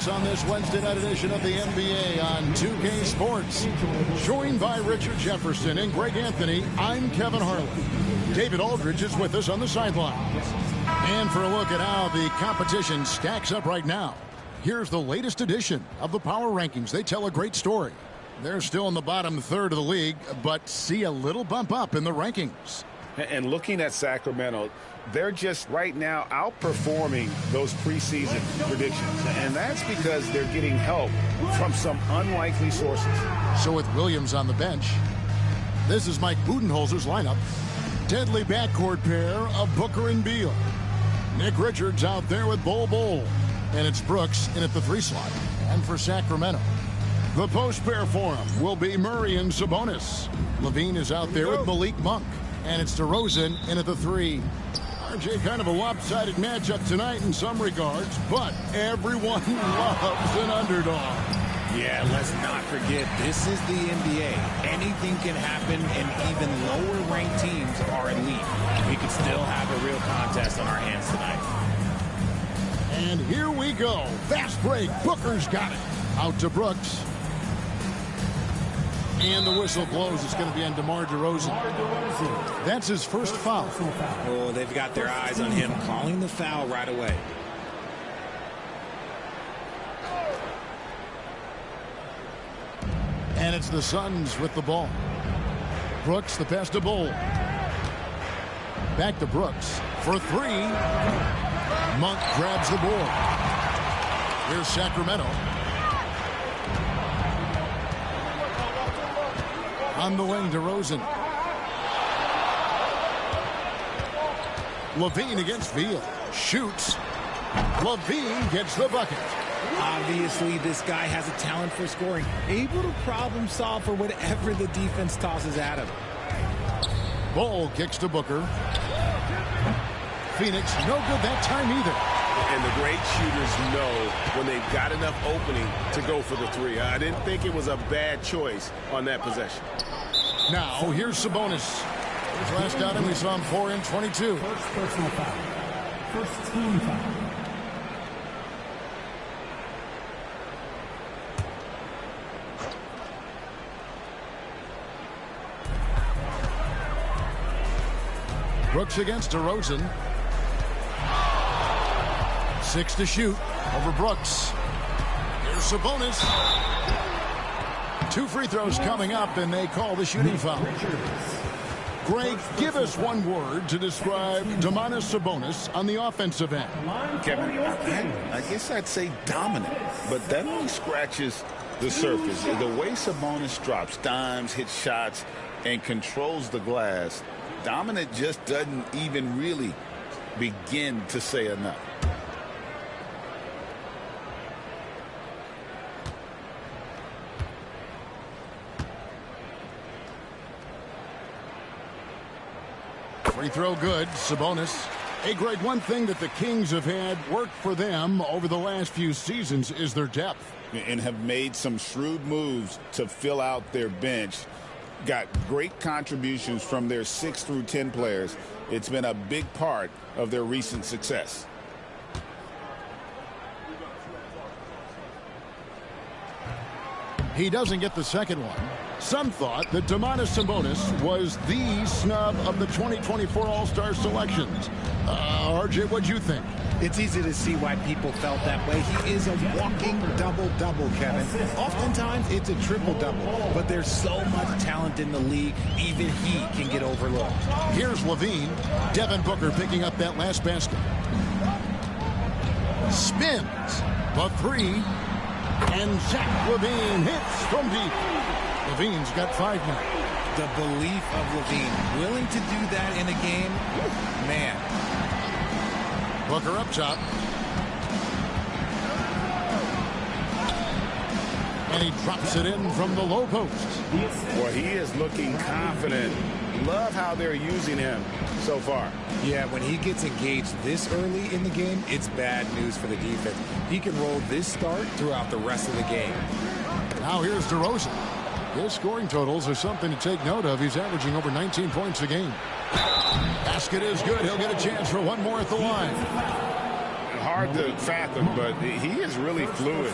on this Wednesday night edition of the NBA on 2K Sports. Joined by Richard Jefferson and Greg Anthony, I'm Kevin Harlan. David Aldridge is with us on the sideline. And for a look at how the competition stacks up right now, here's the latest edition of the Power Rankings. They tell a great story. They're still in the bottom third of the league, but see a little bump up in the rankings. And looking at Sacramento, they're just right now outperforming those preseason predictions. And that's because they're getting help from some unlikely sources. So with Williams on the bench, this is Mike Budenholzer's lineup. Deadly backcourt pair of Booker and Beal. Nick Richards out there with Bol. And it's Brooks in at the 3 slot. And for Sacramento, the post pair for him will be Murray and Sabonis. Levine is out there with Malik Monk. And it's DeRozan in at the 3. RJ, kind of a lopsided matchup tonight in some regards, but everyone loves an underdog. Yeah, let's not forget, this is the NBA. Anything can happen, and even lower-ranked teams are elite. We could still have a real contest on our hands tonight. And here we go. Fast break. Booker's got it. Out to Brooks. And the whistle blows. It's going to be on DeMar DeRozan. That's his first foul. Oh, they've got their eyes on him, calling the foul right away. And it's the Suns with the ball. Brooks, the pass to Bol. Back to Brooks for 3. Monk grabs the board. Here's Sacramento. On the wing, DeRozan. Levine against Beal. Shoots. Levine gets the bucket. Obviously, this guy has a talent for scoring. Able to problem solve for whatever the defense tosses at him. Bol kicks to Booker. Phoenix, no good that time either. And the great shooters know when they've got enough opening to go for the 3. I didn't think it was a bad choice on that possession. Now, here's Sabonis. His last outing, we saw him 4 in 22. First personal foul. First team foul. Brooks against DeRozan. 6 to shoot over Brooks. Here's Sabonis. 2 free throws coming up, and they call the shooting foul. Greg, give us one word to describe Domantas Sabonis on the offensive end. Kevin, I guess I'd say dominant, but that only scratches the surface. The way Sabonis drops dimes, hits shots, and controls the glass, dominant just doesn't even really begin to say enough. Free throw good. Sabonis. Hey, Greg, one thing that the Kings have had work for them over the last few seasons is their depth. And have made some shrewd moves to fill out their bench. Got great contributions from their 6 through 10 players. It's been a big part of their recent success. He doesn't get the second one. Some thought that Domantas Sabonis was the snub of the 2024 All-Star selections. RJ, what'd you think? It's easy to see why people felt that way. He is a walking double-double, Kevin. Oftentimes, it's a triple-double. But there's so much talent in the league, even he can get overlooked. Here's Levine. Devin Booker picking up that last basket. Spins. The 3. And Zach Levine hits from deep. Levine's got 5 now. The belief of Levine, willing to do that in a game, man. Booker up top. And he drops it in from the low post. Well, he is looking confident. Love how they're using him so far. Yeah, when he gets engaged this early in the game, it's bad news for the defense. He can roll this start throughout the rest of the game. Now here's DeRozan. His scoring totals are something to take note of. He's averaging over 19 points a game. Basket is good. He'll get a chance for one more at the line. hard to fathom, but he is really fluid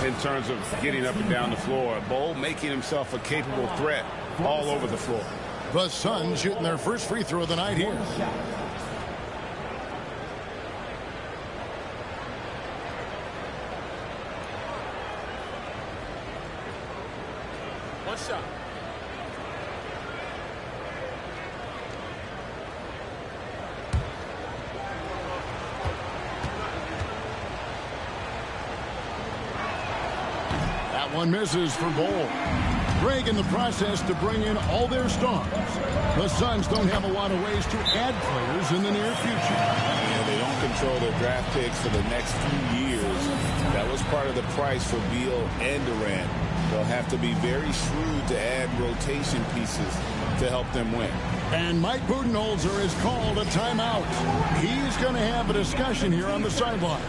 in terms of getting up and down the floor. Bol making himself a capable threat all over the floor. The Suns shooting their first free throw of the night here. One shot. That one misses for Bol. Greg in the process to bring in all their stars. The Suns don't have a lot of ways to add players in the near future. Yeah, they don't control their draft picks for the next few years. That was part of the price for Beal and Durant. They'll have to be very shrewd to add rotation pieces to help them win. And Mike Budenholzer has called a timeout. He's going to have a discussion here on the sideline.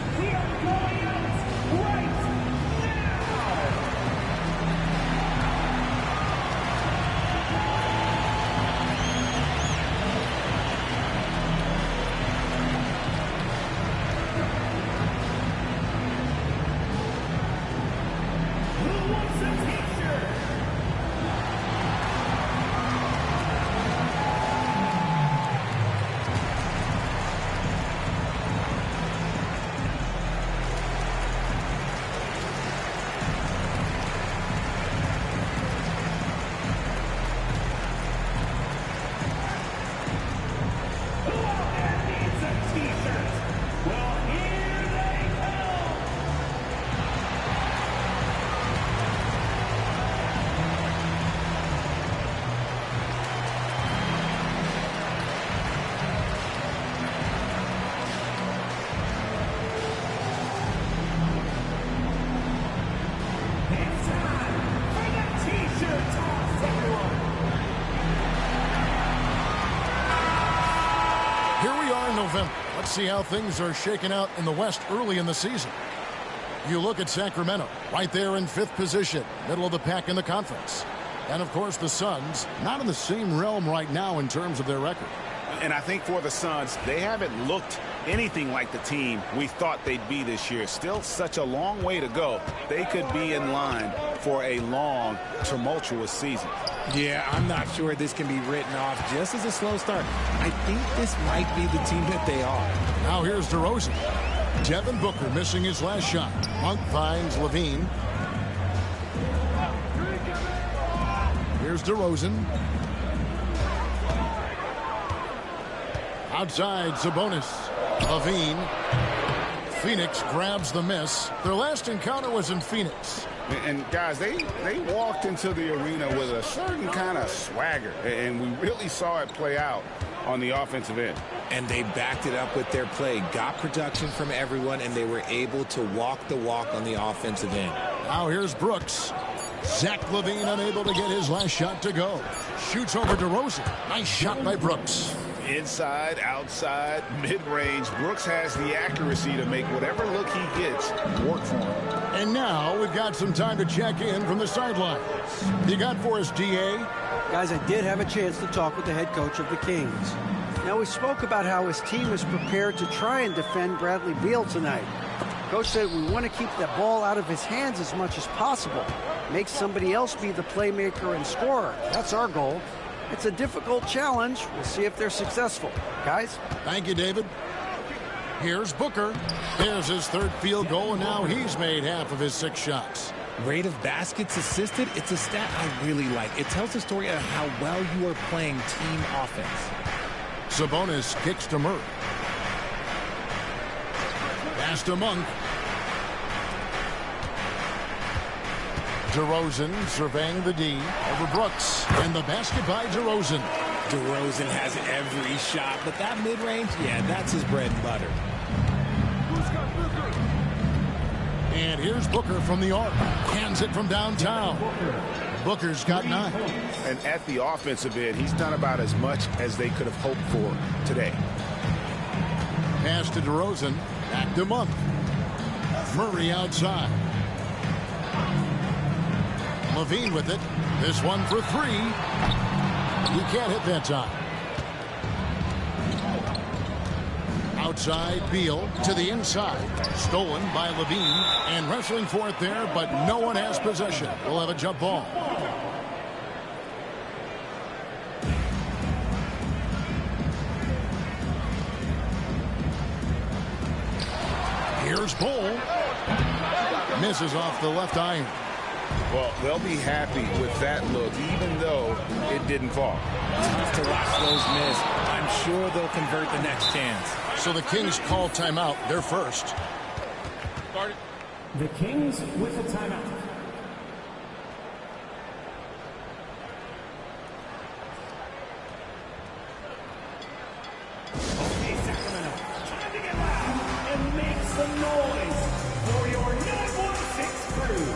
Let's see how things are shaking out in the West early in the season. You look at Sacramento, right there in 5th position, middle of the pack in the conference. And, of course, the Suns, not in the same realm right now in terms of their record. And I think for the Suns, they haven't looked anything like the team we thought they'd be this year. Still such a long way to go. They could be in line for a long, tumultuous season. Yeah, I'm not sure this can be written off just as a slow start. I think this might be the team that they are. Now here's DeRozan. Devin Booker missing his last shot. Monk finds Levine. Here's DeRozan. Outside, Sabonis. Levine. Phoenix grabs the miss. Their last encounter was in Phoenix. And guys, they walked into the arena with a certain kind of swagger, and we really saw it play out on the offensive end. And they backed it up with their play, got production from everyone, and they were able to walk the walk on the offensive end. Now here's Brooks. Zach LaVine unable to get his last shot to go. Shoots over DeRozan. Nice shot by Brooks. Inside, outside, mid-range, Brooks has the accuracy to make whatever look he gets work for him. And now we've got some time to check in from the sidelines. You got for us, DA? Guys, I did have a chance to talk with the head coach of the Kings. Now, we spoke about how his team is prepared to try and defend Bradley Beal tonight. Coach said we want to keep the ball out of his hands as much as possible. Make somebody else be the playmaker and scorer. That's our goal. It's a difficult challenge. We'll see if they're successful. Guys? Thank you, David. Here's Booker. There's his 3rd field goal, and now he's made half of his 6 shots. Rate of baskets assisted, it's a stat I really like. It tells the story of how well you are playing team offense. Sabonis kicks to Murray. Pass to Monk. DeRozan surveying the D over Brooks. And the basket by DeRozan. DeRozan has every shot, but that mid-range, yeah, that's his bread and butter. And here's Booker from the arc. Hands it from downtown. Booker's got 9. And at the offensive end, he's done about as much as they could have hoped for today. Pass to DeRozan. Back to Monk. Murray outside. Levine with it. This one for 3. He can't hit that time. Outside, Beal to the inside. Stolen by Levine. And wrestling for it there, but no one has possession. We'll have a jump ball. Here's Bull. Misses off the left iron. Well, they'll be happy with that look, even though it didn't fall. Tough to watch those miss. I'm sure they'll convert the next chance. So the Kings call timeout. They're first. The Kings with a timeout. Okay, Sacramento. Time to get loud and make some noise for your 916 crew.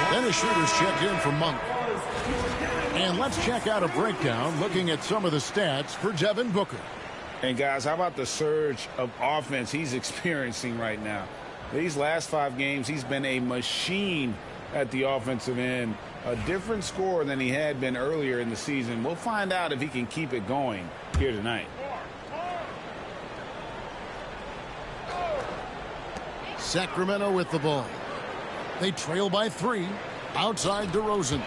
Then the shooters check in for Monk. And let's check out a breakdown looking at some of the stats for Devin Booker. And guys, how about the surge of offense he's experiencing right now? These last 5 games, he's been a machine at the offensive end. A different score than he had been earlier in the season. We'll find out if he can keep it going here tonight. Sacramento with the ball. They trail by 3. Outside DeRozan.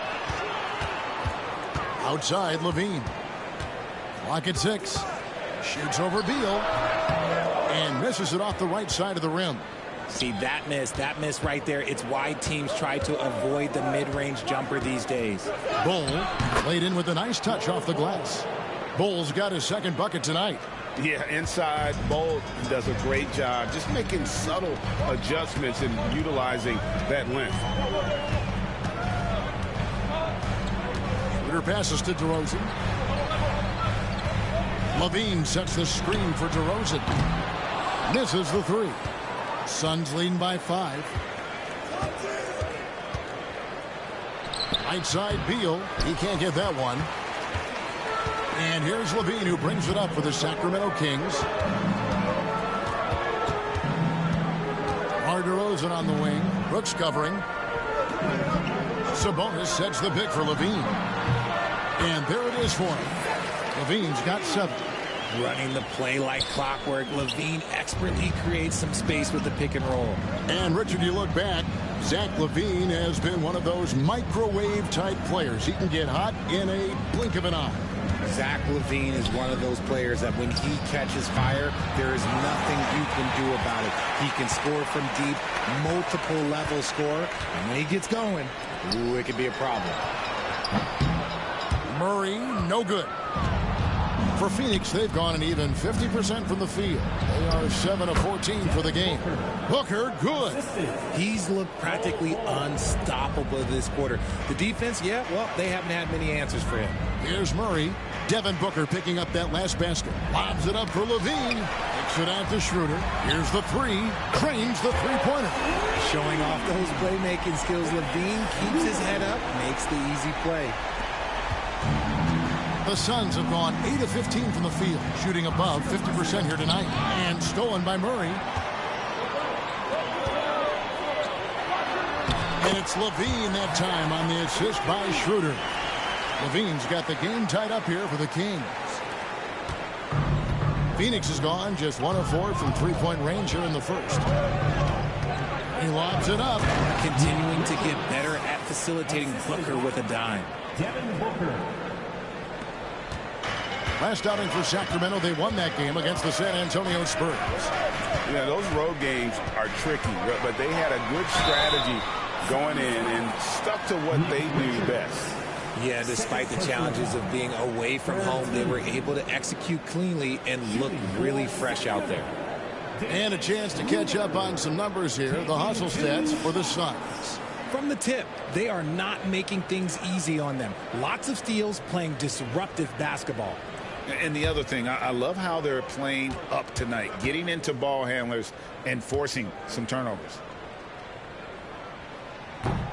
Outside Levine. Clock at 6. Shoots over Beal. And misses it off the right side of the rim. See, that miss right there. It's why teams try to avoid the mid-range jumper these days. Bull laid in with a nice touch off the glass. Bull's got his second bucket tonight. Yeah, inside, Bull does a great job just making subtle adjustments and utilizing that length. Shooter passes to DeRozan. Levine sets the screen for DeRozan. Misses the 3. Suns leading by 5. Right side Beal. He can't get that one. And here's Levine who brings it up for the Sacramento Kings. DeRozan on the wing. Brooks covering. Sabonis sets the pick for Levine. And there it is for him. Levine's got 7. Running the play like clockwork, Levine expertly creates some space with the pick and roll. And Richard, you look back, Zach LaVine has been one of those microwave-type players. He can get hot in a blink of an eye. Zach LaVine is one of those players that when he catches fire, there is nothing you can do about it. He can score from deep, multiple level score, and when he gets going, ooh, it could be a problem. Murray, no good. For Phoenix, they've gone an even 50% from the field. They are 7 of 14 for the game. Booker, good. He's looked practically unstoppable this quarter. The defense, yeah, well, they haven't had many answers for him. Here's Murray. Devin Booker picking up that last basket. Lobs it up for Levine. Kicks it out to Schroeder. Here's the 3. Cranes the three-pointer. Showing off those playmaking skills. Levine keeps his head up, makes the easy play. The Suns have gone 8 of 15 from the field, shooting above 50% here tonight. And stolen by Murray. And it's Levine that time on the assist by Schroeder. Levine's got the game tied up here for the Kings. Phoenix has gone just 1 of 4 from three-point range here in the first. He lobs it up. Continuing to get better at facilitating Booker with a dime. Devin Booker. Last outing for Sacramento, they won that game against the San Antonio Spurs. You know, those road games are tricky, but they had a good strategy going in and stuck to what they do best. Yeah, despite the challenges of being away from home, they were able to execute cleanly and look really fresh out there. And a chance to catch up on some numbers here. The hustle stats for the Suns. From the tip, they are not making things easy on them. Lots of steals, playing disruptive basketball. And the other thing, I love how they're playing up tonight, getting into ball handlers and forcing some turnovers.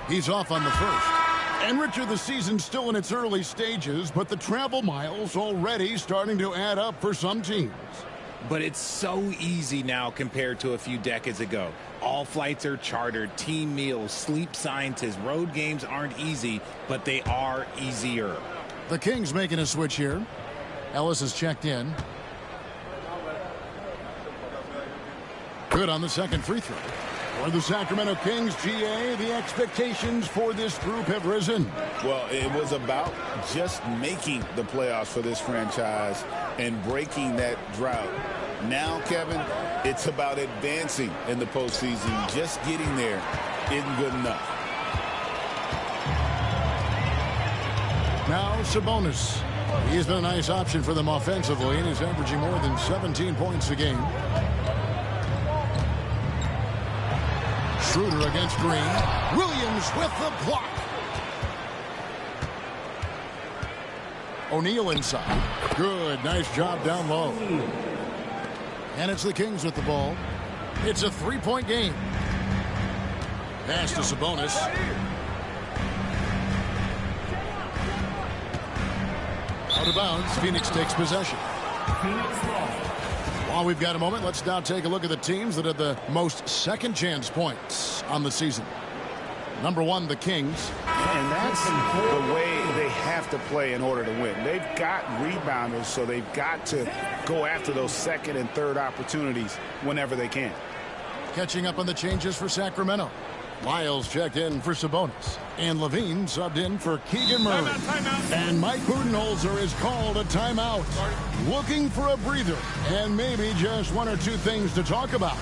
He's off on the first. And Richard, the season's still in its early stages, but the travel miles already starting to add up for some teams. But it's so easy now compared to a few decades ago. All flights are chartered, team meals, sleep scientists. Road games aren't easy, but they are easier. The Kings making a switch here. Ellis has checked in. Good on the second free throw. For the Sacramento Kings, GA, the expectations for this group have risen. Well, it was about just making the playoffs for this franchise and breaking that drought. Now, Kevin, it's about advancing in the postseason. Just getting there isn't good enough. Now, Sabonis. He's been a nice option for them offensively, and he's averaging more than 17 points a game. Schroeder against Green. Williams with the block. O'Neal inside. Good. Nice job down low. And it's the Kings with the ball. It's a three-point game. Pass to Sabonis. Out of bounds. Phoenix takes possession. While we've got a moment, let's now take a look at the teams that had the most second-chance points on the season. Number one, the Kings. And that's the way they have to play in order to win. They've got rebounders, so they've got to go after those second and third opportunities whenever they can. Catching up on the changes for Sacramento. Lyles checked in for Sabonis. And Levine subbed in for Keegan Murray. Timeout. And Mike Budenholzer is called a timeout. Looking for a breather and maybe just one or two things to talk about.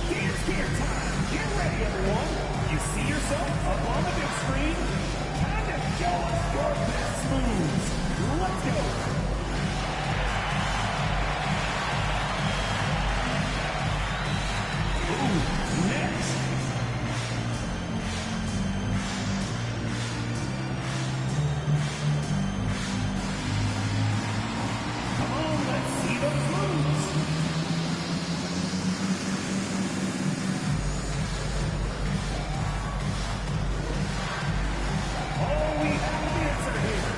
Here's time. Get ready, everyone. You see yourself up on the big screen? Time to show us your best moves. Let's go. Next. Come on, let's see those moves. Oh, we have an answer here.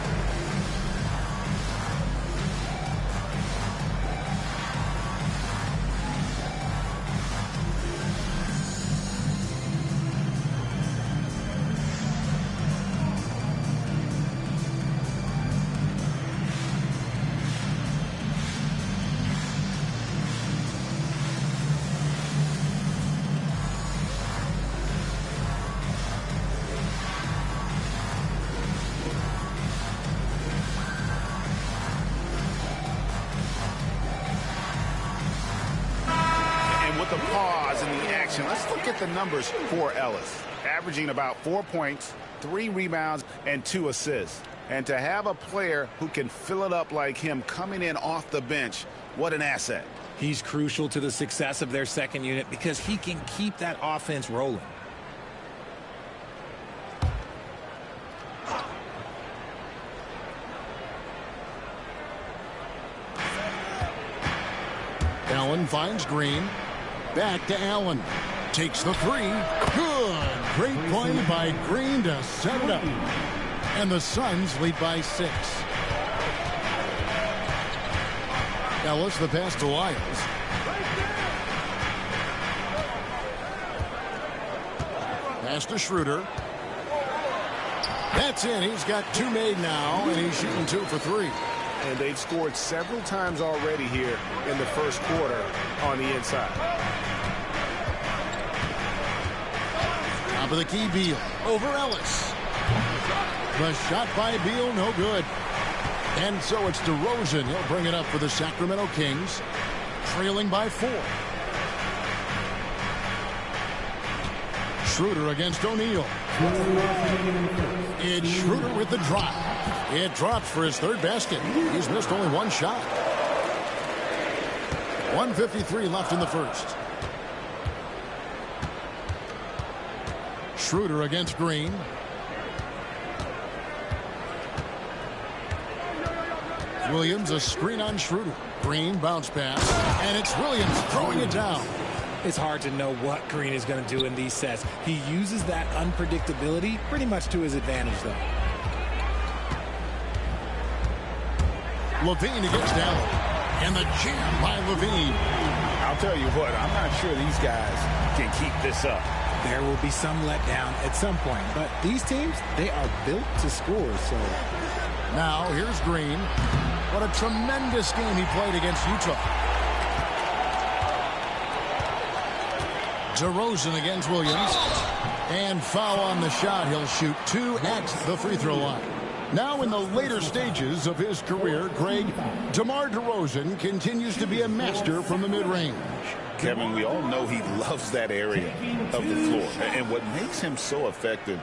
The pause in the action. Let's look at the numbers for Ellis. Averaging about 4 points, 3 rebounds, and 2 assists. And to have a player who can fill it up like him coming in off the bench, what an asset. He's crucial to the success of their second unit because he can keep that offense rolling. Allen finds Green. Back to Allen. Takes the three. Good. Great play by Green to set it up. And the Suns lead by 6. Ellis, the pass to Lyles. Pass to Schroeder. That's in. He's got 2 made now, and he's shooting 2 for 3. And they've scored several times already here in the first quarter on the inside. Top of the key, Beal over Ellis. The shot by Beal, no good. And so it's DeRozan. He'll bring it up for the Sacramento Kings, trailing by 4. Schroeder against O'Neal. It's Schroeder with the drop. It drops for his 3rd basket. He's missed only 1 shot. 1:53 left in the first. Schroeder against Green. Williams, a screen on Schroeder. Green, bounce pass. And it's Williams throwing it down. It's hard to know what Green is going to do in these sets. He uses that unpredictability pretty much to his advantage, though. Levine against Allen. And the jam by Levine. I'll tell you what, I'm not sure these guys can keep this up. There will be some letdown at some point, but these teams, they are built to score, so... Now, here's Green. What a tremendous game he played against Utah. DeRozan against Williams. And foul on the shot. He'll shoot 2 at the free throw line. Now in the later stages of his career, Greg, DeMar DeRozan continues to be a master from the mid-range. Kevin, we all know he loves that area of the floor. And what makes him so effective,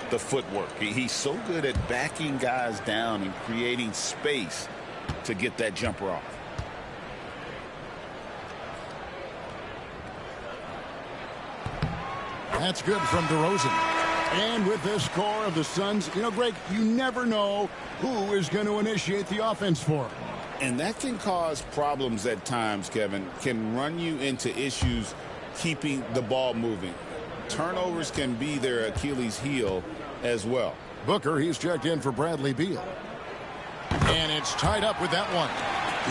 the footwork. He's so good at backing guys down and creating space to get that jumper off. That's good from DeRozan. And with this score of the Suns, you know, Greg, you never know who is going to initiate the offense for him. And that can cause problems at times, Kevin. Can run you into issues keeping the ball moving. Turnovers can be their Achilles heel as well. Booker, he's checked in for Bradley Beal. And it's tied up with that one.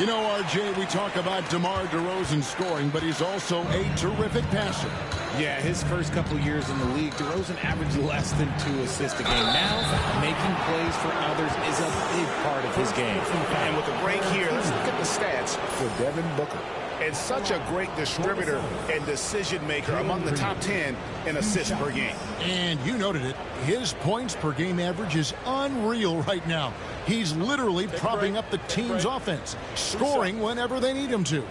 You know, RJ, we talk about DeMar DeRozan scoring, but he's also a terrific passer. Yeah, his first couple years in the league, DeRozan averaged less than 2 assists a game. Now, making plays for others is a big part of his game. And with the break here, let's look at the stats for Devin Booker. And such a great distributor and decision maker among the top 10 in assists per game. And you noted it. His points per game average is unreal right now. He's literally propping up the team's offense, scoring whenever they need him to.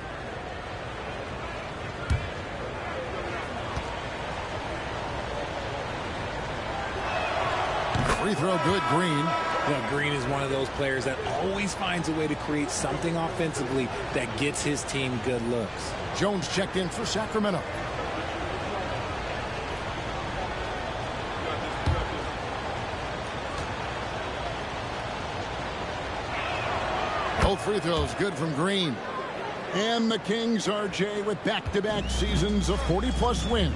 Free throw good, Green. Well, Green is one of those players that always finds a way to create something offensively that gets his team good looks. Jones checked in for Sacramento. Both free throws good from Green. And the Kings, RJ, with back-to-back seasons of 40-plus wins.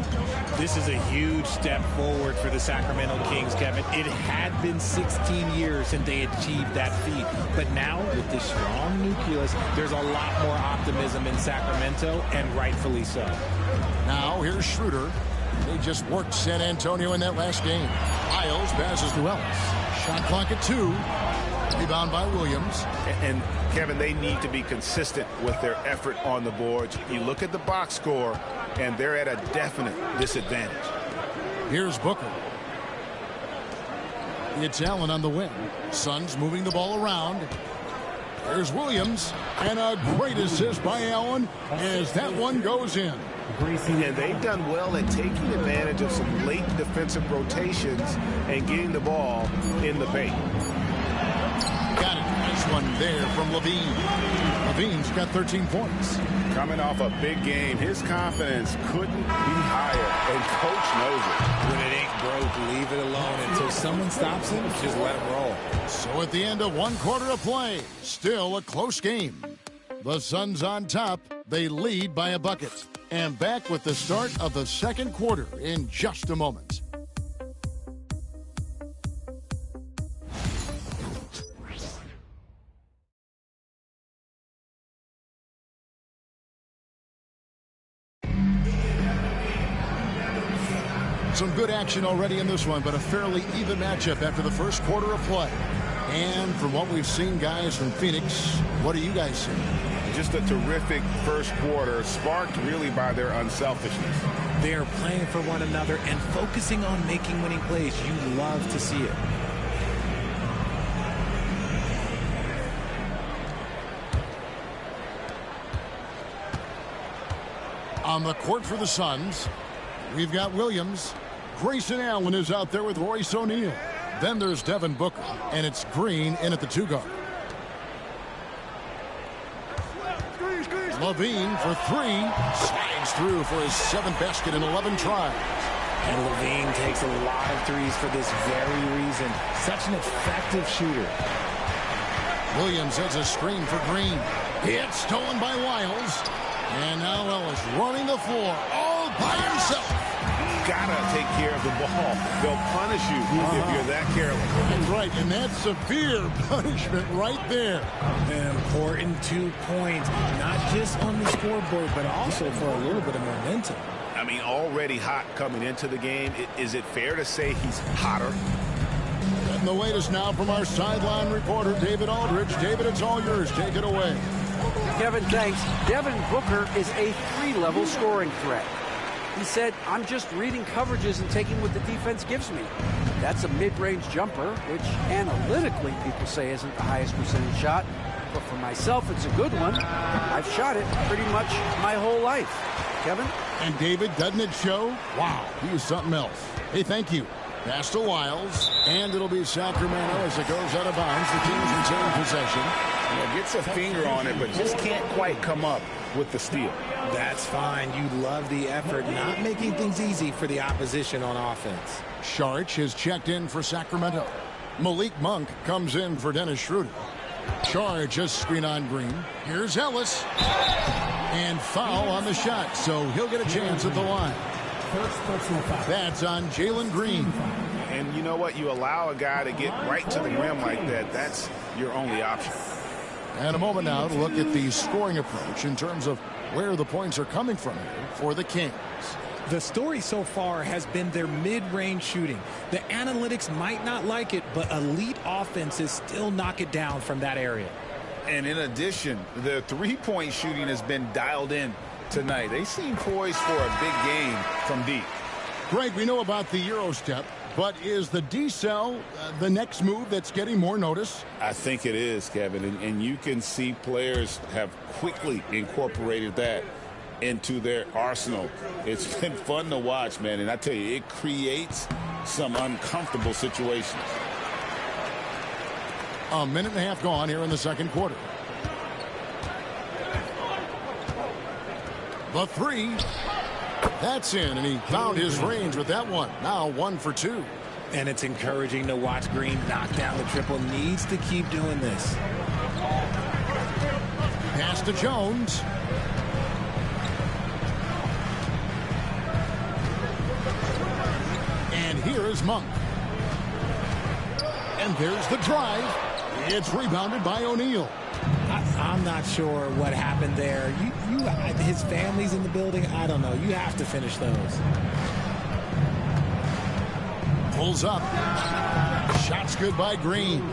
This is a huge step forward for the Sacramento Kings, Kevin. It had been 16 years since they achieved that feat. But now, with this strong nucleus, there's a lot more optimism in Sacramento, and rightfully so. Now, here's Schroeder. They just worked San Antonio in that last game. Isles passes to Ellis. Shot clock at 2. Rebound by Williams. And Kevin, they need to be consistent with their effort on the boards. You look at the box score, and they're at a definite disadvantage. Here's Booker. It's Allen on the wing. Suns moving the ball around. There's Williams. And a great assist by Allen as that one goes in. And they've done well at taking advantage of some late defensive rotations and getting the ball in the paint. Got it. Nice one there from Levine. Levine's got 13 points. Coming off a big game, his confidence couldn't be higher, and coach knows it. When it ain't broke, leave it alone until someone stops him. Just let him roll. So at the end of 1 quarter of play, still a close game. The Suns on top. They lead by a bucket. And back with the start of the second quarter in just a moment. Some good action already in this one, but a fairly even matchup after the first quarter of play. And from what we've seen, guys, from Phoenix, what do you guys see? Just a terrific first quarter, sparked really by their unselfishness. They're playing for one another and focusing on making winning plays. You love to see it. On the court for the Suns, we've got Williams. Grayson Allen is out there with Royce O'Neal. Then there's Devin Booker, and it's Green in at the 2-guard. Levine for 3. Slides through for his 7th basket in 11 tries. And Levine takes a lot of threes for this very reason. Such an effective shooter. Williams has a screen for Green. It's stolen by Wiles. And now Ellis running the floor all by himself. Gotta take care of the ball. They'll punish you if you're that careless. That's right, and that's severe punishment right there. An important 2 points, not just on the scoreboard, but also for a little bit of momentum. I mean, already hot coming into the game. Is it fair to say he's hotter? And the latest now from our sideline reporter, David Aldridge. David, it's all yours. Take it away. Kevin, thanks. Devin Booker is a 3-level scoring threat. He said, I'm just reading coverages and taking what the defense gives me. That's a mid-range jumper, which analytically people say isn't the highest percentage shot. But for myself, it's a good one. I've shot it pretty much my whole life. Kevin? And David, doesn't it show? Wow, he is something else. Hey, thank you. Pass to Wiles, and it'll be Sacramento as it goes out of bounds. The teams retain possession. Yeah, gets a finger on it, but just can't quite come up with the steal. That's fine. You love the effort, not making things easy for the opposition on offense. Saric has checked in for Sacramento. Malik Monk comes in for Dennis Schroeder. Saric just screen on Green. Here's Ellis. And foul on the shot, so he'll get a chance at the line. That's on Jalen Green. And you know what? You allow a guy to get right to the rim like that. That's your only option. And a moment now to look at the scoring approach in terms of where the points are coming from here for the Kings. The story so far has been their mid-range shooting. The analytics might not like it, but elite offenses still knock it down from that area. And in addition, the three-point shooting has been dialed in tonight. They seem poised for a big game from deep. Greg, we know about the Euro step, but is the decel the next move that's getting more notice? I think it is, Kevin, and you can see players have quickly incorporated that into their arsenal. It's been fun to watch, man, and I tell you, it creates some uncomfortable situations. A minute and a half gone here in the second quarter. The three. That's in, and he found his range with that one. Now 1 for 2. And it's encouraging to watch Green knock down the triple. Needs to keep doing this. Pass to Jones. And here is Monk. And there's the drive. It's rebounded by O'Neal. I'm not sure what happened there. His family's in the building. I don't know. You have to finish those. Pulls up. Shots good by Green.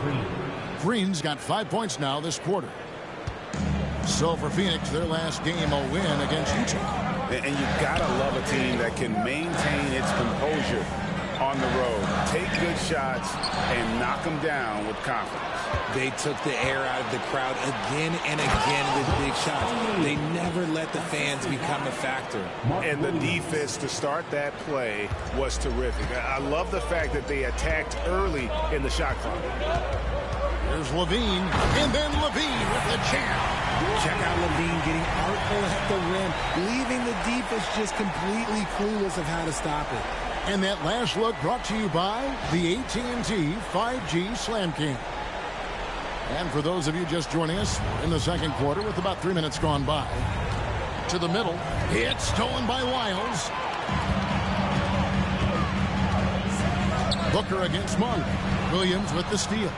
Green's got 5 points now this quarter. So for Phoenix, their last game a win against Utah. And you've got to love a team that can maintain its composure on the road. Take good shots and knock them down with confidence. They took the air out of the crowd again and again with big shots. They never let the fans become a factor. And the defense to start that play was terrific. I love the fact that they attacked early in the shot clock. Here's Levine, and then Levine with the jam. Check out Levine getting artful at the rim, leaving the defense just completely clueless of how to stop it. And that last look brought to you by the AT&T 5G Slam Cam. And for those of you just joining us, in the second quarter with about 3 minutes gone by. To the middle, it's stolen by Wiles. Booker against Monk. Williams with the steal.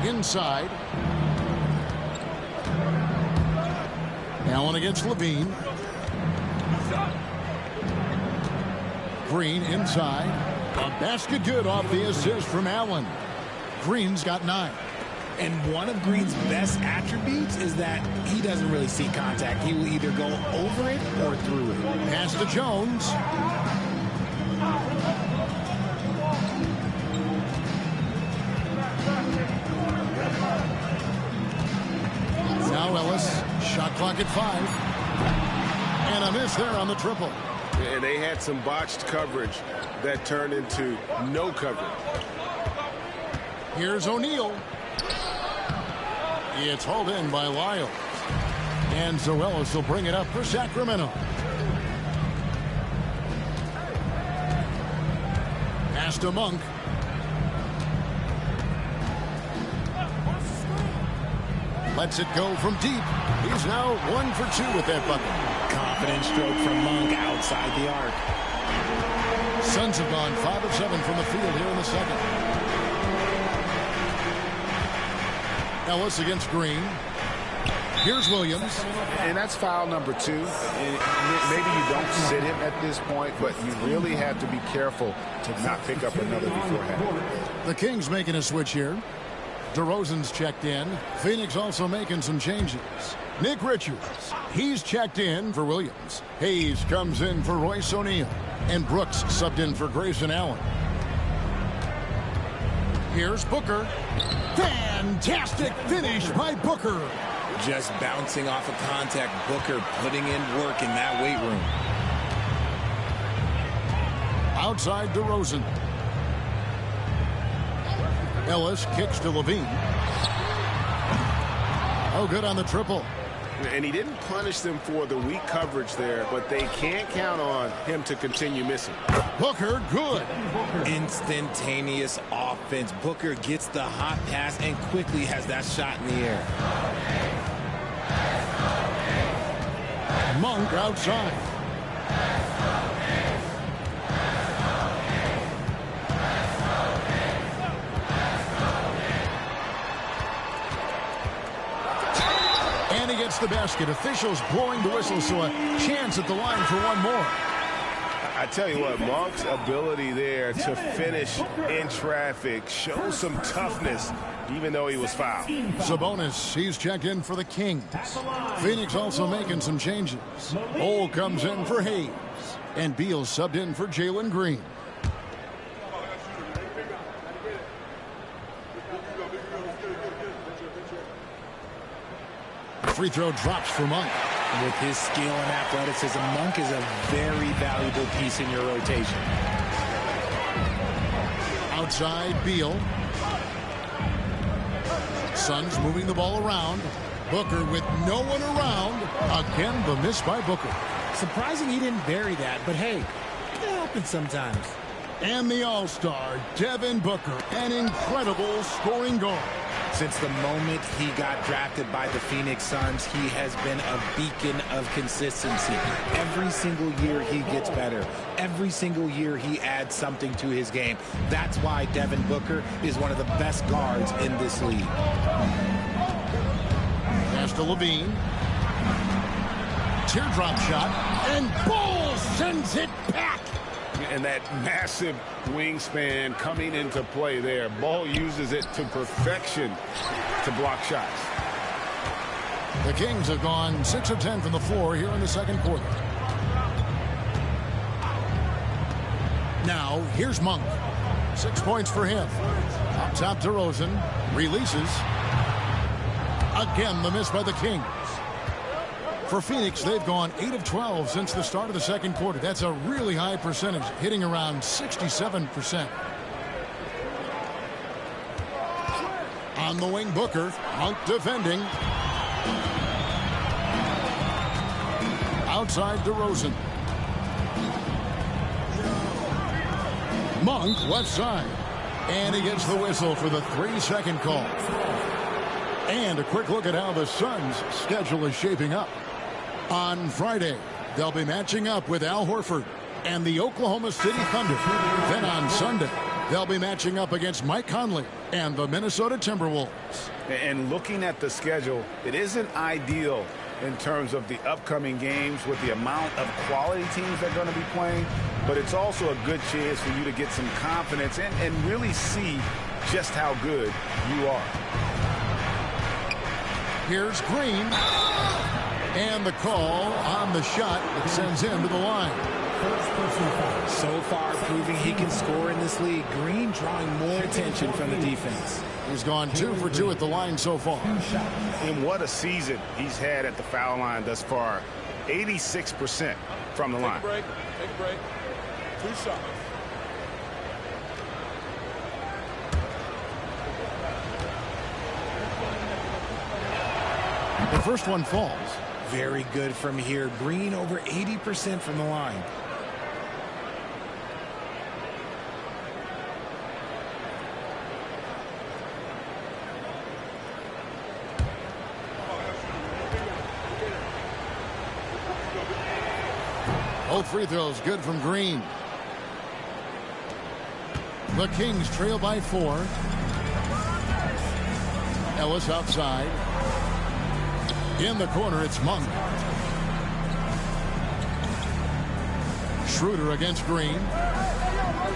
Inside. Allen against Levine. Green inside. A basket good off the assist from Allen. Green's got 9. And one of Green's best attributes is that he doesn't really see contact. He will either go over it or through it. Pass to Jones. Now Ellis. Shot clock at 5. And a miss there on the triple. And they had some botched coverage that turned into no coverage. Here's O'Neal. It's hauled in by Lyles. And so Ellis will bring it up for Sacramento. Pass to Monk. Lets it go from deep. He's now 1 for 2 with that bucket. Confident stroke from Monk outside the arc. Suns have gone 5 of 7 from the field here in the second. Ellis against Green. Here's Williams. And that's foul number 2. And maybe you don't sit him at this point, but you really have to be careful to not pick up another beforehand. The Kings making a switch here. DeRozan's checked in. Phoenix also making some changes. Nick Richards, he's checked in for Williams. Hayes comes in for Royce O'Neal. And Brooks subbed in for Grayson Allen. Here's Booker. Fantastic finish by Booker. Just bouncing off of contact. Booker putting in work in that weight room. Outside DeRozan. Ellis kicks to Levine. Oh, good on the triple. And he didn't punish them for the weak coverage there, but they can't count on him to continue missing. Booker, good. Instantaneous offense. Booker gets the hot pass and quickly has that shot in the air. Monk outside. And he gets the basket. Officials blowing the whistle, so a chance at the line for one more. I tell you what, Monk's ability there to finish in traffic shows some toughness, even though he was fouled. Sabonis, he's checked in for the Kings. Phoenix also making some changes. Ole comes in for Hayes. And Beal subbed in for Jalen Green. Free throw drops for Monk. With his skill and athleticism, Monk is a very valuable piece in your rotation. Outside, Beal. Suns moving the ball around. Booker with no one around. Again, the miss by Booker. Surprising he didn't bury that, but hey, it happens sometimes. And the All-Star, Devin Booker, an incredible scoring guard. Since the moment he got drafted by the Phoenix Suns, he has been a beacon of consistency. Every single year he gets better. Every single year he adds something to his game. That's why Devin Booker is one of the best guards in this league. Pass to Levine. Teardrop shot. And Ball sends it back. And that massive wingspan coming into play there. Ball uses it to perfection to block shots. The Kings have gone 6 of 10 from the floor here in the second quarter. Now, here's Monk. 6 points for him. Up top to DeRozan. Releases. Again, the miss by the Kings. For Phoenix, they've gone 8 of 12 since the start of the second quarter. That's a really high percentage, hitting around 67%. On the wing, Booker. Monk defending. Outside DeRozan. Monk left side. And he gets the whistle for the 3-second call. And a quick look at how the Suns' schedule is shaping up. On Friday, they'll be matching up with Al Horford and the Oklahoma City Thunder. Then on Sunday, they'll be matching up against Mike Conley and the Minnesota Timberwolves. And looking at the schedule, it isn't ideal in terms of the upcoming games with the amount of quality teams that are going to be playing. but it's also a good chance for you to get some confidence and really see just how good you are. Here's Green. And the call on the shot that sends him to the line. So far, proving he can score in this league. Green drawing more attention from the defense. He's gone 2 for 2 at the line so far. And what a season he's had at the foul line thus far. 86% from the line. Take a break. 2 shots. The first one falls. Very good from here. Green over 80% from the line. Both free throws good from Green. The Kings trail by 4. Ellis outside. In the corner, it's Monk. Schroeder against Green.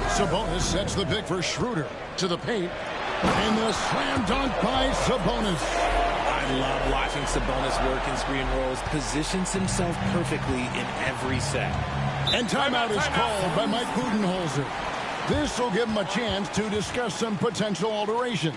Sabonis sets the pick for Schroeder to the paint. And the slam dunk by Sabonis. I love watching Sabonis work in screen rolls. Positions himself perfectly in every set. And timeout is called by Mike Budenholzer. This will give him a chance to discuss some potential alterations.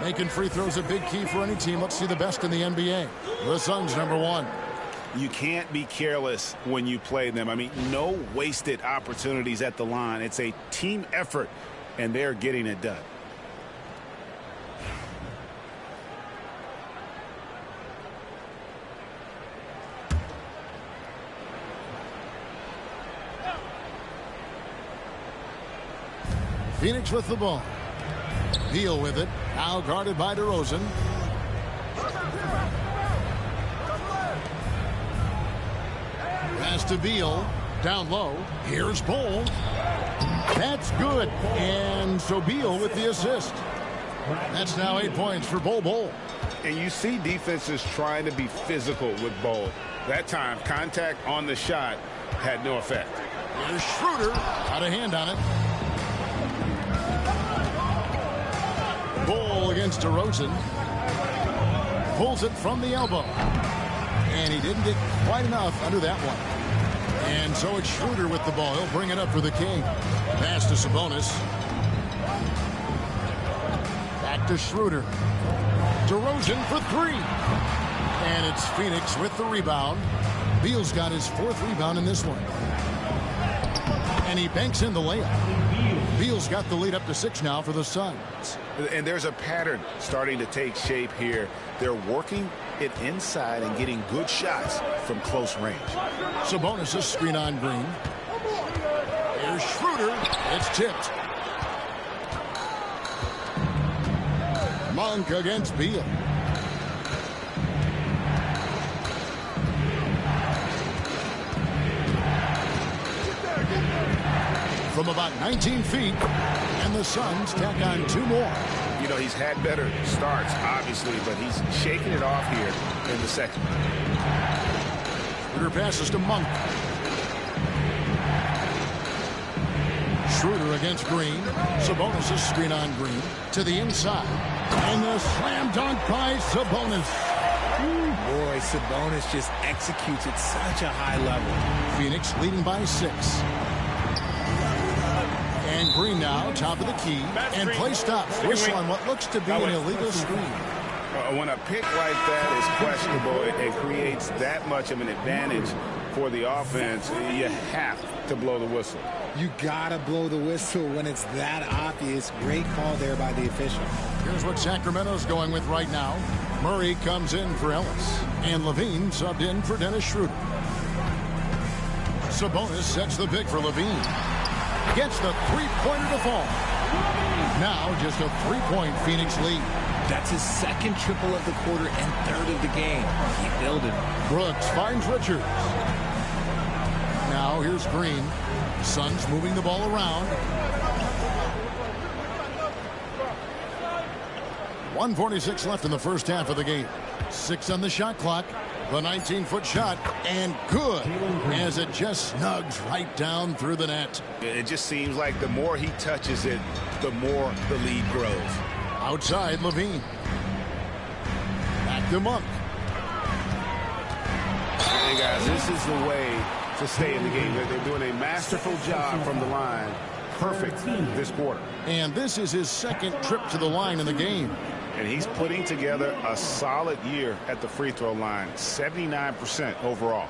Making free throws a big key for any team. Let's see the best in the NBA. The Suns, number 1. You can't be careless when you play them. I mean, no wasted opportunities at the line. It's a team effort, and they're getting it done. Phoenix with the ball. Beal with it. Now guarded by DeRozan. Pass to Beal. Down low. Here's Bol. That's good. And so Beal with the assist. That's now 8 points for Bol. And you see defenses trying to be physical with Bol. That time, contact on the shot had no effect. Here's Schroeder. Got a hand on it. Bol against DeRozan. Pulls it from the elbow. And he didn't get quite enough under that one. And so it's Schroeder with the ball. He'll bring it up for the King. Pass to Sabonis. Back to Schroeder. DeRozan for 3. And it's Phoenix with the rebound. Beal's got his 4th rebound in this one. And he banks in the layup. Beal's got the lead up to 6 now for the Suns. And there's a pattern starting to take shape here. They're working it inside and getting good shots from close range. Sabonis a screen on Green. Here's Schroeder. It's tipped. Monk against Beal. From about 19 feet, and the Suns tack on 2 more. You know, he's had better starts, obviously, but he's shaking it off here in the second. Schroeder passes to Monk. Schroeder against Green. Sabonis' screen on Green to the inside. And the slam dunk by Sabonis. Boy, Sabonis just executes at such a high level. Phoenix leading by 6. And Green now, top of the key. And play stops. Whistle on what looks to be an illegal screen. When a pick like that is questionable, it creates that much of an advantage for the offense. You have to blow the whistle. You gotta blow the whistle when it's that obvious. Great call there by the official. Here's what Sacramento's going with right now. Murray comes in for Ellis. And Levine subbed in for Dennis Schroeder. Sabonis sets the pick for Levine. Gets the three-pointer to fall. Now just a three-point Phoenix lead. That's his second triple of the quarter and third of the game. Keep building. Brooks finds Richards. Now here's Green. Suns moving the ball around. 1:46 left in the first half of the game. 6 on the shot clock. The 19-foot shot, and good, as it just snugs right down through the net. It just seems like the more he touches it, the more the lead grows. Outside, Levine. Back to Monk. Hey, guys, this is the way to stay in the game. They're doing a masterful job from the line. Perfect this quarter. And this is his second trip to the line in the game. And he's putting together a solid year at the free throw line. 79% overall.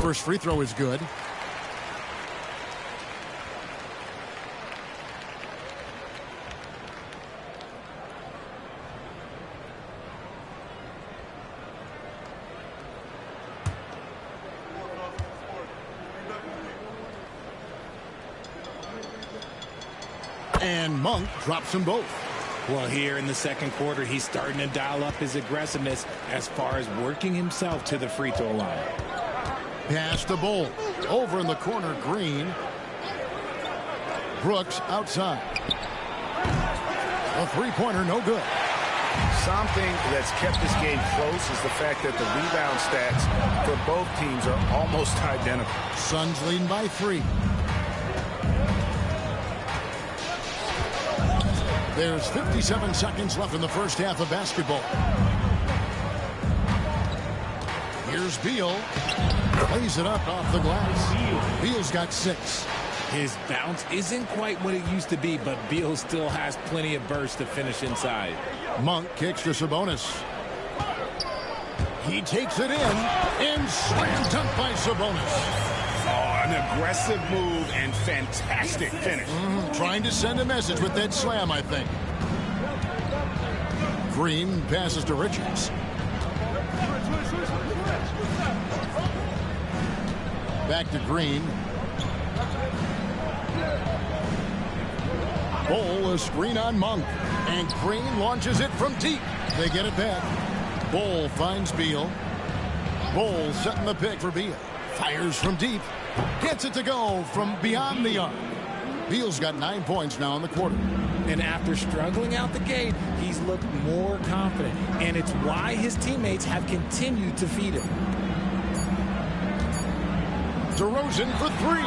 First free throw is good. And Monk drops them both. Well, here in the second quarter, he's starting to dial up his aggressiveness as far as working himself to the free throw line. Pass to Bull. Over in the corner, Green. Brooks outside. A three-pointer, no good. Something that's kept this game close is the fact that the rebound stats for both teams are almost identical. Suns leading by 3. There's 57 seconds left in the first half of basketball. Here's Beal. Plays it up off the glass. Beal's got 6. His bounce isn't quite what it used to be, but Beal still has plenty of burst to finish inside. Monk kicks to Sabonis. He takes it in, and slam dunk by Sabonis. Oh, an aggressive move and fantastic finish. Trying to send a message with that slam, I think. Green passes to Richards. Back to Green. Bull, a screen on Monk. And Green launches it from deep. They get it back. Bull finds Beal. Bull setting the pick for Beal. Fires from deep. Gets it to go from beyond the arc. Beal's got 9 points now in the quarter. And after struggling out the gate, he's looked more confident. And it's why his teammates have continued to feed him. DeRozan for 3.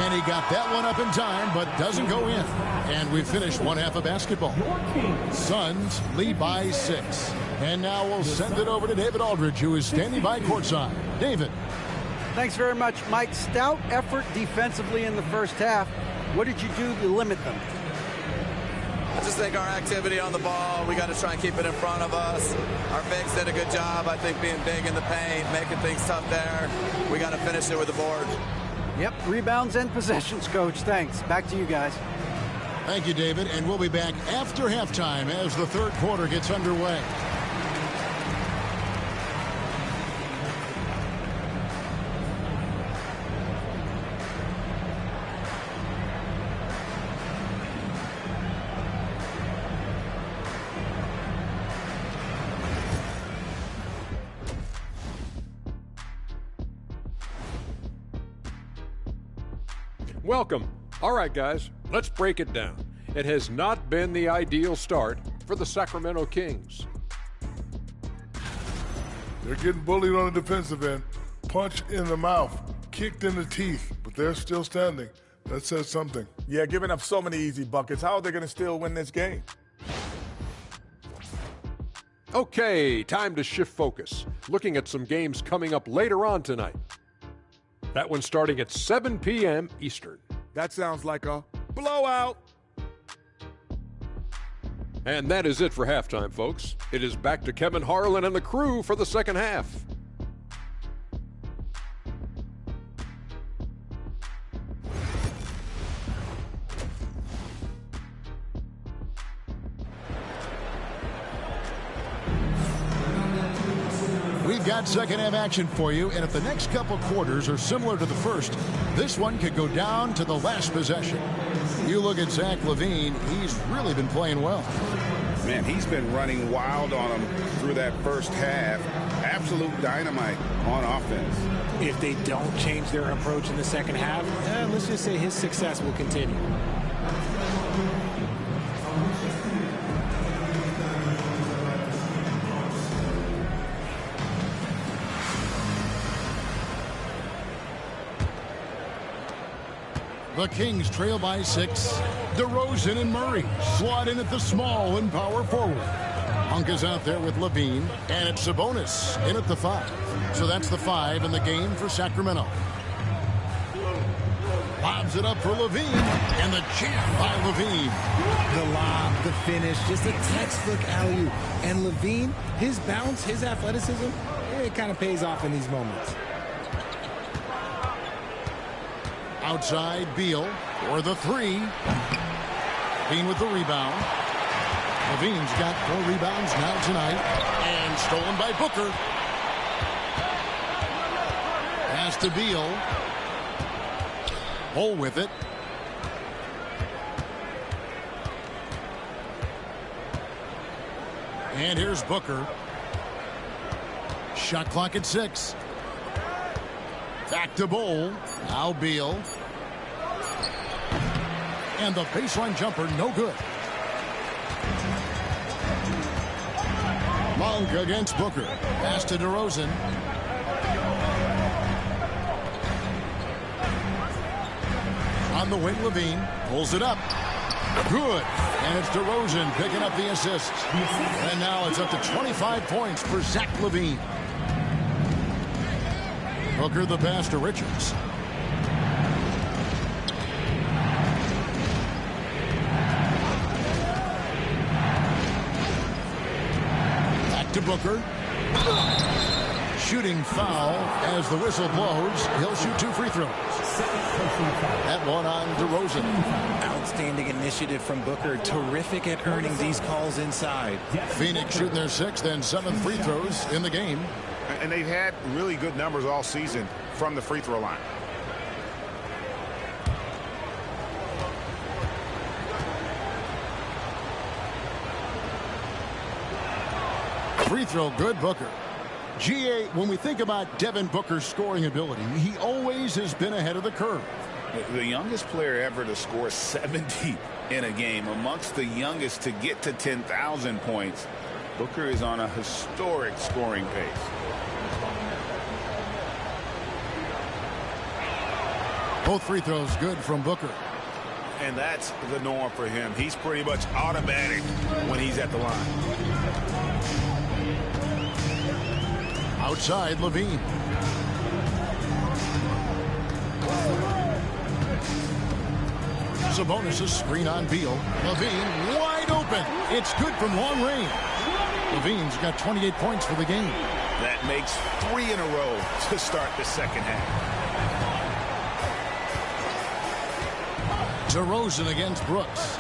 And he got that one up in time, but doesn't go in. And we finished one half of basketball. Suns lead by 6. And now we'll send it over to David Aldridge, who is standing by courtside. David. Thanks very much, Mike. Stout effort defensively in the first half. What did you do to limit them? I just think our activity on the ball, we got to try and keep it in front of us. Our bigs did a good job, I think, being big in the paint, making things tough there. We got to finish it with the board. Yep, rebounds and possessions, Coach. Thanks. Back to you guys. Thank you, David. And we'll be back after halftime as the third quarter gets underway. Welcome. All right, guys, let's break it down. It has not been the ideal start for the Sacramento Kings. They're getting bullied on the defensive end. Punch in the mouth, kicked in the teeth, but they're still standing. That says something. Yeah, giving up so many easy buckets. How are they going to still win this game? Okay, time to shift focus. Looking at some games coming up later on tonight. That one starting at 7 p.m. Eastern. That sounds like a blowout. And that is it for halftime, folks. It is back to Kevin Harlan and the crew for the second half. We've got second half action for you, and if the next couple quarters are similar to the first, this one could go down to the last possession. You look at Zach LaVine, he's really been playing well. Man, he's been running wild on them through that first half. Absolute dynamite on offense. If they don't change their approach in the second half, let's just say his success will continue. The Kings trail by 6. DeRozan and Murray slot in at the small and power forward. Hunk is out there with LaVine, and it's Sabonis in at the 5. So that's the 5 in the game for Sacramento. Lobs it up for LaVine, and the jam by LaVine. The lob, the finish, just a textbook alley-oop. And LaVine, his bounce, his athleticism, it kind of pays off in these moments. Outside, Beal for the 3. Bean with the rebound. LaVine's got 4 rebounds now tonight. And stolen by Booker. Pass to Beal. Bull with it. And here's Booker. Shot clock at 6. Back to Bull. Now Beal. And the baseline jumper, no good. Monk against Booker. Pass to DeRozan. On the wing, LaVine pulls it up. Good. And it's DeRozan picking up the assist. And now it's up to 25 points for Zach LaVine. Booker the pass to Richards. Back to Booker. Shooting foul as the whistle blows. He'll shoot 2 free throws. That one on DeRozan. Outstanding initiative from Booker. Terrific at earning these calls inside. Phoenix shooting their 6th and 7th free throws in the game. And they've had really good numbers all season from the free throw line. Free throw good, Booker. GA, when we think about Devin Booker's scoring ability, he always has been ahead of the curve. The youngest player ever to score 70 in a game, amongst the youngest to get to 10,000 points. Booker is on a historic scoring pace. Both free throws good from Booker. And that's the norm for him. He's pretty much automatic when he's at the line. Outside, LaVine. Sabonis' screen on Beal. LaVine wide open. It's good from long range. LaVine's got 28 points for the game. That makes 3 in a row to start the second half. DeRozan against Brooks.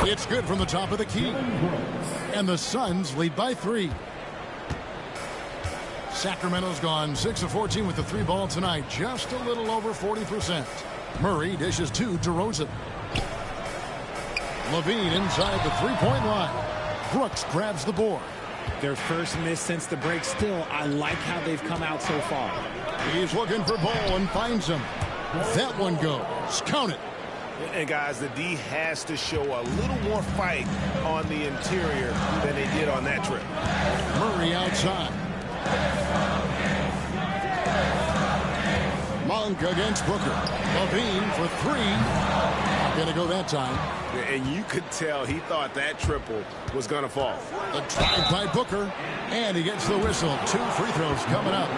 It's good from the top of the key. And the Suns lead by 3. Sacramento's gone 6 of 14 with the 3 ball tonight. Just a little over 40%. Murray dishes to DeRozan. LaVine inside the 3-point line. Brooks grabs the board. Their first miss since the break. Still, I like how they've come out so far. He's looking for Ball and finds him. That one goes. Count it. And guys, the D has to show a little more fight on the interior than they did on that trip. Murray outside. Monk against Booker. Levine for three. Not going to go that time. And you could tell he thought that triple was going to fall. The drive by Booker. And he gets the whistle. 2 free throws coming up.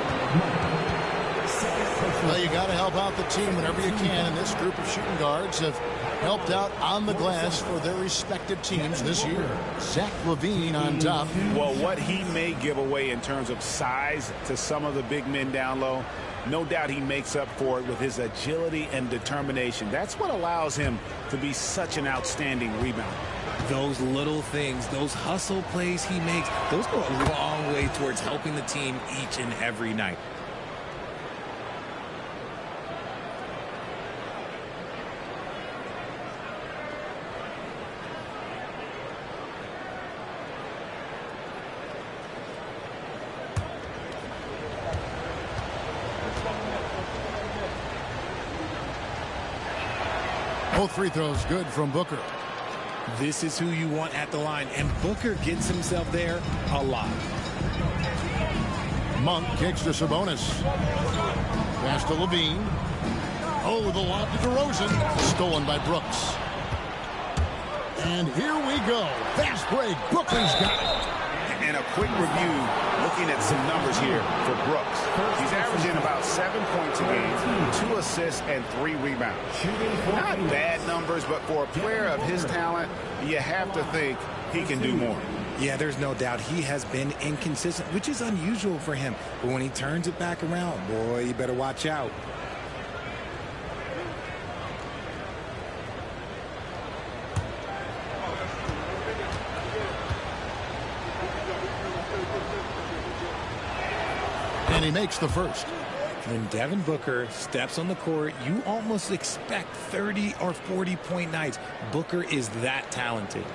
Well, you got to help out the team whenever you can, and this group of shooting guards have helped out on the glass for their respective teams this year. Zach LaVine on top. Well, what he may give away in terms of size to some of the big men down low, no doubt he makes up for it with his agility and determination. That's what allows him to be such an outstanding rebounder. Those little things, those hustle plays he makes, those go a long way towards helping the team each and every night. Both free throws good from Booker. This is who you want at the line, and Booker gets himself there a lot. Monk kicks to Sabonis. Pass to Levine. Oh, the lob to DeRozan. Stolen by Brooks. And here we go. Fast break. Brooklyn's got it. And a quick review, looking at some numbers here for Brooks. He's averaging about 7 points a game, 2 assists, and 3 rebounds. Not bad numbers, but for a player of his talent, you have to think he can do more. Yeah, there's no doubt he has been inconsistent, which is unusual for him. But when he turns it back around, boy, you better watch out. And he makes the first. When Devin Booker steps on the court, you almost expect 30 or 40-point nights. Booker is that talented.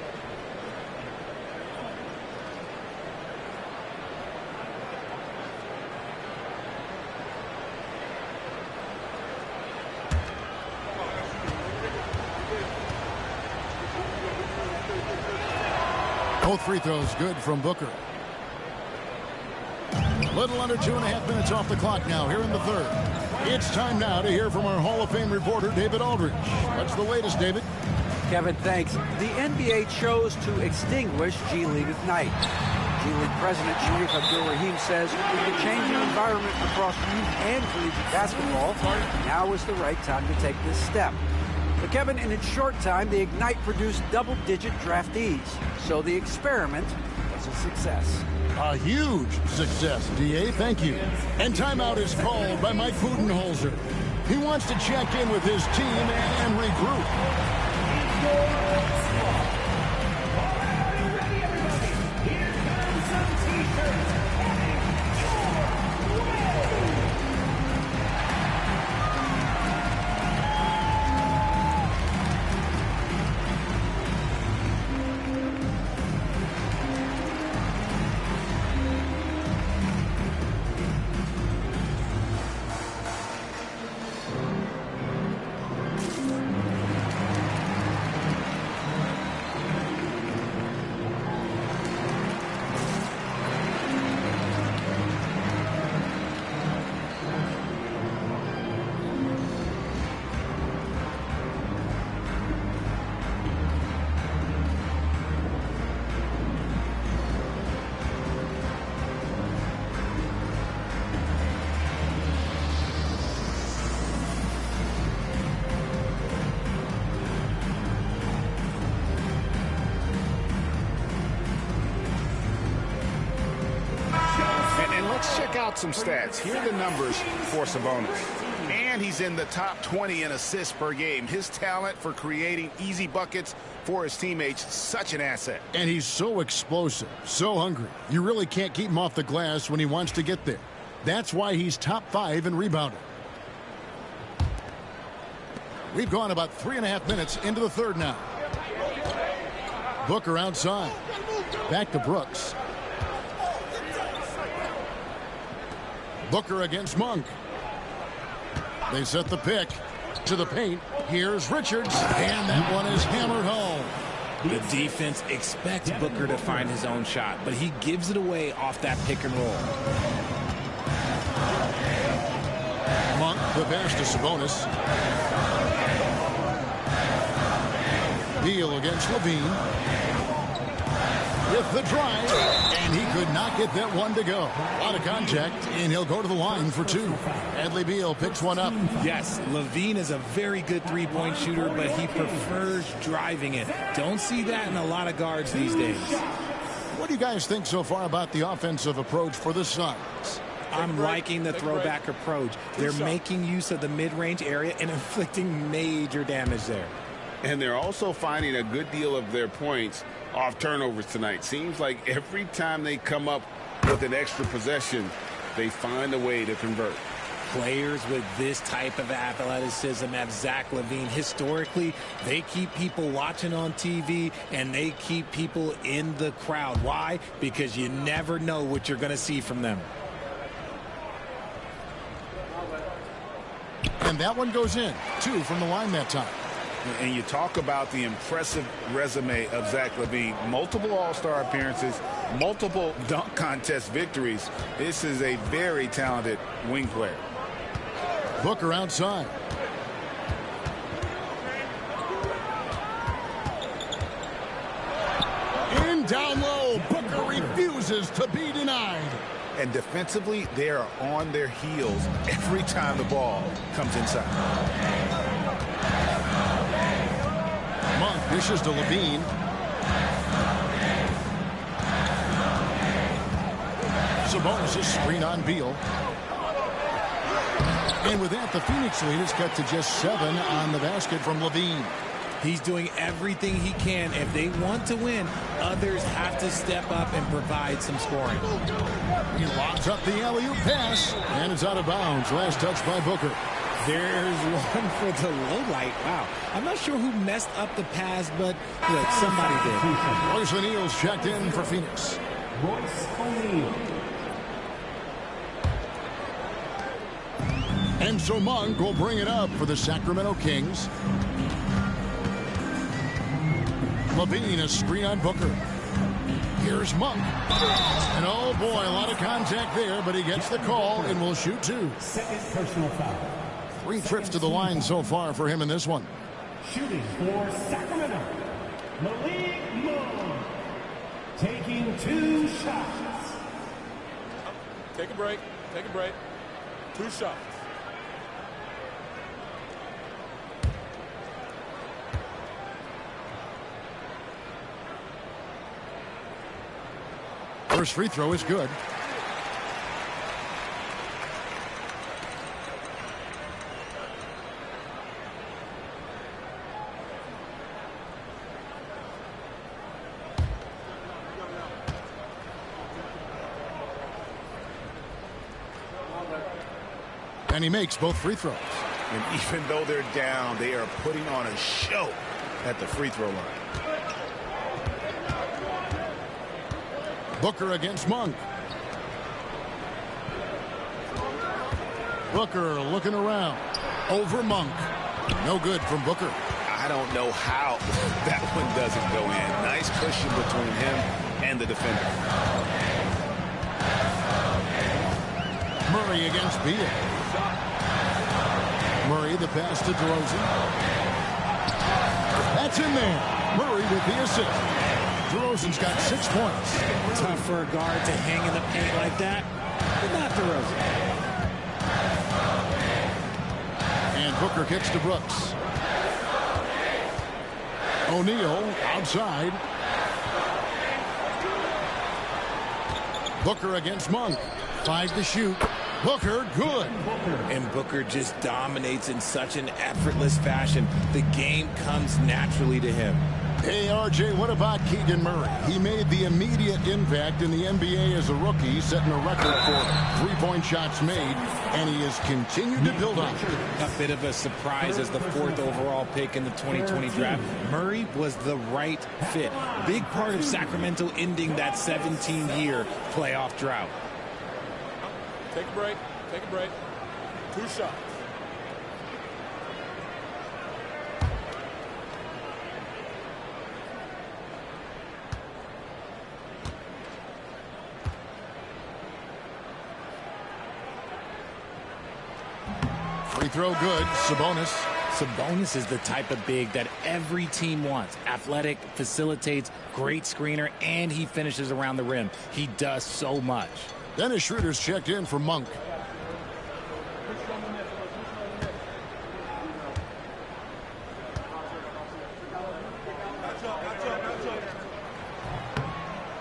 Both free throws good from Booker. Little under 2.5 minutes off the clock now here in the third. It's time now to hear from our Hall of Fame reporter, David Aldridge. What's the latest, David? Kevin, thanks. The NBA chose to extinguish G League Ignite. G League President Sharif Abdul-Rahim says with the changing environment across youth and collegiate basketball, now is the right time to take this step. But Kevin, in its short time, the Ignite produced double-digit draftees. So the experiment was a success. A huge success, D.A. Thank you. And timeout is called by Mike Budenholzer. He wants to check in with his team and regroup. Some stats. Here are the numbers for Sabonis. And he's in the top 20 in assists per game. His talent for creating easy buckets for his teammates, such an asset. And he's so explosive, so hungry. You really can't keep him off the glass when he wants to get there. That's why he's top 5 in rebounding. We've gone about 3.5 minutes into the third now. Booker outside. Back to Brooks. Booker against Monk. They set the pick to the paint. Here's Richards, and that one is hammered home. The defense expects Booker to find his own shot, but he gives it away off that pick and roll. Monk, the pass to Sabonis. Beal against Levine. With the drive, and he could not get that one to go. A lot of contact, and he'll go to the line for two. Bradley Beal picks one up. Yes, Levine is a very good three-point shooter, but he prefers driving it. Don't see that in a lot of guards these days. What do you guys think so far about the offensive approach for the Suns? I'm liking the throwback approach. They're making use of the mid-range area and inflicting major damage there. And they're also finding a good deal of their points off turnovers tonight. Seems like every time they come up with an extra possession, they find a way to convert. Players with this type of athleticism have Zach LaVine. Historically, they keep people watching on TV, and they keep people in the crowd. Why? Because you never know what you're going to see from them. And that one goes in. 2 from the line that time. And you talk about the impressive resume of Zach LaVine. Multiple All-Star appearances, multiple dunk contest victories. This is a very talented wing player. Booker outside. In down low. Booker refuses to be denied. And defensively, they are on their heels every time the ball comes inside. Monk dishes to Levine. Sabonis' screen on Beal. And with that, the Phoenix lead is cut to just 7 on the basket from Levine. He's doing everything he can. If they want to win, others have to step up and provide some scoring. He lobs up the alley-oop pass, and it's out of bounds. Last touch by Booker. There's one for the low light. Wow. I'm not sure who messed up the pass, but look, somebody did. Royce O'Neal's checked in for Phoenix. Royce O'Neal. And so Monk will bring it up for the Sacramento Kings. Levine, a screen on Booker. Here's Monk. And oh boy, a lot of contact there, but he gets the call and will shoot 2. Second personal foul. 3 trips to the line so far for him in this one. Shooting for Sacramento, Malik Monk. Taking 2 shots. Take a break. Take a break. 2 shots. First free throw is good. And he makes both free throws. And even though they're down, they are putting on a show at the free throw line. Booker against Monk. Booker looking around. Over Monk. No good from Booker. I don't know how that one doesn't go in. Nice cushion between him and the defender. Murray against Beal. Murray, the pass to DeRozan. That's in there. Murray with the assist. DeRozan's got 6 points. Tough for a guard to hang in the paint like that, but not DeRozan. And Booker kicks to Brooks. O'Neal outside. Booker against Monk. 5 to shoot. Booker, good. And Booker just dominates in such an effortless fashion. The game comes naturally to him. Hey, RJ, what about Keegan Murray? He made the immediate impact in the NBA as a rookie, setting a record for three-point shots made, and he has continued to build on it. A bit of a surprise as the 4th overall pick in the 2020 draft. Murray was the right fit. Big part of Sacramento ending that 17-year playoff drought. Take a break. Take a break. 2 shots. Free throw good. Sabonis. Sabonis is the type of big that every team wants. Athletic, facilitates, great screener, and he finishes around the rim. He does so much. Dennis Schroeder's checked in for Monk.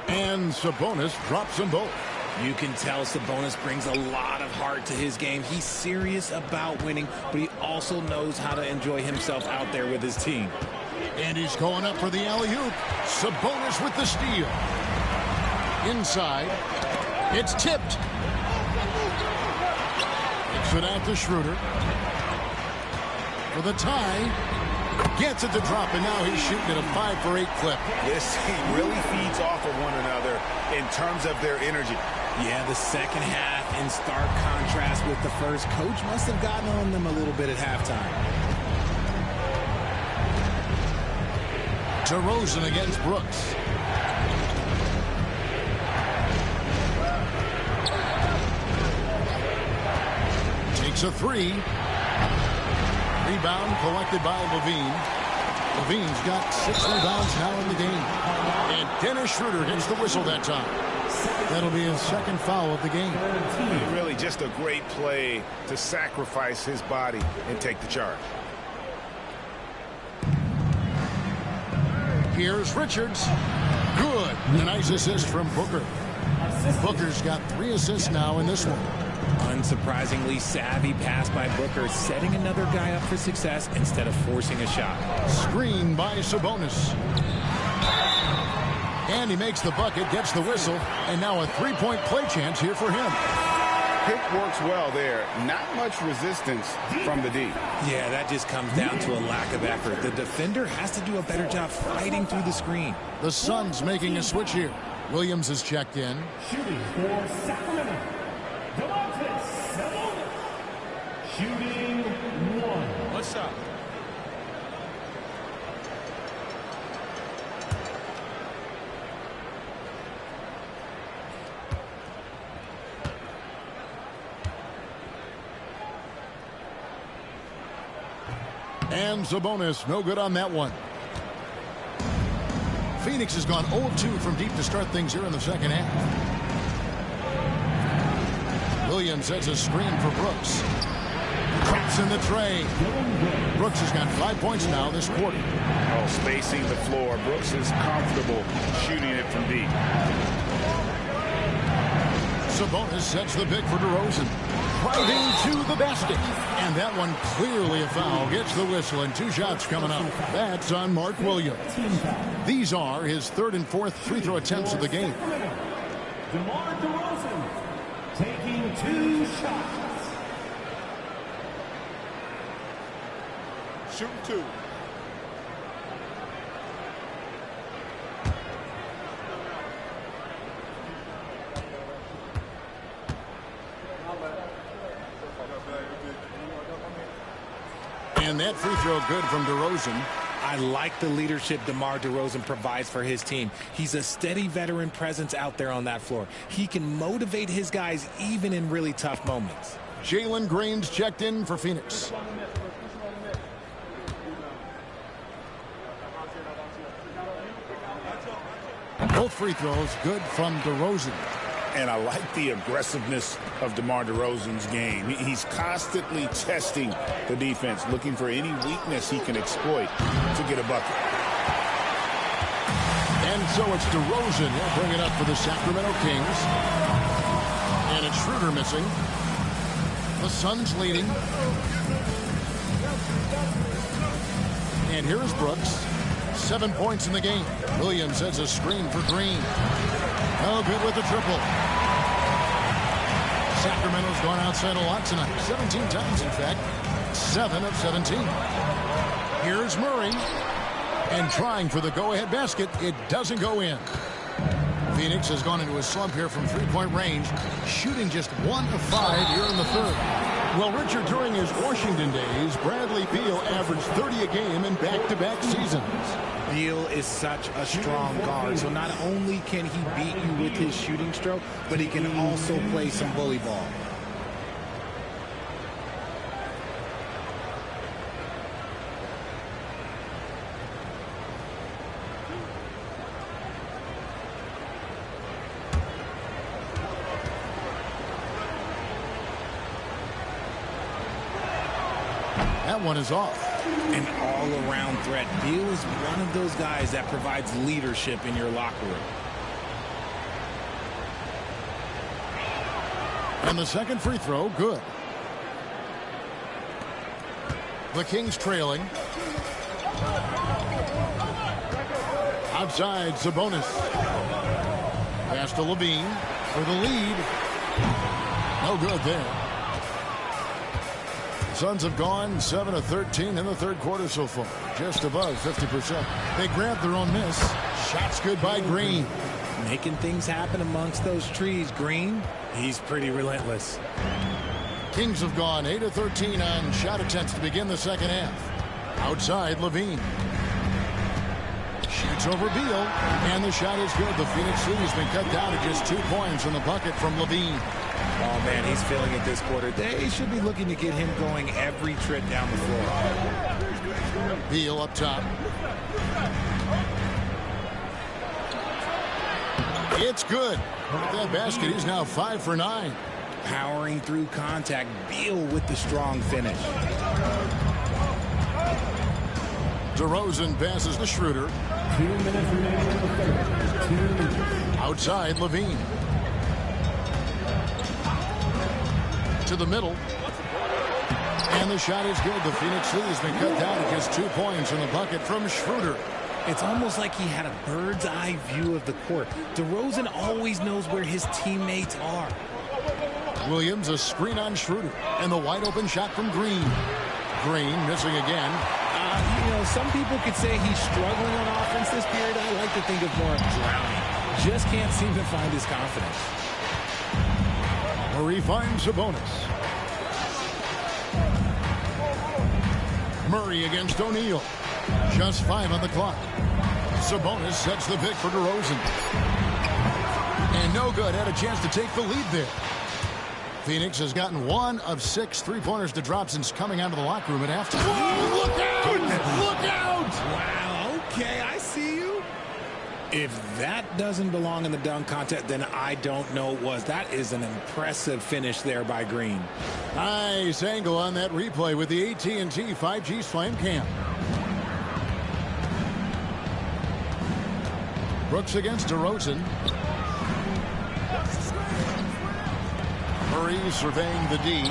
And Sabonis drops them both. You can tell Sabonis brings a lot of heart to his game. He's serious about winning, but he also knows how to enjoy himself out there with his team. And he's going up for the alley-oop. Sabonis with the steal. Inside. It's tipped. Kicks it out to Schroeder. For the tie. Gets it to drop, and now he's shooting at a 5 for 8 clip. This team really feeds off of one another in terms of their energy. Yeah, the second half in stark contrast with the first. Coach must have gotten on them a little bit at halftime. DeRozan against Brooks. Takes a 3. Rebound collected by Levine. Levine's got 6 rebounds now in the game. And Dennis Schroeder hits the whistle that time. That'll be his second foul of the game. Really just a great play to sacrifice his body and take the charge. Here's Richards. Good. A nice assist from Booker. Booker's got 3 assists now in this one. Unsurprisingly savvy pass by Booker, setting another guy up for success instead of forcing a shot. Screen by Sabonis. And he makes the bucket, gets the whistle, and now a 3-point play chance here for him. Pick works well there. Not much resistance from the D. Yeah, that just comes down to a lack of effort. The defender has to do a better job fighting through the screen. The Suns making a switch here. Williams is checked in. Shooting for Sacramento, shooting 1. One shot. And Sabonis, no good on that one. Phoenix has gone 0-2 from deep to start things here in the second half. Williams sets a screen for Brooks. Traps in the tray. Brooks has got 5 points now this quarter. Oh, spacing the floor. Brooks is comfortable shooting it from deep. Sabonis sets the pick for DeRozan. Driving to the basket. And that one clearly a foul. Gets the whistle and 2 shots coming up. That's on Mark Williams. These are his 3rd and 4th free throw attempts of the game. DeMar DeRozan taking 2 shots. Shooting 2. And that free throw good from DeRozan. I like the leadership DeMar DeRozan provides for his team. He's a steady veteran presence out there on that floor. He can motivate his guys even in really tough moments. Jalen Green's checked in for Phoenix. Both free throws good from DeRozan. And I like the aggressiveness of DeMar DeRozan's game. He's constantly testing the defense, looking for any weakness he can exploit to get a bucket. And so it's DeRozan. He'll bring it up for the Sacramento Kings. And it's Schroeder missing. The Suns leading. And here's Brooks. 7 points in the game. Williams sets a screen for Green. No good with the triple. Sacramento's gone outside a lot tonight. 17 times, in fact. 7 of 17. Here's Murray. And trying for the go-ahead basket. It doesn't go in. Phoenix has gone into a slump here from three-point range, shooting just 1 of 5 here in the third. Well, Richard, during his Washington days, Bradley Beal averaged 30 a game in back-to-back seasons. Beal is such a strong guard, so not only can he beat you with his shooting stroke, but he can also play some bully ball. That one is off. An all-around threat. Beal is one of those guys that provides leadership in your locker room. And the second free throw, good. The Kings trailing. Outside, Sabonis. Pass to Levine for the lead. No good there. Suns have gone 7 of 13 in the third quarter so far, just above 50%. They grabbed their own miss. Shots good by Green. Making things happen amongst those trees. Green, he's pretty relentless. Kings have gone 8 of 13 on shot attempts to begin the second half. Outside, Levine. Shoots over Beal, and the shot is good. The Phoenix lead has been cut down to just 2 points in the bucket from Levine. Oh, man, he's feeling it this quarter. They should be looking to get him going every trip down the floor. Beal up top. It's good. With that basket, he's now 5 for 9. Powering through contact. Beal with the strong finish. DeRozan passes to Schroeder. 2 minutes remaining in the third. 2 minutes. Outside, Levine. To the middle. And the shot is good. The Phoenix lead has been cut down to just 2 points in the bucket from Schroeder. It's almost like he had a bird's eye view of the court. DeRozan always knows where his teammates are. Williams, a screen on Schroeder. And the wide open shot from Green. Green missing again. You know, some people could say he's struggling on offense this period. I like to think of more of drowning. Just can't seem to find his confidence. Murray finds Sabonis. Murray against O'Neal. Just 5 on the clock. Sabonis sets the pick for DeRozan. And no good. Had a chance to take the lead there. Phoenix has gotten 1 of 6 three-pointers to drop since coming out of the locker room at halftime. Whoa, look out! Look out! Wow, okay, I see you. If that doesn't belong in the dunk contest, then I don't know what was. That is an impressive finish there by Green. Nice angle on that replay with the AT&T 5G Slam Cam. Brooks against DeRozan. Murray surveying the D.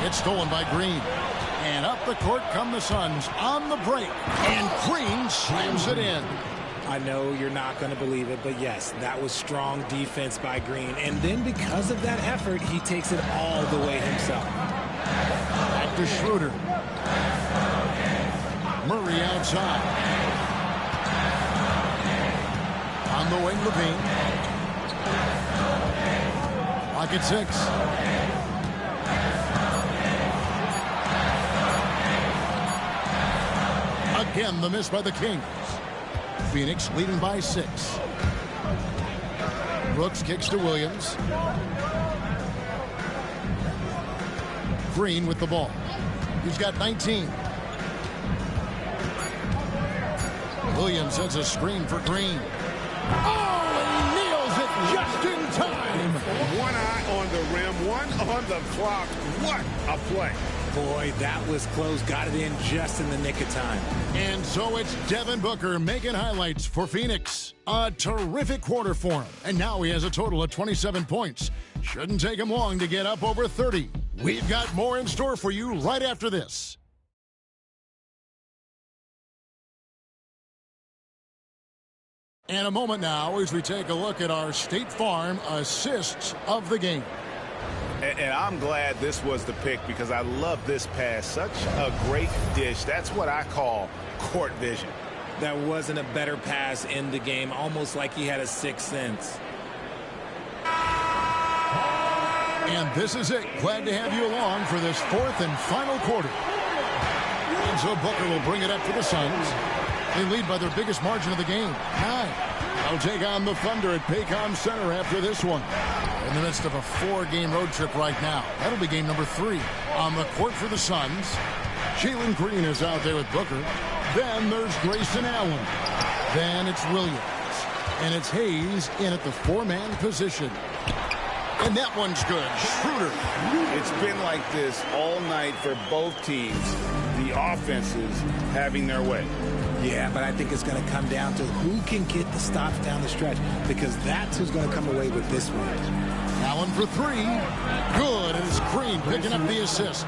It's stolen by Green. And up the court come the Suns on the break. And Green slams it in. I know you're not going to believe it, but yes, that was strong defense by Green. And then because of that effort, he takes it all the way himself. Back to Schroeder. Murray outside. On the wing, Levine. Clock at 6. Again, the miss by the Kings. Phoenix leading by 6. Brooks kicks to Williams. Green with the ball. He's got 19. Williams sets a screen for Green. Oh, and he nails it just in time. One eye on the rim, one on the clock. What a play. Boy, that was close. Got it in just in the nick of time. And so it's Devin Booker making highlights for Phoenix. A terrific quarter for him. And now he has a total of 27 points. Shouldn't take him long to get up over 30. We've got more in store for you right after this. And a moment now as we take a look at our State Farm assists of the game. And I'm glad this was the pick because I love this pass. Such a great dish. That's what I call court vision. There wasn't a better pass in the game, almost like he had a sixth sense. And this is it. Glad to have you along for this fourth and final quarter. And so Booker will bring it up for the Suns. They lead by their biggest margin of the game, 9. They'll take on the Thunder at Paycom Center after this one. In the midst of a 4-game road trip right now. That'll be game number 3. On the court for the Suns, Jalen Green is out there with Booker. Then there's Grayson Allen. Then it's Williams. And it's Hayes in at the 4-man position. And that one's good. Schroeder. It's been like this all night for both teams. The offenses having their way. Yeah, but I think it's going to come down to who can get the stops down the stretch, because that's who's going to come away with this one. Allen for 3. Good. And it's Green picking up the assist.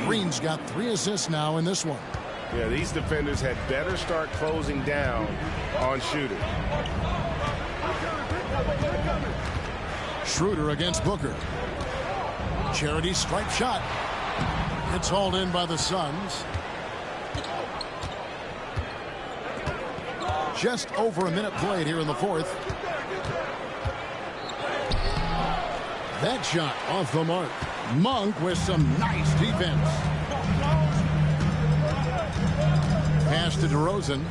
Green's got 3 assists now in this one. Yeah, these defenders had better start closing down on Schroeder. Schroeder against Booker. Charity stripe shot. It's hauled in by the Suns. Just over a minute played here in the fourth. That shot off the mark. Monk with some nice defense. Pass to DeRozan.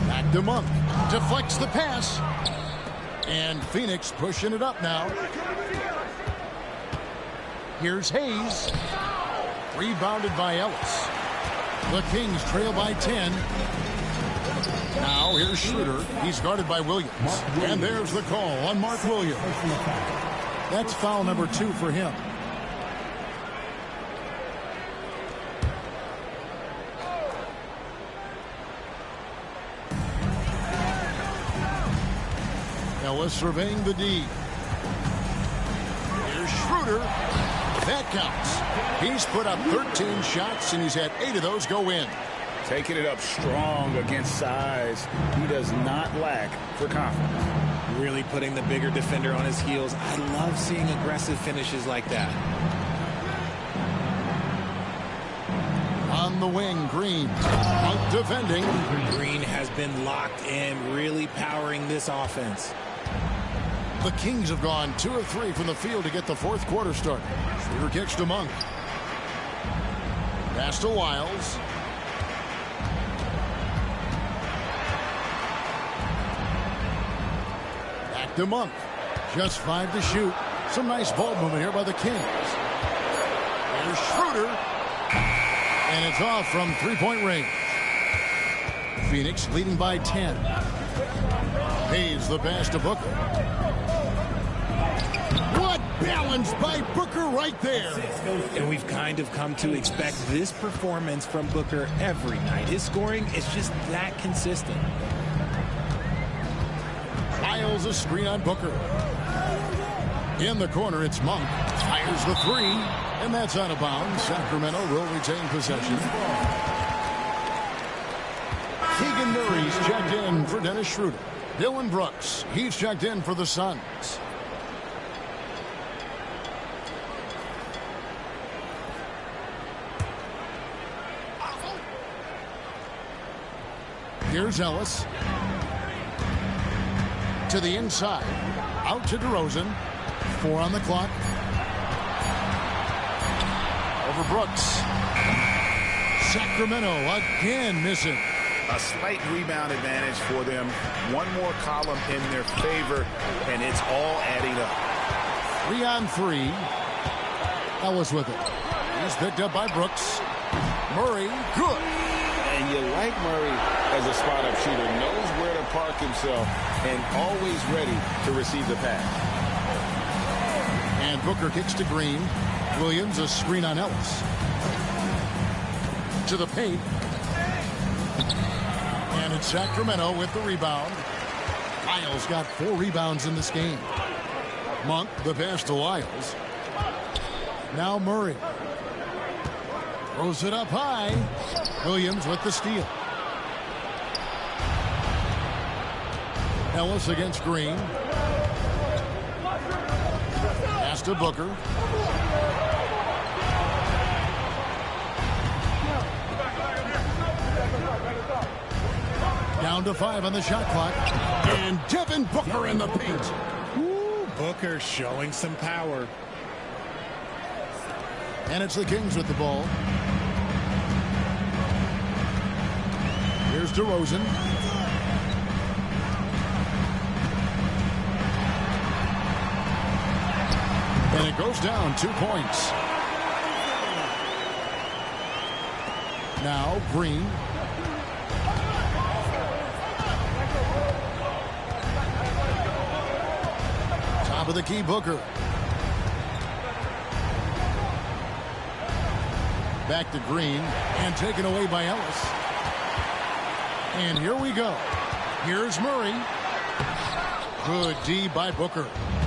Back to Monk. Deflects the pass. And Phoenix pushing it up now. Here's Hayes. Rebounded by Ellis. The Kings trail by 10. Now here's Schroeder. He's guarded by Williams. And there's the call on Mark Williams. That's foul number 2 for him. Ellis surveying the D. Here's Schroeder. That counts. He's put up 13 shots, and he's had 8 of those go in. Taking it up strong against size. He does not lack for confidence. Really putting the bigger defender on his heels. I love seeing aggressive finishes like that. On the wing, Green. Out defending. Green has been locked in, really powering this offense. The Kings have gone 2 of 3 from the field to get the fourth quarter started. Schroeder kicks to Monk. Pass to Wiles. Back to Monk. Just 5 to shoot. Some nice ball movement here by the Kings. Here's Schroeder. And it's off from 3-point range. Phoenix leading by 10. Hayes the pass to Booker. What balance by Booker right there. And we've kind of come to expect this performance from Booker every night. His scoring is just that consistent. Miles a screen on Booker. In the corner, it's Monk. Fires the 3. And that's out of bounds. Sacramento will retain possession. Keegan Murray's checked in for Dennis Schroeder. Dylan Brooks, he's checked in for the Suns. Here's Ellis. To the inside. Out to DeRozan. 4 on the clock. Over Brooks. Sacramento again missing. A slight rebound advantage for them. One more column in their favor, and it's all adding up. 3 on 3. Ellis with it. He's picked up by Brooks. Murray, good. And you like Murray as a spot-up shooter. Knows where to park himself and always ready to receive the pass. And Booker kicks to Green. Williams a screen on Ellis. To the paint. And it's Sacramento with the rebound. Wiles got 4 rebounds in this game. Monk the pass to Wiles. Now Murray. Throws it up high. Williams with the steal. Ellis against Green. Pass to Booker. Down to 5 on the shot clock. And Devin Booker in the paint. Booker showing some power. And it's the Kings with the ball. Here's DeRozan. And it goes down 2 points. Now Green. Top of the key, Booker. Back to Green and taken away by Ellis. And here we go. Here's Murray. Good D by Booker.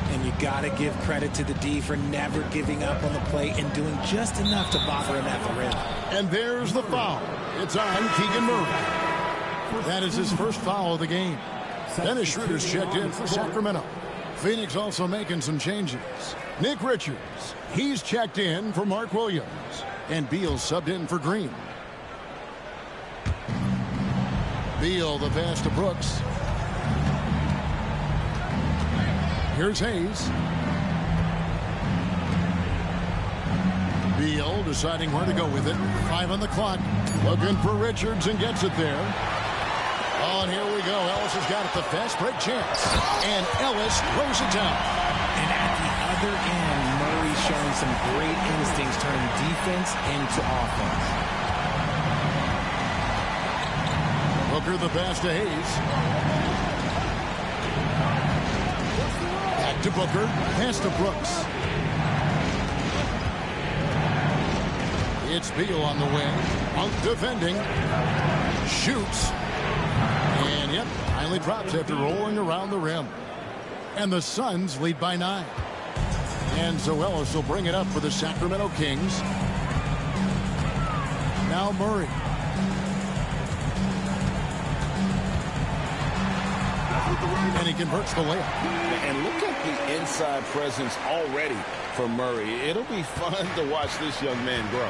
And you got to give credit to the D for never giving up on the play and doing just enough to bother him at the rim. And there's the foul. It's on Keegan Murray. That is his first foul of the game. Dennis Schroeder's checked in for Sacramento. Phoenix also making some changes. Nick Richards, he's checked in for Mark Williams. And Beal subbed in for Green. Beal, the pass to Brooks. Here's Hayes. Beal deciding where to go with it. 5 on the clock. Looking for Richards and gets it there. Oh, and here we go. Ellis has got it. The fast break chance. And Ellis throws it down. And at the other end, Murray showing some great instincts, turning defense into offense. Booker the pass to Hayes. Back to Booker. Pass to Brooks. It's Beal on the wing. Monk defending. Shoots. And yep, finally drops after rolling around the rim. And the Suns lead by 9. And so Ellis will bring it up for the Sacramento Kings. Now Murray. And he converts the layup. And look at the inside presence already for Murray. It'll be fun to watch this young man grow.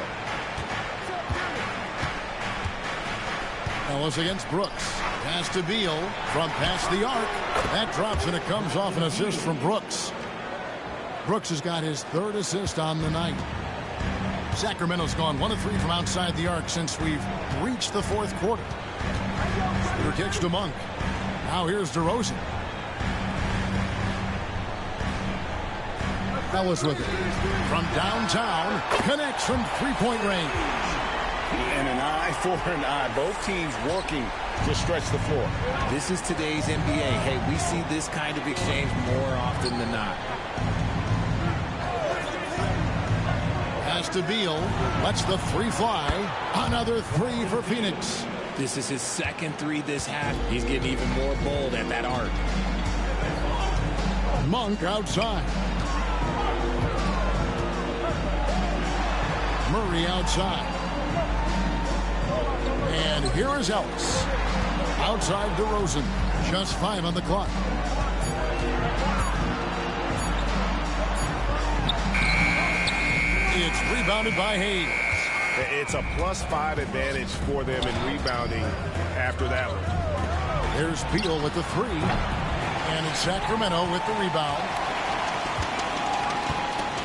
Ellis against Brooks. Pass to Beal from past the arc. That drops and it comes off an assist from Brooks. Brooks has got his 3rd assist on the night. Sacramento's gone 1 of 3 from outside the arc since we've reached the 4th quarter. Shooter kicks to Monk. Now here's DeRozan. Ellis with it. From downtown. Connects from 3-point range. And an eye for an eye. Both teams working to stretch the floor. This is today's NBA. Hey, we see this kind of exchange more often than not. Pass to Beal. Lets the 3 fly. Another 3 for Phoenix. This is his 2nd 3 this half. He's getting even more bold at that arc. Monk outside. Murray outside. And here is Ellis. Outside DeRozan. Just 5 on the clock. It's rebounded by Hayes. It's a +5 advantage for them in rebounding after that one. There's Beal with the 3. And it's Sacramento with the rebound.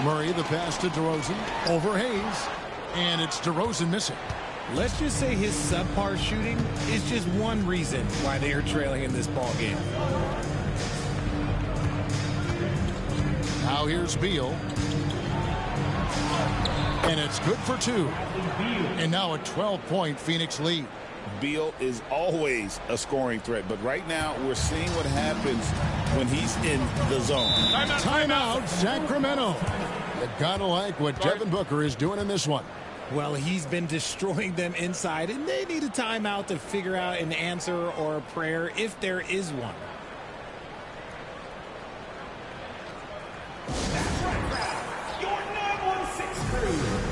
Murray the pass to DeRozan. Over Hayes. And it's DeRozan missing. Let's just say his subpar shooting is just one reason why they are trailing in this ball game. Now here's Beal. And it's good for 2. And now a 12-point Phoenix lead. Beal is always a scoring threat, but right now we're seeing what happens when he's in the zone. Timeout, Sacramento. You gotta like what Devin Booker is doing in this one. Well, he's been destroying them inside, and they need a timeout to figure out an answer or a prayer if there is one. Your 916 crew.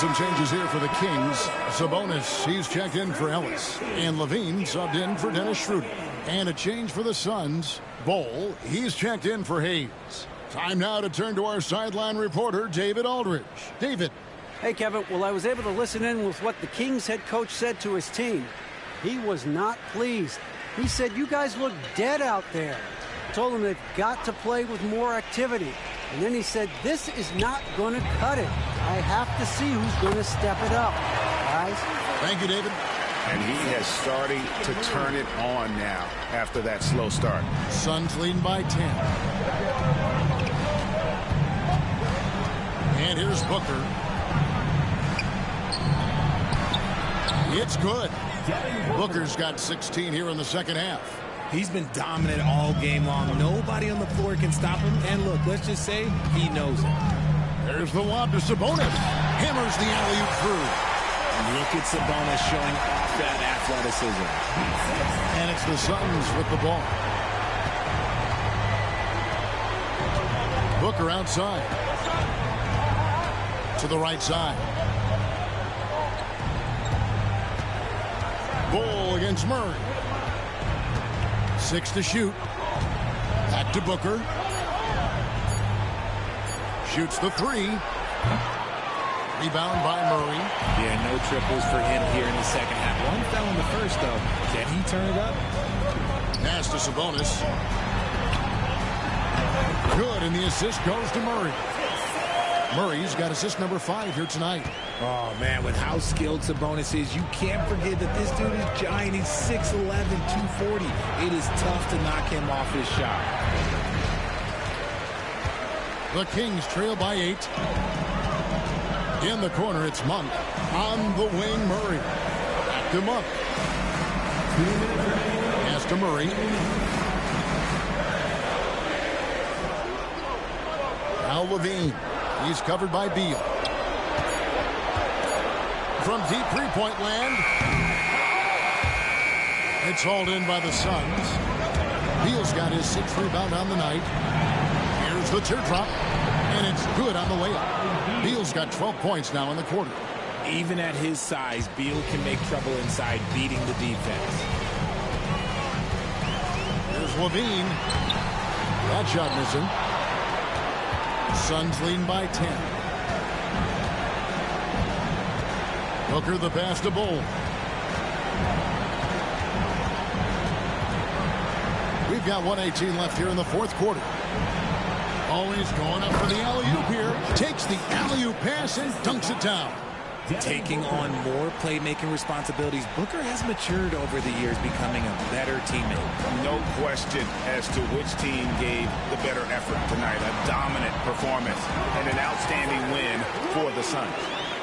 some changes here for the Kings. Sabonis, he's checked in for Ellis. And Levine subbed in for Dennis Schroeder. And a change for the Suns. Bol, he's checked in for Hayes. Time now to turn to our sideline reporter, David Aldridge. David. Hey, Kevin. Well, I was able to listen in with what the Kings head coach said to his team. He was not pleased. He said, you guys look dead out there. Told them they've got to play with more activity. And then he said, this is not going to cut it. I have to see who's going to step it up. Guys. Thank you, David. And he has started to turn it on now after that slow start. Suns leading by 10. And here's Booker. It's good. Booker's got 16 here in the second half. He's been dominant all game long. Nobody on the floor can stop him. And look, let's just say he knows it. There's the lob to Sabonis. Hammers the alley-oop through. Look at Sabonis showing off that athleticism. And it's the Suns with the ball. Booker outside. To the right side. Bol against Murray. 6 to shoot. Back to Booker. Shoots the 3. Rebound by Murray. Yeah, no triples for him here in the second half. One fell in the first, though. Can he turn it up? Pass to Sabonis. Good, and the assist goes to Murray. Murray's got assist number 5 here tonight. Oh, man, with how skilled Sabonis is, you can't forget that this dude is giant. He's 6'11", 240. It is tough to knock him off his shot. The Kings trail by 8. In the corner, it's Monk. On the wing, Murray. Back to Monk. Pass to Murray. Now Levine. He's covered by Beal. From deep three-point land. It's hauled in by the Suns. Beal's got his 6th rebound on the night. Here's the teardrop. And it's good on the layup. Beal's got 12 points now in the quarter. Even at his size, Beal can make trouble inside, beating the defense. Here's Levine. That shot missing. Suns leading by 10. Booker the pass to Bol. We've got 1:18 left here in the fourth quarter. Always going up for the alley-oop here. Takes the alley-oop pass and dunks it down. Taking on more playmaking responsibilities, Booker has matured over the years, becoming a better teammate. No question as to which team gave the better effort tonight. A dominant performance and an outstanding win for the Suns.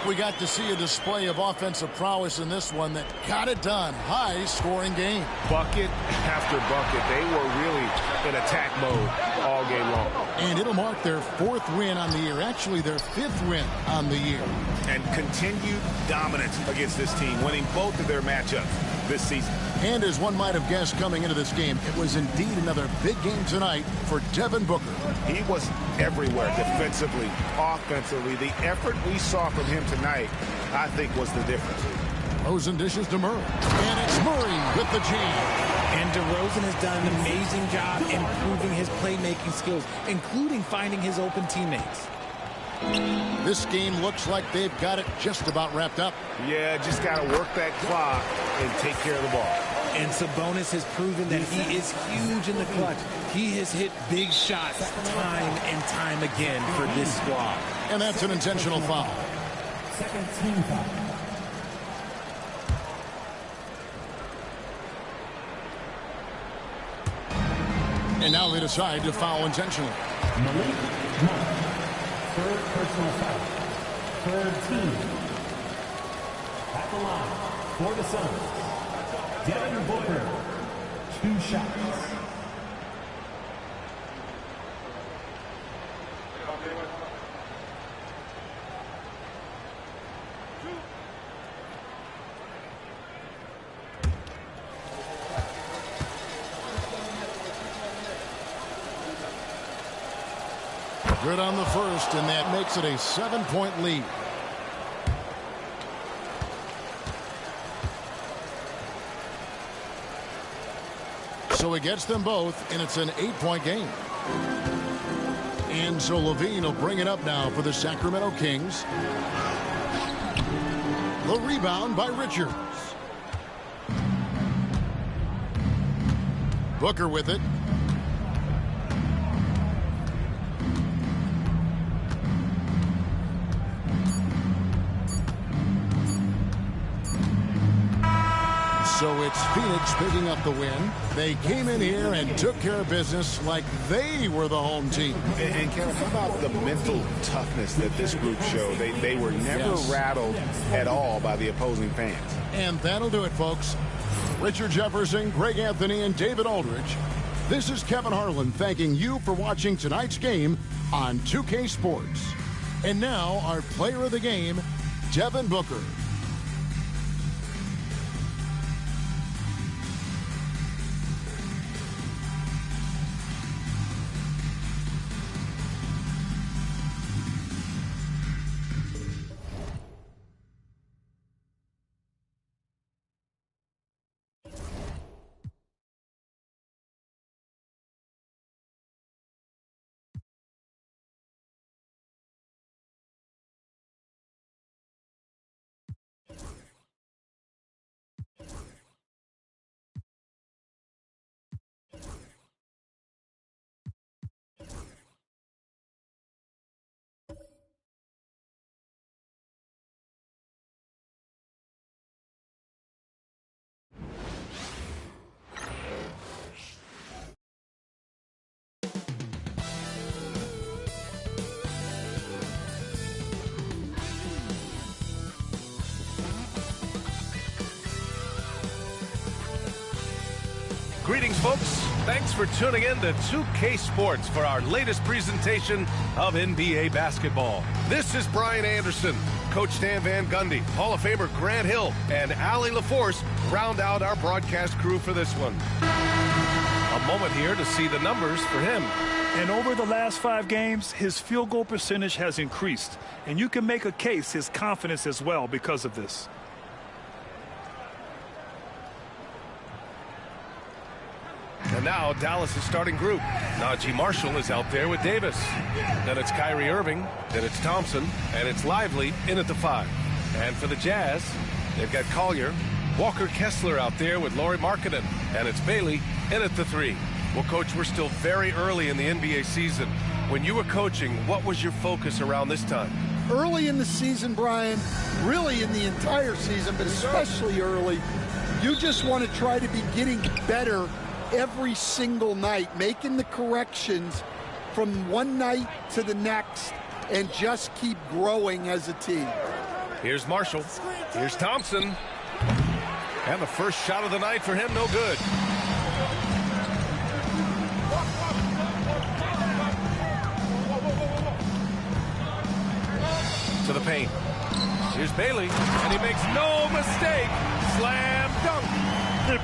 We got to see a display of offensive prowess in this one that got it done. High-scoring game. Bucket after bucket. They were really in attack mode all game long. And it'll mark their 4th win on the year. Actually, their 5th win on the year. And continued dominance against this team, winning both of their matchups this season. And as one might have guessed coming into this game, it was indeed another big game tonight for Devin Booker. He was everywhere defensively, offensively. The effort we saw from him tonight, I think, was the difference. Rosen dishes to Murray. And it's Murray with the jam. And DeRozan has done an amazing job improving his playmaking skills, including finding his open teammates. This game looks like they've got it just about wrapped up. Yeah, just got to work that clock and take care of the ball. And Sabonis has proven that he is huge in the clutch. He has hit big shots time and time again for this squad. And that's an intentional foul. Second team foul. And now they decide to foul intentionally. Malik Monk. 3rd personal foul. 3rd team. At the line for the Suns, Devin Booker. 2 shots. Good on the first, and that makes it a 7-point lead. So he gets them both, and it's an 8-point game. And so Levine will bring it up now for the Sacramento Kings. The rebound by Richards. Booker with it. So it's Phoenix picking up the win. They came in here and took care of business like they were the home team. And Kevin, how about the mental toughness that this group showed? They were never rattled at all by the opposing fans. And that'll do it, folks. Richard Jefferson, Greg Anthony, and David Aldridge. This is Kevin Harlan thanking you for watching tonight's game on 2K Sports. And now our player of the game, Devin Booker. Greetings, folks. Thanks for tuning in to 2K Sports for our latest presentation of NBA basketball. This is Brian Anderson. Coach Stan Van Gundy, Hall of Famer Grant Hill, and Allie LaForce round out our broadcast crew for this one. A moment here to see the numbers for him. And over the last 5 games, his field goal percentage has increased. And you can make a case his confidence as well because of this. And now Dallas' starting group. Najee Marshall is out there with Davis. Then it's Kyrie Irving. Then it's Thompson. And it's Lively in at the 5. And for the Jazz, they've got Collier, Walker Kessler out there with Lauri Markkanen. And it's Bailey in at the 3. Well, Coach, we're still very early in the NBA season. When you were coaching, what was your focus around this time? Early in the season, Brian, really in the entire season, but especially early, you just want to try to be getting better every single night, making the corrections from one night to the next, and just keep growing as a team. Here's Marshall. Here's Thompson. And the first shot of the night for him, no good. To the paint. Here's Bailey, and he makes no mistake. Slam dunk.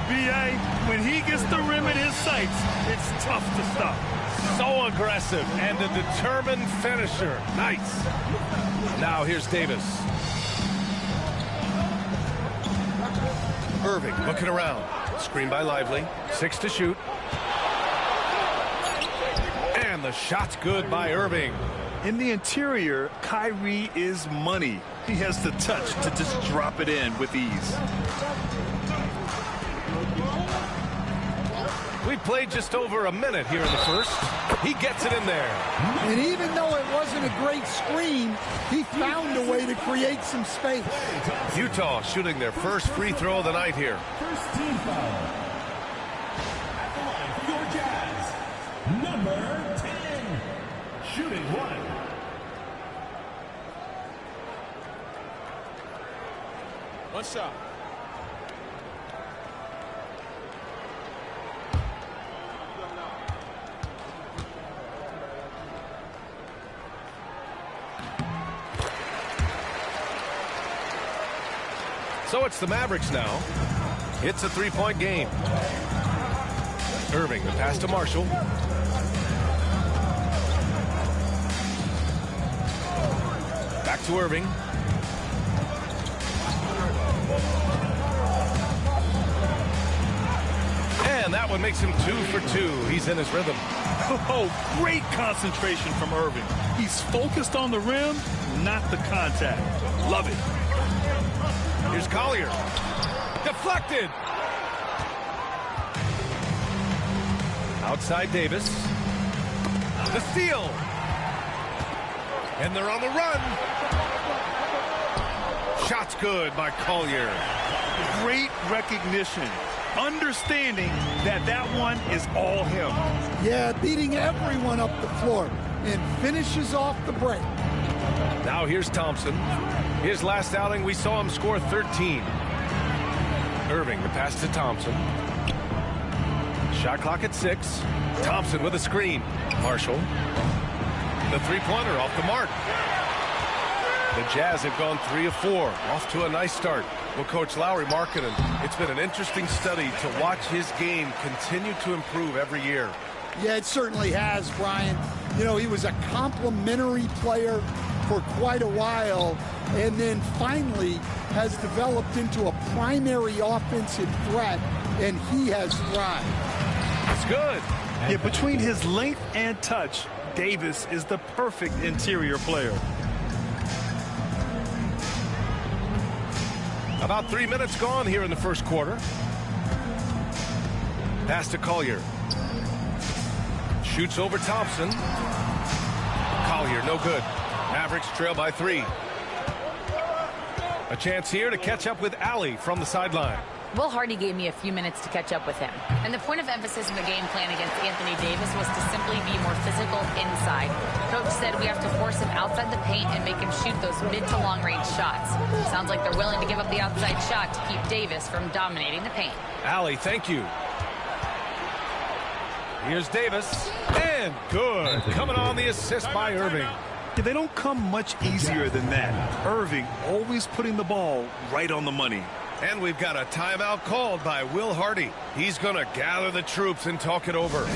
B.A., when he gets the rim in his sights, it's tough to stop. So aggressive and a determined finisher. Nice. Now here's Davis. Irving looking around. Screen by Lively. 6 to shoot. And the shot's good by Irving. In the interior, Kyrie is money. He has the touch to just drop it in with ease. We played just over a minute here in the first. He gets it in there. And even though it wasn't a great screen, he found a way to create some space. Utah shooting their first free throw of the night here. First team foul. At the line for your Jazz, number 10. Shooting 1. One shot. So it's the Mavericks now. It's a 3-point game. Irving, the pass to Marshall. Back to Irving. And And that one makes him 2 for 2. He's in his rhythm. Oh, great concentration from Irving. He's focused on the rim, not the contact. Love it. Here's Collier. Deflected. Outside Davis. The steal. And they're on the run. Shot's good by Collier. Great recognition. Understanding that that one is all him. Yeah, beating everyone up the floor and finishes off the break. Now here's Thompson. His last outing, we saw him score 13. Irving, the pass to Thompson. Shot clock at 6. Thompson with a screen. Marshall. The three-pointer off the mark. The Jazz have gone 3 of 4. Off to a nice start. Well, Coach Lowry Markkinen, it's been an interesting study to watch his game continue to improve every year. Yeah, it certainly has, Brian. You know, he was a complimentary player for quite a while, and then finally has developed into a primary offensive threat, and he has thrived. It's good. Yeah, between his length and touch, Davis is the perfect interior player. About 3 minutes gone here in the first quarter. Pass to Collier. Shoots over Thompson. Collier, no good. Mavericks trail by 3. A chance here to catch up with Allie from the sideline. Will Hardy gave me a few minutes to catch up with him. And the point of emphasis in the game plan against Anthony Davis was to simply be more physical inside. Coach said we have to force him outside the paint and make him shoot those mid to long range shots. Sounds like they're willing to give up the outside shot to keep Davis from dominating the paint. Allie, thank you. Here's Davis. And good. Coming on the assist by Irving. Yeah, they don't come much easier than that. Irving always putting the ball right on the money. And we've got a timeout called by Will Hardy. He's going to gather the troops and talk it over.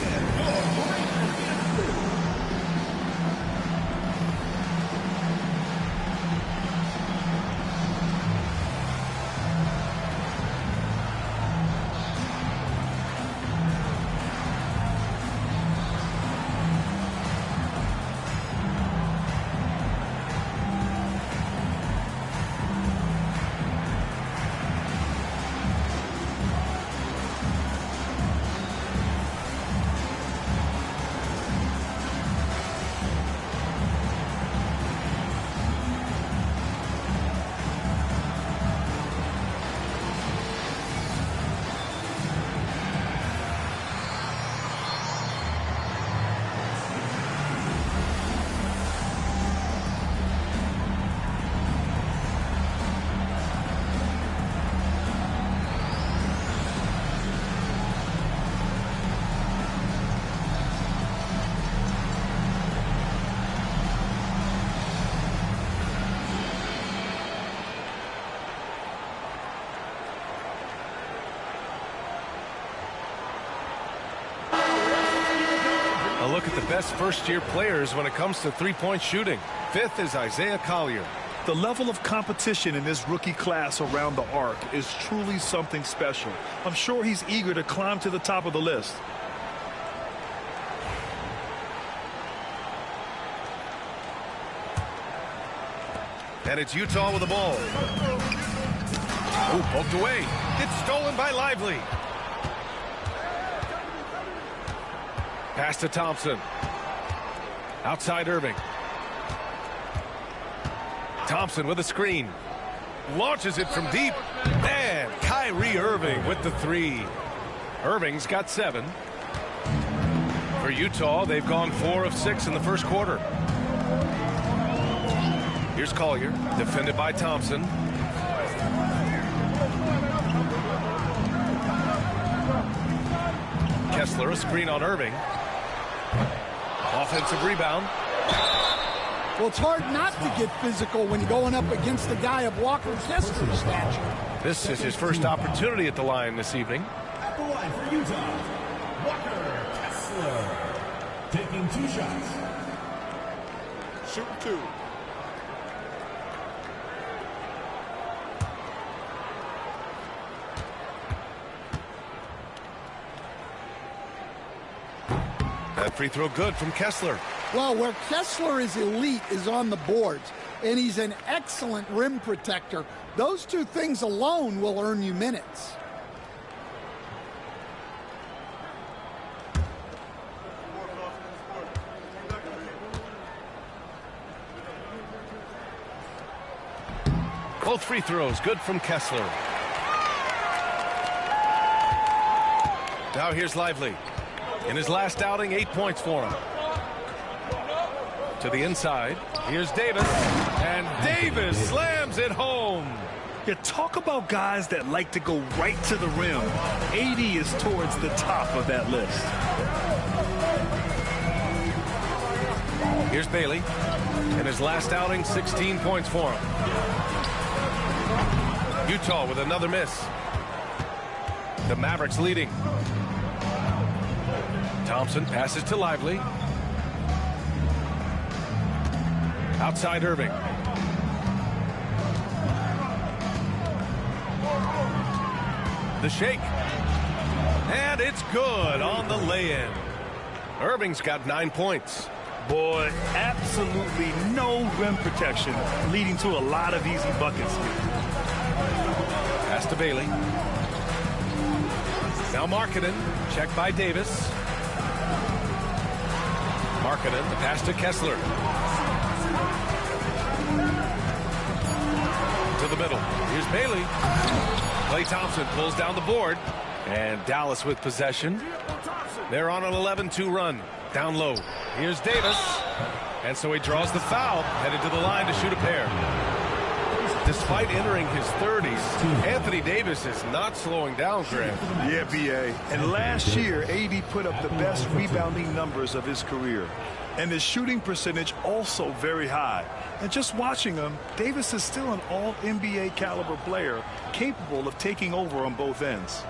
Look at the best first-year players when it comes to three-point shooting. 5th is Isaiah Collier. The level of competition in this rookie class around the arc is truly something special. I'm sure he's eager to climb to the top of the list. And it's Utah with the ball. Oh, poked away. It's stolen by Lively. Pass to Thompson. Outside Irving. Thompson with a screen. Launches it from deep. And Kyrie Irving with the 3. Irving's got 7. For Utah, they've gone 4 of 6 in the first quarter. Here's Collier, defended by Thompson. Kessler, a screen on Irving. Offensive rebound. Well, it's hard not to get physical when you're going up against a guy of Walker Kessler's stature. This is his first opportunity at the line this evening. At the line for Utah, Walker Kessler. Taking 2 shots. Shooting 2. That free throw good from Kessler. Well, where Kessler is elite is on the boards, and he's an excellent rim protector. Those two things alone will earn you minutes. Both free throws good from Kessler. Now here's Lively. In his last outing, 8 points for him. To the inside. Here's Davis. And Davis slams it home. Yeah, talk about guys that like to go right to the rim. AD is towards the top of that list. Here's Bailey. In his last outing, 16 points for him. Utah with another miss. The Mavericks leading. Thompson passes to Lively. Outside Irving. The shake. And it's good on the lay-in. Irving's got 9 points. Boy, absolutely no rim protection, leading to a lot of easy buckets. Pass to Bailey. Now Markkanen. Checked by Davis. Markkanen, the pass to Kessler. To the middle. Here's Bailey. Klay Thompson pulls down the board. And Dallas with possession. They're on an 11-2 run. Down low. Here's Davis. And so he draws the foul. Headed to the line to shoot a pair. Despite entering his 30s, Anthony Davis is not slowing down, Graham. Yeah, B.A. And last year, AD put up the best rebounding numbers of his career. And his shooting percentage also very high. And just watching him, Davis is still an all-NBA caliber player, capable of taking over on both ends.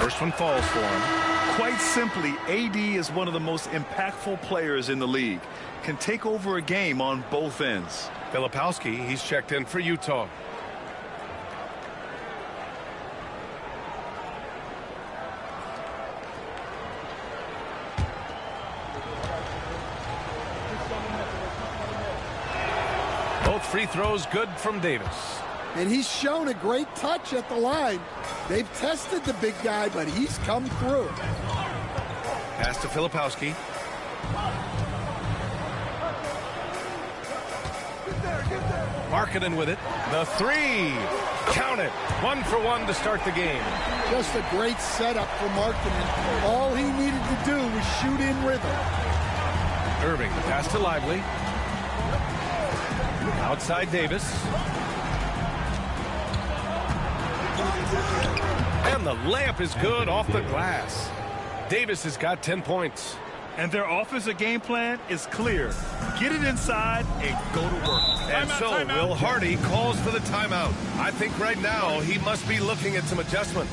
First one falls for him. Quite simply, AD is one of the most impactful players in the league. Can take over a game on both ends. Filipowski, he's checked in for Utah. Both free throws good from Davis. And he's shown a great touch at the line. They've tested the big guy, but he's come through. Pass to Filipowski. Markkanen with it. The three. Count it. 1 for 1 to start the game. Just a great setup for Markkanen. All he needed to do was shoot in rhythm. Irving, the pass to Lively. Outside Davis. And the layup is good off the glass. Davis has got 10 points. And their offensive game plan is clear. Get it inside and go to work. And so Will Hardy calls for the timeout. I think right now he must be looking at some adjustments.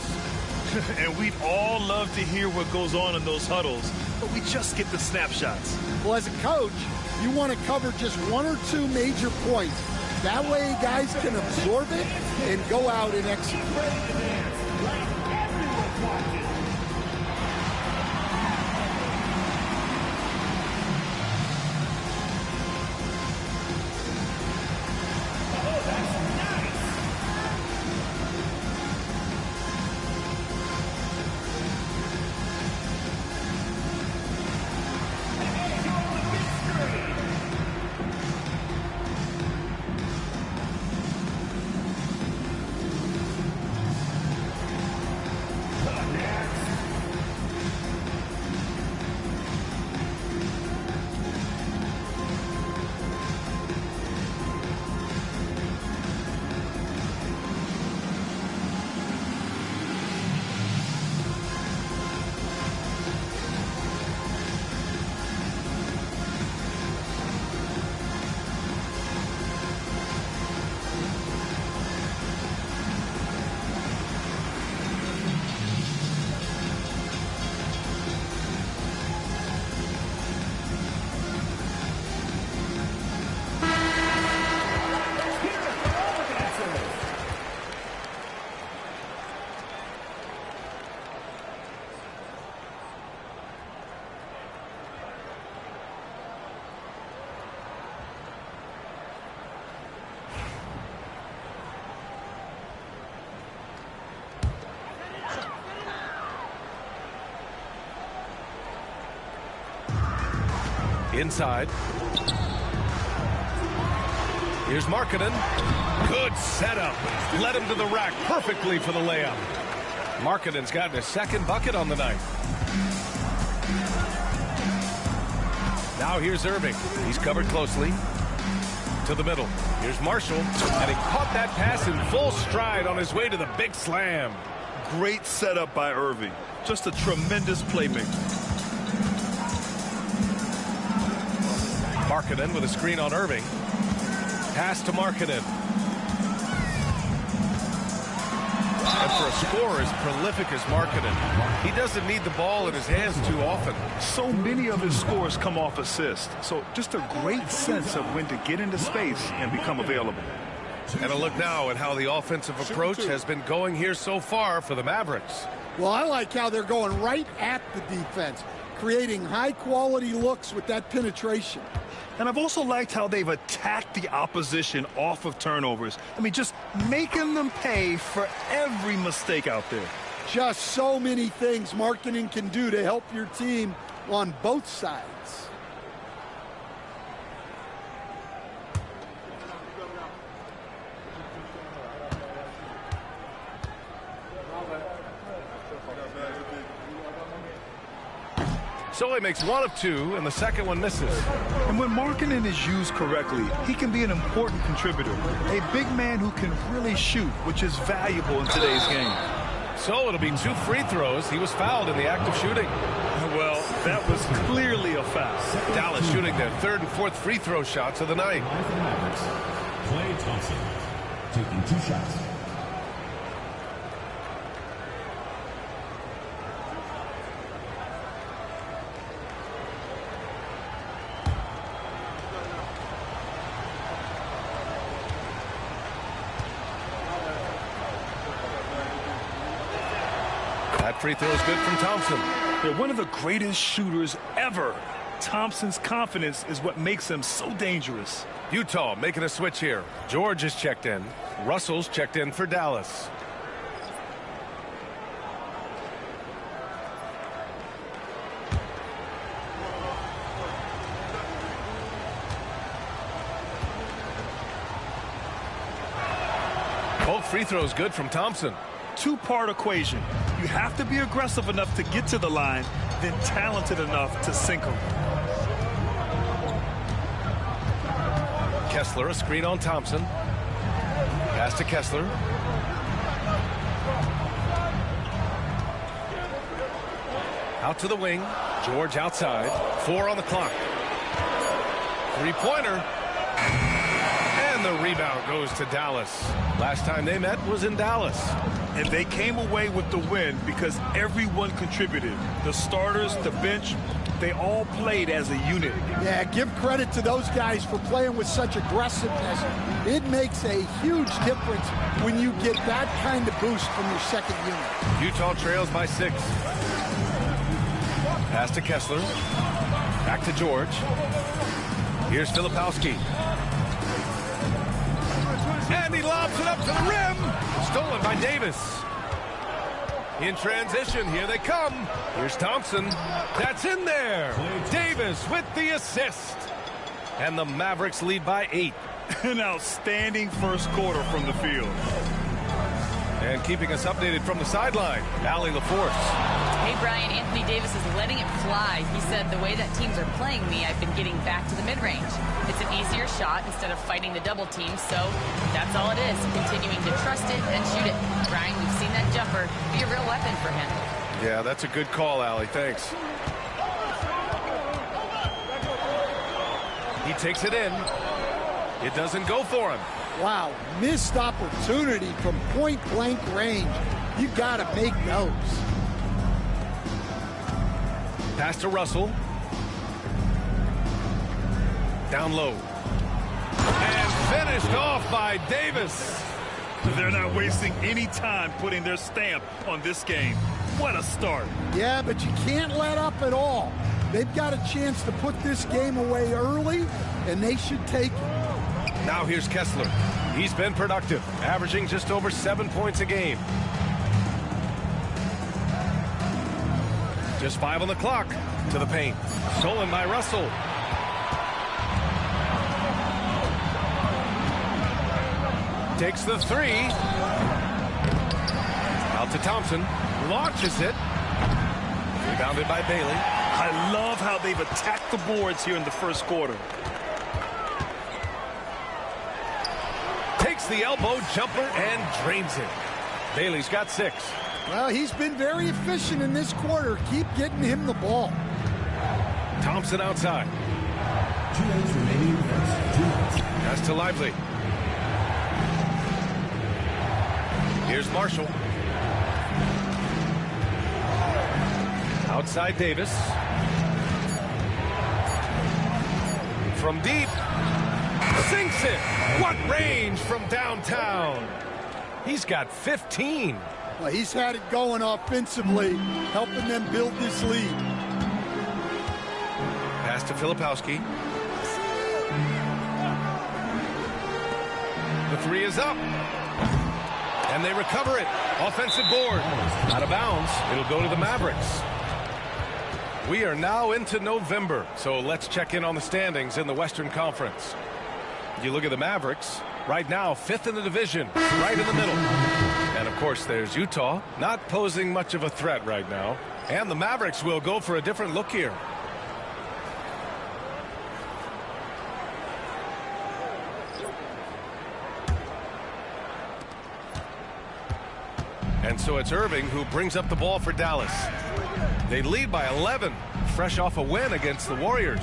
And we'd all love to hear what goes on in those huddles, but we just get the snapshots. Well, as a coach, you want to cover just 1 or 2 major points. That way guys can absorb it and go out and execute. Inside. Here's Markkanen. Good setup. Led him to the rack perfectly for the layup. Markkanen's gotten his second bucket on the night. Now here's Irving. He's covered closely. To the middle. Here's Marshall. And he caught that pass in full stride on his way to the big slam. Great setup by Irving. Just a tremendous playmaker. Markkanen with a screen on Irving. Pass to Markkanen. And for a scorer as prolific as Markkanen, he doesn't need the ball in his hands too often. So many of his scores come off assists. So just a great sense of when to get into space and become available. And a look now at how the offensive approach has been going here so far for the Mavericks. Well, I like how they're going right at the defense, creating high-quality looks with that penetration. And I've also liked how they've attacked the opposition off of turnovers. I mean, just making them pay for every mistake out there. Just so many things Markkanen can do to help your team on both sides. So he makes one of two, and the second one misses. And when Markkanen is used correctly, he can be an important contributor. A big man who can really shoot, which is valuable in today's game. So it'll be 2 free throws. He was fouled in the act of shooting. Well, that was clearly a foul. Dallas shooting their 3rd and 4th free throw shots of the night. Klay Thompson taking 2 shots. That free throw is good from Thompson. They're one of the greatest shooters ever. Thompson's confidence is what makes him so dangerous. Utah making a switch here. George is checked in. Russell's checked in for Dallas. Both free throws good from Thompson. Two-part equation. You have to be aggressive enough to get to the line, then talented enough to sink them. Kessler, a screen on Thompson. Pass to Kessler. Out to the wing. George outside. 4 on the clock. Three-pointer. And the rebound goes to Dallas. Last time they met was in Dallas. And they came away with the win because everyone contributed. The starters, the bench, they all played as a unit. Yeah, give credit to those guys for playing with such aggressiveness. It makes a huge difference when you get that kind of boost from your second unit. Utah trails by 6. Pass to Kessler. Back to George. Here's Filipowski. And he lobs it up to the rim. Stolen by Davis. In transition, here they come. Here's Thompson. That's in there. Davis with the assist. And the Mavericks lead by 8. An outstanding first quarter from the field. And keeping us updated from the sideline, Allie LaForce. Hey, Brian, Anthony Davis is letting it fly. He said, the way that teams are playing me, I've been getting back to the mid-range. It's an easier shot instead of fighting the double team, so that's all it is, continuing to trust it and shoot it. Brian, we've seen that jumper be a real weapon for him. Yeah, that's a good call, Allie. Thanks. He takes it in. It doesn't go for him. Wow, missed opportunity from point-blank range. You got to make those. Pass to Russell. Down low. And finished off by Davis. They're not wasting any time putting their stamp on this game. What a start. Yeah, but you can't let up at all. They've got a chance to put this game away early, and they should take it. Now here's Kessler. He's been productive, averaging just over 7 points a game. Just 5 on the clock. To the paint. Stolen by Russell. Takes the three. Out to Thompson. Launches it. Rebounded by Bailey. I love how they've attacked the boards here in the first quarter. Takes the elbow jumper and drains it. Bailey's got 6. Well, he's been very efficient in this quarter. Keep getting him the ball. Thompson outside. Pass to Lively. Here's Marshall. Outside Davis. From deep. Sinks it. What range from downtown. He's got 15. Well, he's had it going offensively, helping them build this lead. Pass to Filipowski. The three is up. And they recover it. Offensive board. Out of bounds. It'll go to the Mavericks. We are now into November, so let's check in on the standings in the Western Conference. You look at the Mavericks, right now 5th in the division, right in the middle. And of course there's Utah, not posing much of a threat right now. And the Mavericks will go for a different look here. And so it's Irving who brings up the ball for Dallas. They lead by 11, fresh off a win against the Warriors.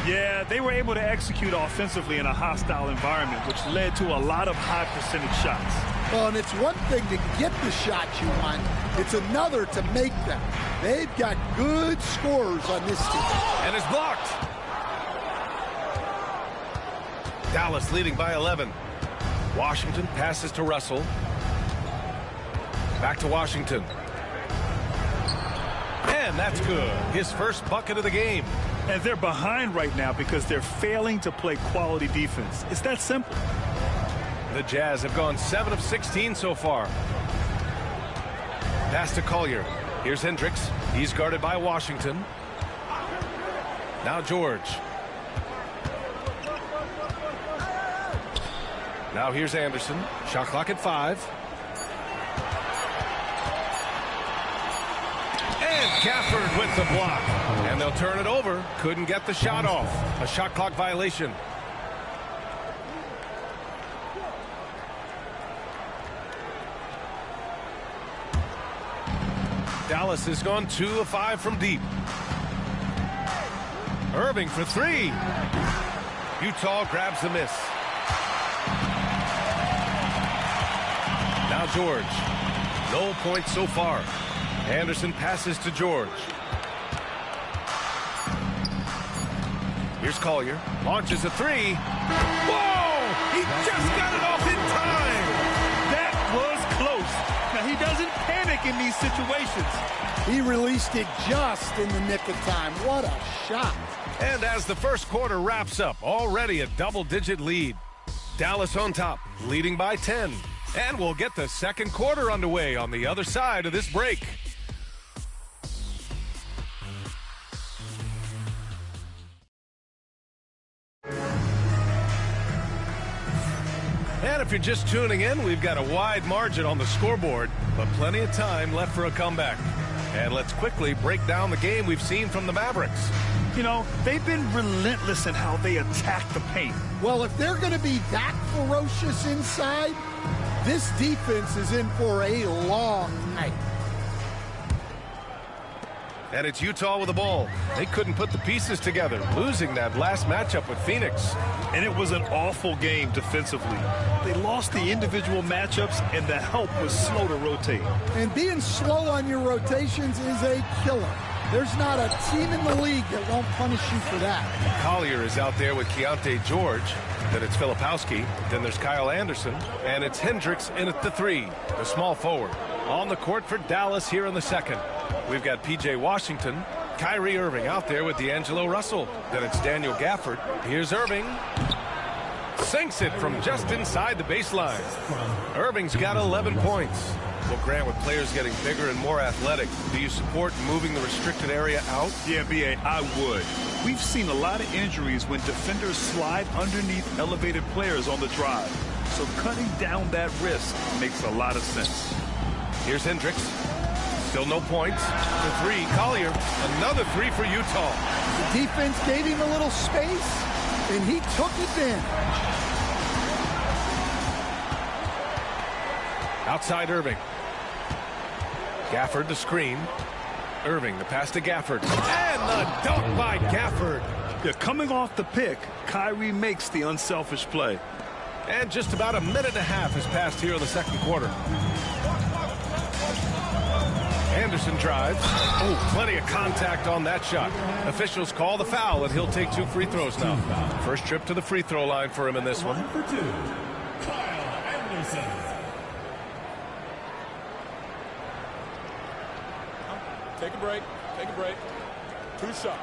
Yeah, they were able to execute offensively in a hostile environment, which led to a lot of high percentage shots. Well, and it's one thing to get the shots you want. It's another to make them. They've got good scorers on this team. And it's blocked. Dallas leading by 11. Washington passes to Russell. Back to Washington. And that's good. His first bucket of the game. And they're behind right now because they're failing to play quality defense. It's that simple. The Jazz have gone 7 of 16 so far. Pass to Collier. Here's Hendricks. He's guarded by Washington. Now George. Now here's Anderson. Shot clock at 5. And Gafford with the block. And they'll turn it over. Couldn't get the shot off. A shot clock violation. Dallas has gone 2 of 5 from deep. Irving for 3. Utah grabs the miss. Now George. No points so far. Anderson passes to George. Here's Collier. Launches a 3. Whoa! He just got it off in time. That was close. Now, he doesn't panic in these situations. He released it just in the nick of time. What a shot. And as the first quarter wraps up, already a double-digit lead. Dallas on top, leading by 10. And we'll get the second quarter underway on the other side of this break. And if you're just tuning in, we've got a wide margin on the scoreboard, but plenty of time left for a comeback. And let's quickly break down the game we've seen from the Mavericks. You know, they've been relentless in how they attack the paint. Well, if they're going to be that ferocious inside, this defense is in for a long night. And it's Utah with the ball. They couldn't put the pieces together, losing that last matchup with Phoenix. And it was an awful game defensively. They lost the individual matchups, and the help was slow to rotate. And being slow on your rotations is a killer. There's not a team in the league that won't punish you for that. Collier is out there with Keontae George. Then it's Filipowski. Then there's Kyle Anderson. And it's Hendricks in at the 3, the small forward. On the court for Dallas here in the second. We've got P.J. Washington, Kyrie Irving out there with D'Angelo Russell. Then it's Daniel Gafford. Here's Irving. Sinks it from just inside the baseline. Irving's got 11 points. Well, Grant, with players getting bigger and more athletic, do you support moving the restricted area out? Yeah, B.A., I would. We've seen a lot of injuries when defenders slide underneath elevated players on the drive. So cutting down that risk makes a lot of sense. Here's Hendricks. Still no points. The three, Collier. Another three for Utah. The defense gave him a little space, and he took advantage. Outside Irving. Gafford to screen. Irving, the pass to Gafford. And the dunk by Gafford. Yeah, coming off the pick, Kyrie makes the unselfish play. And just about a minute and a half has passed here in the second quarter. Anderson drives. Oh, plenty of contact on that shot. Officials call the foul, and he'll take 2 free throws now. First trip to the free throw line for him in this one. For 2, Kyle Anderson. Take a break. Take a break. 2 shots.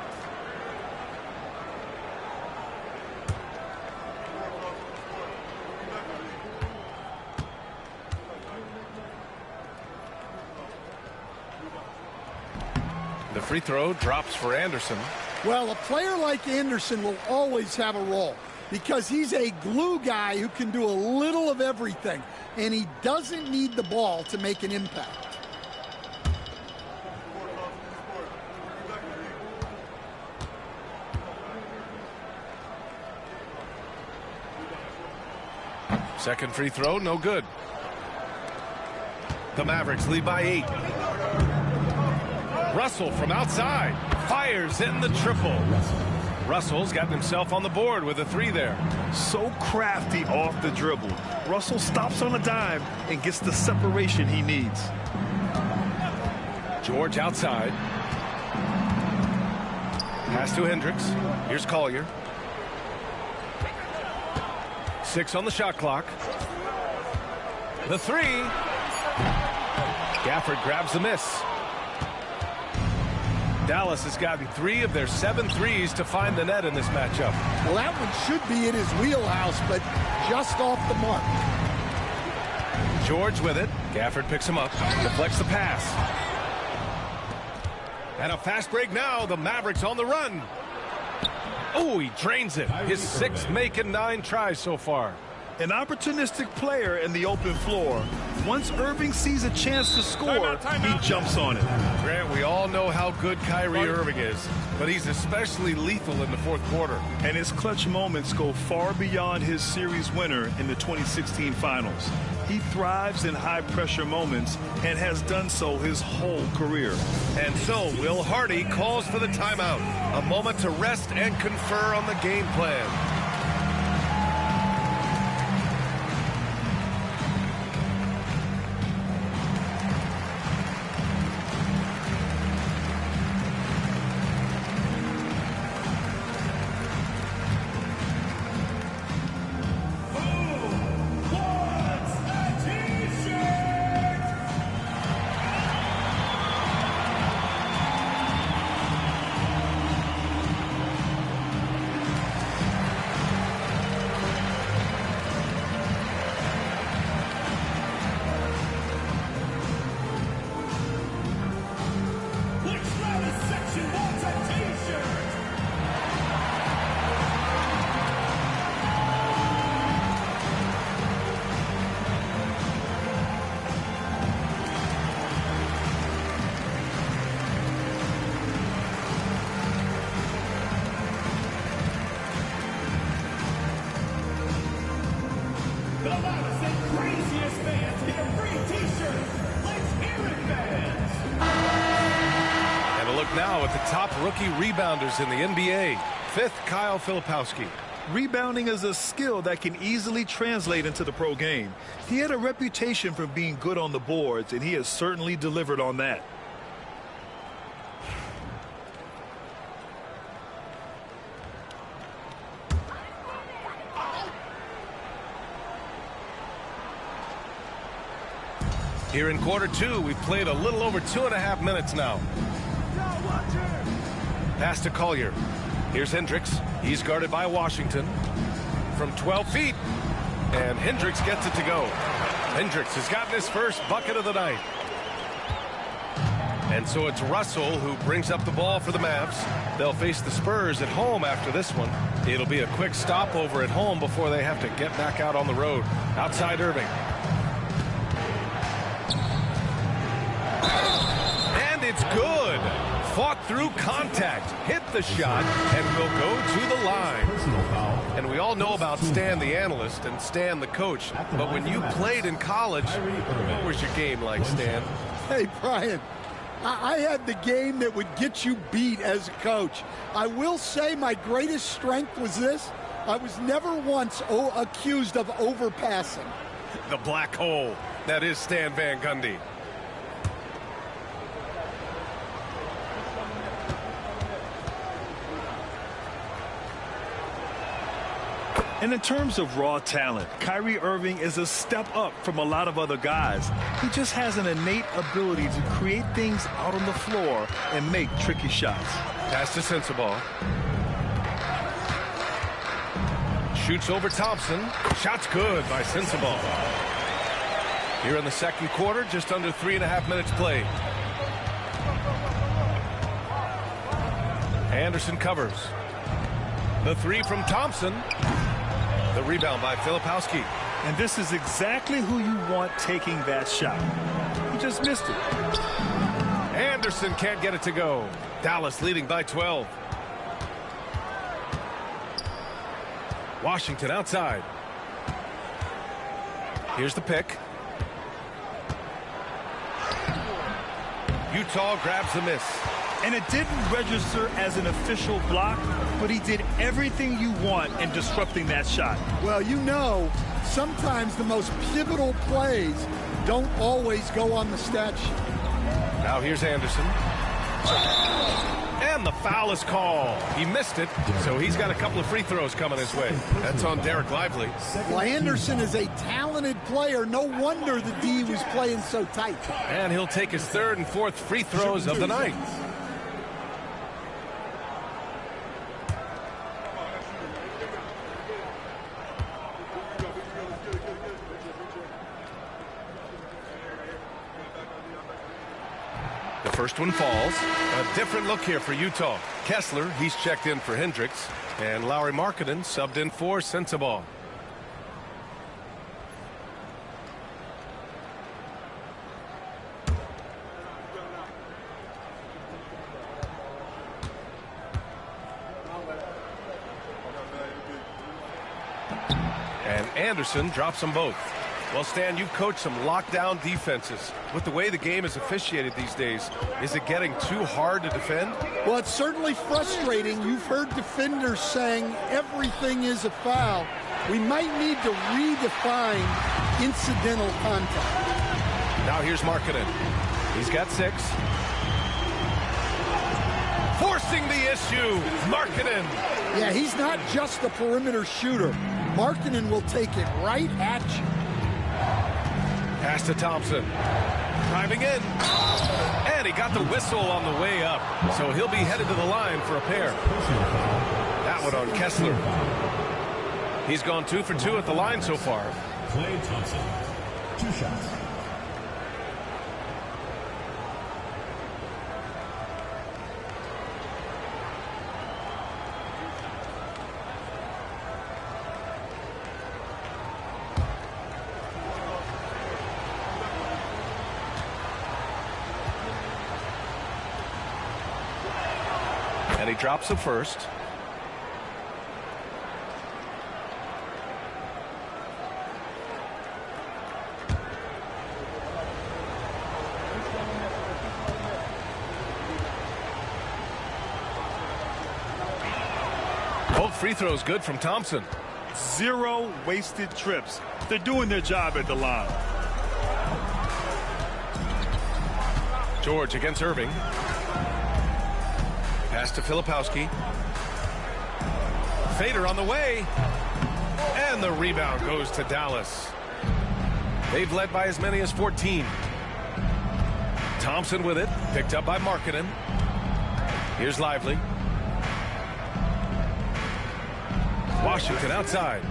The free throw drops for Anderson. Well, a player like Anderson will always have a role because he's a glue guy who can do a little of everything, and he doesn't need the ball to make an impact. Second free throw, no good. The Mavericks lead by 8. Russell from outside fires in the triple. Russell's gotten himself on the board with a 3 there. So crafty off the dribble. Russell stops on a dime and gets the separation he needs. George outside. Pass to Hendricks. Here's Collier. 6 on the shot clock. The 3. Gafford grabs the miss. Dallas has gotten 3 of their 7 threes to find the net in this matchup. Well, that one should be in his wheelhouse, but just off the mark. George with it. Gafford picks him up. Deflects the pass. And a fast break now. The Mavericks on the run. Oh, he drains it. His 6th make in 9 tries so far. An opportunistic player in the open floor. Once Irving sees a chance to score, he jumps on it. Grant, we all know how good Kyrie Irving is, but he's especially lethal in the fourth quarter. And his clutch moments go far beyond his series winner in the 2016 finals. He thrives in high-pressure moments and has done so his whole career. And so Will Hardy calls for the timeout, a moment to rest and confer on the game plan. Now at the top rookie rebounders in the NBA. 5th, Kyle Filipowski. Rebounding is a skill that can easily translate into the pro game. He had a reputation for being good on the boards, and he has certainly delivered on that. Here in quarter 2, we've played a little over 2.5 minutes now. Pass to Collier. Here's Hendricks. He's guarded by Washington from 12 feet. And Hendricks gets it to go. Hendricks has gotten his first bucket of the night. And so it's Russell who brings up the ball for the Mavs. They'll face the Spurs at home after this one. It'll be a quick stopover at home before they have to get back out on the road. Outside Irving. And it's good. Fought through contact, hit the shot, and will go to the line. And we all know about Stan the analyst and Stan the coach. But when you played in college, what was your game like, Stan? Hey, Brian, I had the game that would get you beat as a coach. I will say my greatest strength was this. I was never once accused of overpassing. The black hole. That is Stan Van Gundy. And in terms of raw talent, Kyrie Irving is a step up from a lot of other guys. He just has an innate ability to create things out on the floor and make tricky shots. Pass to Sensabaugh. Shoots over Thompson. Shot's good by Sensabaugh. Here in the second quarter, just under 3.5 minutes played. Anderson covers. The three from Thompson. The rebound by Filipowski. And this is exactly who you want taking that shot. He just missed it. Anderson can't get it to go. Dallas leading by 12. Washington outside. Here's the pick. Utah grabs the miss. And it didn't register as an official block, but he did everything you want in disrupting that shot. Well, you know, sometimes the most pivotal plays don't always go on the stat sheet. Now here's Anderson. And the foul is called. He missed it, so he's got a couple of free throws coming his way. That's on Derek Lively. Well, Anderson is a talented player. No wonder the D was playing so tight. And he'll take his third and fourth free throws of the night. First one falls. A different look here for Utah. Kessler, he's checked in for Hendricks. And Lauri Markkanen subbed in for Sensabaugh. And Anderson drops them both. Well, Stan, you've coached some lockdown defenses. With the way the game is officiated these days, is it getting too hard to defend? Well, it's certainly frustrating. You've heard defenders saying everything is a foul. We might need to redefine incidental contact. Now here's Markkanen. He's got 6. Forcing the issue. Markkanen. Yeah, he's not just a perimeter shooter. Markkanen will take it right at you. Pass to Thompson. Driving in. And he got the whistle on the way up. So he'll be headed to the line for a pair. That one on Kessler. He's gone 2 for 2 at the line so far. Klay Thompson, 2 shots. And he drops the first. Both free throws good from Thompson. 0 wasted trips. They're doing their job at the line. George against Irving. Pass to Filipowski. Fader on the way. And the rebound goes to Dallas. They've led by as many as 14. Thompson with it. Picked up by Markkanen. Here's Lively. Washington outside.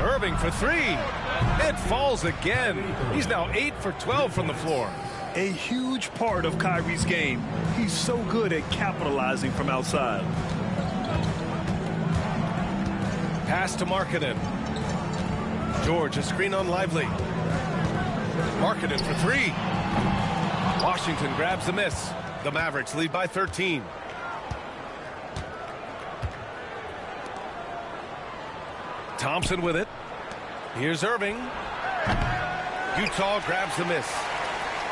Irving for three. It falls again. He's now 8 for 12 from the floor. A huge part of Kyrie's game. He's so good at capitalizing from outside. Pass to Markkanen. George, a screen on Lively. Markkanen for three. Washington grabs the miss. The Mavericks lead by 13. Thompson with it. Here's Irving. Utah grabs the miss.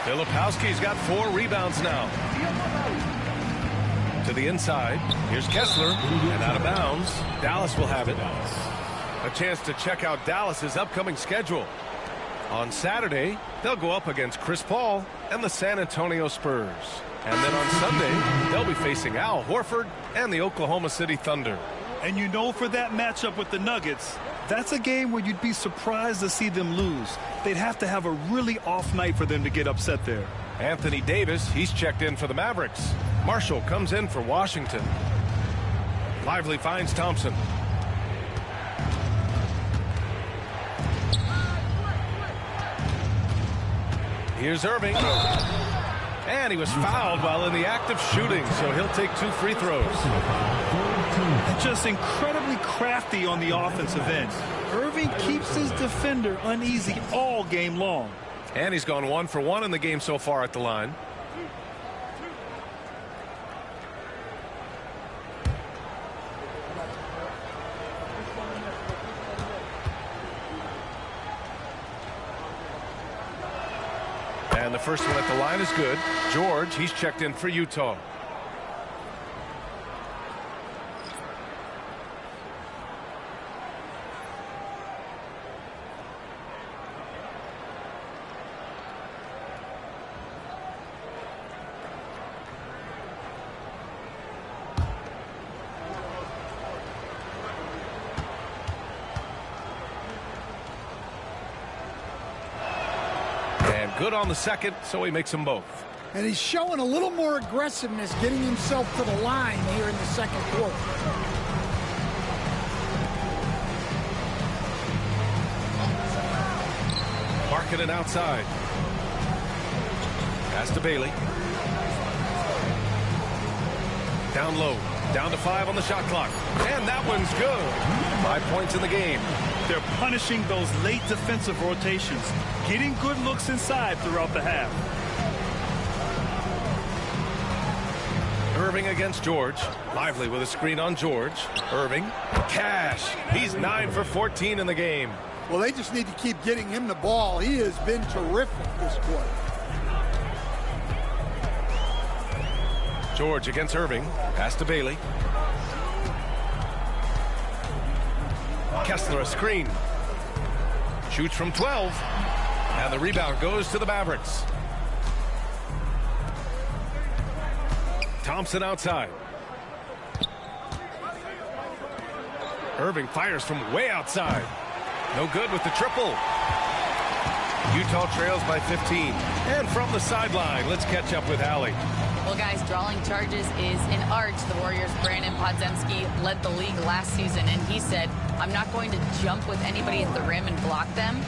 Filipowski's got 4 rebounds now. To the inside. Here's Kessler. And out of bounds. Dallas will have it. A chance to check out Dallas's upcoming schedule. On Saturday, they'll go up against Chris Paul and the San Antonio Spurs. And then on Sunday, they'll be facing Al Horford and the Oklahoma City Thunder. And you know, for that matchup with the Nuggets, that's a game where you'd be surprised to see them lose. They'd have to have a really off night for them to get upset there. Anthony Davis, he's checked in for the Mavericks. Marshall comes in for Washington. Lively finds Thompson. Here's Irving. And he was fouled while in the act of shooting, so he'll take 2 free throws. Just incredibly crafty on the offensive end. Irving keeps his defender uneasy all game long. And he's gone 1 for 1 in the game so far at the line. And the first one at the line is good. George, he's checked in for Utah. Good on the second, so he makes them both. And he's showing a little more aggressiveness, getting himself to the line here in the second quarter. Markkanen outside. Pass to Bailey. Down low. Down to 5 on the shot clock. And that one's good. 5 points in the game. They're punishing those late defensive rotations, getting good looks inside throughout the half. Irving against George. Lively with a screen on George. Irving. Cash. He's 9 for 14 in the game. Well, they just need to keep getting him the ball. He has been terrific this quarter. George against Irving. Pass to Bailey. Kessler a screen. Shoots from 12. And the rebound goes to the Mavericks. Thompson outside. Irving fires from way outside. No good with the triple. Utah trails by 15. And from the sideline, let's catch up with Allie. Well, guys, drawing charges is an art. The Warriors' Brandon Podziemski led the league last season, and he said, I'm not going to jump with anybody at the rim and block them.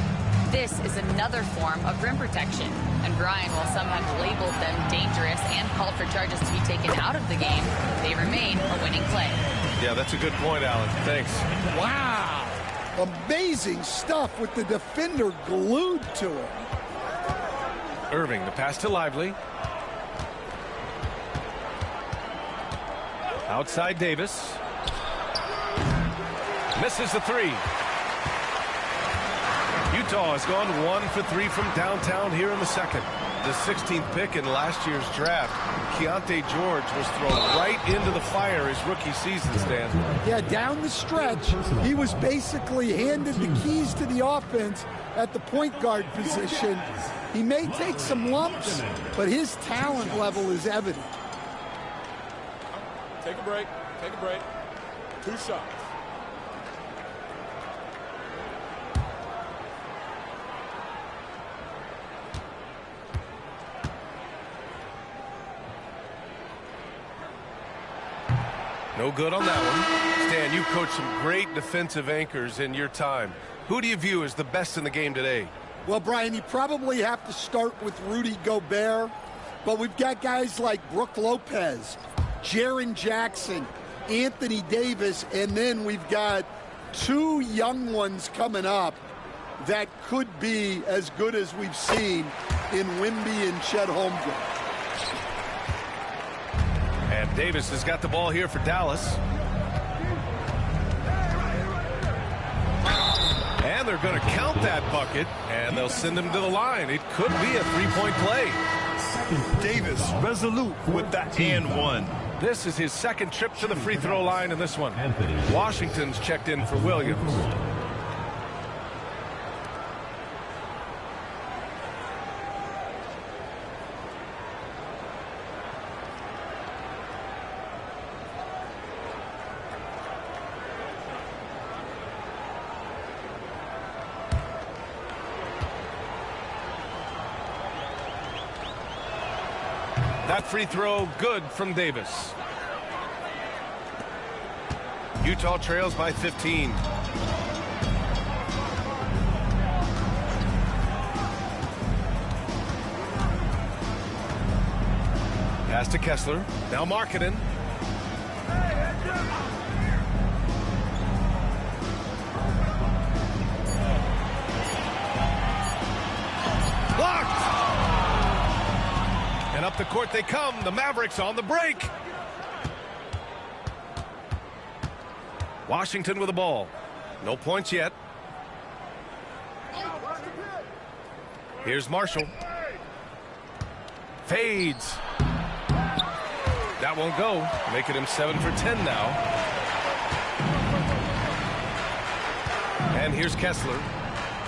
This is another form of rim protection. And Brian, while some have labeled them dangerous and called for charges to be taken out of the game, they remain a winning play. Yeah, that's a good point, Alan. Thanks. Wow. Amazing stuff with the defender glued to him. Irving, the pass to Lively. Outside Davis. Misses the 3. Utah has gone 1 for 3 from downtown here in the second. The 16th pick in last year's draft, Keontae George was thrown right into the fire his rookie season, Stan. Yeah, down the stretch, he was basically handed the keys to the offense at the point guard position. He may take some lumps, but his talent level is evident. Take a break. Take a break. 2 shots. No good on that one. Stan, you've coached some great defensive anchors in your time. Who do you view as the best in the game today? Well, Brian, you probably have to start with Rudy Gobert, but we've got guys like Brook Lopez, Jaren Jackson, Anthony Davis, and then we've got two young ones coming up that could be as good as we've seen in Wemby and Chet Holmgren. And Davis has got the ball here for Dallas. And they're going to count that bucket, and they'll send him to the line. It could be a three-point play. Davis resolute with the and one. This is his second trip to the free throw line in this one. Washington's checked in for Williams. That free throw good from Davis. Utah trails by 15. Pass to Kessler. Now Markkanen. Blocked! And up the court they come. The Mavericks on the break. Washington with the ball. No points yet. Here's Marshall. Fades. That won't go. Making him 7 for 10 now. And here's Kessler.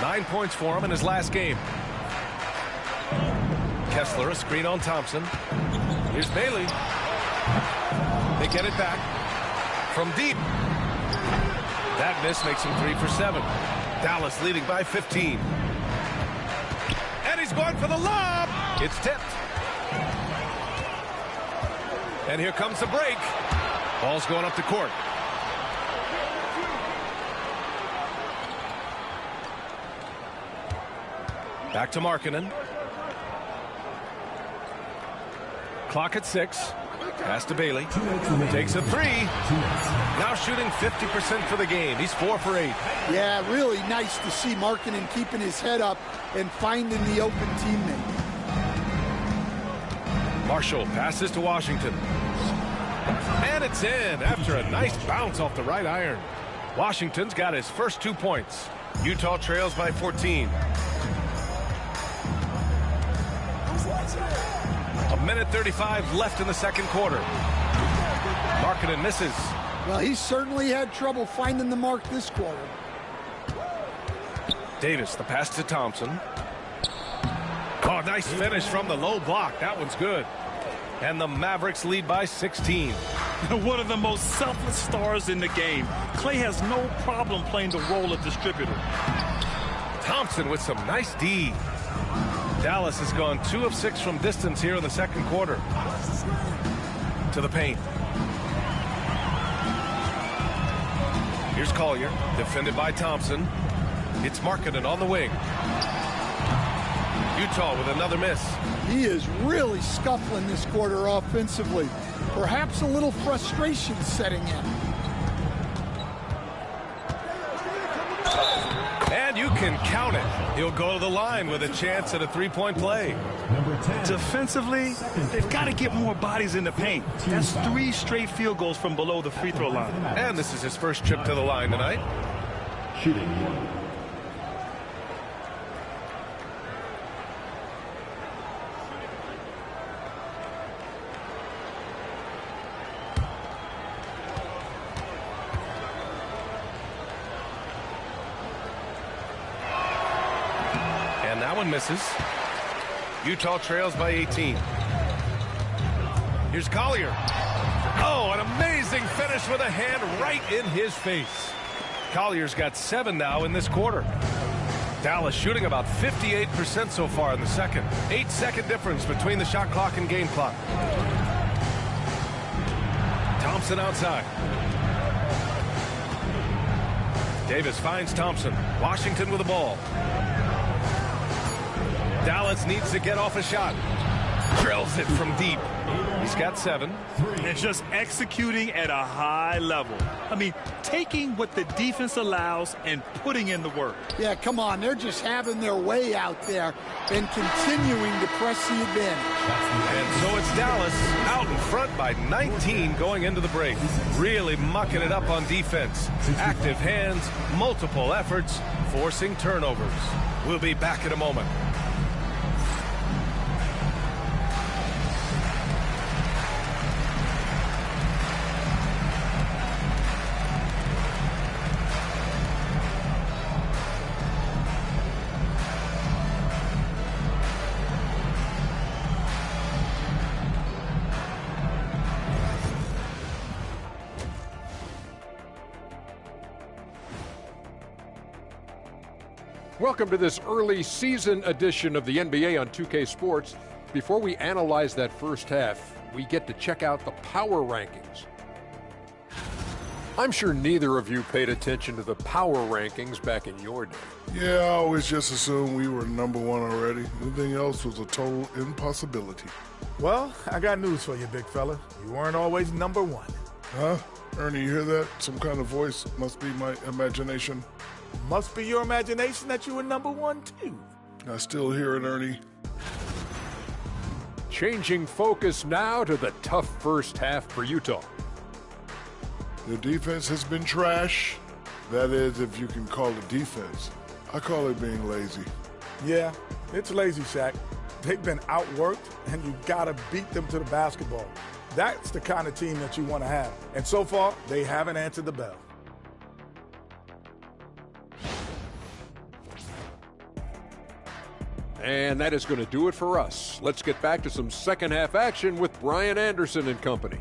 9 points for him in his last game. Kessler, a screen on Thompson. Here's Bailey. They get it back. From deep. That miss makes him 3 for 7. Dallas leading by 15. And he's going for the lob. It's tipped. And here comes the break. Ball's going up the court. Back to Markkanen. Clock at 6. Pass to Bailey. Takes a 3. Now shooting 50% for the game. He's 4 for 8. Yeah, really nice to see Markkanen keeping his head up and finding the open teammate. Marshall passes to Washington. And it's in after a nice bounce off the right iron. Washington's got his first 2 points. Utah trails by 14. A minute 35 left in the second quarter. Markkanen misses. Well, he certainly had trouble finding the mark this quarter. Davis, the pass to Thompson. Oh, nice finish from the low block. That one's good. And the Mavericks lead by 16. One of the most selfless stars in the game. Clay has no problem playing the role of distributor. Thompson with some nice D. Dallas has gone 2 of 6 from distance here in the second quarter. To the paint. Here's Collier, defended by Thompson. It's Markkanen on the wing. Utah with another miss. He is really scuffling this quarter offensively. Perhaps a little frustration setting in. And you can count it. He'll go to the line with a chance at a three-point play. Defensively, they've got to get more bodies in the paint. That's 3 straight field goals from below the free throw line. And this is his first trip to the line tonight. Shooting. Misses. Utah trails by 18. Here's Collier. Oh, an amazing finish with a hand right in his face. Collier's got 7 now in this quarter. Dallas shooting about 58% so far in the second. 8-second difference between the shot clock and game clock. Thompson outside. Davis finds Thompson. Washington with the ball. Dallas needs to get off a shot. Drills it from deep. He's got 7. And just executing at a high level. I mean, taking what the defense allows and putting in the work. Yeah, come on. They're just having their way out there and continuing to press the advantage. And so it's Dallas out in front by 19 going into the break. Really mucking it up on defense. Active hands, multiple efforts, forcing turnovers. We'll be back in a moment. Welcome to this early season edition of the NBA on 2K Sports. Before we analyze that first half, we get to check out the power rankings. I'm sure neither of you paid attention to the power rankings back in your day. Yeah, I always just assumed we were number 1 already. Anything else was a total impossibility. Well, I got news for you, big fella. You weren't always number 1. Huh? Ernie, you hear that? Some kind of voice. Must be my imagination. Must be your imagination that you were number 1, too. I still hear it, Ernie. Changing focus now to the tough first half for Utah. The defense has been trash. That is, if you can call it defense. I call it being lazy. Yeah, it's lazy, Shaq. They've been outworked, and you gotta beat them to the basketball. That's the kind of team that you want to have. And so far, they haven't answered the bell. And that is going to do it for us. Let's get back to some second half action with Brian Anderson and company.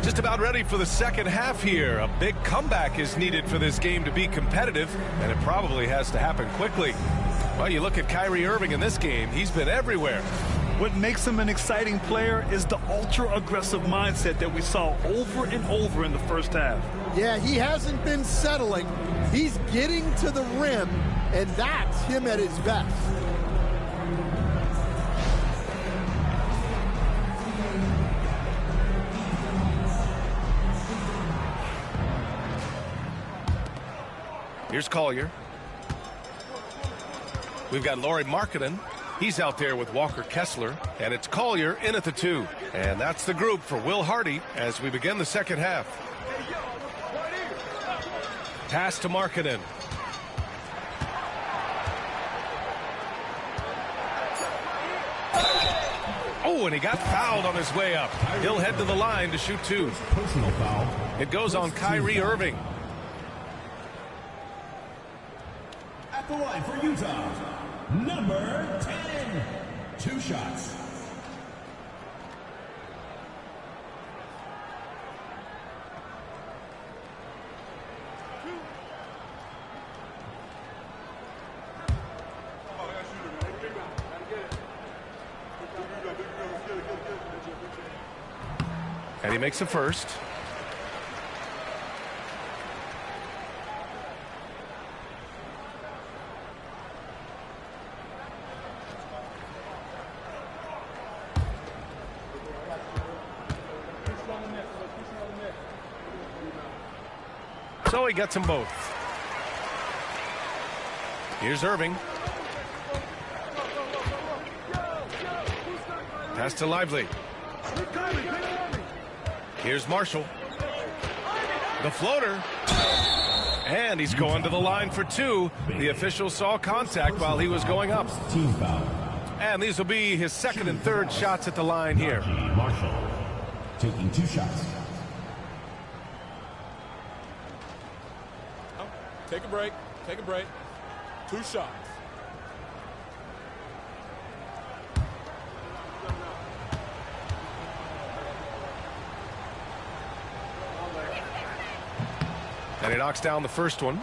Just about ready for the second half here. A big comeback is needed for this game to be competitive, and it probably has to happen quickly. Well, you look at Kyrie Irving in this game, he's been everywhere. What makes him an exciting player is the ultra-aggressive mindset that we saw over and over in the first half. Yeah, he hasn't been settling. He's getting to the rim, and that's him at his best. Here's Collier. We've got Lauri Markkanen. He's out there with Walker Kessler. And it's Collier in at the 2. And that's the group for Will Hardy as we begin the second half. Pass to Markkanen. Oh, and he got fouled on his way up. He'll head to the line to shoot 2. Personal foul. It goes on Kyrie Irving. At the line for Utah, number 10. 2 shots. And he makes a first. So he gets them both. Here's Irving. Pass to Lively. Here's Marshall. The floater. And he's going to the line for 2. The official saw contact while he was going up. Team foul. And these will be his second and third shots at the line here. Marshall taking 2 shots. Take a break. Take a break. 2 shots. And he knocks down the first one.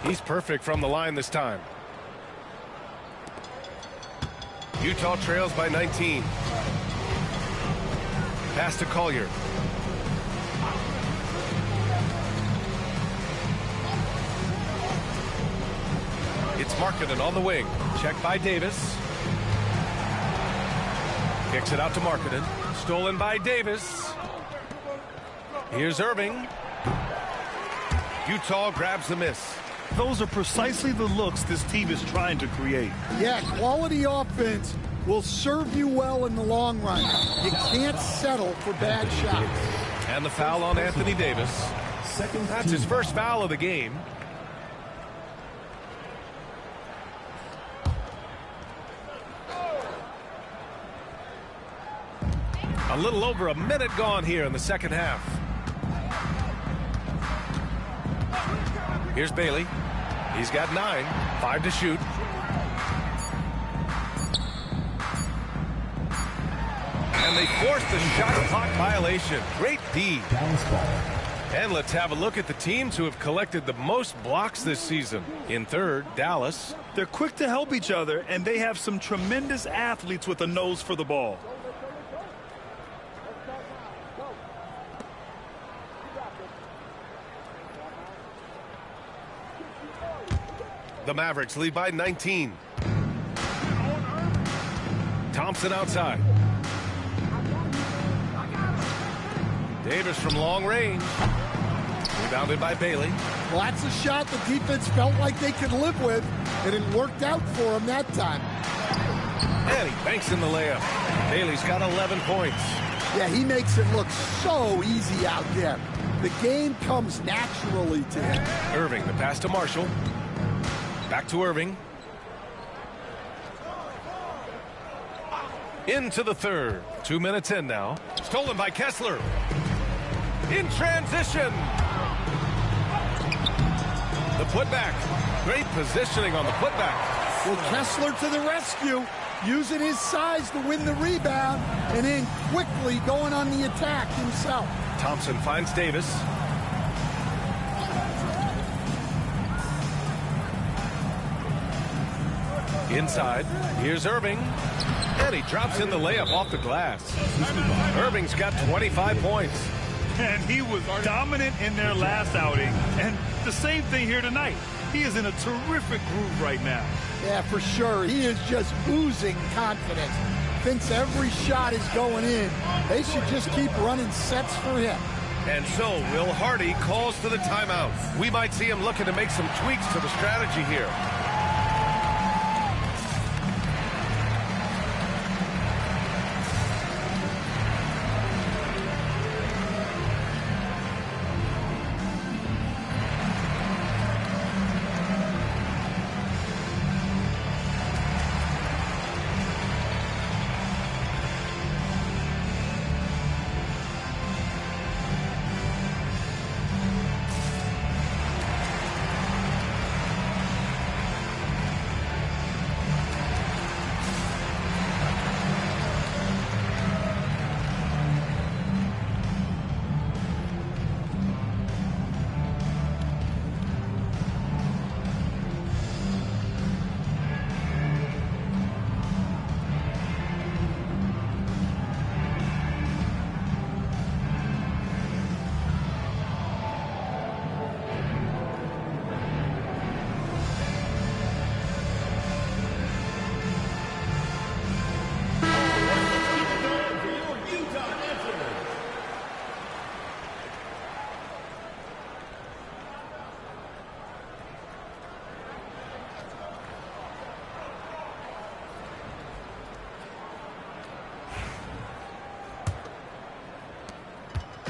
He's perfect from the line this time. Utah trails by 19. Pass to Collier. It's Markkanen on the wing. Checked by Davis. Kicks it out to Markkanen. Stolen by Davis. Here's Irving. Utah grabs the miss. Those are precisely the looks this team is trying to create. Yeah, quality offense will serve you well in the long run. You can't settle for bad shots. And the foul on Anthony Davis. That's his first foul of the game. A little over a minute gone here in the second half. Here's Bailey. He's got 9. 5 to shoot. And they force the shot clock violation. Great D. And let's have a look at the teams who have collected the most blocks this season. In third, Dallas. They're quick to help each other, and they have some tremendous athletes with a nose for the ball. The Mavericks lead by 19. Thompson outside. Davis from long range. Rebounded by Bailey. Well, that's a shot the defense felt like they could live with, and it worked out for them that time. And he banks in the layup. Bailey's got 11 points. Yeah, he makes it look so easy out there. The game comes naturally to him. Irving, the pass to Marshall. Back to Irving. Into the third. 2 minutes in now. Stolen by Kessler. In transition. The putback. Great positioning on the putback. Well, Kessler to the rescue, using his size to win the rebound, and then quickly going on the attack himself. Thompson finds Davis. Inside, here's Irving, and he drops in the layup off the glass. Irving's got 25 points. And he was dominant in their last outing, and the same thing here tonight. He is in a terrific groove right now. Yeah, for sure. He is just oozing confidence. Thinks every shot is going in. They should just keep running sets for him. And so Will Hardy calls for the timeout. We might see him looking to make some tweaks to the strategy here.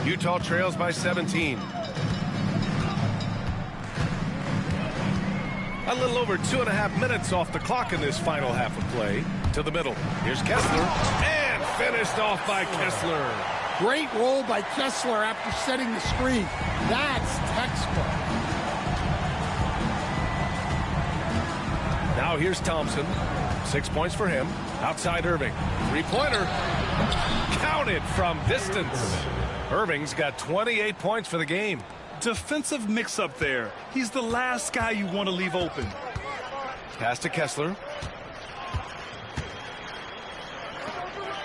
Utah trails by 17. A little over 2.5 minutes off the clock in this final half of play. To the middle. Here's Kessler. And finished off by Kessler. Great roll by Kessler after setting the screen. That's textbook. Now here's Thompson. 6 points for him. Outside Irving. Three-pointer. Counted from distance. Irving's got 28 points for the game. Defensive mix-up there. He's the last guy you want to leave open. Pass to Kessler.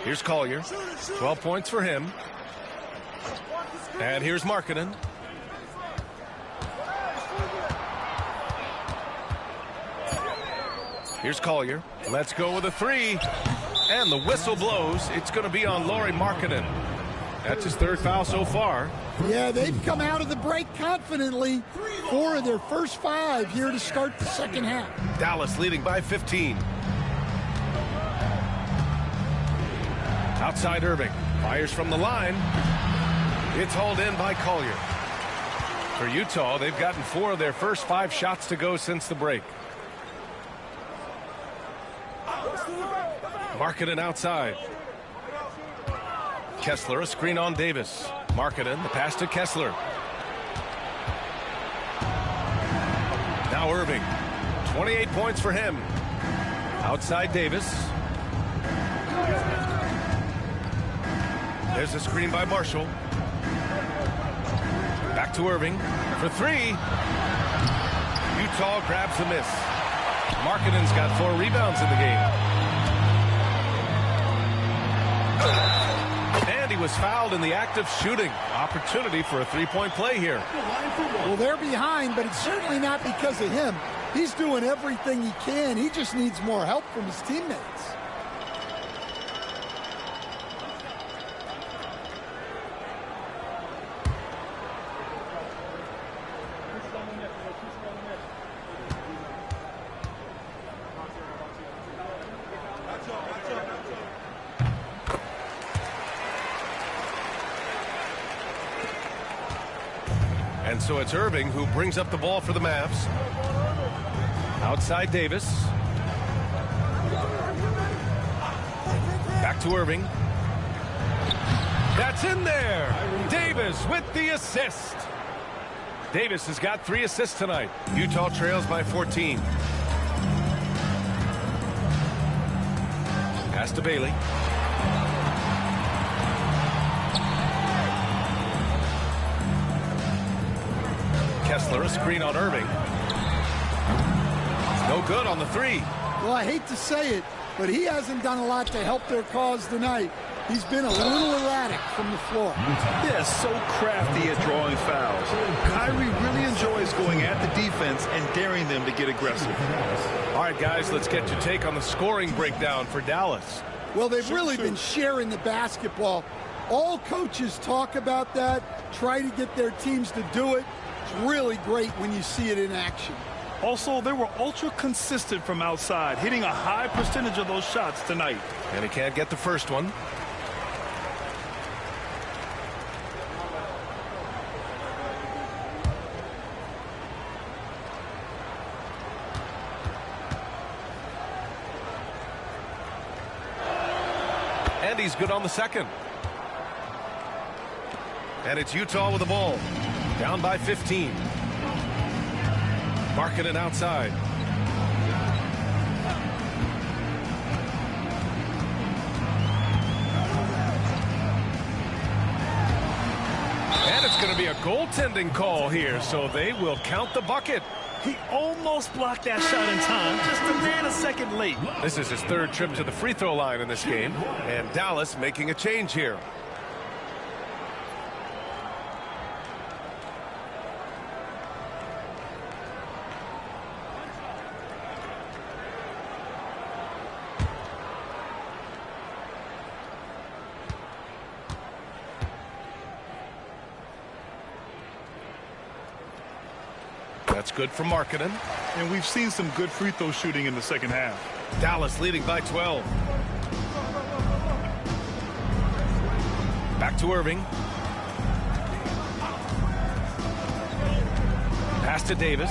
Here's Collier. 12 points for him. And here's Markkanen. Here's Collier. Let's go with a three. And the whistle blows. It's going to be on Lauri Markkanen. That's his third foul so far. Yeah, they've come out of the break confidently. 4 of their first 5 here to start the second half. Dallas leading by 15. Outside Irving. Fires from the line. It's hauled in by Collier. For Utah, they've gotten 4 of their first 5 shots to go since the break. Markkanen outside. Kessler, a screen on Davis. Markkanen, the pass to Kessler. Now Irving. 28 points for him. Outside Davis. There's a screen by Marshall. Back to Irving for 3. Utah grabs the miss. Markkanen's got 4 rebounds in the game. And he was fouled in the act of shooting. Opportunity for a 3-point play here. Well, they're behind, but it's certainly not because of him. He's doing everything he can. He just needs more help from his teammates. And so it's Irving who brings up the ball for the Mavs. Outside Davis. Back to Irving. That's in there. Davis with the assist. Davis has got 3 assists tonight. Utah trails by 14. Pass to Bailey. Kessler, a screen on Irving. No good on the 3. Well, I hate to say it, but he hasn't done a lot to help their cause tonight. He's been a little erratic from the floor. Yeah, so crafty at drawing fouls. Kyrie really enjoys going at the defense and daring them to get aggressive. All right, guys, let's get your take on the scoring breakdown for Dallas. Well, they've really been sharing the basketball. All coaches talk about that, try to get their teams to do it. It's really great when you see it in action. Also, they were ultra consistent from outside, hitting a high percentage of those shots tonight. And he can't get the first one. And he's good on the second. And it's Utah with the ball. Down by 15. Markkanen outside. And it's going to be a goaltending call here, so they will count the bucket. He almost blocked that shot in time, just a man a second late. This is his 3rd trip to the free throw line in this game, and Dallas making a change here. That's good for Markkanen. And we've seen some good free throw shooting in the second half. Dallas leading by 12. Back to Irving. Pass to Davis.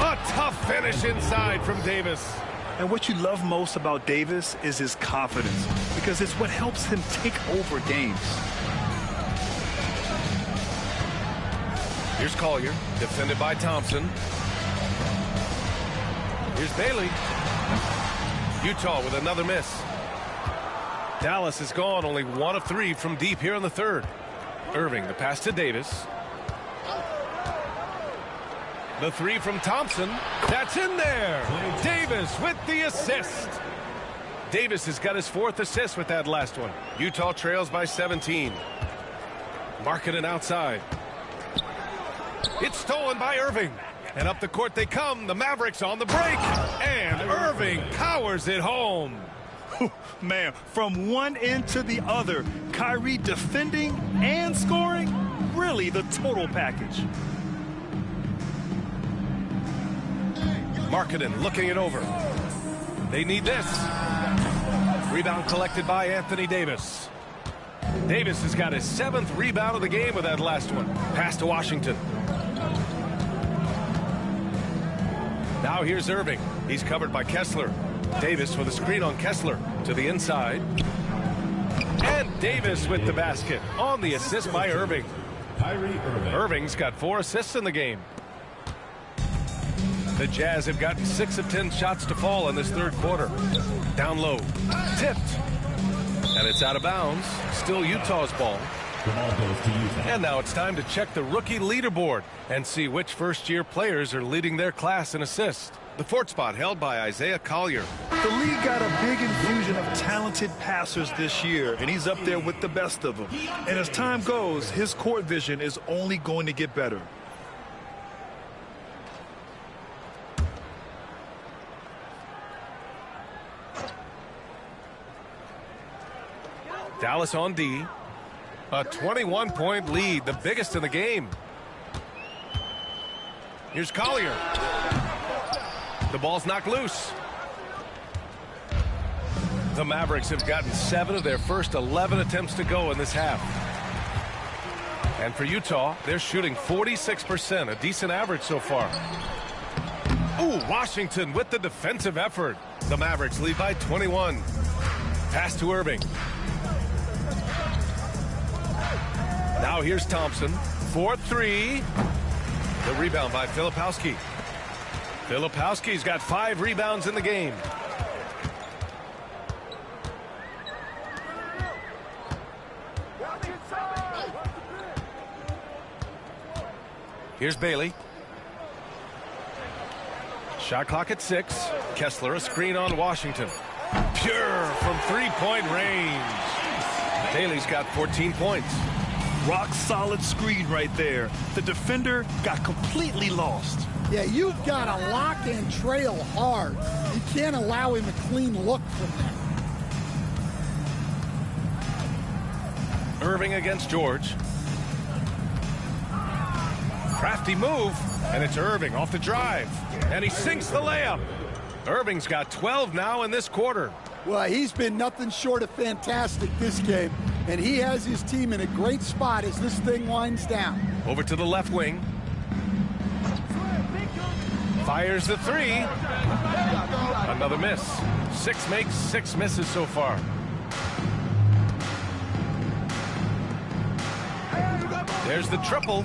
A tough finish inside from Davis. And what you love most about Davis is his confidence, because it's what helps him take over games. Here's Collier, defended by Thompson. Here's Bailey. Utah with another miss. Dallas is gone only 1 of 3 from deep here in the third. Irving, the pass to Davis. The 3 from Thompson. That's in there. Davis with the assist. Davis has got his 4th assist with that last one. Utah trails by 17. Markkanen outside. It's stolen by Irving. And up the court they come. The Mavericks on the break. And Irving powers it home. Man, from one end to the other, Kyrie defending and scoring, really the total package. Markkanen looking it over. They need this. Rebound collected by Anthony Davis. Davis has got his 7th rebound of the game with that last one. Pass to Washington. Now here's Irving. He's covered by Kessler. Davis with a screen on Kessler to the inside. And Davis with the basket on the assist by Irving. Irving's got 4 assists in the game. The Jazz have gotten 6 of 10 shots to fall in this third quarter. Down low. Tipped. And it's out of bounds. Still Utah's ball. And now it's time to check the rookie leaderboard and see which first-year players are leading their class in assists. The 4th spot held by Isaiah Collier. The league got a big infusion of talented passers this year, and he's up there with the best of them. And as time goes, his court vision is only going to get better. Dallas on D. A 21-point lead, the biggest in the game. Here's Collier. The ball's knocked loose. The Mavericks have gotten 7 of their first 11 attempts to go in this half. And for Utah, they're shooting 46%, a decent average so far. Ooh, Washington with the defensive effort. The Mavericks lead by 21. Pass to Irving. Now here's Thompson. 4-3. The rebound by Filipowski. Filipowski's got 5 rebounds in the game. Here's Bailey. Shot clock at 6. Kessler a screen on Washington. Pure from 3-point range. Bailey's got 14 points. Rock solid screen right there. The defender got completely lost. Yeah, you've got to lock and trail hard. You can't allow him a clean look from that. Irving against George. Crafty move, and it's Irving off the drive. And he sinks the layup. Irving's got 12 now in this quarter. Well, he's been nothing short of fantastic this game, and he has his team in a great spot as this thing winds down. Over to the left wing. Fires the 3. Another miss. 6 makes, 6 misses so far. There's the triple.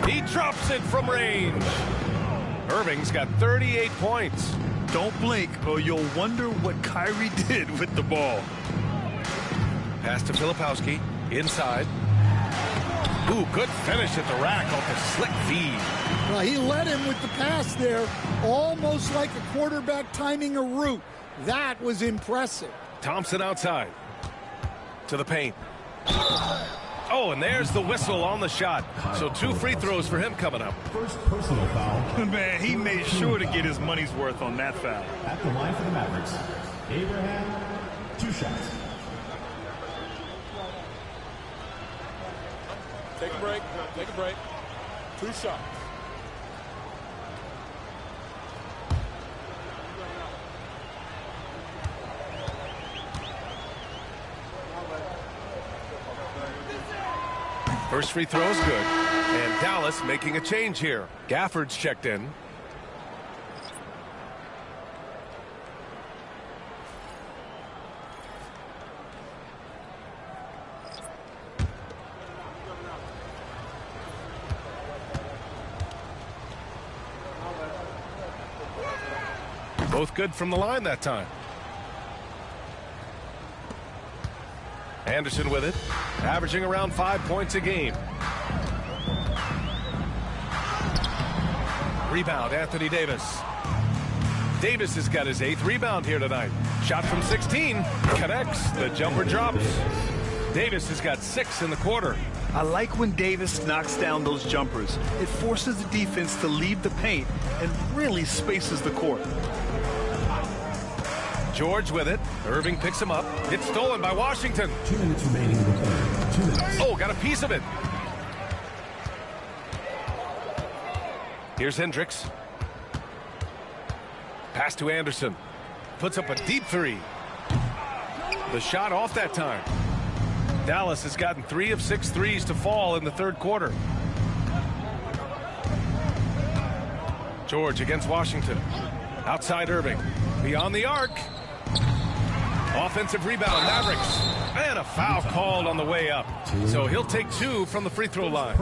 He drops it from range. Irving's got 38 points. Don't blink or you'll wonder what Kyrie did with the ball. Pass to Filipowski. Inside. Ooh, good finish at the rack off a slick feed. Well, he led him with the pass there, almost like a quarterback timing a route. That was impressive. Thompson outside. To the paint. Oh, and there's the whistle on the shot. So 2 free throws for him coming up. First personal foul. Man, he made sure to get his money's worth on that foul. At the line for the Mavericks, Abraham, 2 shots. Take a break. Take a break. 2 shots. First free throw is good. And Dallas making a change here. Gafford's checked in. Both good from the line that time. Anderson with it, averaging around 5 points a game. Rebound, Anthony Davis. Davis has got his 8th rebound here tonight. Shot from 16, connects, the jumper drops. Davis has got 6 in the quarter. I like when Davis knocks down those jumpers. It forces the defense to leave the paint and really spaces the court. George with it. Irving picks him up. It's stolen by Washington. 2 minutes remaining in the third. 2 minutes. Oh, got a piece of it. Here's Hendricks. Pass to Anderson. Puts up a deep 3. The shot off that time. Dallas has gotten 3 of 6 threes to fall in the third quarter. George against Washington. Outside Irving. Beyond the arc. Offensive rebound, Mavericks. And a foul called on the way up. So he'll take 2 from the free throw line.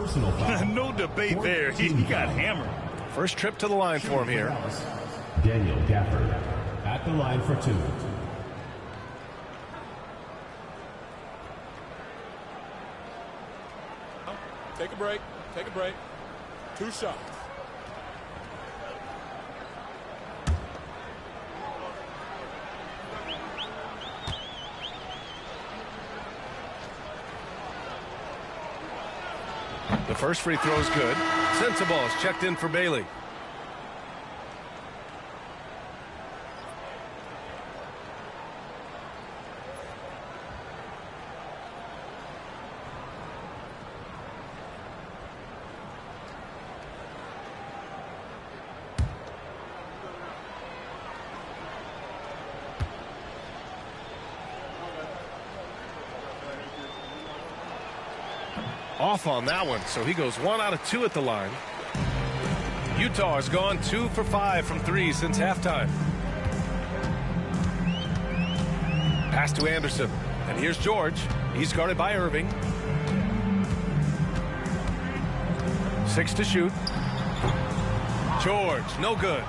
No debate there. He got hammered. First trip to the line for him here. Daniel Gafford at the line for 2. Take a break. Take a break. 2 shots. The first free throw is good. Sensible is checked in for Bailey. Off on that one, so he goes 1 out of 2 at the line. Utah has gone 2 for 5 from 3 since halftime. Pass to Anderson, and here's George. He's guarded by Irving. 6 to shoot. George, no good.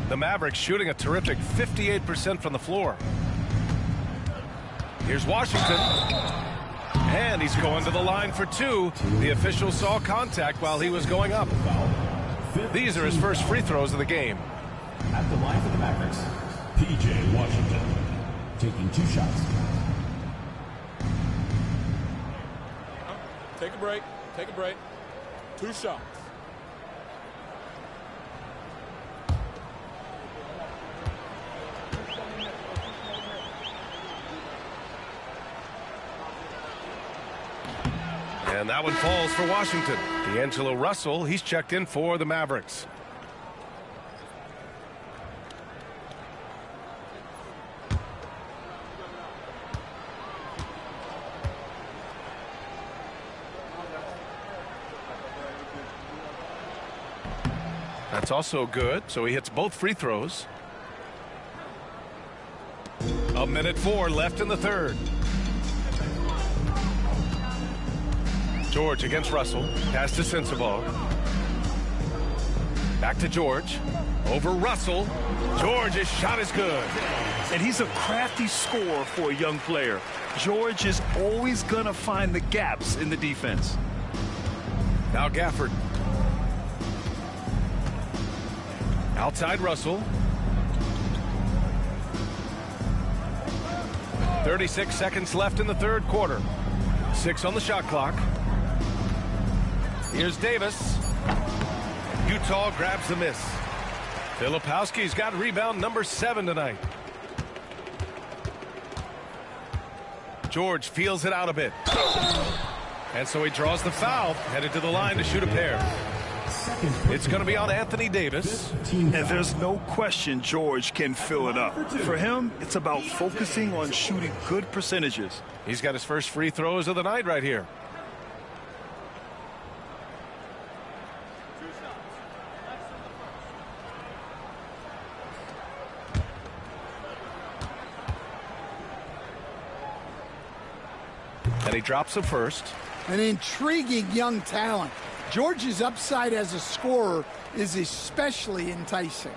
The Mavericks shooting a terrific 58% from the floor. Here's Washington. And he's going to the line for 2. The official saw contact while he was going up. These are his first free throws of the game. At the line for the Mavericks, P.J. Washington, taking 2 shots. Take a break. Take a break. 2 shots. And that one falls for Washington. D'Angelo Russell, he's checked in for the Mavericks. That's also good, so he hits both free throws. 1:04 left in the third. George against Russell. Pass to Sensible. Back to George. Over Russell. George's shot is good. And he's a crafty scorer for a young player. George is always going to find the gaps in the defense. Now Gafford. Outside Russell. 36 seconds left in the third quarter. 6 on the shot clock. Here's Davis. Utah grabs the miss. Filipowski's got rebound number 7 tonight. George feels it out a bit. And so he draws the foul, headed to the line to shoot a pair. It's going to be on Anthony Davis. And there's no question George can fill it up. For him, it's about focusing on shooting good percentages. He's got his first free throws of the night right here. And he drops the first. An intriguing young talent. George's upside as a scorer is especially enticing.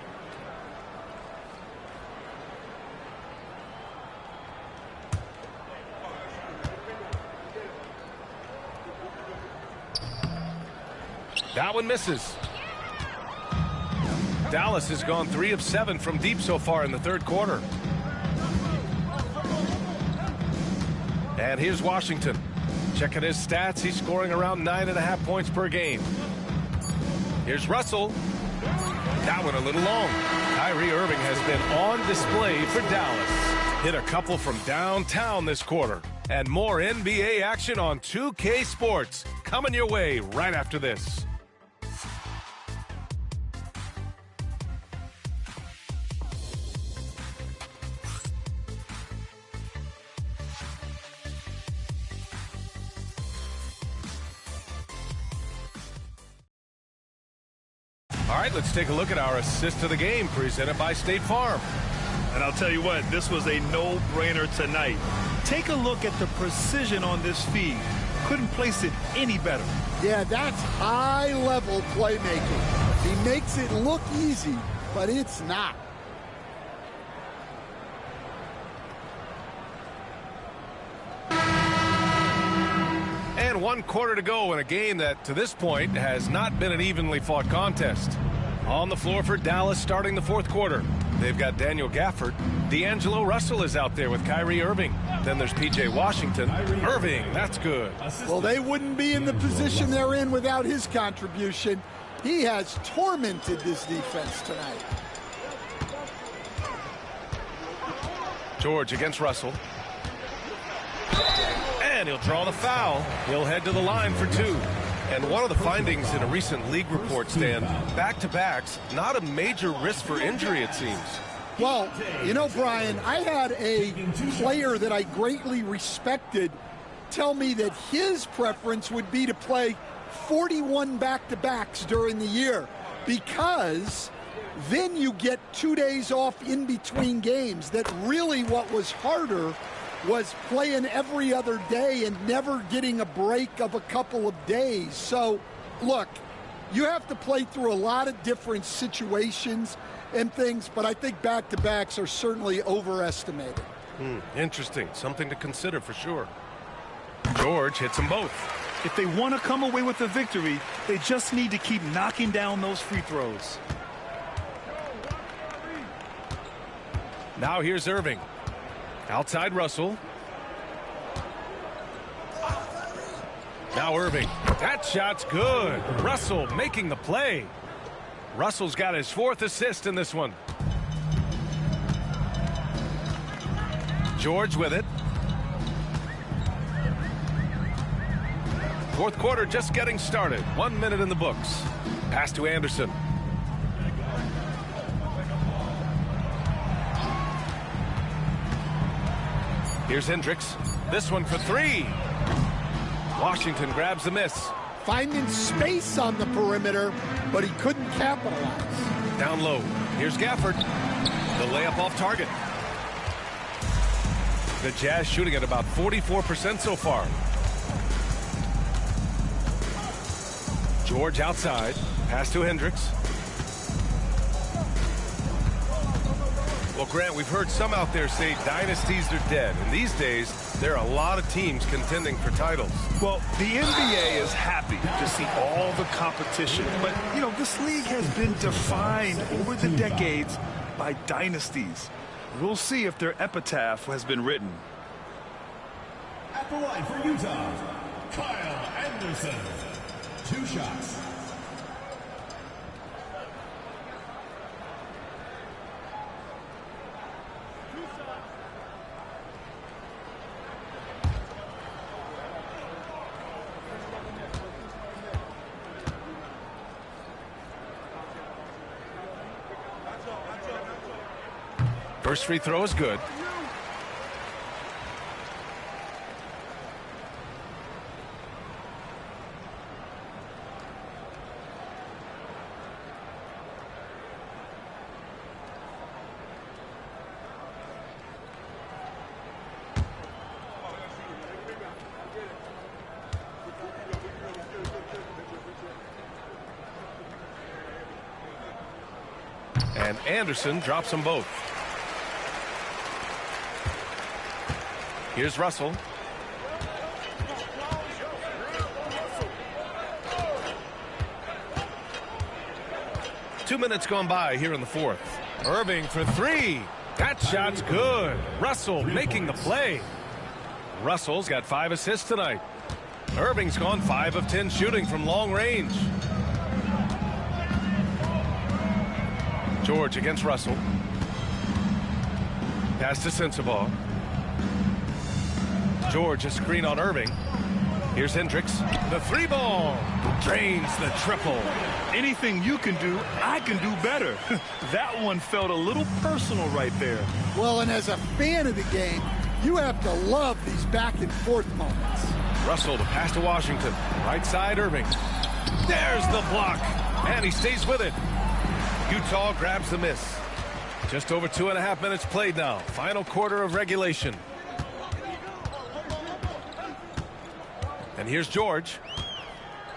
That one misses. Dallas has gone 3 of 7 from deep so far in the third quarter. And here's Washington. Checking his stats, he's scoring around 9.5 points per game. Here's Russell. That one a little long. Kyrie Irving has been on display for Dallas. Hit a couple from downtown this quarter. And more NBA action on 2K Sports. Coming your way right after this. All right, let's take a look at our assist of the game presented by State Farm. And I'll tell you what, this was a no-brainer tonight. Take a look at the precision on this feed. Couldn't place it any better. Yeah, that's high-level playmaking. He makes it look easy, but it's not. And 1 quarter to go in a game that, to this point, has not been an evenly fought contest. On the floor for Dallas starting the fourth quarter. They've got Daniel Gafford. D'Angelo Russell is out there with Kyrie Irving. Then there's P.J. Washington. Irving, that's good. Well, they wouldn't be in the position they're in without his contribution. He has tormented this defense tonight. George against Russell. And he'll draw the foul. He'll head to the line for 2. And one of the findings in a recent league report, Stan, back-to-backs, not a major risk for injury, it seems. Well, you know, Brian, I had a player that I greatly respected tell me that his preference would be to play 41 back-to-backs during the year because then you get 2 days off in between games. That really what was harder was playing every other day and never getting a break of a couple of days. So, look, you have to play through a lot of different situations and things, but I think back-to-backs are certainly overestimated. Interesting. Something to consider for sure. George hits them both. If they want to come away with the victory, they just need to keep knocking down those free throws. Now here's Irving. Outside Russell. Now Irving. That shot's good. Russell making the play. Russell's got his 4th assist in this one. George with it. Fourth quarter just getting started. 1 minute in the books. Pass to Anderson. Here's Hendricks. This one for 3. Washington grabs the miss. Finding space on the perimeter, but he couldn't capitalize. Down low. Here's Gafford. The layup off target. The Jazz shooting at about 44% so far. George outside. Pass to Hendricks. Well, Grant, we've heard some out there say dynasties are dead. And these days, there are a lot of teams contending for titles. Well, the NBA is happy to see all the competition. But, you know, this league has been defined over the decades by dynasties. We'll see if their epitaph has been written. At the line for Utah, Kyle Anderson. 2 shots. First free throw is good. And Anderson drops them both. Here's Russell. 2 minutes gone by here in the fourth. Irving for three. That shot's good. Russell making the play. Russell's got 5 assists tonight. Irving's gone 5 of 10 shooting from long range. George against Russell. Pass to Sensabaugh. George a screen on Irving. Here's Hendricks. The 3-ball. Drains the triple. Anything you can do, I can do better. That one felt a little personal right there. Well, and as a fan of the game, you have to love these back and forth moments. Russell to pass to Washington. Right side Irving. There's the block. And he stays with it. Utah grabs the miss. Just over 2.5 minutes played now. Final quarter of regulation. And here's George.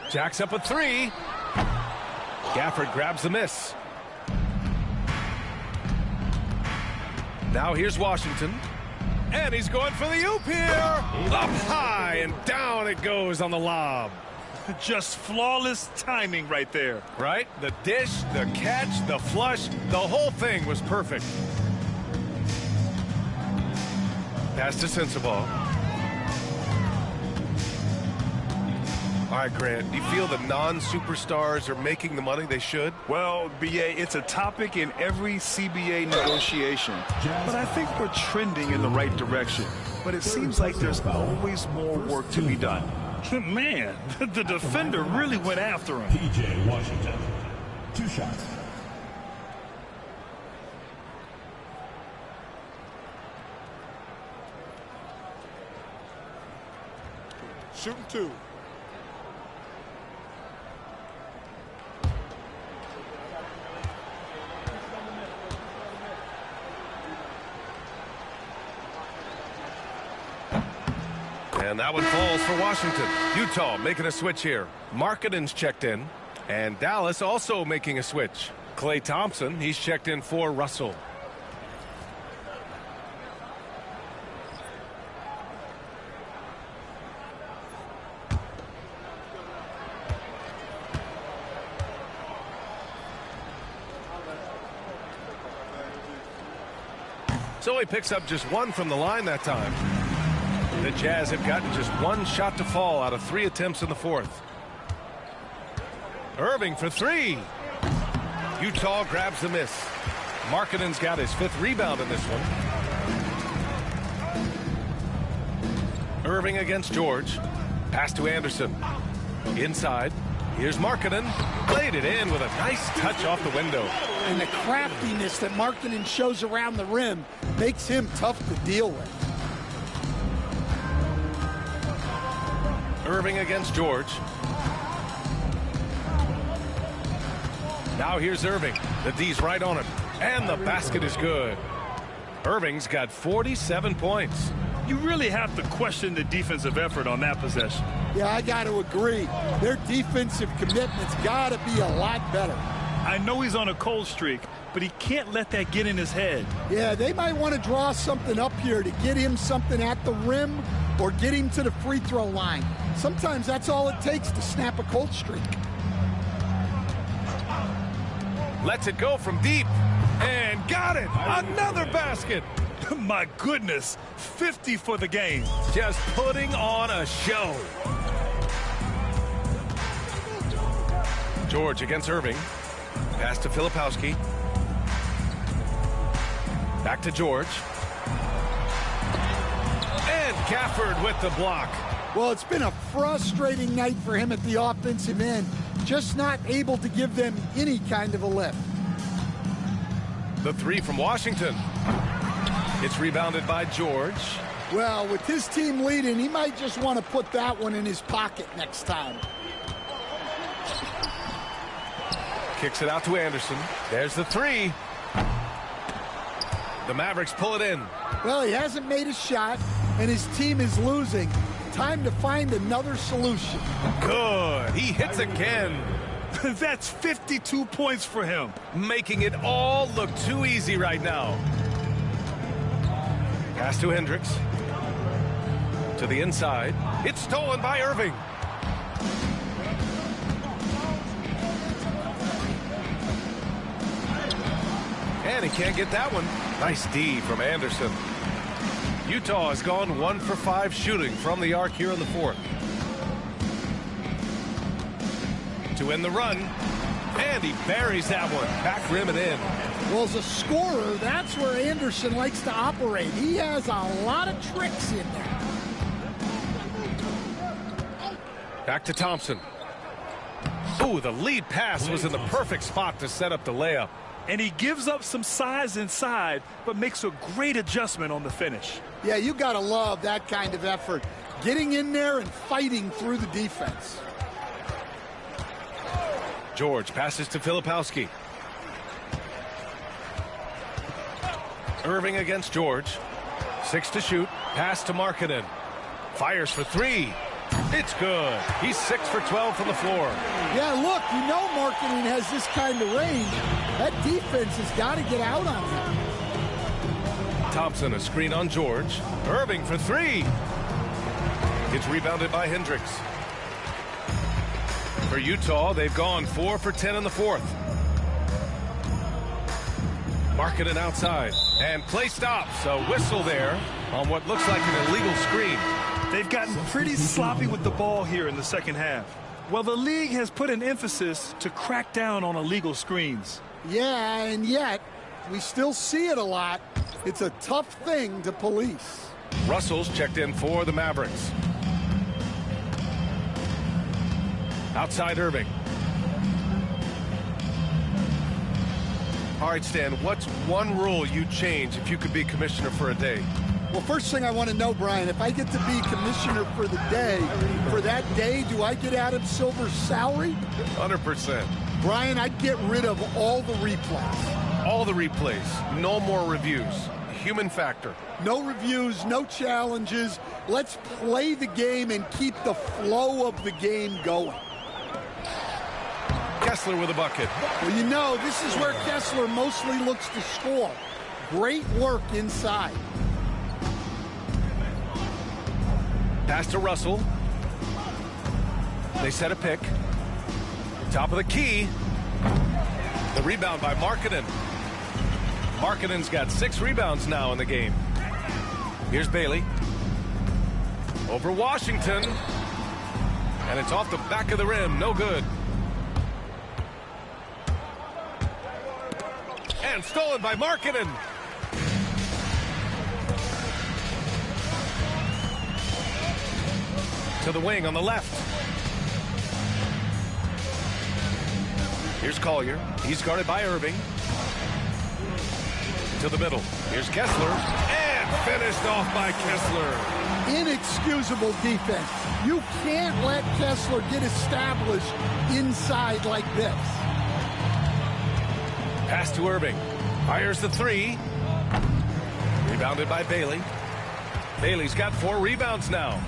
Jacks up a 3. Gafford grabs the miss. Now here's Washington. And he's going for the oop here. Up high and down it goes on the lob. Just flawless timing right there. Right? The dish, the catch, the flush, the whole thing was perfect. Pass to Sensabaugh. All right, Grant, do you feel the non-superstars are making the money they should? Well, B.A., it's a topic in every CBA negotiation. But I think we're trending in the right direction. But it seems like there's always more work to be done. Man, the defender really went after him. P.J. Washington, 2 shots. Shooting 2. And that one falls for Washington. Utah making a switch here. Markkanen's checked in. And Dallas also making a switch. Klay Thompson, he's checked in for Russell. So he picks up just 1 from the line that time. The Jazz have gotten just 1 shot to fall out of 3 attempts in the fourth. Irving for 3. Utah grabs the miss. Markkanen's got his 5th rebound in this one. Irving against George. Pass to Anderson. Inside. Here's Markkanen. Played it in with a nice touch off the window. And the craftiness that Markkanen shows around the rim makes him tough to deal with. Irving against George. Now here's Irving. The D's right on him. And the basket is good. Irving's got 47 points. You really have to question the defensive effort on that possession. Yeah, I got to agree. Their defensive commitment's got to be a lot better. I know he's on a cold streak, but he can't let that get in his head. Yeah, they might want to draw something up here to get him something at the rim or get him to the free throw line. Sometimes that's all it takes to snap a cold streak. Lets it go from deep. And got it. Another basket. My goodness. 50 for the game. Just putting on a show. George against Irving. Pass to Filipowski. Back to George. And Gafford with the block. Well, it's been a frustrating night for him at the offensive end. Just not able to give them any kind of a lift. The 3 from Washington. It's rebounded by George. Well, with his team leading, he might just want to put that one in his pocket next time. Kicks it out to Anderson. There's the 3. The Mavericks pull it in. Well, he hasn't made a shot, and his team is losing. Time to find another solution. Good. He hits again. That's 52 points for him. Making it all look too easy right now. Pass to Hendricks. To the inside. It's stolen by Irving. And he can't get that one. Nice D from Anderson. Utah has gone 1 for 5 shooting from the arc here in the fourth. To end the run. And he buries that one. Back rim and in. Well, as a scorer, that's where Anderson likes to operate. He has a lot of tricks in there. Back to Thompson. Ooh, the lead pass was in the perfect spot to set up the layup. And he gives up some size inside, but makes a great adjustment on the finish. Yeah, you got to love that kind of effort. Getting in there and fighting through the defense. George passes to Filipowski. Irving against George. 6 to shoot. Pass to Markkanen. Fires for 3. It's good. He's 6 for 12 from the floor. Yeah, look, you know Markkanen has this kind of range. That defense has got to get out on him. Thompson, a screen on George. Irving for 3. It's rebounded by Hendricks. For Utah, they've gone 4 for 10 in the fourth. Markkanen outside. And play stops. A whistle there on what looks like an illegal screen. They've gotten pretty sloppy with the ball here in the second half. Well, the league has put an emphasis to crack down on illegal screens. Yeah, and yet we still see it a lot. It's a tough thing to police. Russell's checked in for the Mavericks. Outside Irving. All right, Stan, what's one rule you'd change if you could be commissioner for a day? Well, first thing I want to know, Brian, if I get to be commissioner for the day, for that day, do I get Adam Silver's salary? 100%. Brian, I'd get rid of all the replays. All the replays. No more reviews. Human factor. No reviews, no challenges. Let's play the game and keep the flow of the game going. Kessler with a bucket. Well, you know, this is where Kessler mostly looks to score. Great work inside. Pass to Russell. They set a pick. Top of the key. The rebound by Markkanen. Markkanen's got 6 rebounds now in the game. Here's Bailey. Over Washington. And it's off the back of the rim. No good. And stolen by Markkanen. To the wing on the left. Here's Collier. He's guarded by Irving. To the middle. Here's Kessler. And finished off by Kessler. Inexcusable defense. You can't let Kessler get established inside like this. Pass to Irving. Fires the 3. Rebounded by Bailey. Bailey's got 4 rebounds now.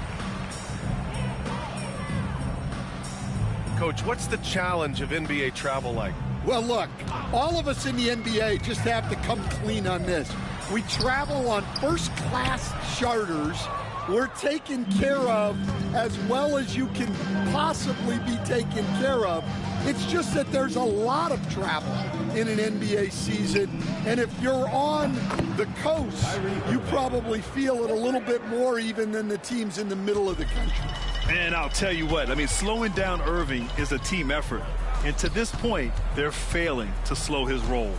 Coach, what's the challenge of NBA travel like? Well, look, all of us in the NBA just have to come clean on this. We travel on first-class charters. We're taken care of as well as you can possibly be taken care of. It's just that there's a lot of travel in an NBA season, and if you're on the coast, you probably feel it a little bit more even than the teams in the middle of the country. And I'll tell you what, I mean, slowing down Irving is a team effort. And to this point, they're failing to slow his roll.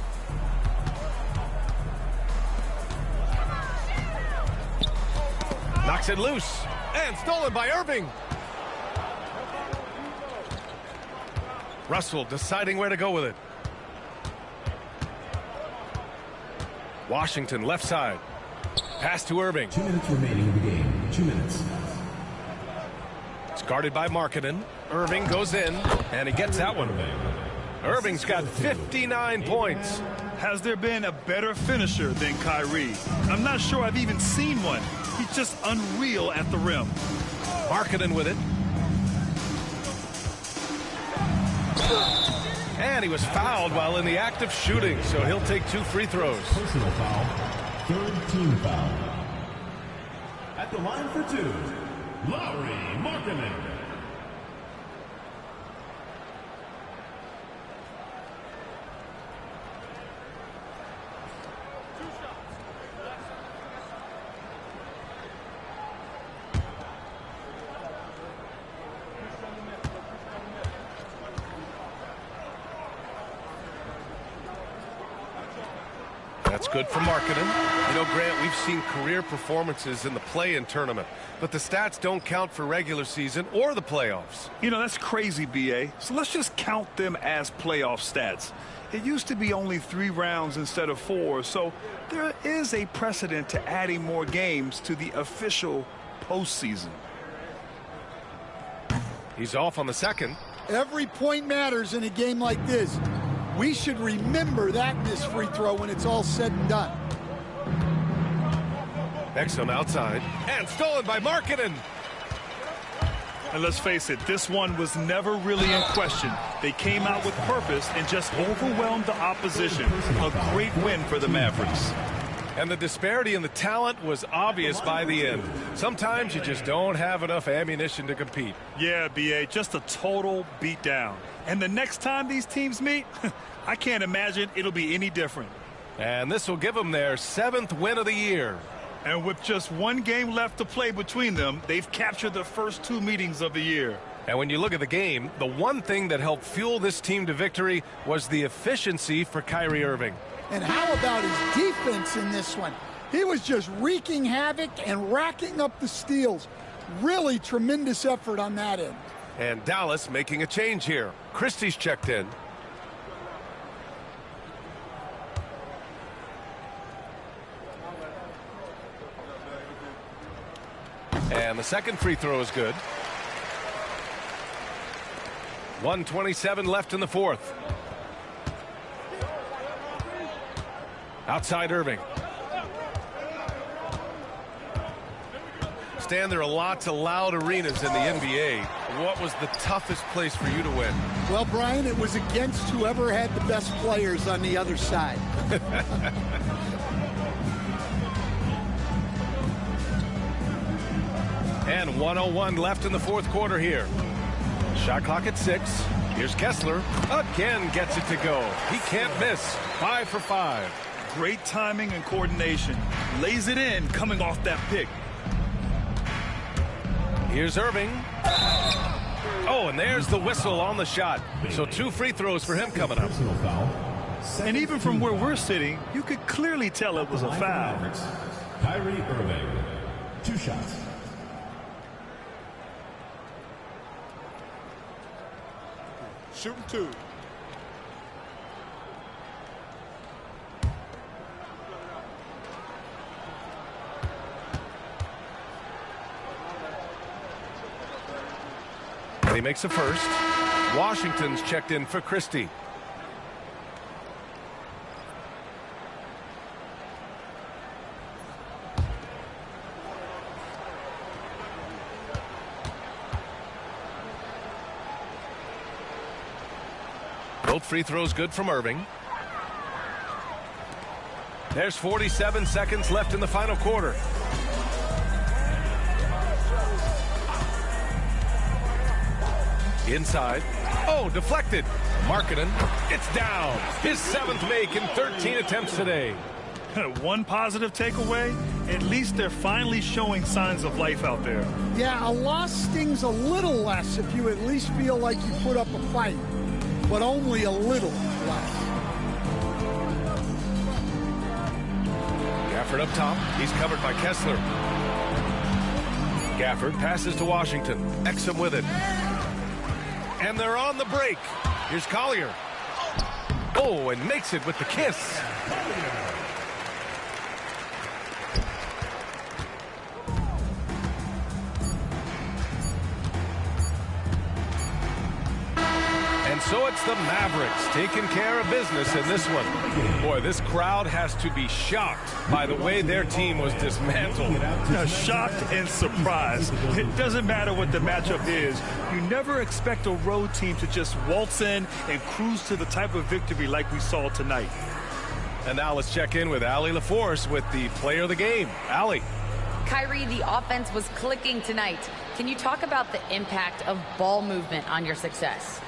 Knocks it loose. And stolen by Irving. Russell deciding where to go with it. Washington left side. Pass to Irving. 2 minutes remaining in the game. 2 minutes. It's guarded by Markkanen. Irving goes in, and he gets that one. Irving's got 59 points. Has there been a better finisher than Kyrie? I'm not sure I've even seen one. He's just unreal at the rim. Markkanen with it. And he was fouled while in the act of shooting, so he'll take 2 free throws. Personal foul. 3rd team foul. At the line for 2, Lauri Markkanen. It's good for Markkanen. You know, Grant, we've seen career performances in the play-in tournament, but the stats don't count for regular season or the playoffs. You know, that's crazy, B.A. So let's just count them as playoff stats. It used to be only 3 rounds instead of 4, so there is a precedent to adding more games to the official postseason. He's off on the second. Every point matters in a game like this. We should remember that missed free throw when it's all said and done. Exum outside, and stolen by Markkanen. And let's face it, this one was never really in question. They came out with purpose and just overwhelmed the opposition. A great win for the Mavericks. And the disparity in the talent was obvious by the end. Sometimes you just don't have enough ammunition to compete. Yeah, B.A., just a total beatdown. And the next time these teams meet, I can't imagine it'll be any different. And this will give them their 7th win of the year. And with just 1 game left to play between them, they've captured the first 2 meetings of the year. And when you look at the game, the one thing that helped fuel this team to victory was the efficiency for Kyrie Irving. And how about his defense in this one? He was just wreaking havoc and racking up the steals. Really tremendous effort on that end. And Dallas making a change here. Christie's checked in. And the second free throw is good. 1:27 left in the 4th. Outside Irving. Stan, there are lots of loud arenas in the NBA. What was the toughest place for you to win? Well, Brian, it was against whoever had the best players on the other side. And 1:01 left in the 4th quarter here. Shot clock at 6. Here's Kessler. Again gets it to go. He can't miss. 5 for 5. Great timing and coordination. Lays it in coming off that pick. Here's Irving. Oh, and there's the whistle on the shot. So 2 free throws for him coming up. And even from where we're sitting, you could clearly tell it was a foul. Kyrie Irving, 2 shots. Shooting 2. He makes a first. Washington's checked in for Christie. Both free throws good from Irving. There's 47 seconds left in the final quarter. Inside. Oh, deflected. Markkanen. It's down. His 7th make in 13 attempts today. One positive takeaway, at least they're finally showing signs of life out there. Yeah, a loss stings a little less if you at least feel like you put up a fight, but only a little less. Gafford up top. He's covered by Kessler. Gafford passes to Washington. Exum with it. And they're on the break. Here's Collier. Oh, and makes it with the kiss. And so it's the Mavericks taking care of business in this one. Boy, this crowd has to be shocked by the way their team was dismantled. Shocked and surprised. It doesn't matter what the matchup is. You never expect a road team to just waltz in and cruise to the type of victory like we saw tonight. And now let's check in with Allie LaForce with the player of the game. Allie. Kyrie, the offense was clicking tonight. Can you talk about the impact of ball movement on your success?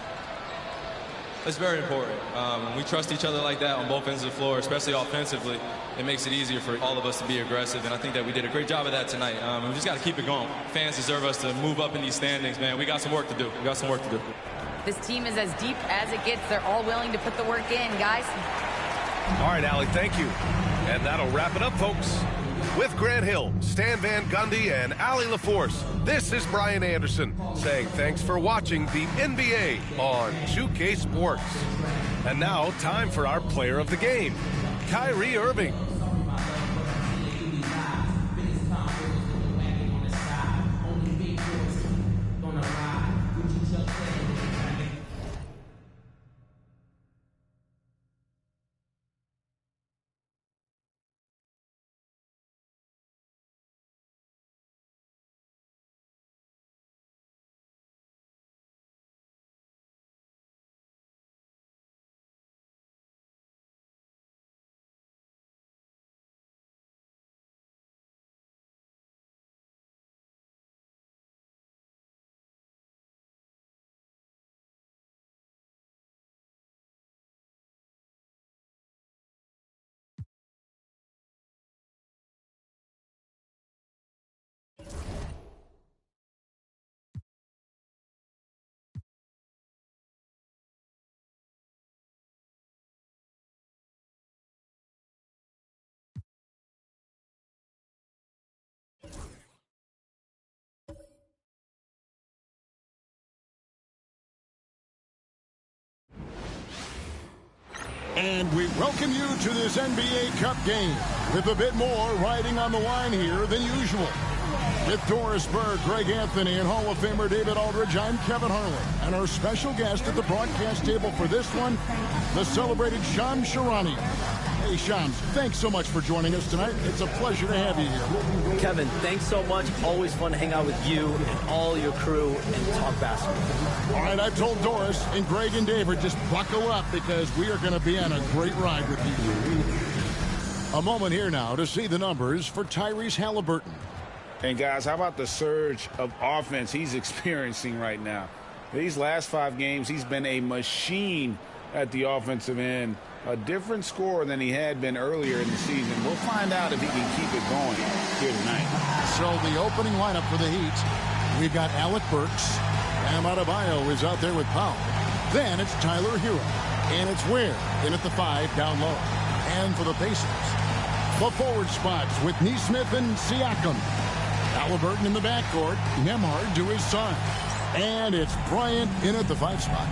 It's very important. When we trust each other like that on both ends of the floor, especially offensively, it makes it easier for all of us to be aggressive, and I think that we did a great job of that tonight. We just got to keep it going. Fans deserve us to move up in these standings, man. We got some work to do. We got some work to do. This team is as deep as it gets. They're all willing to put the work in, guys. All right, Allie, thank you. And that'll wrap it up, folks. With Grant Hill, Stan Van Gundy, and Allie LaForce, this is Brian Anderson saying thanks for watching the NBA on 2K Sports. And now, time for our player of the game, Kyrie Irving. And we welcome you to this NBA Cup game with a bit more riding on the line here than usual. With Doris Burke, Greg Anthony, and Hall of Famer David Aldridge, I'm Kevin Harlan. And our special guest at the broadcast table for this one, the celebrated Shams Charania. Hey, Shams, thanks so much for joining us tonight. It's a pleasure to have you here. Kevin, thanks so much. Always fun to hang out with you and all your crew and talk basketball. All right, I've told Doris and Greg and David, just buckle up because we are going to be on a great ride with you. A moment here now to see the numbers for Tyrese Halliburton. And, guys, how about the surge of offense he's experiencing right now? These last 5 games, he's been a machine at the offensive end. A different scorer than he had been earlier in the season. We'll find out if he can keep it going here tonight. So the opening lineup for the Heat, we've got Alec Burks. Bam Adebayo is out there with Powell. Then it's Tyler Hero. And it's Ware in at the 5 down low. And for the Pacers, the forward spots with Nesmith and Siakam. Halliburton in the backcourt. Nembhard to his side. And it's Bryant in at the 5 spot.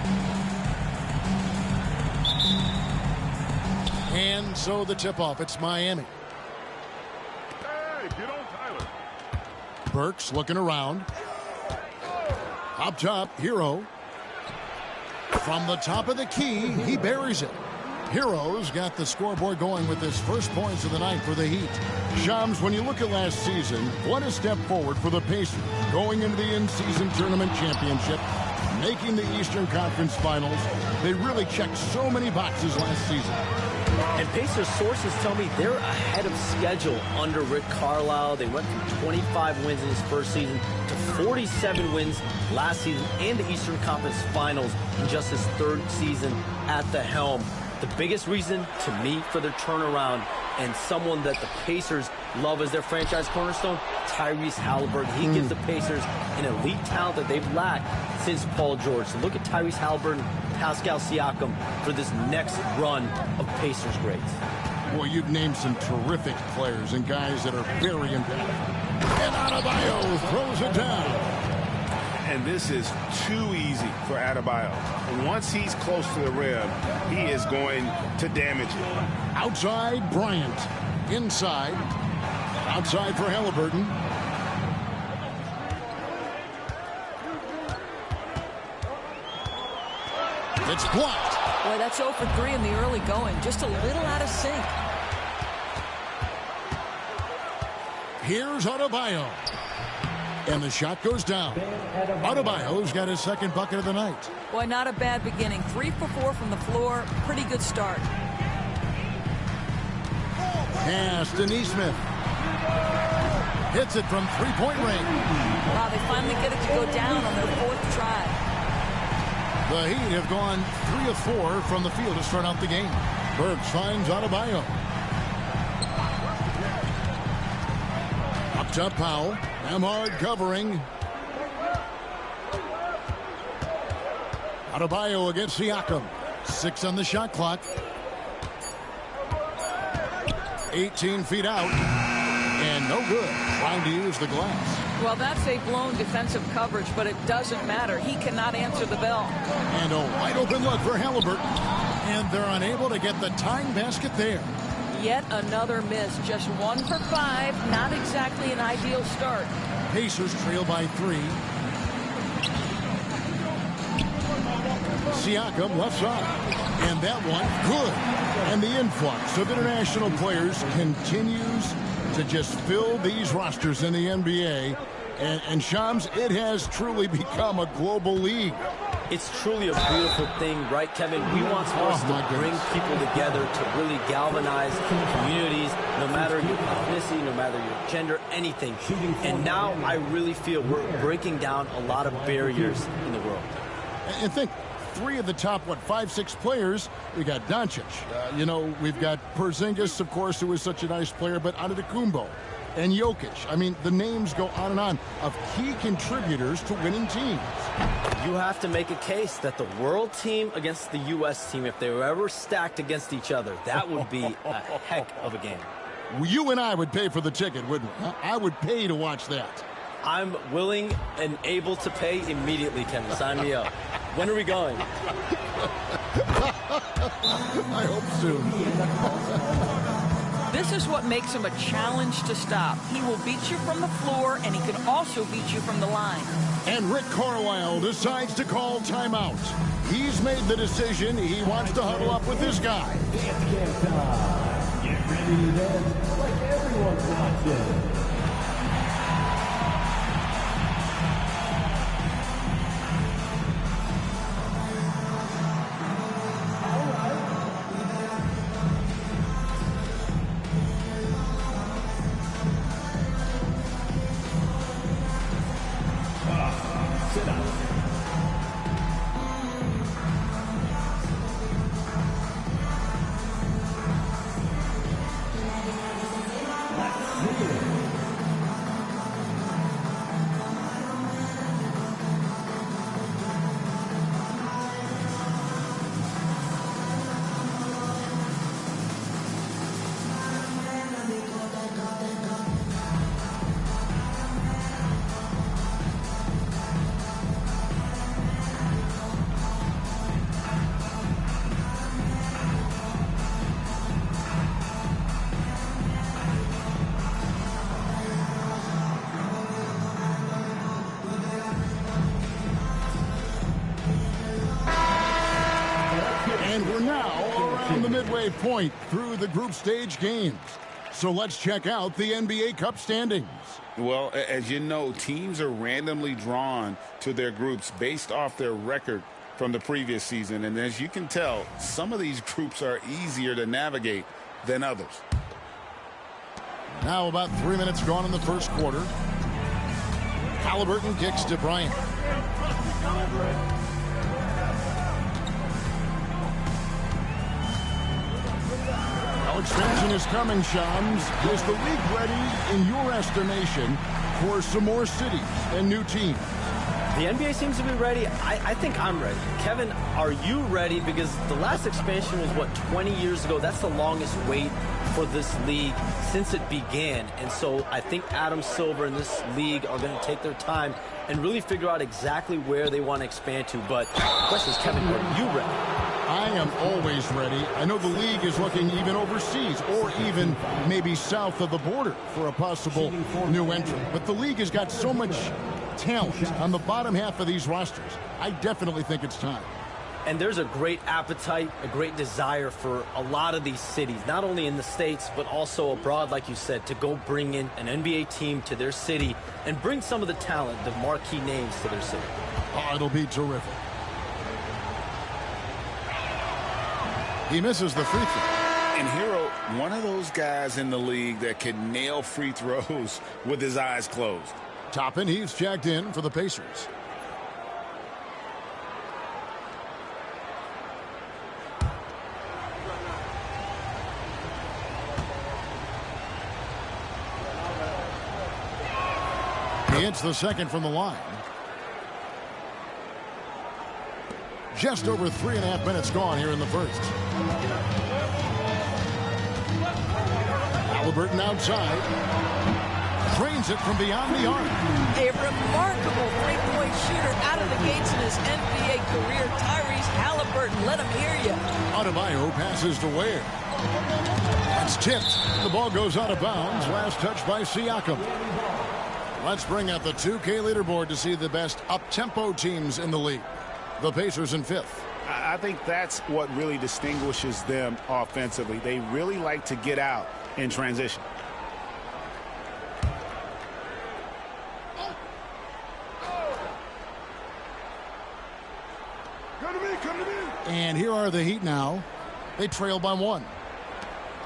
And so the tip-off, it's Miami. Hey, get on Tyler. Burks looking around. Up top, Hero. From the top of the key, he buries it. Hero's got the scoreboard going with his first points of the night for the Heat. Shams, when you look at last season, what a step forward for the Pacers. Going into the in-season tournament championship, making the Eastern Conference Finals. They really checked so many boxes last season. And Pacers sources tell me they're ahead of schedule under Rick Carlisle. They went from 25 wins in his first season to 47 wins last season and the Eastern Conference Finals in just his 3rd season at the helm. The biggest reason to me for their turnaround and someone that the Pacers love as their franchise cornerstone, Tyrese Halliburton. He gives the Pacers an elite talent that they've lacked since Paul George. So look at Tyrese Halliburton, Pascal Siakam for this next run of Pacers greats. Boy, you've named some terrific players and guys that are very impactful. And Adebayo throws it down. And this is too easy for Adebayo. Once he's close to the rim, he is going to damage it. Outside, Bryant. Inside. Outside for Halliburton. It's blocked. Boy, that's 0 for 3 in the early going. Just a little out of sync. Here's Adebayo. And the shot goes down. Adebayo's got his 2nd bucket of the night. Boy, not a bad beginning. 3 for 4 from the floor. Pretty good start. Pass to Nesmith. Hits it from 3-point range. Wow, they finally get it to go down on their 4th try. The Heat have gone 3 of 4 from the field to start out the game. Burks finds Adebayo. Up top, Powell. Nembhard covering. Adebayo against Siakam. 6 on the shot clock. 18 feet out. And no good. Trying to use the glass. Well, that's a blown defensive coverage, but it doesn't matter. He cannot answer the bell. And a wide open look for Halliburton. And they're unable to get the tying basket there. Yet another miss. Just 1 for 5. Not exactly an ideal start. Pacers trail by 3. Siakam left side. And that one, good. And the influx of international players continues to just fill these rosters in the NBA. And Shams, it has truly become a global league. It's truly a beautiful thing, right, Kevin? We want sports to bring people together, to really galvanize communities, no matter your ethnicity, no matter your gender, anything. And now I really feel we're breaking down a lot of barriers in the world. And think, 3 of the top, 5-6 players, we got Doncic. We've got Porzingis, of course, who is such a nice player, but Antetokounmpo and Jokic. I mean, the names go on of key contributors to winning teams. You have to make a case that the world team against the U.S. team, if they were ever stacked against each other, that would be a heck of a game. You and I would pay for the ticket, wouldn't we? I would pay to watch that. I'm willing and able to pay immediately, Kevin. Sign me up. When are we going? I hope soon. This is what makes him a challenge to stop. He will beat you from the floor, and he can also beat you from the line. And Rick Carlisle decides to call timeout. He's made the decision. He wants to huddle up with this guy. Get ready to dance like everyone's watching. And we're now around the midway point through the group stage games. So let's check out the NBA Cup standings. Well, as you know, teams are randomly drawn to their groups based off their record from the previous season. And as you can tell, some of these groups are easier to navigate than others. Now about 3 minutes gone in the first quarter. Halliburton kicks to Bryant. Now expansion is coming, Shams. Is the league ready, in your estimation, for some more cities and new teams? The NBA seems to be ready. I think I'm ready. Kevin, are you ready? Because the last expansion was, 20 years ago? That's the longest wait for this league since it began. And so I think Adam Silver and this league are going to take their time and really figure out exactly where they want to expand to. But the question is, Kevin, are you ready? I am always ready. I know the league is looking even overseas or even maybe south of the border for a possible new entrant. But the league has got so much talent on the bottom half of these rosters. I definitely think it's time. And there's a great appetite, a great desire for a lot of these cities, not only in the States, but also abroad, like you said, to go bring in an NBA team to their city and bring some of the talent, the marquee names to their city. Oh, it'll be terrific. He misses the free throw. And Hero, one of those guys in the league that can nail free throws with his eyes closed. Toppin, he's checked in for the Pacers. He hits the second from the line. Just over 3.5 minutes gone here in the first. Halliburton outside. Drains it from beyond the arc. A remarkable three-point shooter out of the gates in his NBA career. Tyrese Halliburton, let him hear you. Adebayo passes to Ware. That's tipped. The ball goes out of bounds. Last touch by Siakam. Let's bring up the 2K leaderboard to see the best up-tempo teams in the league. The Pacers in 5th. I think that's what really distinguishes them offensively. They really like to get out in transition. And here are the Heat now. They trail by 1.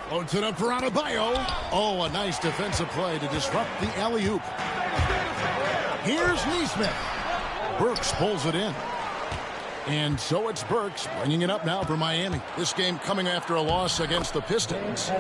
Floats it up for Adebayo. Oh, a nice defensive play to disrupt the alley-oop. Here's Nesmith. Burks pulls it in. And so it's Burks bringing it up now for Miami. This game coming after a loss against the Pistons.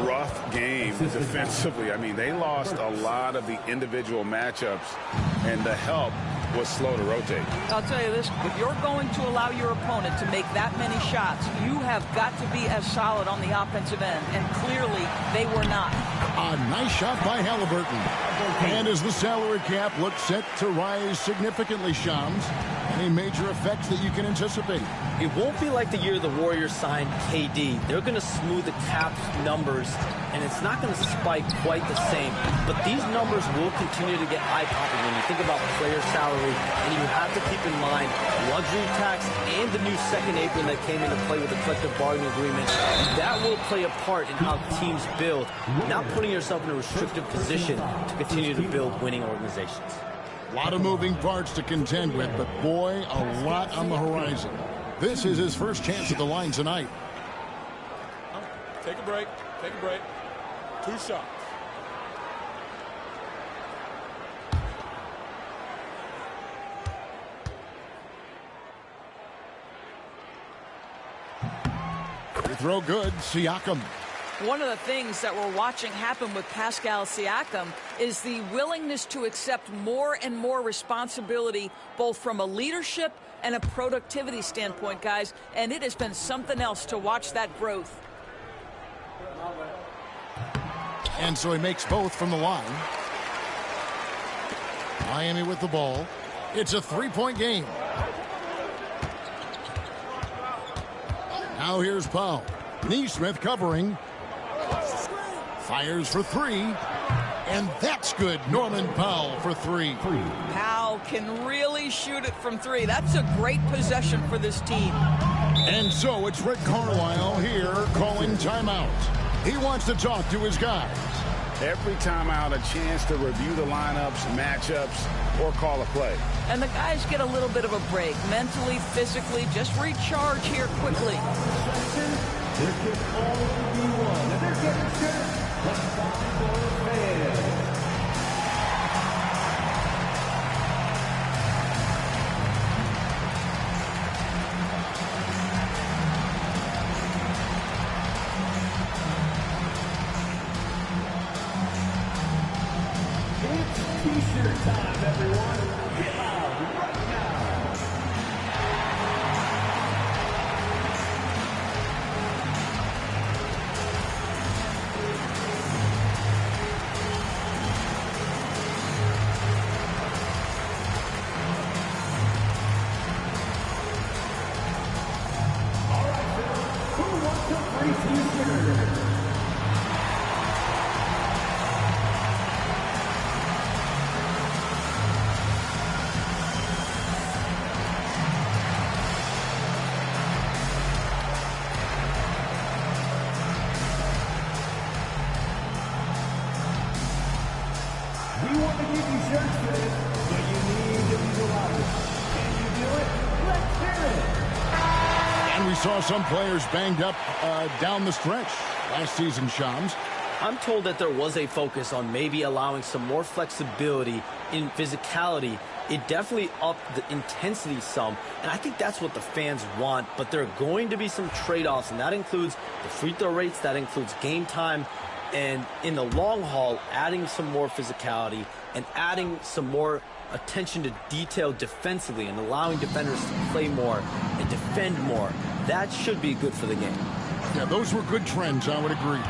Rough game defensively. I mean, they lost a lot of the individual matchups, and the help was slow to rotate. I'll tell you this, if you're going to allow your opponent to make that many shots, you have got to be as solid on the offensive end, and clearly they were not. A nice shot by Halliburton. And as the salary cap looks set to rise significantly, Shams, any major effects that you can anticipate? It won't be like the year the Warriors signed KD. They're going to smooth the cap numbers, and it's not going to spike quite the same. But these numbers will continue to get eye-popping when you think about player salary, and you have to keep in mind luxury tax and the new second apron that came into play with the collective bargaining agreement. That will play a part in how teams build, not putting yourself in a restrictive position to continue to build winning organizations. A lot of moving parts to contend with, but boy, a lot on the horizon. This is his first chance at the line tonight. Take a break. Take a break. 2 shots. Free throw good. Siakam. One of the things that we're watching happen with Pascal Siakam is the willingness to accept more and more responsibility, both from a leadership and a productivity standpoint, guys. And it has been something else to watch that growth. And so he makes both from the line. Miami with the ball. It's a 3-point game. Now here's Powell. Nesmith covering. Fires for 3. And that's good. Norman Powell for 3. Powell can really shoot it from 3. That's a great possession for this team. And so it's Rick Carlisle here calling timeout. He wants to talk to his guys. Every timeout, a chance to review the lineups, matchups, or call a play. And the guys get a little bit of a break, mentally, physically, just recharge here quickly. There can only be one, and they're getting set. Let's stop for fans. It's T-shirt time, everyone. Get loud right now. All right, who wants a free T-shirt? We want to give you shirts for this, but you need to be the loudest. Can you do it? Let's hear it! And we saw some players banged up down the stretch last season, Shams. I'm told that there was a focus on maybe allowing some more flexibility in physicality. It definitely upped the intensity some, and I think that's what the fans want, but there are going to be some trade-offs, and that includes the free throw rates, that includes game time, and in the long haul, adding some more physicality and adding some more attention to detail defensively and allowing defenders to play more and defend more. That should be good for the game. Yeah, those were good trends, I would agree.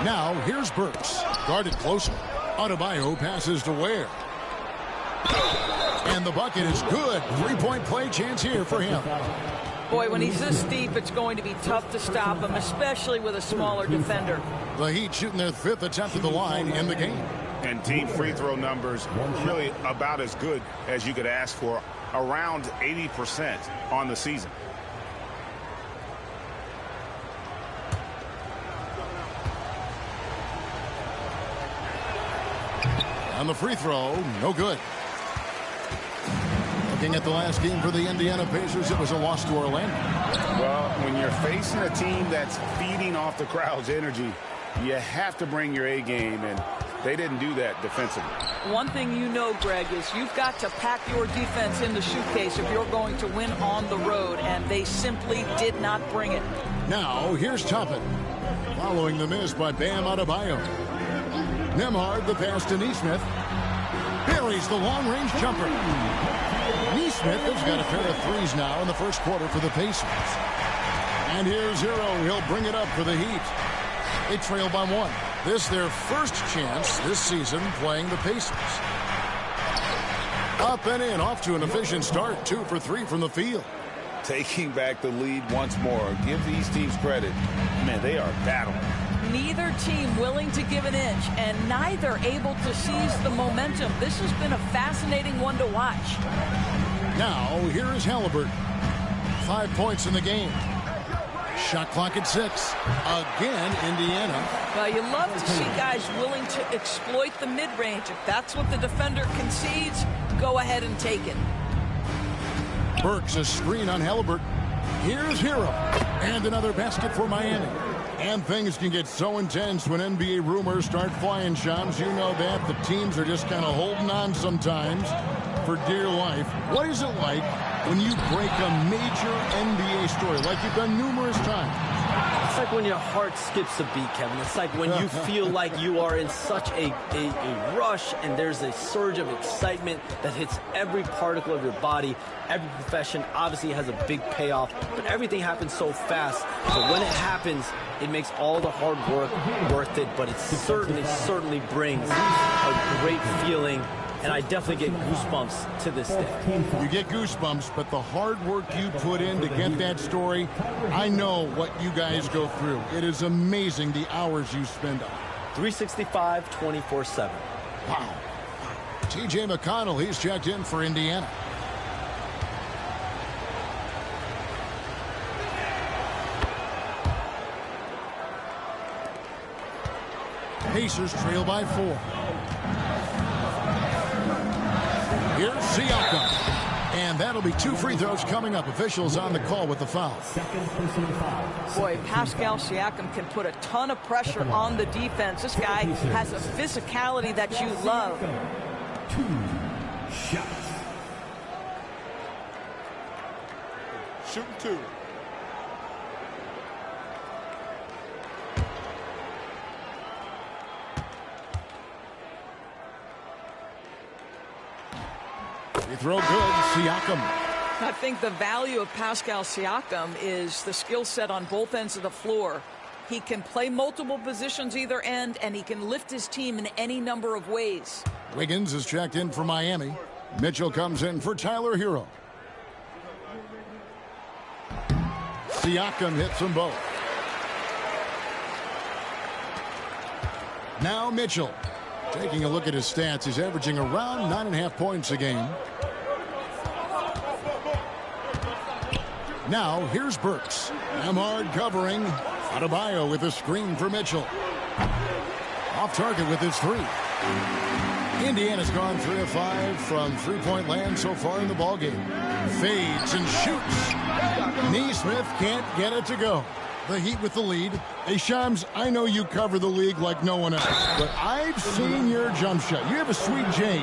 Now here's Burks. Guarded closely. Adebayo passes to Ware. And the bucket is good. 3-point play chance here for him. Boy, when he's this deep, it's going to be tough to stop him, especially with a smaller defender. The Heat shooting their 5th attempt at the line in the game. And team free throw numbers really about as good as you could ask for, around 80% on the season. On the free throw, no good. Looking at the last game for the Indiana Pacers, it was a loss to Orlando. Well, when you're facing a team that's feeding off the crowd's energy, you have to bring your A game, and they didn't do that defensively. One thing you know, Greg, is you've got to pack your defense in the suitcase if you're going to win on the road, and they simply did not bring it. Now, here's Toppin. Following the miss by Bam Adebayo. Nembhard, the pass to Nesmith. Buries the long-range jumper. Nesmith has got a pair of threes now in the first quarter for the Pacers. And here's Hero. He'll bring it up for the Heat. They trail by 1. This their first chance this season playing the Pacers. Up and in, off to an efficient start. 2 for 3 from the field. Taking back the lead once more. Give these teams credit. Man, they are battling. Neither team willing to give an inch, and neither able to seize the momentum. This has been a fascinating one to watch. Now, here is Halliburton. 5 points in the game. Shot clock at 6. Again, Indiana. Well, you love to see guys willing to exploit the mid-range. If that's what the defender concedes, go ahead and take it. Burks a screen on Halliburton. Here's Hero. And another basket for Miami. And things can get so intense when NBA rumors start flying, Shams. You know that. The teams are just kind of holding on sometimes for dear life. What is it like when you break a major NBA story like you've done numerous times? It's like when your heart skips a beat, Kevin. It's like when you feel like you are in such a rush and there's a surge of excitement that hits every particle of your body. Every profession obviously has a big payoff, but everything happens so fast. So when it happens, it makes all the hard work worth it, but it certainly brings a great feeling. And I definitely get goosebumps to this day. You get goosebumps, but the hard work you put in to get that story, I know what you guys go through. It is amazing the hours you spend on it. 365, 24/7. Wow. T.J. McConnell, he's checked in for Indiana. Pacers trail by 4. Here's Siakam. And that'll be 2 free throws coming up. Officials on the call with the foul. Boy, Pascal Siakam can put a ton of pressure on the defense. This guy has a physicality that you love. 2 shots. Shooting 2. Free throw good, Siakam. I think the value of Pascal Siakam is the skill set on both ends of the floor. He can play multiple positions either end, and he can lift his team in any number of ways. Wiggins is checked in for Miami. Mitchell comes in for Tyler Hero. Siakam hits them both. Now Mitchell. Taking a look at his stats, he's averaging around 9.5 points a game. Now, here's Burks. Nembhard covering. Adebayo with a screen for Mitchell. Off target with his 3. Indiana's gone 3 of 5 from three-point land so far in the ballgame. Fades and shoots. Nesmith can't get it to go. The Heat with the lead. Hey, Shams, I know you cover the league like no one else, but I've seen your jump shot. You have a sweet J.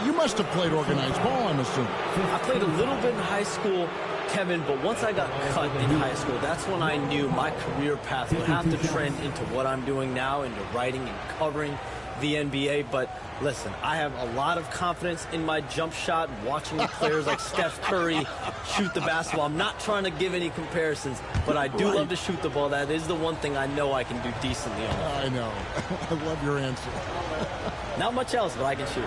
You must have played organized ball, I'm assuming. I played a little bit in high school, Kevin, but once I got cut in high school, that's when I knew my career path would have to trend into what I'm doing now, into writing and covering. the NBA. But listen, I have a lot of confidence in my jump shot, watching players like Steph Curry shoot the basketball. I'm not trying to give any comparisons, but I do love to shoot the ball. That is the one thing I know I can do decently on. I know. I love your answer. Not much else, but I can shoot.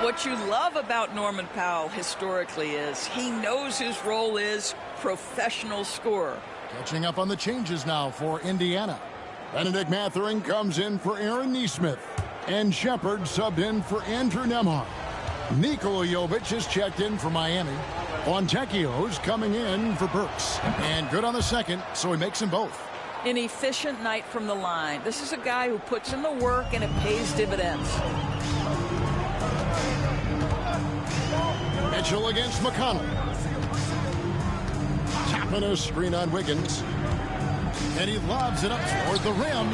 What you love about Norman Powell historically is he knows his role is professional scorer. Catching up on the changes now for Indiana. Benedict Mathurin comes in for Aaron Nesmith. And Shepard subbed in for Andrew Nembhard. Nikola Jovic is checked in for Miami. Fontecchio's coming in for Burks. And good on the second, so he makes them both. An efficient night from the line. This is a guy who puts in the work and it pays dividends. Mitchell against McConnell. Tapping a screen on Wiggins. And he lobs it up toward the rim.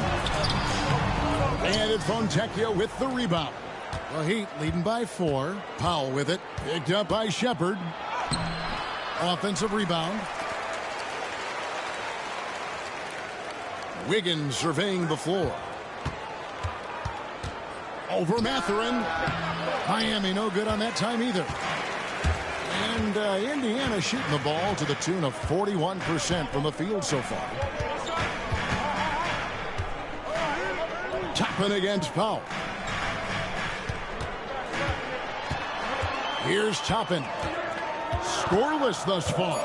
And it's Fontecchio with the rebound. The Heat leading by 4. Powell with it. Picked up by Shepard. Offensive rebound. Wiggins surveying the floor. Over Mathurin. Miami no good on that time either. And Indiana shooting the ball to the tune of 41% from the field so far. Toppin against Powell. Here's Toppin. Scoreless thus far.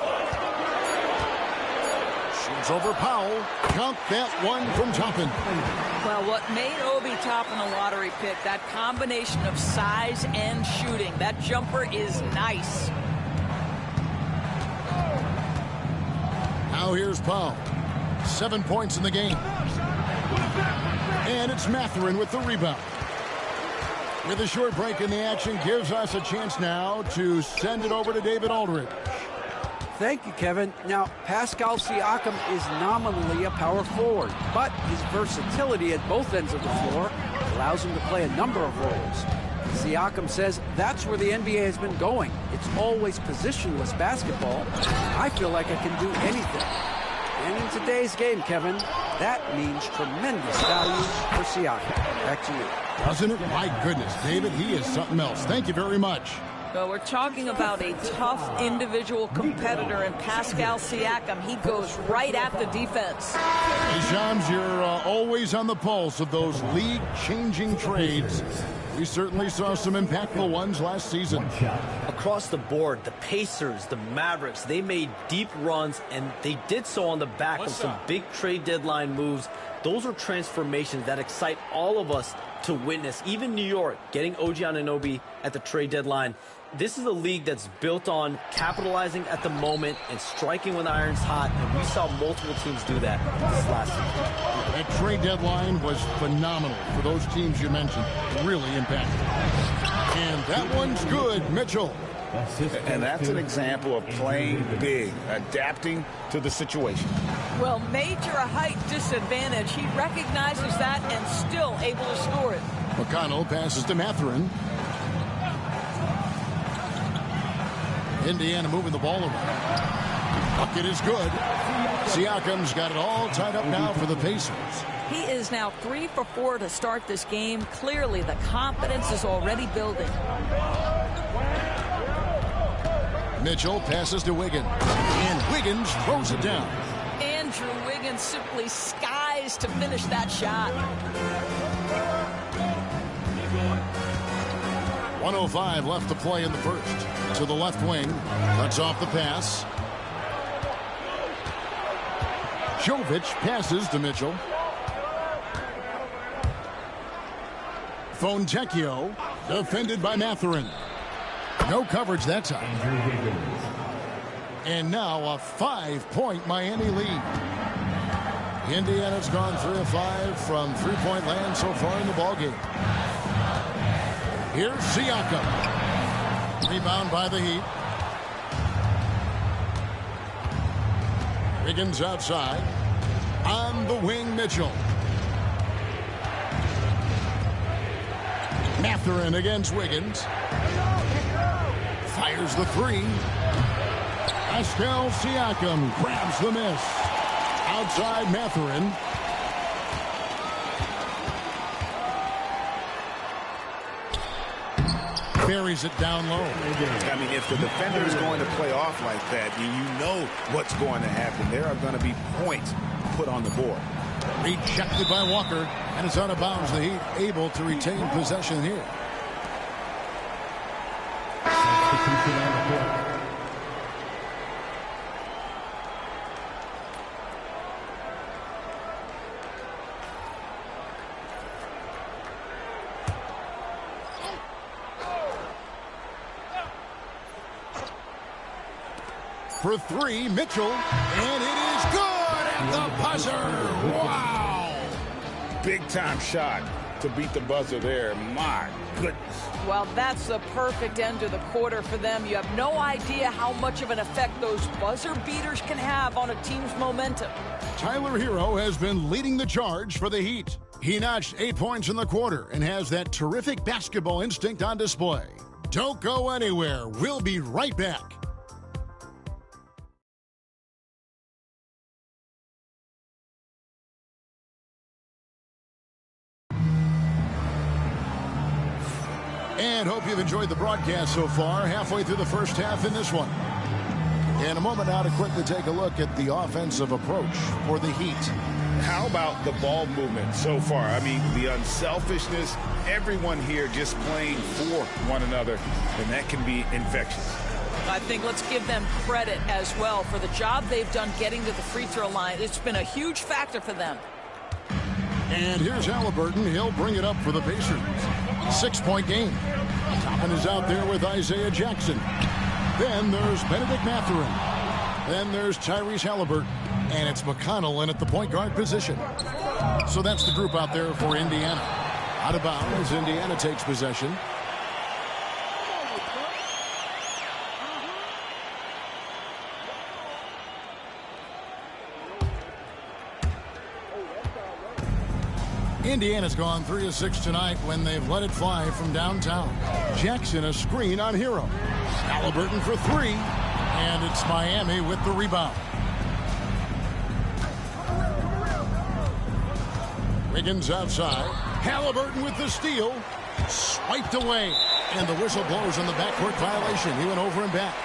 Shoots over Powell. Count that one from Toppin. Well, what made Obi Toppin a lottery pick, that combination of size and shooting. That jumper is nice. Now here's Powell. 7 points in the game. And it's Mathurin with the rebound. With a short break in the action, gives us a chance now to send it over to David Aldridge. Thank you, Kevin. Now, Pascal Siakam is nominally a power forward, but his versatility at both ends of the floor allows him to play a number of roles. Siakam says that's where the NBA has been going. It's always positionless basketball. I feel like I can do anything. And in today's game, Kevin, that means tremendous value for Siakam. Back to you. Doesn't it? My goodness, David, he is something else. Thank you very much. Well, we're talking about a tough individual competitor in Pascal Siakam. He goes right at the defense. Hey, Shams, you're always on the pulse of those league-changing trades. We certainly saw some impactful ones last season. Across the board, the Pacers, the Mavericks, they made deep runs, and they did so on the back of some big trade deadline moves. Those are transformations that excite all of us to witness. Even New York, getting OG Anunoby at the trade deadline. This is a league that's built on capitalizing at the moment and striking when the iron's hot, and we saw multiple teams do that this last season. That trade deadline was phenomenal for those teams you mentioned. Really impactful. And that one's good, Mitchell. And that's an example of playing big, adapting to the situation. Well, major height disadvantage. He recognizes that and still able to score it. McConnell passes to Mathurin. Indiana moving the ball around. Bucket is good. Siakam's got it all tied up now for the Pacers. He is now 3 for 4 to start this game. Clearly, the confidence is already building. Mitchell passes to Wiggins. And Wiggins throws it down. Andrew Wiggins simply skies to finish that shot. 1:05 left to play in the first. To the left wing. Cuts off the pass. Jovic passes to Mitchell. Fontecchio defended by Mathurin. No coverage that time. And now a 5-point Miami lead. Indiana's gone 3 of 5 from three-point land so far in the ballgame. Here's Siakam. Rebound by the Heat. Wiggins outside. On the wing, Mitchell. Mathurin against Wiggins. Fires the three. Pascal Siakam grabs the miss. Outside Mathurin. Buries it down low. I mean, if the defender is going to play off like that, you know what's going to happen. There are going to be points put on the board. Rejected by Walker, and it's out of bounds. The Heat able to retain possession here. For three, Mitchell, and it is good at the buzzer. Wow! Big-time shot to beat the buzzer there. My goodness. Well, that's the perfect end to the quarter for them. You have no idea how much of an effect those buzzer beaters can have on a team's momentum. Tyler Hero has been leading the charge for the Heat. He notched 8 points in the quarter and has that terrific basketball instinct on display. Don't go anywhere. We'll be right back. And hope you've enjoyed the broadcast so far, halfway through the first half in this one. In a moment now to quickly take a look at the offensive approach for the Heat. How about the ball movement so far? I mean, the unselfishness, everyone here just playing for one another, and that can be infectious. I think let's give them credit as well for the job they've done getting to the free throw line. It's been a huge factor for them. And here's Halliburton. He'll bring it up for the Pacers. 6-point game. Toppin is out there with Isaiah Jackson. Then there's Benedict Mathurin. Then there's Tyrese Halliburton. And it's McConnell in at the point guard position. So that's the group out there for Indiana. Out of bounds, Indiana takes possession. Indiana's gone 3 of 6 tonight when they've let it fly from downtown. Jackson a screen on Hero. Halliburton for 3, and it's Miami with the rebound. Wiggins outside. Halliburton with the steal. Swiped away. And the whistle blows on the backcourt violation. He went over and back.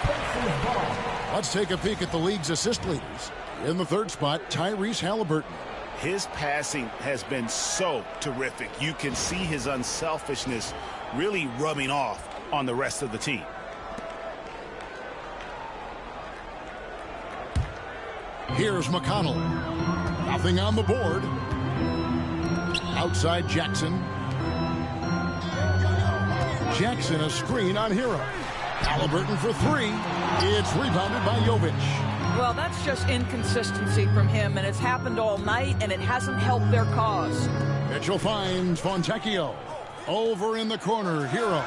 Let's take a peek at the league's assist leaders. In the third spot, Tyrese Halliburton. His passing has been so terrific. You can see his unselfishness really rubbing off on the rest of the team. Here's McConnell. Nothing on the board. Outside Jackson. Jackson a screen on Hero. Halliburton for 3. It's rebounded by Jovic. Well, that's just inconsistency from him, and it's happened all night, and it hasn't helped their cause. Mitchell finds Fontecchio. Over in the corner, Hero.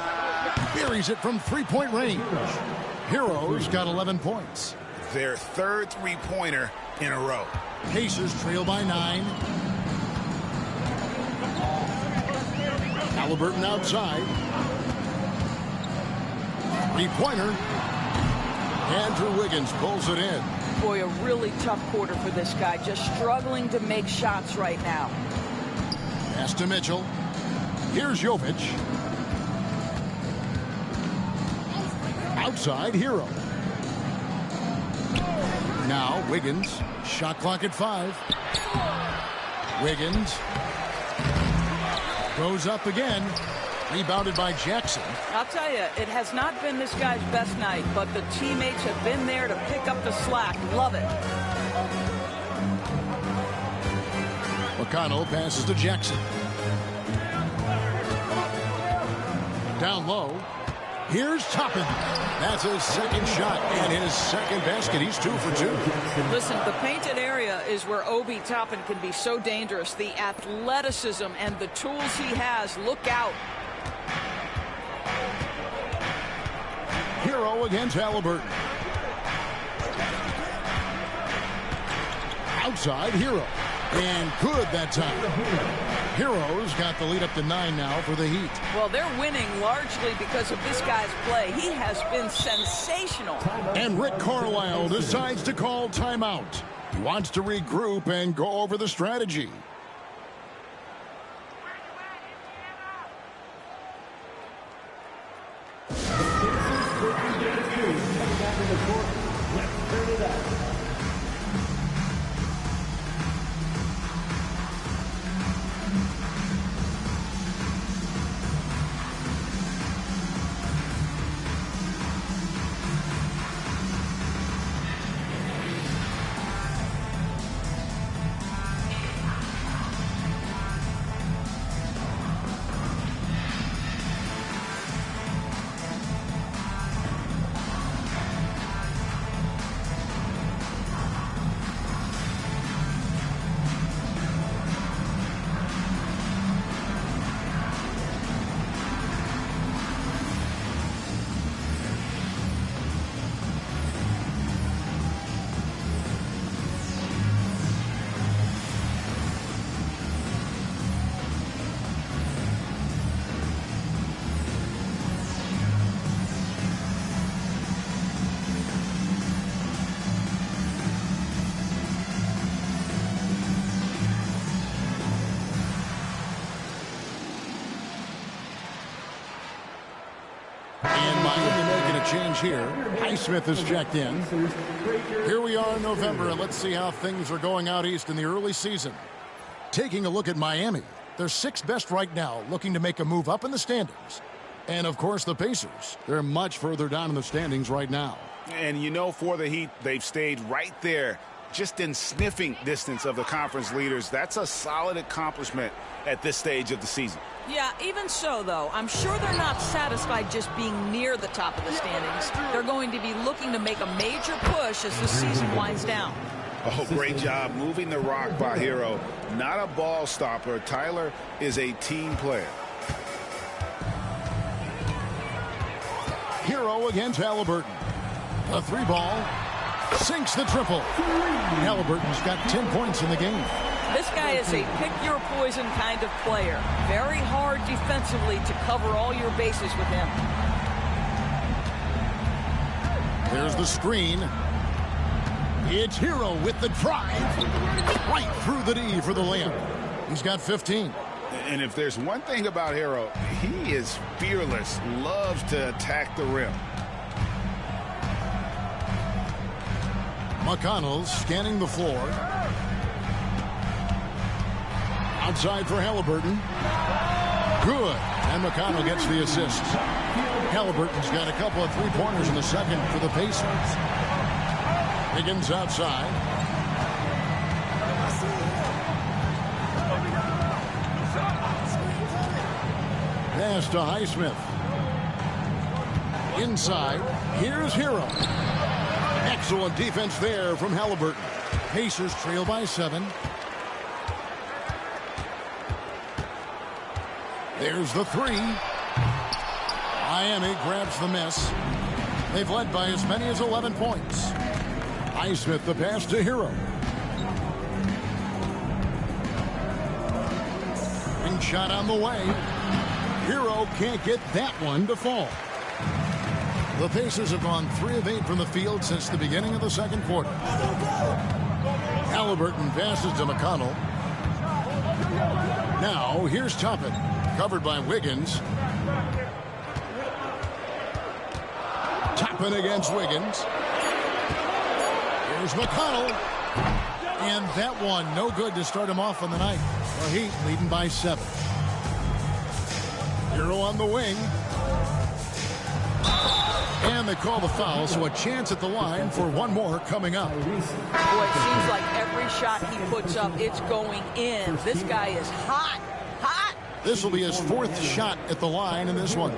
Buries it from three-point range. Hero's got 11 points. Their third three-pointer in a row. Pacers trail by 9. Halliburton outside. Three-pointer. Andrew Wiggins pulls it in. Boy, a really tough quarter for this guy. Just struggling to make shots right now. Pass to Mitchell. Here's Jovic. Outside, Hero. Now, Wiggins. Shot clock at 5. Wiggins. Goes up again. Rebounded by Jackson. I'll tell you, it has not been this guy's best night, but the teammates have been there to pick up the slack. Love it. McConnell passes to Jackson. Down low. Here's Toppin. That's his second shot and his second basket. He's 2 for 2. Listen, the painted area is where Obi Toppin can be so dangerous. The athleticism and the tools he has. Look out. Hero against Halliburton. Outside, Hero. And good that time. Hero's got the lead up to 9 now for the Heat. Well, they're winning largely because of this guy's play. He has been sensational. And Rick Carlisle decides to call timeout. He wants to regroup and go over the strategy. change here. Highsmith is checked in. Here we are in November, and let's see how things are going out east in the early season. Taking a look at Miami. They're sixth best right now, looking to make a move up in the standings. And, of course, the Pacers. They're much further down in the standings right now. And, you know, for the Heat, they've stayed right there, just in sniffing distance of the conference leaders. That's a solid accomplishment at this stage of the season. Yeah, even so, though, I'm sure they're not satisfied just being near the top of the standings. They're going to be looking to make a major push as the season winds down. Oh, great job moving the rock by Hero. Not a ball stopper. Tyler is a team player. Hero against Halliburton. A three ball. Sinks the triple. Halliburton's got 10 points in the game. This guy is a pick-your-poison kind of player. Very hard defensively to cover all your bases with him. There's the screen. It's Hero with the drive. Right through the D for the layup. He's got 15. And if there's one thing about Hero, he is fearless. Loves to attack the rim. McConnell's scanning the floor. Outside for Halliburton. Good. And McConnell gets the assist. Halliburton's got a couple of three-pointers in the second for the Pacers. Higgins outside. Pass to Highsmith. Inside. Here's Hero. Excellent defense there from Halliburton. Pacers trail by 7. There's the three. Miami grabs the miss. They've led by as many as 11 points. Highsmith the pass to Hero. Ring shot on the way. Hero can't get that one to fall. The Pacers have gone 3 of 8 from the field since the beginning of the second quarter. Halliburton passes to McConnell. Now here's Toppin. Covered by Wiggins. Toppin against Wiggins. Here's McConnell. And that one no good to start him off on the night. The Heat leading by 7. Hero on the wing. And they call the foul, so a chance at the line for one more coming up. Boy, it seems like every shot he puts up, it's going in. This guy is hot. Hot. This will be his 4th shot at the line in this one.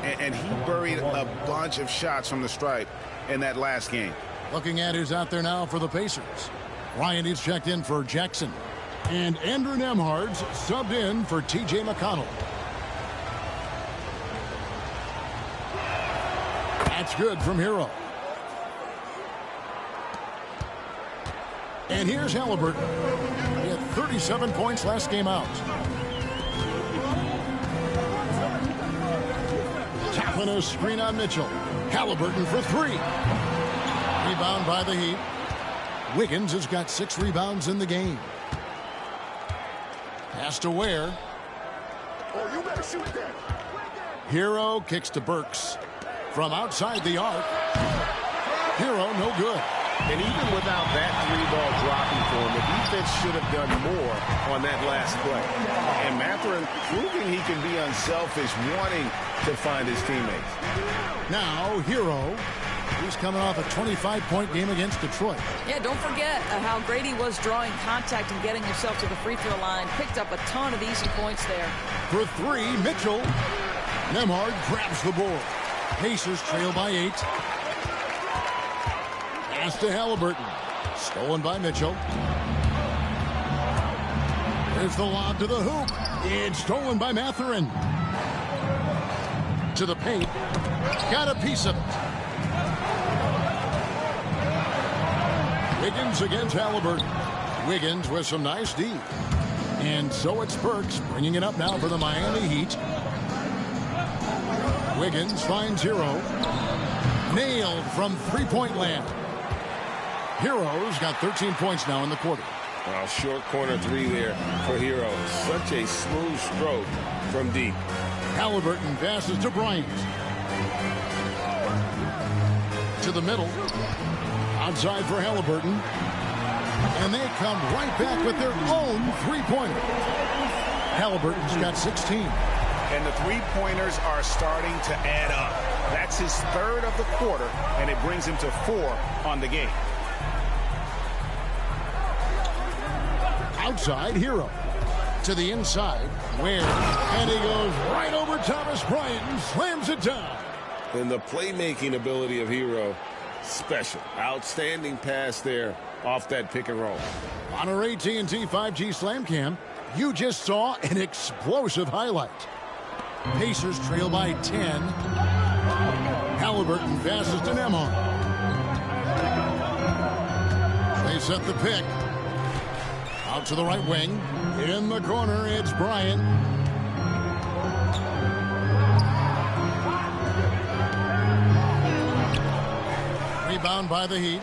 And he buried a bunch of shots from the stripe in that last game. Looking at who's out there now for the Pacers. Ryan is checked in for Jackson. And Andrew Nembhard's subbed in for T.J. McConnell. That's good from Hero. And here's Halliburton. He had 37 points last game out. Tapping a screen on Mitchell. Halliburton for 3. Rebound by the Heat. Wiggins has got 6 rebounds in the game. Pass to Ware. Oh, you better shoot that. Hero kicks to Burks. From outside the arc. Hero no good. And even without that 3-ball dropping for him, the defense should have done more on that last play. And Mathurin proving he can be unselfish, wanting to find his teammates. Now Hero, who's coming off a 25-point game against Detroit. Yeah, don't forget how great he was drawing contact and getting himself to the free throw line. Picked up a ton of easy points there. For 3, Mitchell. Nembhard grabs the board. Pacers trail by 8. Pass to Halliburton. Stolen by Mitchell. There's the lob to the hoop. It's stolen by Mathurin. To the paint. Got a piece of it. Wiggins against Halliburton. Wiggins with some nice D. And so it's Burks bringing it up now for the Miami Heat. Wiggins finds Hero. Nailed from 3-point land. Hero's got 13 points now in the quarter. Short corner 3 there for Hero. Such a smooth stroke from deep. Halliburton passes to Bryant. To the middle. Outside for Halliburton. And they come right back with their own three-pointer. Halliburton's got 16. And the three-pointers are starting to add up. That's his third of the quarter, and it brings him to 4 on the game. Outside, Hero. To the inside, Ware. And he goes right over Thomas Bryant and slams it down. And the playmaking ability of Hero, special. Outstanding pass there off that pick and roll. On our AT&T 5G Slam Cam, you just saw an explosive highlight. Pacers trail by 10. Halliburton passes to Nembhard. They set the pick. Out to the right wing. In the corner, it's Bryant. Rebound by the Heat.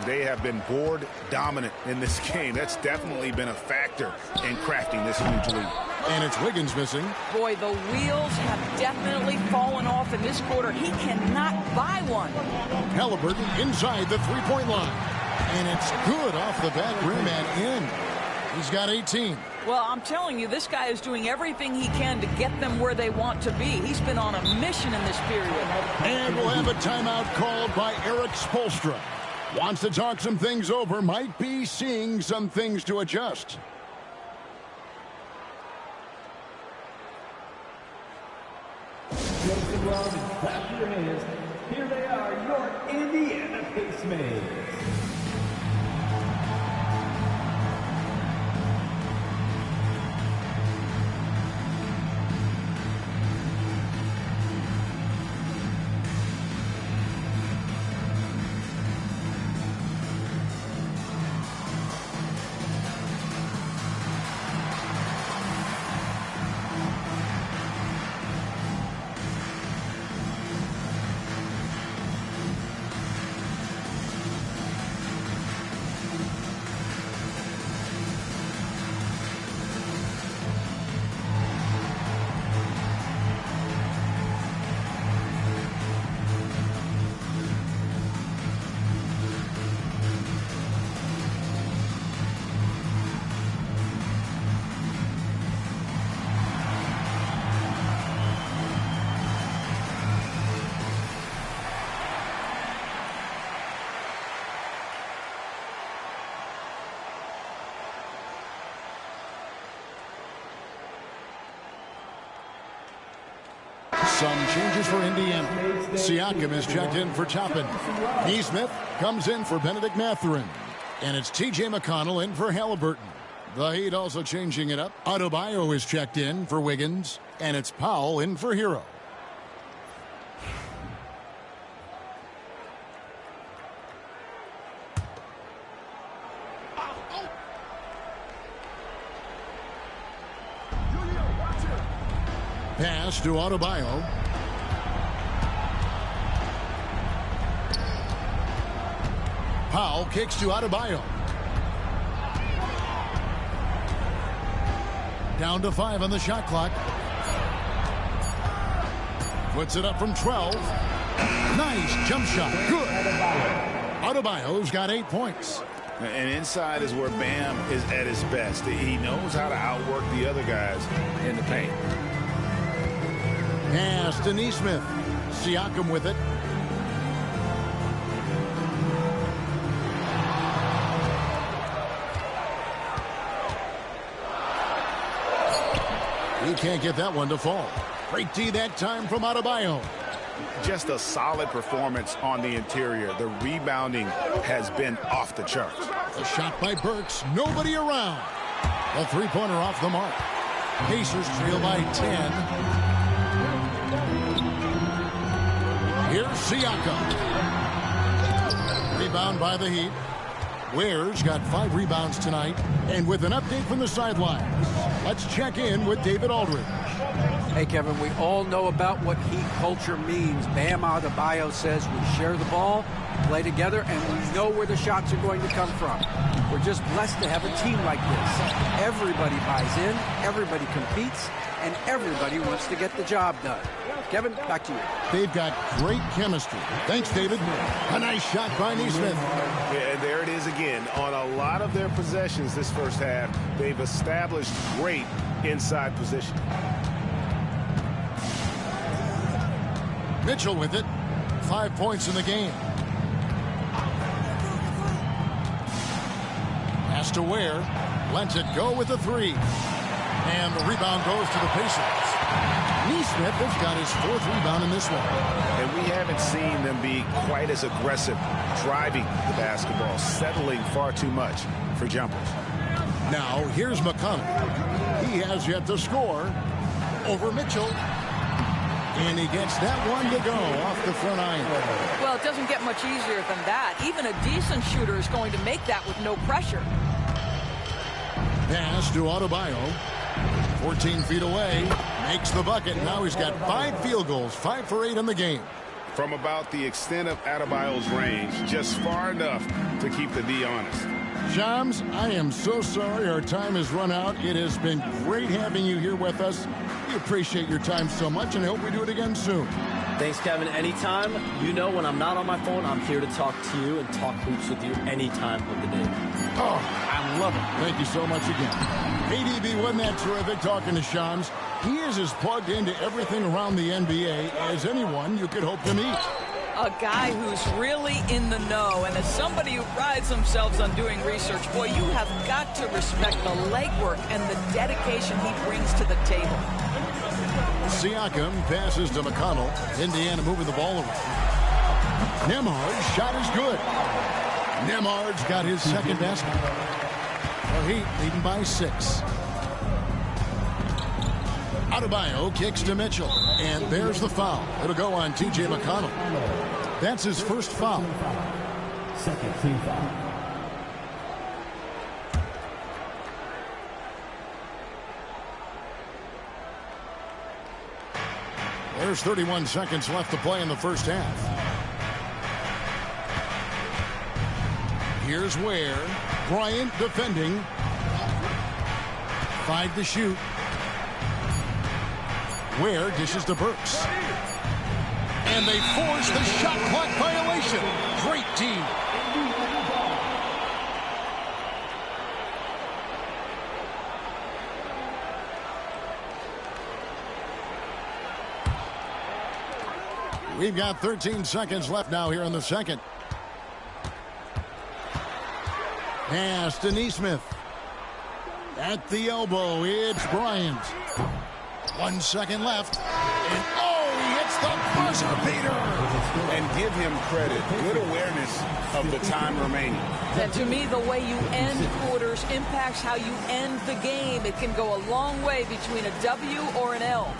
They have been board dominant in this game. That's definitely been a factor in crafting this huge lead. And it's Wiggins missing. Boy, the wheels have definitely fallen off in this quarter. He cannot buy one. Halliburton inside the three-point line. And it's good off the back rim and in. He's got 18. Well, I'm telling you, this guy is doing everything he can to get them where they want to be. He's been on a mission in this period. And we'll have a timeout called by Eric Spoelstra. Wants to talk some things over, might be seeing some things to adjust. Close around and clap your hands. Here they are, your Indiana Pacers. Some changes for Indiana. Siakam is checked in for Toppin. Neesmith comes in for Benedict Mathurin. And it's T.J. McConnell in for Halliburton. The Heat also changing it up. Adebayo is checked in for Wiggins. And it's Powell in for Hero. Pass to Adebayo. Powell kicks to Adebayo. Down to 5 on the shot clock. Puts it up from 12. Nice jump shot. Good. Adebayo's got 8 points. And inside is where Bam is at his best. He knows how to outwork the other guys in the paint. Pass to Neesmith. Siakam with it. He can't get that one to fall. Great D that time from Adebayo. Just a solid performance on the interior. The rebounding has been off the charts. A shot by Burks. Nobody around. A three-pointer off the mark. Pacers trail by 10. Here's Siakam. Rebound by the Heat. Ware's got 5 rebounds tonight. And with an update from the sidelines, let's check in with David Aldridge. Hey, Kevin, we all know about what Heat culture means. Bam Adebayo says we share the ball, play together, and we know where the shots are going to come from. We're just blessed to have a team like this. Everybody buys in, everybody competes, and everybody wants to get the job done. Kevin, back to you. They've got great chemistry. Thanks, David. A nice shot by Neesmith. Yeah, and there it is again. On a lot of their possessions this first half, they've established great inside position. Mitchell with it. 5 points in the game. Has to Ware. Lets it go with the three. And the rebound goes to the Pacers. Neesmith has got his 4th rebound in this one. And we haven't seen them be quite as aggressive driving the basketball, settling far too much for jumpers. Now, here's McConnell. He has yet to score over Mitchell. And he gets that one to go off the front iron. Well, it doesn't get much easier than that. Even a decent shooter is going to make that with no pressure. Pass to Adebayo. 14 feet away. Makes the bucket. Now he's got 5 field goals. 5 for 8 in the game. From about the extent of Adebayo's range, just far enough to keep the D honest. Shams, I am so sorry our time has run out. It has been great having you here with us. We appreciate your time so much and hope we do it again soon. Thanks, Kevin. Anytime. You know, when I'm not on my phone, I'm here to talk to you and talk hoops with you anytime of the day. Oh, I love it. Thank you so much again. ADB, wasn't that terrific talking to Shams? He is as plugged into everything around the NBA as anyone you could hope to meet. A guy who's really in the know, and as somebody who prides themselves on doing research, boy, you have got to respect the legwork and the dedication he brings to the table. Siakam passes to McConnell. Indiana moving the ball around. Nembhard's shot is good. Nembhard's got his second basket. The Heat leading by 6. Adebayo kicks to Mitchell, and there's the foul. It'll go on T.J. McConnell. That's his first foul. Second team foul. There's 31 seconds left to play in the first half. Here's Ware. Bryant defending. 5 to shoot. Ware dishes to Burks. And they force the shot clock violation. Great team. We've got 13 seconds left now here in the second. Pass to Neesmith. At the elbow, it's Bryant. 1 second left. And he hits the buzzer beater. And give him credit. Good awareness of the time remaining. And to me, the way you end quarters impacts how you end the game. It can go a long way between a W or an L.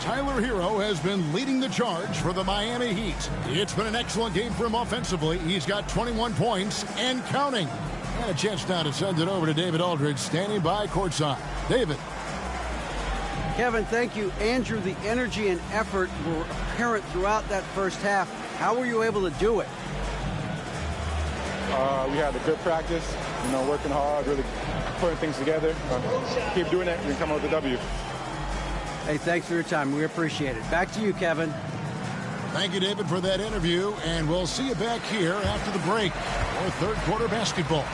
Tyler Hero has been leading the charge for the Miami Heat. It's been an excellent game for him offensively. He's got 21 points and counting. And a chance now to send it over to David Aldridge, standing by courtside. David. Kevin, thank you. Andrew, the energy and effort were apparent throughout that first half. How were you able to do it? We had a good practice, working hard, really putting things together. Keep doing it, we can come out with a W. Hey, thanks for your time. We appreciate it. Back to you, Kevin. Thank you, David, for that interview, and we'll see you back here after the break for third quarter basketball.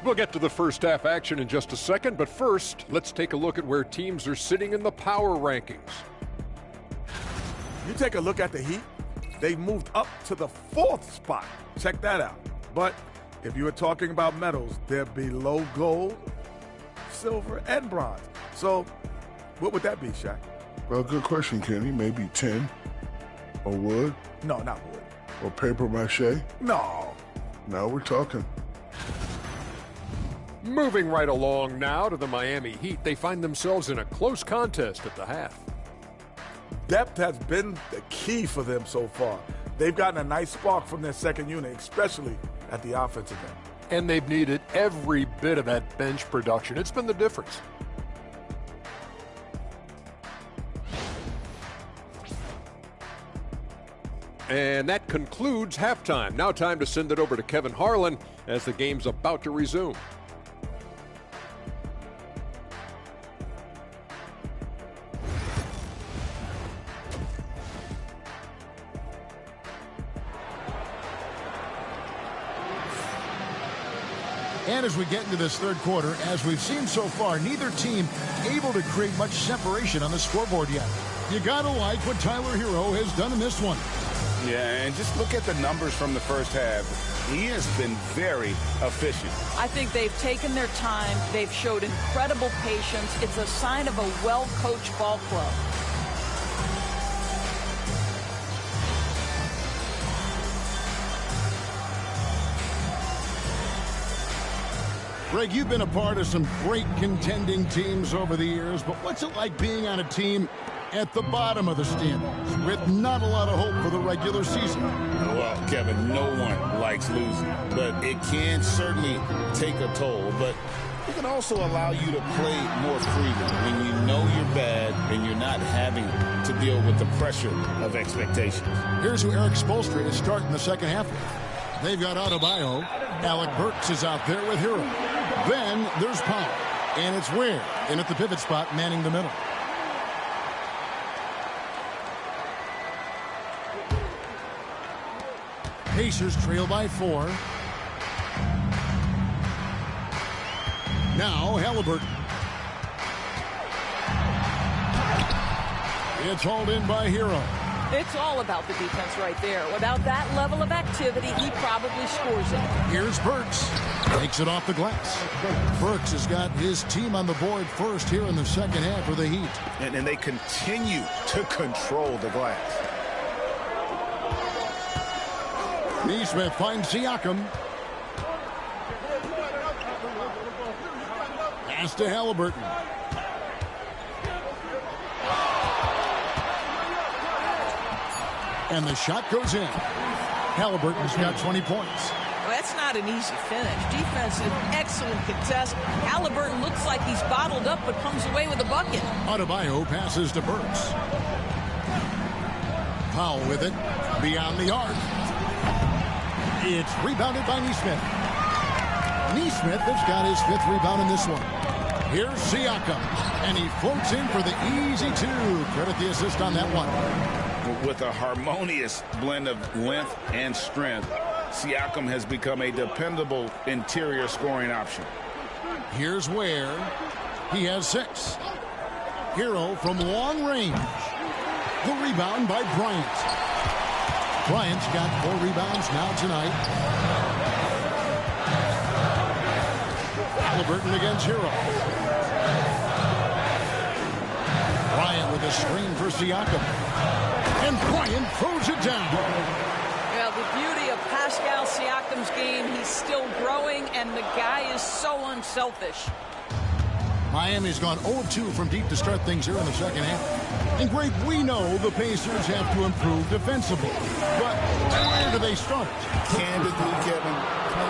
We'll get to the first half action in just a second, but first, let's take a look at where teams are sitting in the power rankings. You take a look at the Heat, they've moved up to the 4th spot. Check that out. But if you were talking about medals, they're below gold, silver, and bronze. So what would that be, Shaq? Well, good question, Kenny. Maybe 10 or wood? No, not wood. Or paper mache? No. Now we're talking. Moving right along now to the Miami Heat, they find themselves in a close contest at the half. Depth has been the key for them so far. They've gotten a nice spark from their second unit, especially at the offensive end. And they've needed every bit of that bench production. It's been the difference. And that concludes halftime. Now time to send it over to Kevin Harlan as the game's about to resume. And as we get into this third quarter, as we've seen so far, neither team able to create much separation on the scoreboard yet. You gotta like what Tyler Hero has done in this one. Yeah, and just look at the numbers from the first half. He has been very efficient. I think they've taken their time. They've showed incredible patience. It's a sign of a well-coached ball club. Greg, you've been a part of some great contending teams over the years, but what's it like being on a team at the bottom of the standings with not a lot of hope for the regular season? Well, Kevin, no one likes losing, but it can certainly take a toll. But it can also allow you to play more freely when you know you're bad and you're not having to deal with the pressure of expectations. Here's who Eric Spoelstra is starting the second half with. They've got Adebayo. Alec Burks is out there with Hero. Then there's Powell. And it's Ware in at the pivot spot, manning the middle. Pacers trail by 4. Now Halliburton. It's hauled in by Hero. It's all about the defense right there. Without that level of activity, he probably scores it. Here's Burks. Takes it off the glass. Burks has got his team on the board first here in the second half for the Heat. And they continue to control the glass. Neesmith finds Siakam. Pass to Halliburton. And the shot goes in. Halliburton's got 20 points. Well, that's not an easy finish. Defensive, excellent contest. Halliburton looks like he's bottled up but comes away with a bucket. Adebayo passes to Burks. Powell with it. Beyond the arc. It's rebounded by Neesmith. Neesmith has got his 5th rebound in this one. Here's Siakam. And he floats in for the easy 2. Credit the assist on that one. With a harmonious blend of length and strength, Siakam has become a dependable interior scoring option. Here's Ware. He has 6. Hero from long range. The rebound by Bryant. Bryant's got 4 rebounds now tonight. Halliburton against Hero. Bryant with a screen for Siakam. And Bryant throws it down. Well, the beauty of Pascal Siakam's game, he's still growing, and the guy is so unselfish. Miami's gone 0-2 from deep to start things here in the second half. And Greg, we know the Pacers have to improve defensively. But where do they start? Candidly, Kevin,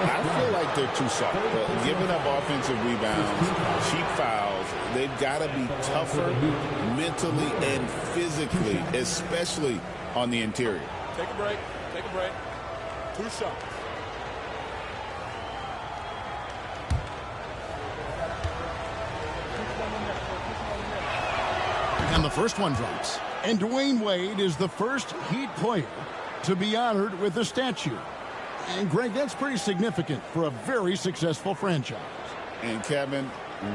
I feel like they're too soft. Giving up offensive rebounds, cheap fouls, they've got to be tougher mentally and physically, especially on the interior. Take a break. Take a break. 2 shots. And the first one drops. And Dwayne Wade is the first Heat player to be honored with a statue. And Greg, that's pretty significant for a very successful franchise. And Kevin,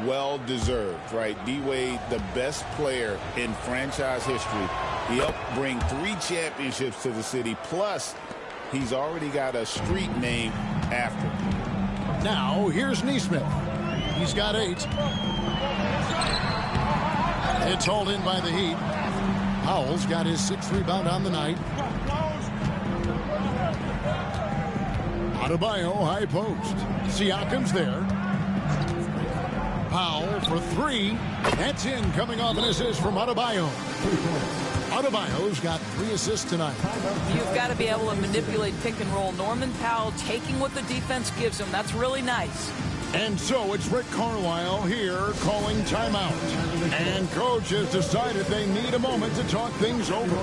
well deserved, right? D-Wade, the best player in franchise history. He helped bring 3 championships to the city. Plus, he's already got a street named after him. Now, here's Neesmith. He's got 8. It's hauled in by the Heat. Powell's got his 6th rebound on the night. Adebayo, high post. Siakam's there. Powell for 3. That's in, coming off an assist from Adebayo. Adebayo's got 3 assists tonight. You've got to be able to manipulate pick and roll. Norman Powell taking what the defense gives him. That's really nice. And so it's Rick Carlisle here calling timeout. And coach has decided they need a moment to talk things over.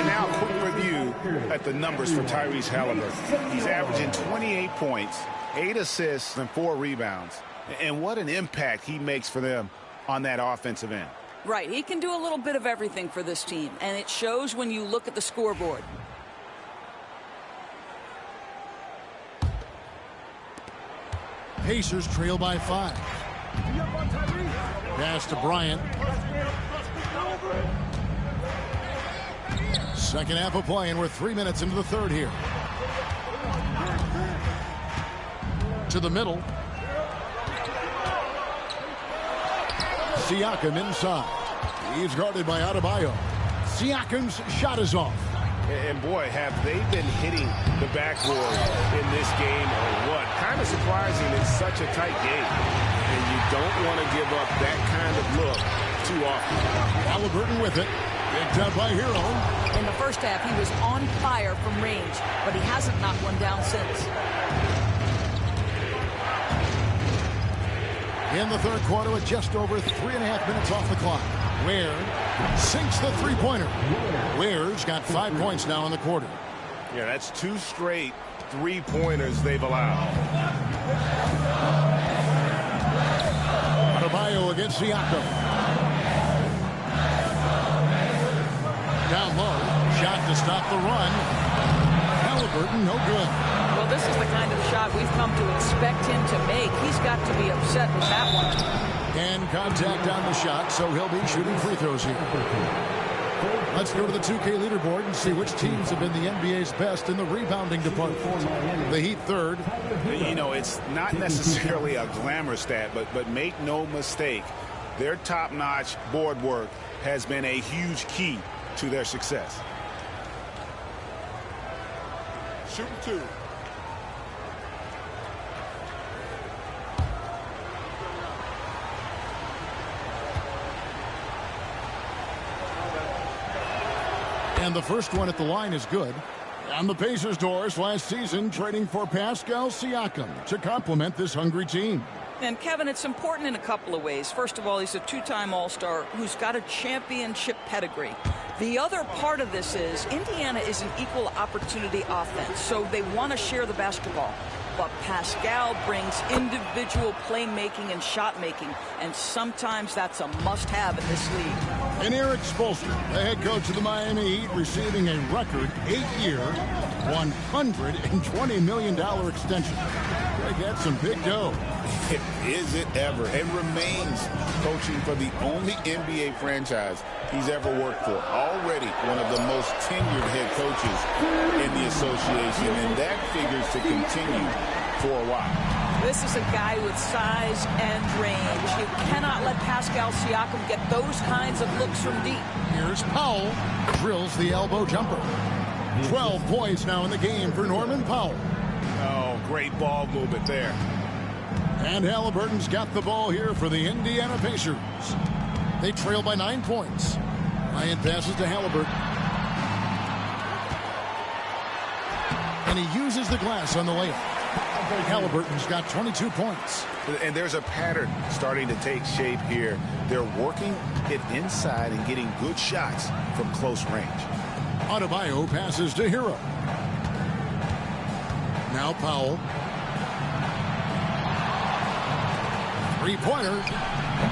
Now, a quick review at the numbers for Tyrese Halliburton. He's averaging 28 points, 8 assists, and 4 rebounds. And what an impact he makes for them on that offensive end. Right. He can do a little bit of everything for this team, and it shows when you look at the scoreboard. Pacers trail by 5. Pass to Bryant. Second half of play, and we're 3 minutes into the third here. To the middle. Siakam inside. He's guarded by Adebayo. Siakam's shot is off. And boy, have they been hitting the backboard in this game or what? Kind of surprising in such a tight game. And you don't want to give up that kind of look too often. Halliburton with it. Picked up by Hero. In the first half, he was on fire from range, but he hasn't knocked one down since. In the third quarter with just over 3.5 minutes off the clock. Ware sinks the three-pointer. Ware's got 5 points now in the quarter. Yeah, that's 2 straight three-pointers they've allowed. Adebayo against Siakam. Down low. Shot to stop the run. Halliburton, no good. Well, this is the kind of shot we've come to expect him to make. He's got to be upset with that one. And contact on the shot, so he'll be shooting free throws here. Let's go to the 2K leaderboard and see which teams have been the NBA's best in the rebounding department. The Heat third. You know, it's not necessarily a glamour stat, but make no mistake, their top-notch board work has been a huge key to their success. Shooting 2. And the first one at the line is good. On the Pacers' doors last season, trading for Pascal Siakam to complement this hungry team. And, Kevin, it's important in a couple of ways. First of all, he's a 2-time All-Star who's got a championship pedigree. The other part of this is Indiana is an equal opportunity offense, so they want to share the basketball. But Pascal brings individual playmaking and shot making, and sometimes that's a must-have in this league. And Eric Spoelstra, the head coach of the Miami Heat, receiving a record 8-year, $120 million extension. They got some big dough. Is it ever? And remains coaching for the only NBA franchise he's ever worked for. Already one of the most tenured head coaches in the association, and that figures to continue for a while. This is a guy with size and range. You cannot let Pascal Siakam get those kinds of looks from deep. Here's Powell. Drills the elbow jumper. 12 points now in the game for Norman Powell. Oh, great ball movement there. And Halliburton's got the ball here for the Indiana Pacers. They trail by 9 points. Bryant passes to Halliburton. And he uses the glass on the layup. Halliburton's got 22 points. And there's a pattern starting to take shape here. They're working it inside and getting good shots from close range. Adebayo passes to Hero. Now Powell. Three-pointer.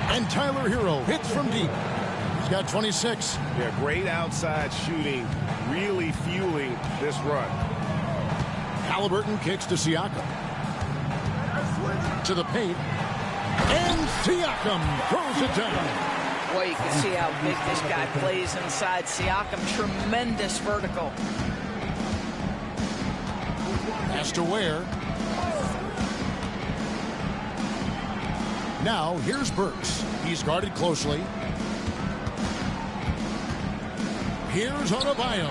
And Tyler Hero hits from deep. He's got 26. Yeah, great outside shooting, really fueling this run. Halliburton kicks to Siakam. To the paint. And Siakam throws it down. Boy, you can see how big this guy plays inside. Siakam, tremendous vertical. Pass to Ware. Now, here's Burks. He's guarded closely. Here's Adebayo.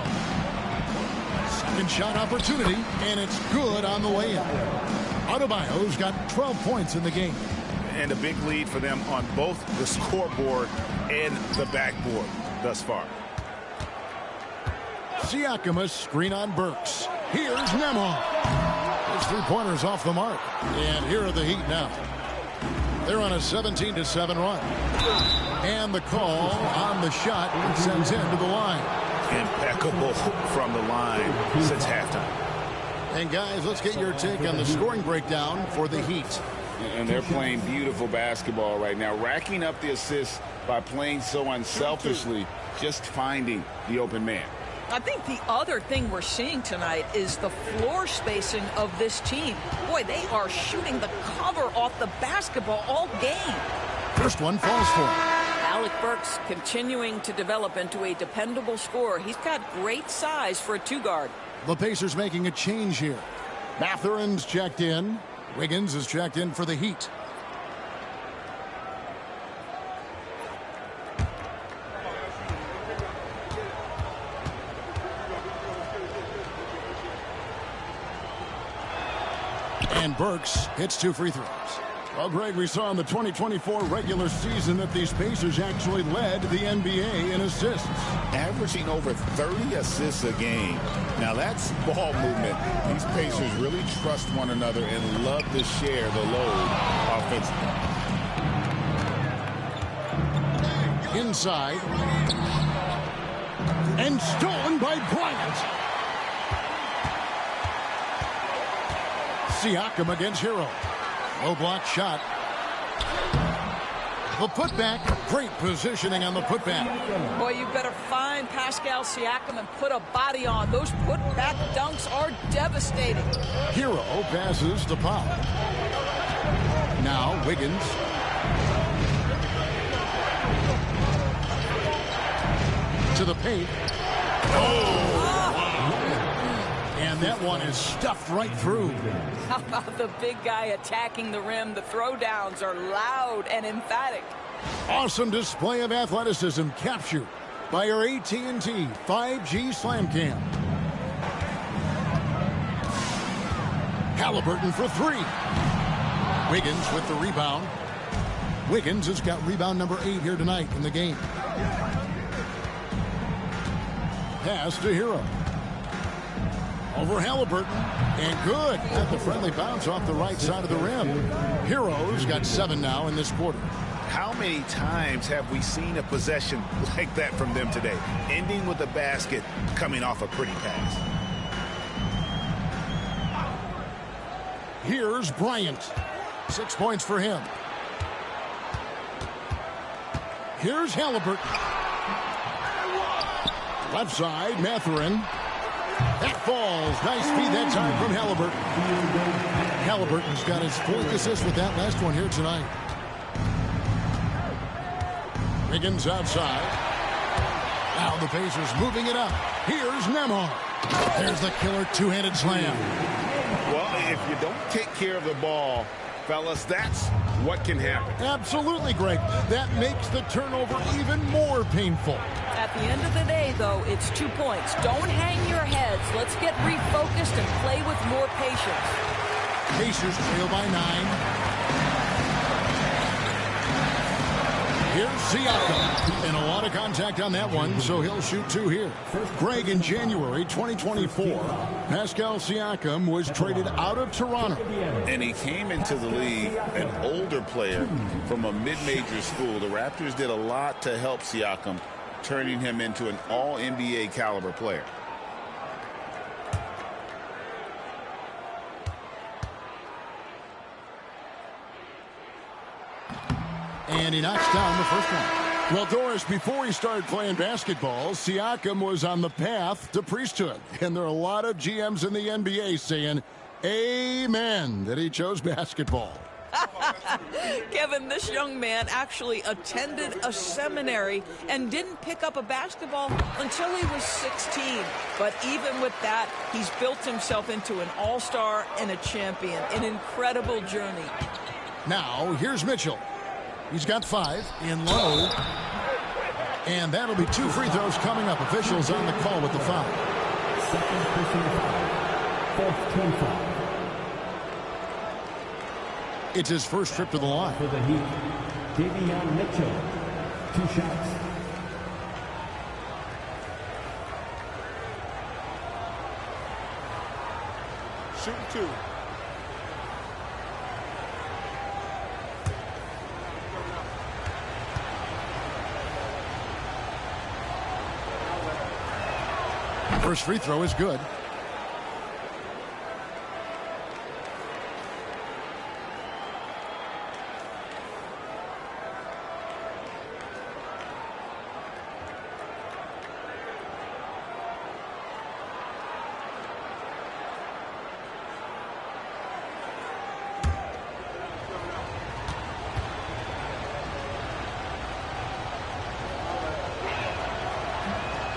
Second shot opportunity, and it's good on the way in. Adebayo's got 12 points in the game. And a big lead for them on both the scoreboard and the backboard thus far. Siakam, a screen on Burks. Here's Nembhard. His three-pointers off the mark. And here are the Heat now. They're on a 17-7 run. And the call on the shot sends him to the line. Impeccable from the line since halftime. And guys, let's get your take on the scoring breakdown for the Heat. And they're playing beautiful basketball right now, racking up the assists by playing so unselfishly, just finding the open man. I think the other thing we're seeing tonight is the floor spacing of this team. Boy, they are shooting the cover off the basketball all game. First one falls for him. Alec Burks continuing to develop into a dependable scorer. He's got great size for a two-guard. The Pacers making a change here. Mathurin's checked in. Wiggins is checked in for the Heat. And Burks hits 2 free throws. Well, Greg, we saw in the 2024 regular season that these Pacers actually led the NBA in assists. Averaging over 30 assists a game. Now, that's ball movement. These Pacers really trust one another and love to share the load offensively. Inside. And stolen by Bryant. Siakam against Hero. Low block shot. The putback. Great positioning on the putback. Boy, you better find Pascal Siakam and put a body on. Those putback dunks are devastating. Hero passes to Powell. Now Wiggins. To the paint. Oh! And that one is stuffed right through. How about the big guy attacking the rim? The throwdowns are loud and emphatic. Awesome display of athleticism captured by our AT&T 5G Slam Cam. Halliburton for 3. Wiggins with the rebound. Wiggins has got rebound number 8 here tonight in the game. Pass to Hero. Over Halliburton, and good. Got the friendly bounce off the right side of the rim. Hero's got 7 now in this quarter. How many times have we seen a possession like that from them today? Ending with a basket, coming off a pretty pass. Here's Bryant. 6 points for him. Here's Halliburton. Left side, Mathurin. That falls. Nice feed that time from Halliburton. Halliburton's got his 4th assist with that last one here tonight. Wiggins outside. Now the Pacers moving it up. Here's Nembhard. There's the killer two-handed slam. Well, if you don't take care of the ball, fellas, that's what can happen. Absolutely, Greg. That makes the turnover even more painful. At the end of the day, though, it's 2 points. Don't hang your heads. Let's get refocused and play with more patience. Pacers trail by 9. Here's Siakam. And a lot of contact on that one, so he'll shoot 2 here. Greg, in January 2024, Pascal Siakam was traded out of Toronto. And he came into the league an older player from a mid-major school. The Raptors did a lot to help Siakam, turning him into an all-NBA caliber player. And he knocks down the first one. Well, Doris, before he started playing basketball, Siakam was on the path to priesthood. And there are a lot of GMs in the NBA saying, amen, that he chose basketball. Kevin, this young man actually attended a seminary and didn't pick up a basketball until he was 16. But even with that, he's built himself into an all-star and a champion. An incredible journey. Now, here's Mitchell. He's got 5 in low. And that'll be 2 free throws coming up. Officials on the call with the foul. Second personal foul. Fourth team foul. It's his first trip to the line. For the Heat, Davion Mitchell. 2 shots. Shooting 2. First free throw is good.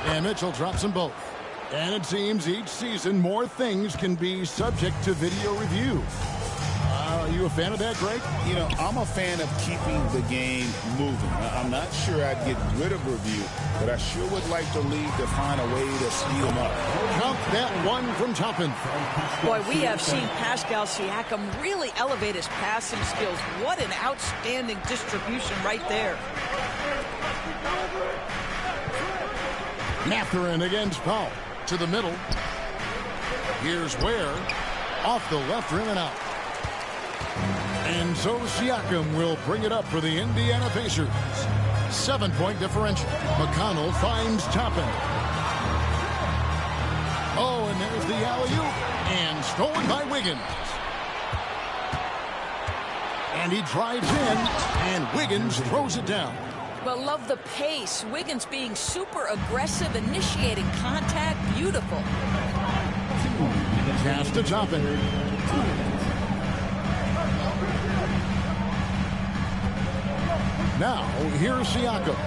And Mitchell drops them both. And it seems each season more things can be subject to video review. Are you a fan of that, Greg? You know, I'm a fan of keeping the game moving. I'm not sure I'd get rid of review, but I sure would like the league to find a way to speed them up. Count that one from Toppin. Boy, we have seen Pascal Siakam really elevate his passing skills. What an outstanding distribution right there. Mathurin against Powell. To the middle. Here's Ware. Off the left rim and out. And so Siakam will bring it up for the Indiana Pacers. 7-point differential. McConnell finds Toppin. Oh, and there's the alley-oop. And stolen by Wiggins. And he drives in. And Wiggins throws it down. Well, love the pace. Wiggins being super aggressive, initiating contact. Beautiful. Pass to Toppin. Now, here's Siakam.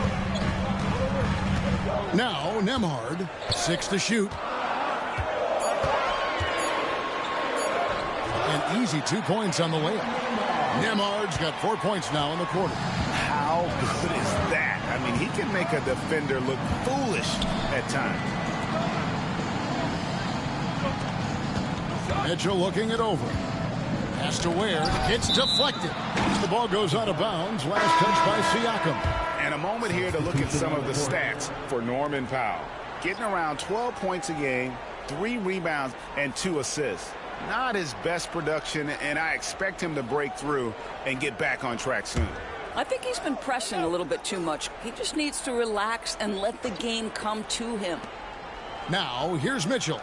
Now, Nembhard. 6 to shoot. An easy 2 points on the layup. Nembhard's got 4 points now in the quarter. How good is that? I mean, he can make a defender look foolish at times. Mitchell looking it over. Pass to Ware. It's deflected. The ball goes out of bounds. Last touch by Siakam. And a moment here to look at some of the stats for Norman Powell. Getting around 12 points a game, 3 rebounds, and 2 assists. Not his best production, and I expect him to break through and get back on track soon. I think he's been pressing a little bit too much. He just needs to relax and let the game come to him. Now, here's Mitchell.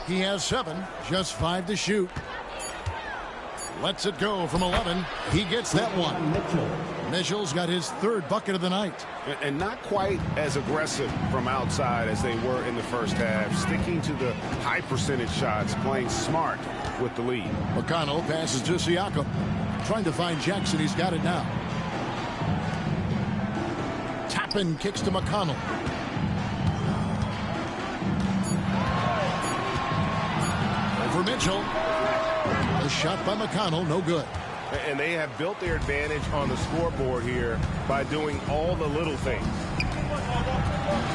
He has 7, just 5 to shoot. Lets it go from 11. He gets that one. Mitchell's got his 3rd bucket of the night. And not quite as aggressive from outside as they were in the first half. Sticking to the high percentage shots, playing smart with the lead. McConnell passes to Siakam. Trying to find Jackson. He's got it now. Toppin kicks to McConnell. Over Mitchell. The shot by McConnell, no good. And they have built their advantage on the scoreboard here by doing all the little things.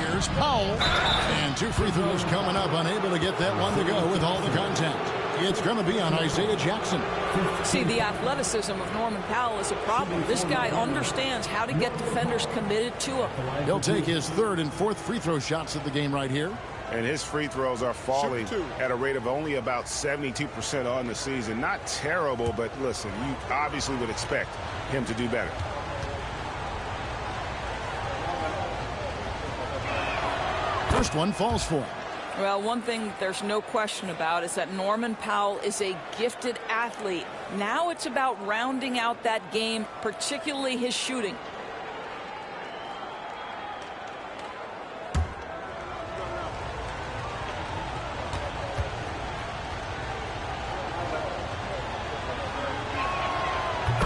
Here's Powell. And 2 free throws coming up. Unable to get that one to go with all the contact. It's going to be on Isaiah Jackson. See, the athleticism of Norman Powell is a problem. This guy understands how to get defenders committed to him. He'll take his third and fourth free throw shots of the game right here. And his free throws are falling at a rate of only about 72% on the season. Not terrible, but listen, you obviously would expect him to do better. First one falls for him. Well, one thing there's no question about is that Norman Powell is a gifted athlete. Now it's about rounding out that game, particularly his shooting.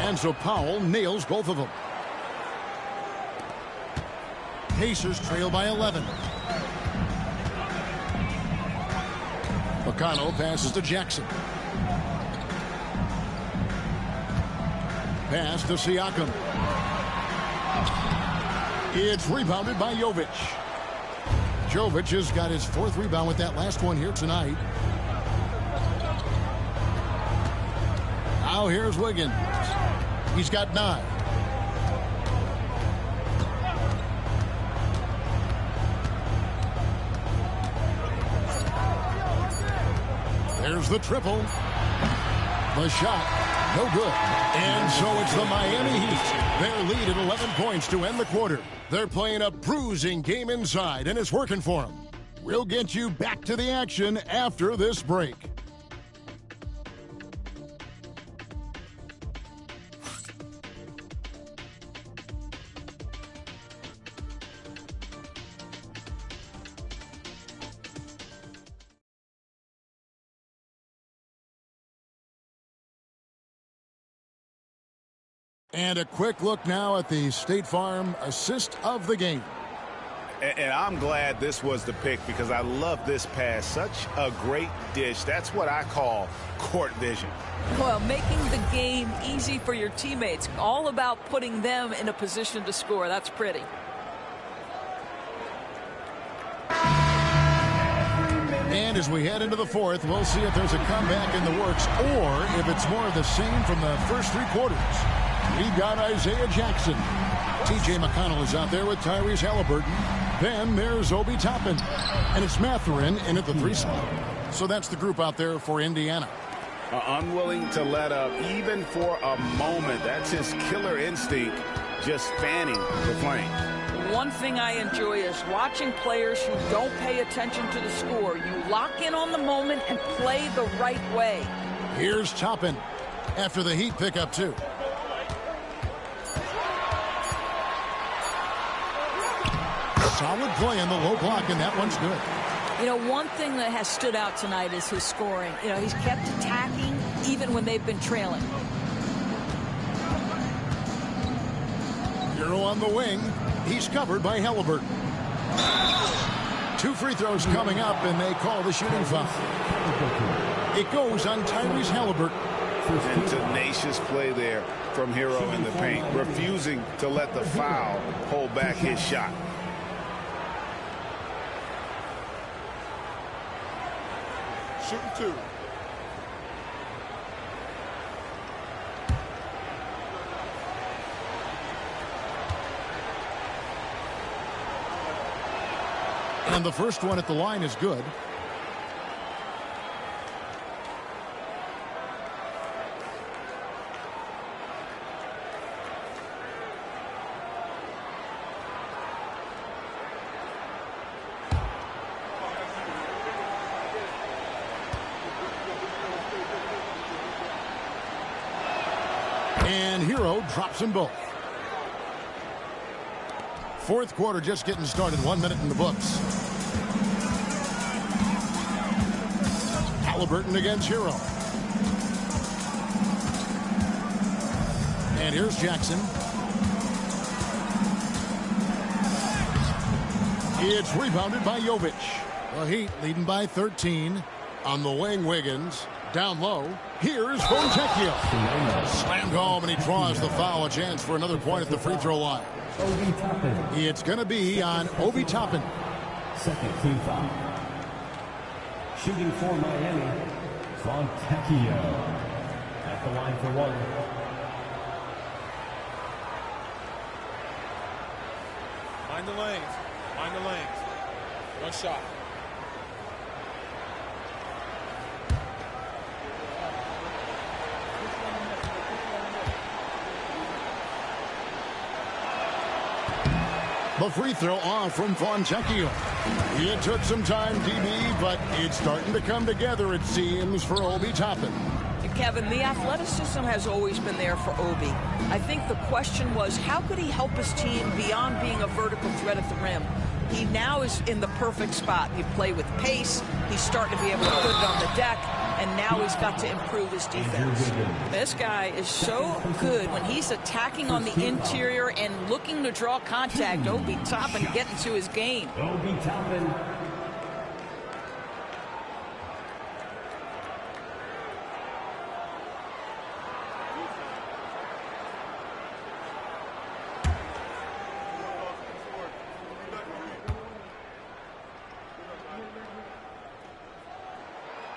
And so Powell nails both of them. Pacers trail by 11. McConnell passes to Jackson. Pass to Siakam. It's rebounded by Jovic. Jovic has got his fourth rebound with that last one here tonight. Now here's Wiggins. He's got 9. There's the triple. The shot, no good. And so it's the Miami Heat. Their lead at 11 points to end the quarter. They're playing a bruising game inside, and it's working for them. We'll get you back to the action after this break. And a quick look now at the State Farm assist of the game. And I'm glad this was the pick because I love this pass. Such a great dish. That's what I call court vision. Well, making the game easy for your teammates. All about putting them in a position to score. That's pretty. And as we head into the fourth, we'll see if there's a comeback in the works or if it's more of the same from the first 3 quarters. We've got Isaiah Jackson. T.J. McConnell is out there with Tyrese Halliburton. Then there's Obi Toppin. And it's Mathurin in at the 3 spot. So that's the group out there for Indiana. Unwilling to let up even for a moment. That's his killer instinct, just fanning the flame. One thing I enjoy is watching players who don't pay attention to the score. You lock in on the moment and play the right way. Here's Toppin after the Heat pick up 2. Solid play in the low block, and that one's good. You know, one thing that has stood out tonight is his scoring. You know, he's kept attacking even when they've been trailing. Hero on the wing. He's covered by Halliburton. 2 free throws coming up, and they call the shooting foul. It goes on Tyrese Halliburton. And tenacious play there from Hero in the paint, refusing to let the foul hold back his shot. Shooting 2. And the first one at the line is good. And Hero drops them both. Fourth quarter just getting started. 1 minute in the books. Halliburton against Hero. And here's Jackson. It's rebounded by Jovic. The Heat leading by 13. On the wing, Wiggins. Down low. Here's Fontecchio. Slammed home, and he draws the foul. A chance for another point at the free throw line. It's going to be on Obi Toppin. Second team foul. Shooting for Miami, Fontecchio at the line for one. Mind the lanes. Mind the lanes. One shot. The free throw off from Fontecchio. It took some time, DB, but it's starting to come together, it seems, for Obi Toppin. Kevin, the athleticism has always been there for Obi. I think the question was, how could he help his team beyond being a vertical threat at the rim? He now is in the perfect spot. He play with pace. He's starting to be able to put it on the deck. And now he's got to improve his defense. This guy is so good when he's attacking on the interior and looking to draw contact. Obi Toppin getting to his game. Obi Toppin.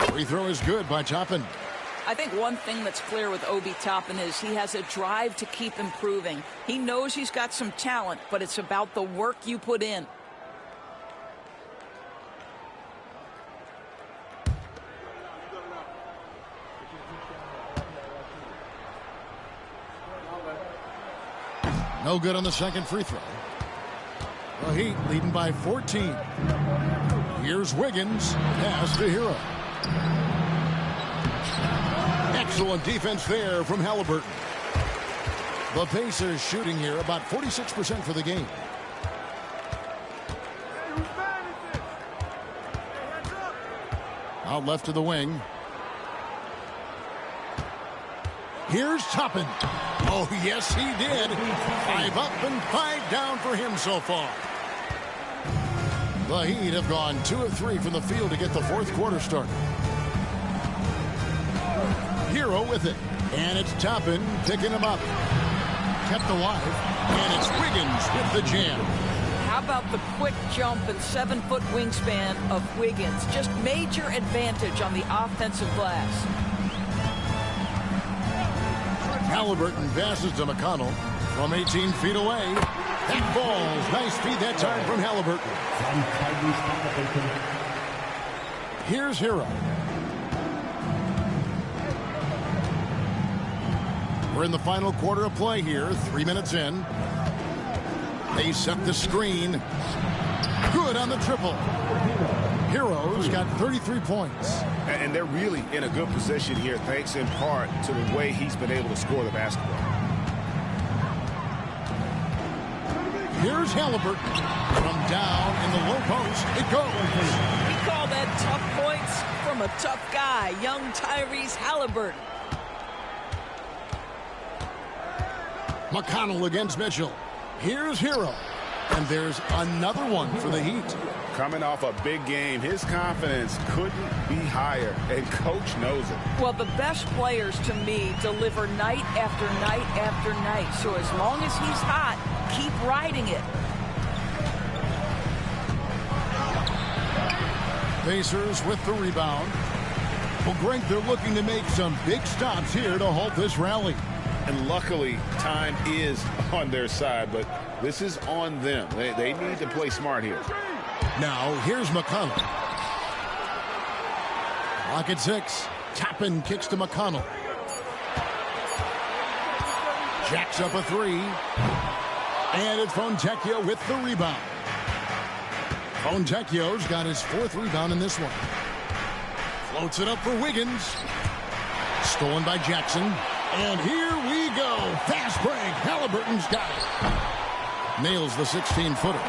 Free throw is good by Toppin. I think one thing that's clear with Obi Toppin is he has a drive to keep improving. He knows he's got some talent, but it's about the work you put in. No good on the second free throw. The Heat leading by 14. Here's Wiggins. Pass to Hero. Excellent defense there from Halliburton. The Pacers shooting here about 46% for the game. Out left to the wing. Here's Toppin. Oh, yes, he did. 5 up and 5 down for him so far. The Heat have gone 2 of 3 from the field to get the fourth quarter started. Hero with it. And it's Toppin picking him up. Kept alive. And it's Wiggins with the jam. How about the quick jump and 7-foot wingspan of Wiggins? Just major advantage on the offensive glass. Halliburton passes to McConnell from 18 feet away. That falls. Nice feed that time from Halliburton. Here's Hero. We're in the final quarter of play here. 3 minutes in. They set the screen. Good on the triple. Hero's got 33 points. And they're really in a good position here, thanks in part to the way he's been able to score the basketball. Here's Halliburton. From down in the low post, it goes. We call that tough points from a tough guy, young Tyrese Halliburton. McConnell against Mitchell. Here's Hero. And there's another one for the Heat. Coming off a big game, his confidence couldn't be higher, and coach knows it. Well, the best players, to me, deliver night after night after night. So as long as he's hot, keep riding it. Pacers with the rebound. Well, Greg, they're looking to make some big stops here to halt this rally. And luckily, time is on their side, but this is on them. They need to play smart here. Now, here's McConnell. Clock at 6. Toppin kicks to McConnell. Jacks up a 3. And it's Fontecchio with the rebound. Fontecchio's got his 4th rebound in this one. Floats it up for Wiggins. Stolen by Jackson. And here we go. Fast break. Halliburton's got it. Nails the 16-footer.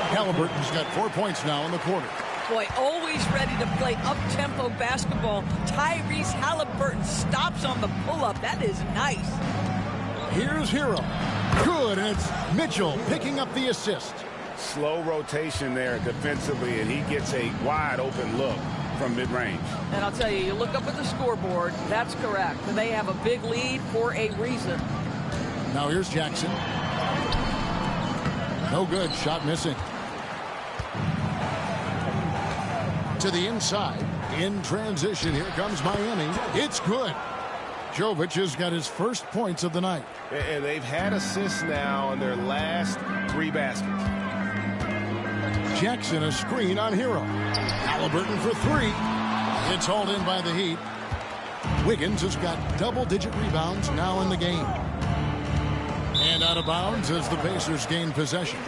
Halliburton's got 4 points now in the quarter. Boy, always ready to play up-tempo basketball. Tyrese Halliburton stops on the pull-up. That is nice. Here's Hero. Good, and it's Mitchell picking up the assist. Slow rotation there defensively, and he gets a wide-open look from mid-range. And I'll tell you, you look up at the scoreboard, that's correct. They have a big lead for a reason. Now here's Jackson. No good, shot missing. To the inside, In transition, here comes Miami. It's good. Jovic has got his first points of the night. And they've had assists now in their last 3 baskets. Jackson a screen on Hero. Halliburton for 3. It's hauled in by the Heat. Wiggins has got double-digit rebounds now in the game. And out of bounds as the Pacers gain possession.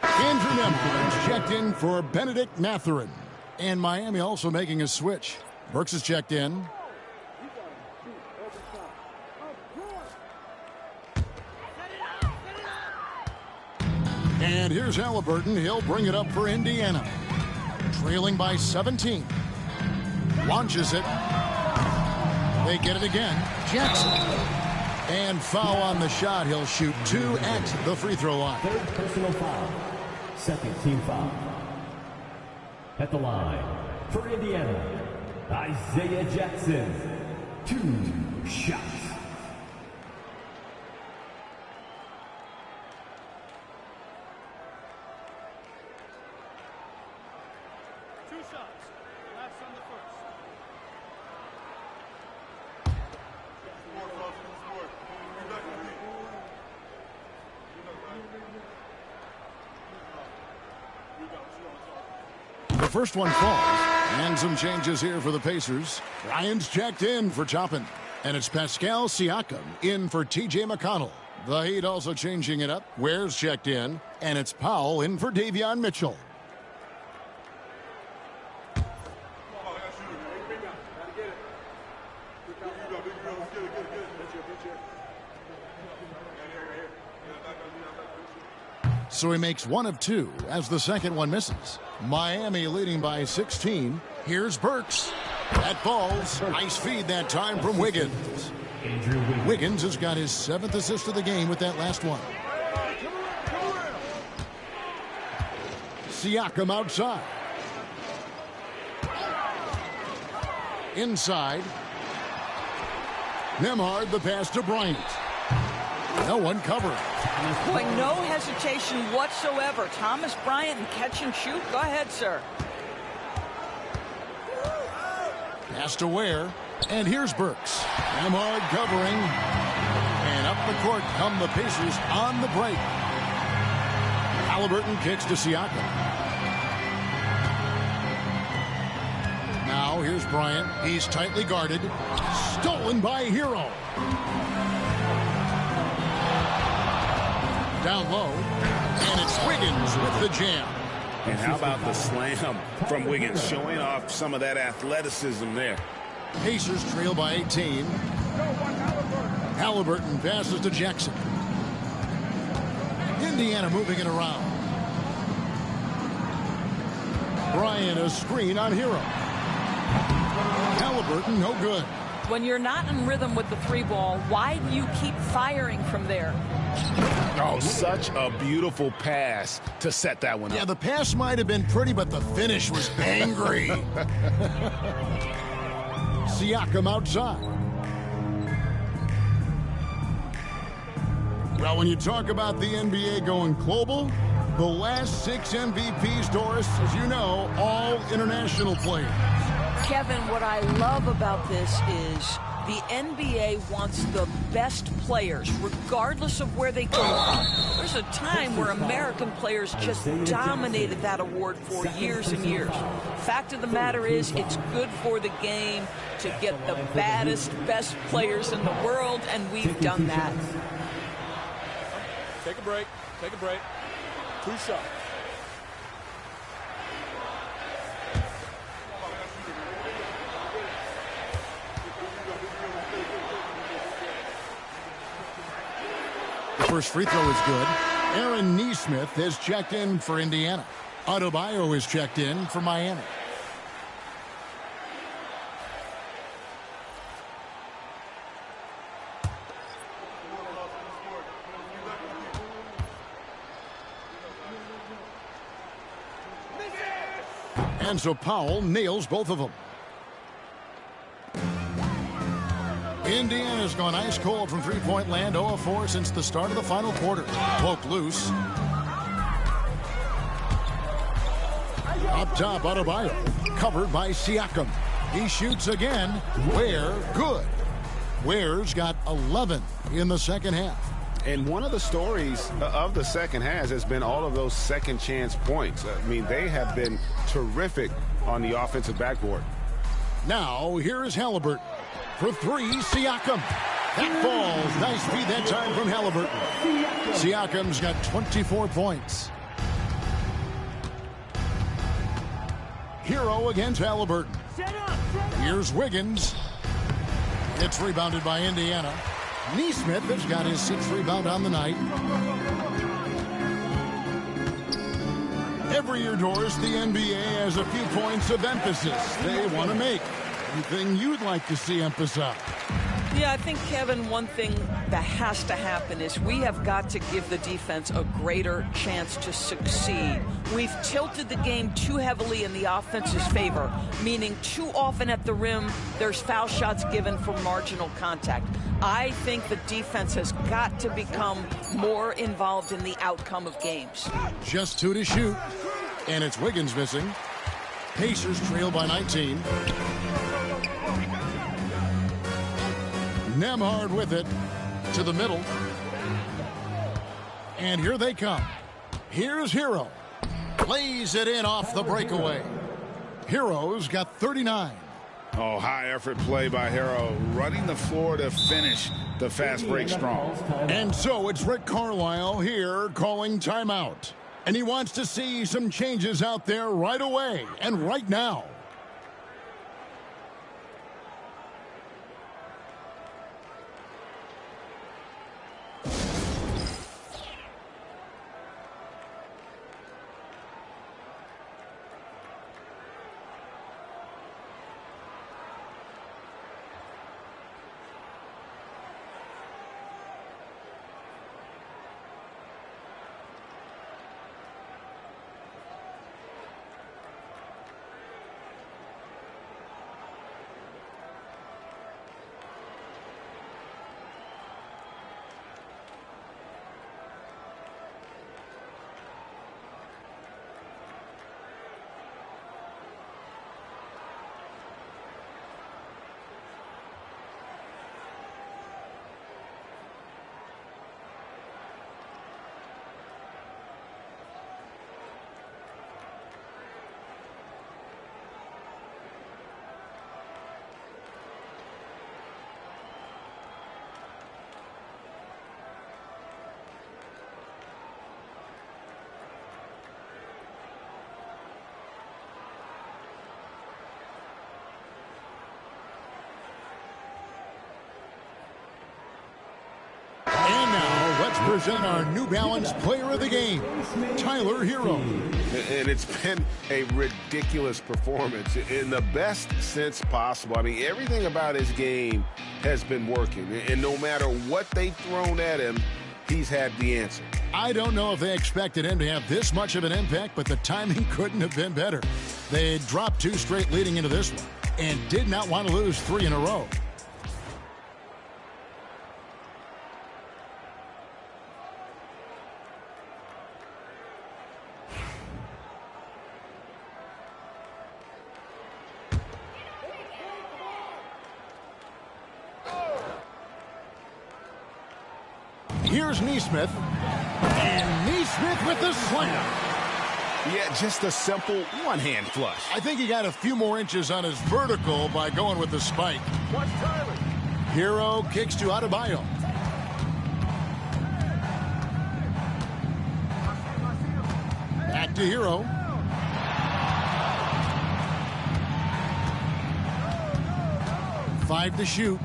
Andrew Nemhard's checked in for Benedict Mathurin. And Miami also making a switch. Burks is checked in. And here's Halliburton. He'll bring it up for Indiana. Trailing by 17. Launches it. They get it again. Jackson. And foul on the shot. He'll shoot 2 at the free throw line. Third personal foul. Second team foul. At the line for Indiana, Isaiah Jackson. 2 shots. The first one falls. And some changes here for the Pacers. Ryan's checked in for Toppin. And it's Pascal Siakam in for T.J. McConnell. The Heat also changing it up. Ware's checked in. And it's Powell in for Davion Mitchell. So he makes 1 of 2 as the second one misses. Miami leading by 16. Here's Burks. That falls. Nice feed that time from Wiggins. Wiggins has got his 7th assist of the game with that last one. Siakam outside. Inside. Nemhard the pass to Bryant. No one covering. Boy, no hesitation whatsoever. Thomas Bryant and catch and shoot. Go ahead, sir. Pass to Ware. And here's Burks. Nemhard covering. And up the court come the Pacers on the break. Halliburton kicks to Siakam. Now here's Bryant. He's tightly guarded. Stolen by Hero. Down low, and it's Wiggins with the jam. And how about the slam from Wiggins, showing off some of that athleticism there. Pacers trail by 18. Halliburton passes to Jackson. Indiana moving it around. Bryant a screen on Hero. Halliburton no good. When you're not in rhythm with the 3-ball, why do you keep firing from there? Oh, such a beautiful pass to set that one up. Yeah, the pass might have been pretty, but the finish was angry. Siakam outside. Well, when you talk about the NBA going global, the last 6 MVPs, Doris, as you know, all international players. Kevin, what I love about this is the NBA wants the best players, regardless of where they come from. There's a time where American players just dominated that award for years and years. Fact of the matter is, it's good for the game to get the baddest, best players in the world, and we've done that. Take a break. Take a break. 2 shots. The first free throw is good. Aaron Nesmith has checked in for Indiana. Adebayo is checked in for Miami. And so Powell nails both of them. Indiana's gone ice cold from three-point land, 0 of 4 since the start of the final quarter. Poke loose. Up top, Adebayo. Covered by Siakam. He shoots again. Ware, good. Ware's got 11 in the second half. And one of the stories of the second half has been all of those second chance points. I mean, they have been terrific on the offensive backboard. Now, here's Halliburton. For three, Siakam. That falls. Nice feed that time from Halliburton. Siakam's got 24 points. Hero against Halliburton. Here's Wiggins. It's rebounded by Indiana. Neesmith has got his 6th rebound on the night. Every year, Doris, the NBA has a few points of emphasis they want to make. Anything you'd like to see emphasized? Yeah, I think, Kevin, one thing that has to happen is we have got to give the defense a greater chance to succeed. We've tilted the game too heavily in the offense's favor, meaning too often at the rim, there's foul shots given for marginal contact. I think the defense has got to become more involved in the outcome of games. Just 2 to shoot, and it's Wiggins missing. Pacers trail by 19. Nembhard with it to the middle. And here they come. Here's Hero. Lays it in off the breakaway. Hero's got 39. Oh, high effort play by Hero, running the floor to finish the fast break strong. And so it's Rick Carlisle here calling timeout. And he wants to see some changes out there right away and right now. And now, let's present our New Balance Player of the Game, Tyler Hero. And it's been a ridiculous performance in the best sense possible. I mean, everything about his game has been working. And no matter what they've thrown at him, he's had the answer. I don't know if they expected him to have this much of an impact, but the timing couldn't have been better. They dropped 2 straight leading into this one and did not want to lose 3 in a row. Here's Neesmith. And Neesmith with the slam. Yeah, just a simple one-hand flush. I think he got a few more inches on his vertical by going with the spike. Watch Tyler. Hero kicks to Adebayo. Back to Hero. Five to shoot.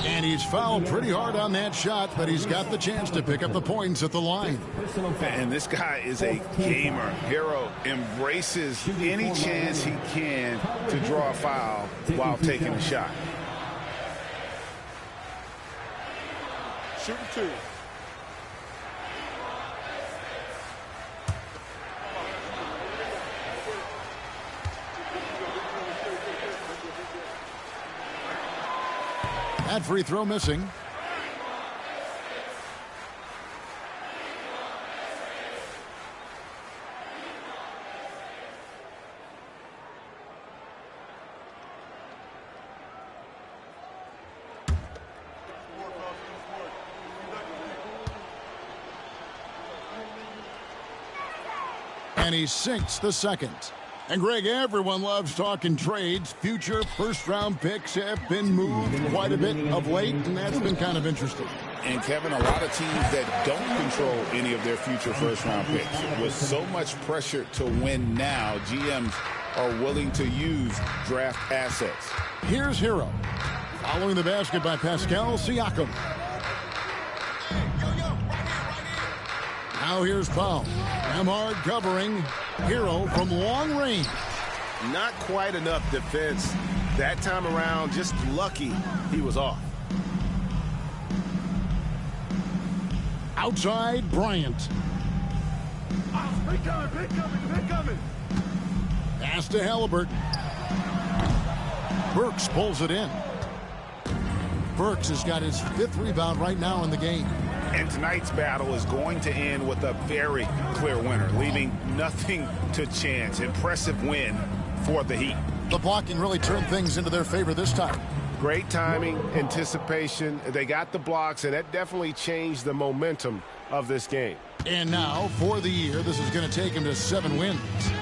And he's fouled pretty hard on that shot, but he's got the chance to pick up the points at the line. And this guy is a gamer. Hero embraces any chance he can to draw a foul while taking a shot. Shooting 2. That free throw missing. And he sinks the second. And, Greg, everyone loves talking trades. Future first-round picks have been moved quite a bit of late, and that's been kind of interesting. And, Kevin, a lot of teams that don't control any of their future first-round picks. With so much pressure to win now, GMs are willing to use draft assets. Here's Hero. Following the basket by Pascal Siakam. Now here's Powell. Emhard covering. Hero from long range. Not quite enough defense that time around. Just lucky he was off. Outside, Bryant. Big coming. Pass to Halliburton. Burks pulls it in. Burks has got his 5th rebound right now in the game. And tonight's battle is going to end with a very clear winner, leaving nothing to chance. Impressive win for the Heat. The blocking really turned things into their favor this time. Great timing, anticipation. They got the blocks, and that definitely changed the momentum of this game. And now, for the year, this is going to take him to 7 wins.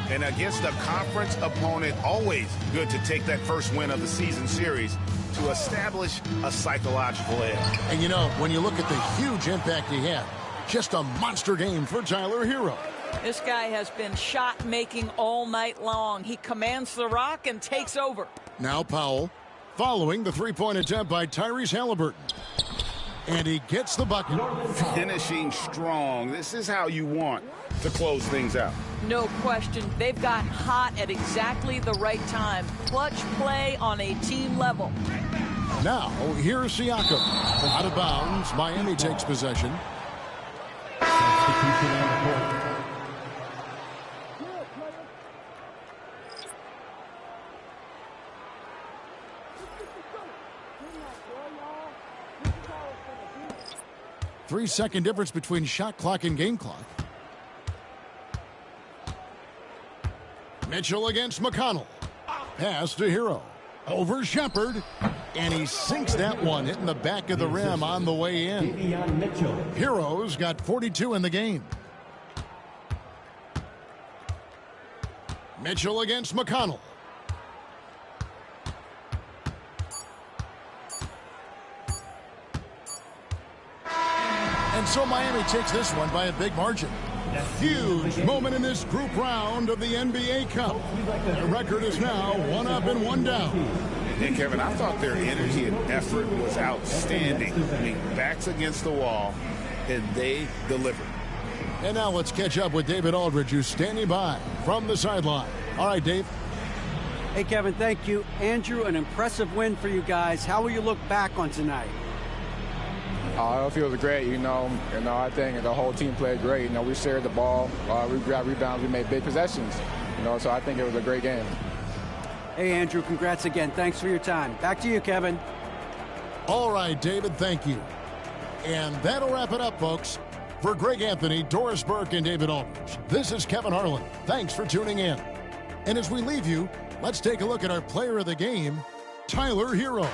And against a conference opponent, always good to take that first win of the season series to establish a psychological edge. And, you know, when you look at the huge impact he had, just a monster game for Tyler Hero. This guy has been shot-making all night long. He commands the rock and takes over. Now Powell, following the three-point attempt by Tyrese Halliburton. And he gets the bucket. Finishing strong. This is how you want to close things out. No question. They've gotten hot at exactly the right time. Clutch play on a team level. Now, here's Siakam. Out of bounds. Miami takes possession. 3-second difference between shot clock and game clock. Mitchell against McConnell. Pass to Hero. Over Shepard. And he sinks that one, hitting the back of the rim on the way in. Hero's got 42 in the game. Mitchell against McConnell. And so Miami takes this one by a big margin. Huge moment in this group round of the NBA Cup. The record is now 1 up and 1 down. And Kevin, I thought their energy and effort was outstanding. I mean, backs against the wall, and they delivered. And now let's catch up with David Aldridge, who's standing by from the sideline. All right, Dave. Hey, Kevin, thank you. Andrew, an impressive win for you guys. How will you look back on tonight? It feels great, I think the whole team played great. We shared the ball, we got rebounds, we made big possessions, so I think it was a great game. Hey, Andrew, congrats again. Thanks for your time. Back to you, Kevin. All right, David, thank you. And that'll wrap it up, folks. For Greg Anthony, Doris Burke, and David Aldridge, this is Kevin Harlan. Thanks for tuning in. And as we leave you, let's take a look at our player of the game, Tyler Hero.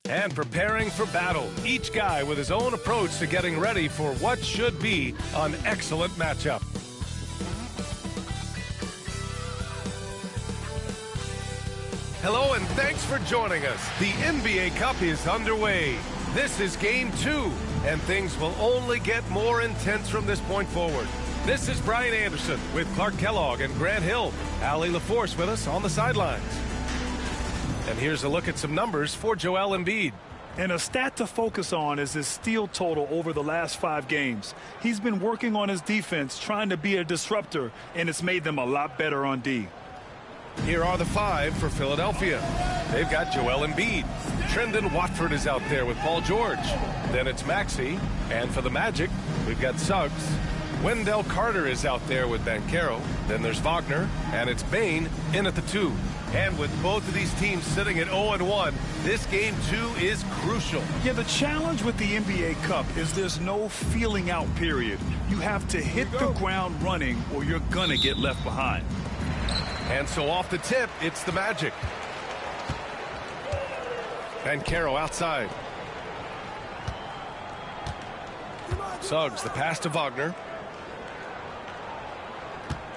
And preparing for battle, each guy with his own approach to getting ready for what should be an excellent matchup. Hello and thanks for joining us. The NBA Cup is underway. This is Game 2, and things will only get more intense from this point forward. This is Brian Anderson with Clark Kellogg and Grant Hill. Allie LaForce with us on the sidelines. And here's a look at some numbers for Joel Embiid. And a stat to focus on is his steal total over the last 5 games. He's been working on his defense, trying to be a disruptor, and it's made them a lot better on D. Here are the 5 for Philadelphia. They've got Joel Embiid. Trendon Watford is out there with Paul George. Then it's Maxey. And for the Magic, we've got Suggs. Wendell Carter is out there with Banchero. Then there's Wagner. And it's Bane in at the 2. And with both of these teams sitting at 0-1, this Game 2 is crucial. Yeah, the challenge with the NBA Cup is there's no feeling out period. You have to hit the ground running or you're going to get left behind. And so off the tip, it's the Magic. Banchero outside. Suggs, the pass to Wagner.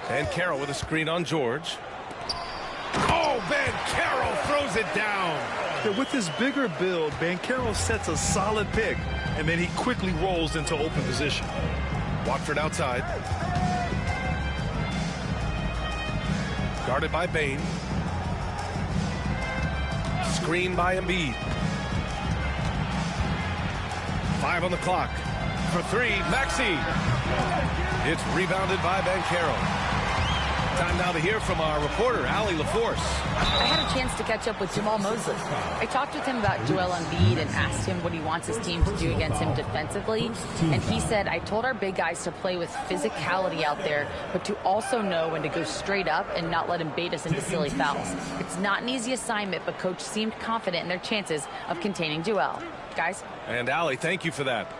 Banchero with a screen on George. Oh, Banchero throws it down. Yeah, with his bigger build, Banchero sets a solid pick, and then he quickly rolls into open position. Watford outside. Guarded by Bane. Screen by Embiid. 5 on the clock. For 3, Maxey. It's rebounded by Banchero. Time now to hear from our reporter, Allie LaForce. I had a chance to catch up with Jamal Mosley. I talked with him about Joel Embiid and asked him what he wants his team to do against him defensively. And he said, I told our big guys to play with physicality out there, but to also know when to go straight up and not let him bait us into silly fouls. It's not an easy assignment, but coach seemed confident in their chances of containing Joel. Guys? And Allie, thank you for that.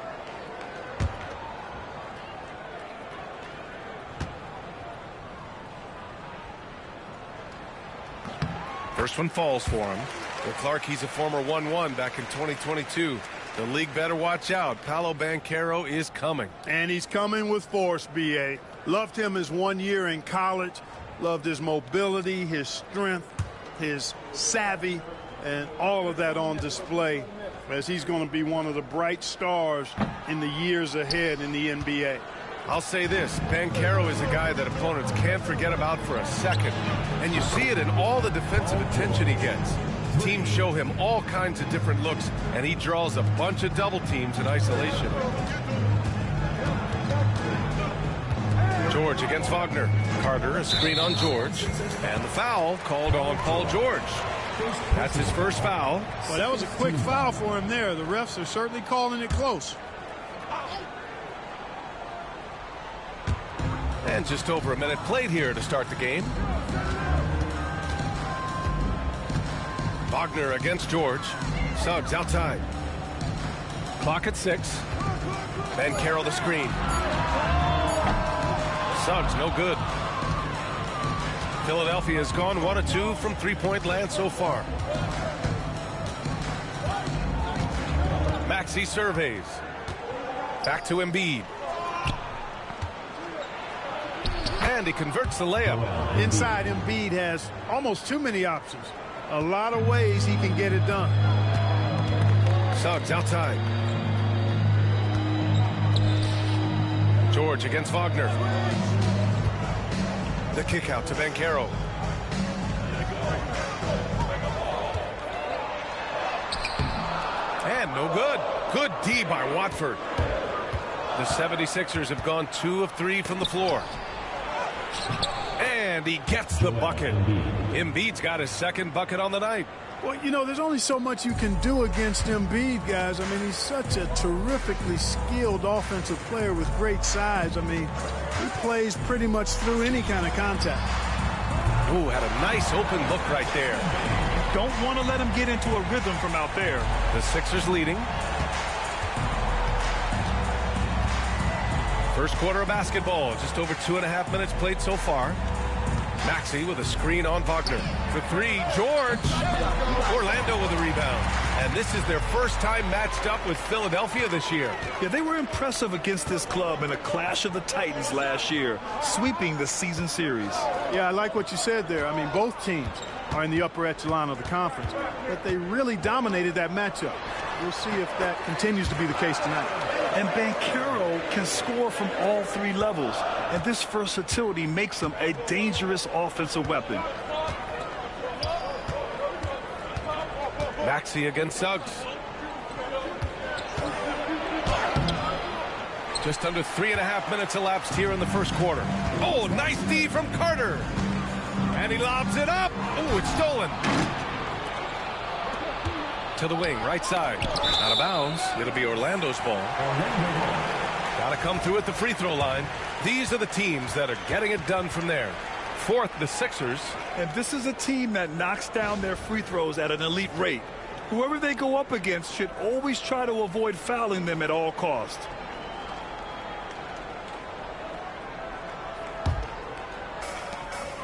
First one falls for him. Well, Clark, he's a former 1-1 back in 2022. The league better watch out. Paolo Banchero is coming. And he's coming with force, B.A. Loved him his 1 year in college. Loved his mobility, his strength, his savvy, and all of that on display as he's going to be one of the bright stars in the years ahead in the NBA. I'll say this, Banchero is a guy that opponents can't forget about for a second. And you see it in all the defensive attention he gets. Teams show him all kinds of different looks, and he draws a bunch of double teams in isolation. George against Wagner. Carter, a screen on George. And the foul called on Paul George. That's his first foul. Well, that was a quick foul for him there. The refs are certainly calling it close. And just over a minute played here to start the game. Wagner against George. Suggs outside. Clock at 6. Banchero the screen. Suggs no good. Philadelphia has gone 1 of 2 from three-point land so far. Maxey surveys. Back to Embiid. And he converts the layup. Inside, Embiid has almost too many options. A lot of ways he can get it done. Suggs outside. George against Wagner. The kick out to Banchero. And no good. Good D by Watford. The 76ers have gone 2 of 3 from the floor. And he gets the bucket. Embiid's got his second bucket on the night. Well, you know, there's only so much you can do against Embiid, guys. I mean, he's such a terrifically skilled offensive player with great size. I mean, he plays pretty much through any kind of contact. Ooh, had a nice open look right there. Don't want to let him get into a rhythm from out there. The Sixers leading. First quarter of basketball, just over 2.5 minutes played so far. Maxey with a screen on Wagner. For 3, George. Orlando with a rebound. And this is their first time matched up with Philadelphia this year. Yeah, they were impressive against this club in a clash of the Titans last year, sweeping the season series. Yeah, I like what you said there. I mean, both teams are in the upper echelon of the conference, but they really dominated that matchup. We'll see if that continues to be the case tonight. And Banchero can score from all three levels, and this versatility makes him a dangerous offensive weapon. Maxey against Suggs. Just under 3.5 minutes elapsed here in the first quarter. Oh, nice D from Carter. And he lobs it up. Oh, it's stolen. To the wing, right side. Out of bounds. It'll be Orlando's ball. Got to come through at the free throw line. These are the teams that are getting it done from there. Fourth, the Sixers. And this is a team that knocks down their free throws at an elite rate. Whoever they go up against should always try to avoid fouling them at all costs.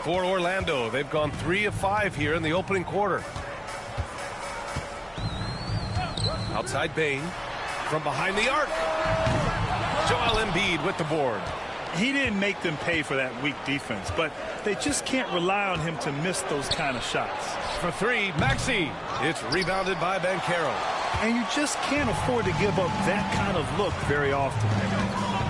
For Orlando, they've gone 3 of 5 here in the opening quarter. Outside Bane. From behind the arc. Joel Embiid with the board. He didn't make them pay for that weak defense, but they just can't rely on him to miss those kind of shots. For 3, Maxey. It's rebounded by Banchero. And you just can't afford to give up that kind of look very often.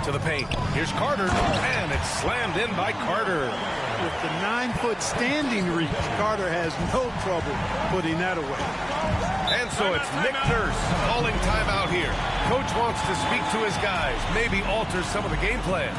To the paint. Here's Carter, and it's slammed in by Carter. With the 9-foot standing reach, Carter has no trouble putting that away. And so it's Nick Nurse calling timeout here. Coach wants to speak to his guys, maybe alter some of the game plan.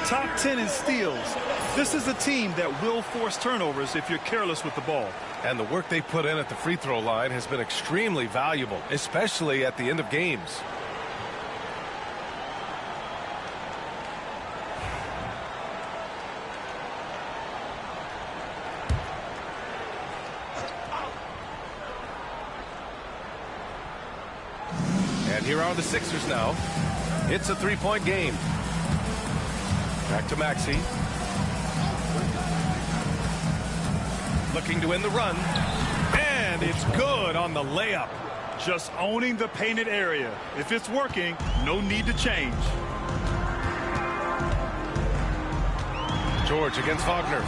Top 10 in steals. This is a team that will force turnovers if you're careless with the ball. And the work they put in at the free throw line has been extremely valuable, especially at the end of games. And here are the Sixers now. It's a three-point game. Back to Maxey. Looking to win the run. And it's good on the layup. Just owning the painted area. If it's working, no need to change. George against Wagner.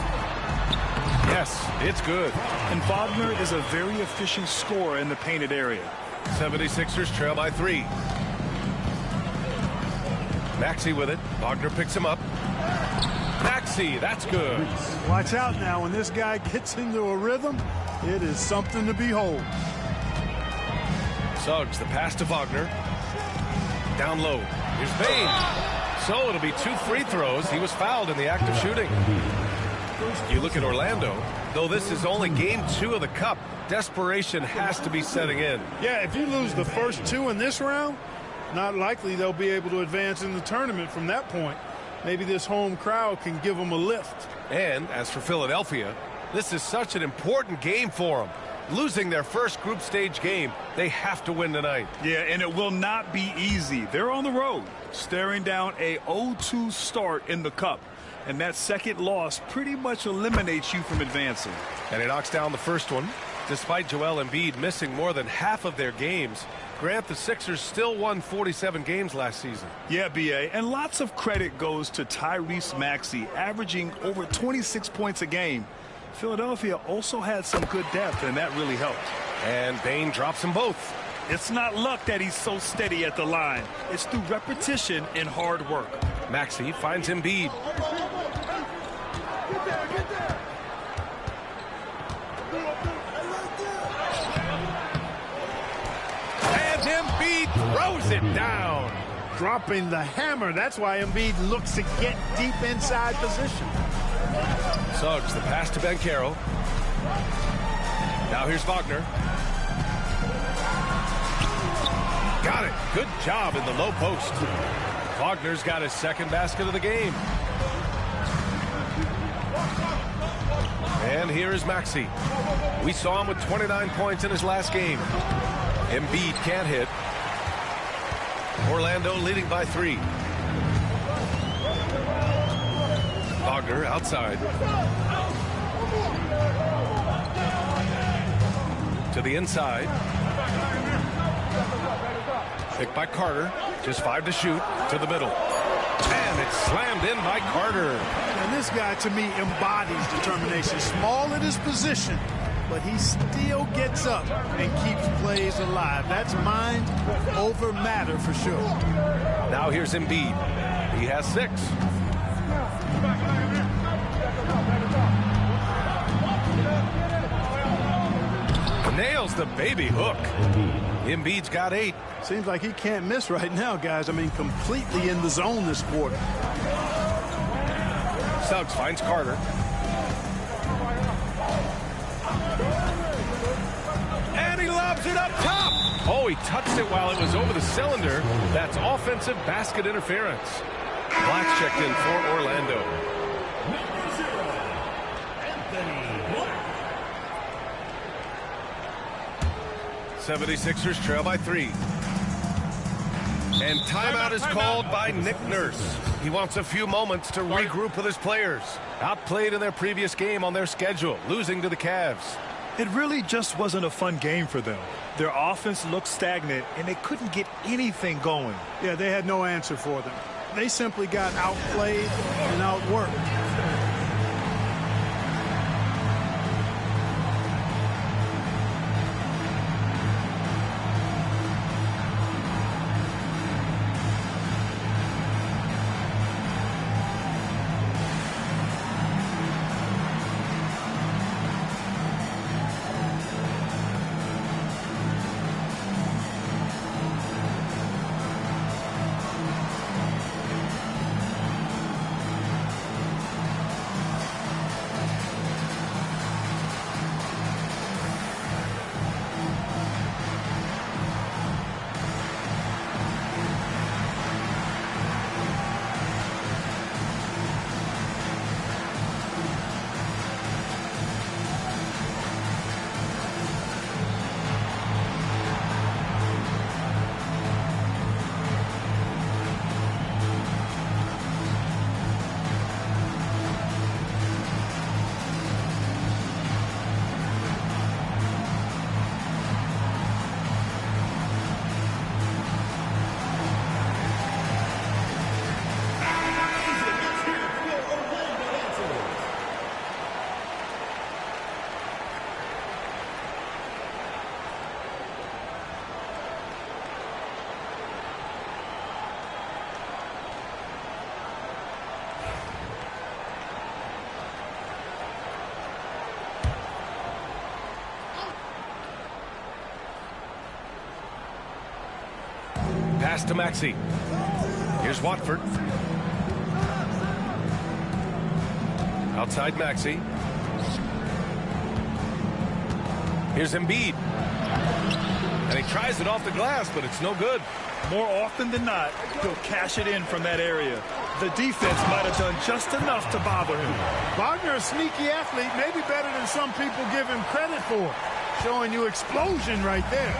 Yes, it's good. And Wagner is a very efficient scorer in the painted area. 76ers trail by 3. Maxey with it. Wagner picks him up. Maxey, that's good. Watch out now. When this guy gets into a rhythm, it is something to behold. Suggs, the pass to Wagner. Down low. Here's Bane. So it'll be 2 free throws. He was fouled in the act of shooting. You look at Orlando. Though this is only game 2 of the Cup, desperation has to be setting in. Yeah, if you lose the first 2 in this round, not likely they'll be able to advance in the tournament from that point. Maybe this home crowd can give them a lift. And as for Philadelphia, this is such an important game for them. losing their first group stage game. They have to win tonight. Yeah, and it will not be easy. They're on the road, staring down a 0-2 start in the Cup. And that second loss pretty much eliminates you from advancing. And he knocks down the first one. Despite Joel Embiid missing more than half of their games, Grant, the Sixers still won 47 games last season. Yeah, B.A., and lots of credit goes to Tyrese Maxey, averaging over 26 points a game. Philadelphia also had some good depth, and that really helped. And Bane drops them both. It's not luck that he's so steady at the line. It's through repetition and hard work. Maxey finds Embiid. And Embiid throws it down. Dropping the hammer. That's why Embiid looks to get deep inside position. Suggs, the pass to Banchero. Now here's Wagner. Got it. Good job in the low post. Wagner's got his second basket of the game. And here is Maxey. We saw him with 29 points in his last game. Embiid can't hit. Orlando leading by 3. Wagner outside. To the inside. Picked by Carter. Just 5 to shoot. To the middle. And it's slammed in by Carter. And this guy, to me, embodies determination. Small at his position, but he still gets up and keeps plays alive. That's mind over matter for sure. Now here's Embiid. He has 6. Nails the baby hook. Embiid's got 8. Seems like he can't miss right now, guys. I mean, completely in the zone this quarter. Suggs finds Carter. And he lobs it up top. Oh, he touched it while it was over the cylinder. That's offensive basket interference. Black's checked in for Orlando. 76ers trail by 3. And timeout is called by Nick Nurse. He wants a few moments to regroup with his players. Outplayed in their previous game on their schedule, losing to the Cavs. It really just wasn't a fun game for them. Their offense looked stagnant, and they couldn't get anything going. Yeah, they had no answer for them. They simply got outplayed and outworked. Pass to Maxey. Here's Watford. Outside Maxey. Here's Embiid. And he tries it off the glass, but it's no good. More often than not, he'll cash it in from that area. The defense might have done just enough to bother him. Wagner, a sneaky athlete, maybe better than some people give him credit for. Showing you explosion right there.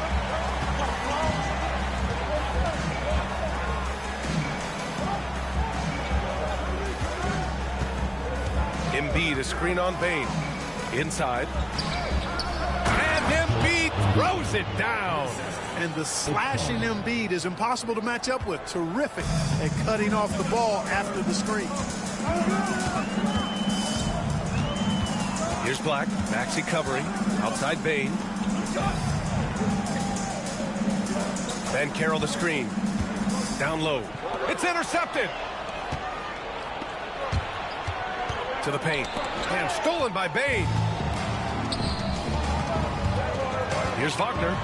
Embiid, a screen on Bane. Inside. And Embiid throws it down. And the slashing Embiid is impossible to match up with. Terrific at cutting off the ball after the screen. Here's Black. Maxey covering. Outside Bane. Van Carroll the screen. Down low. It's intercepted. To the paint. And stolen by Bane. Here's Wagner.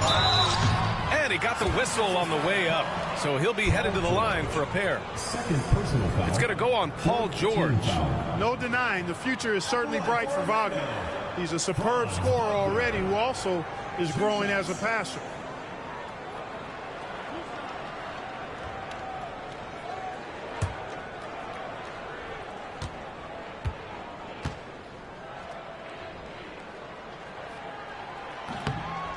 And he got the whistle on the way up. So he'll be headed to the line for a pair. It's going to go on Paul George. No denying the future is certainly bright for Wagner. He's a superb scorer already who also is growing as a passer.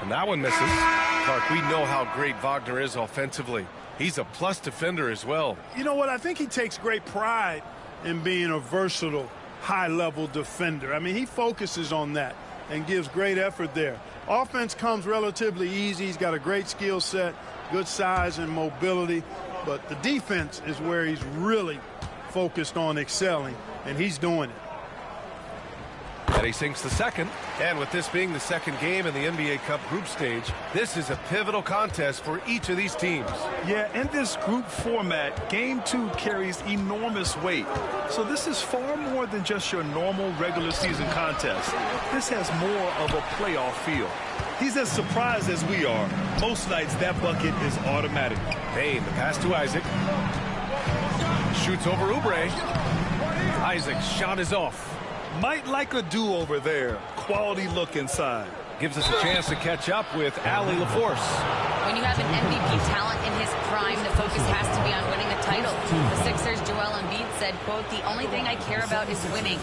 And that one misses. Clark, we know how great Wagner is offensively. He's a plus defender as well. You know what? I think he takes great pride in being a versatile, high-level defender. I mean, he focuses on that and gives great effort there. Offense comes relatively easy. He's got a great skill set, good size and mobility. But the defense is where he's really focused on excelling, and he's doing it. And he sinks the second. And with this being the second game in the NBA Cup group stage, this is a pivotal contest for each of these teams. Yeah, in this group format, Game 2 carries enormous weight. So this is far more than just your normal regular season contest. This has more of a playoff feel. He's as surprised as we are. Most nights, that bucket is automatic. Payne, the pass to Isaac. Shoots over Oubre. Isaac's shot is off. Might like a do-over there. Quality look inside. Gives us a chance to catch up with Allie LaForce. When you have an MVP talent in his prime, the focus has to be on winning a title. The Sixers' Joel Embiid said, quote, "The only thing I care about is winning.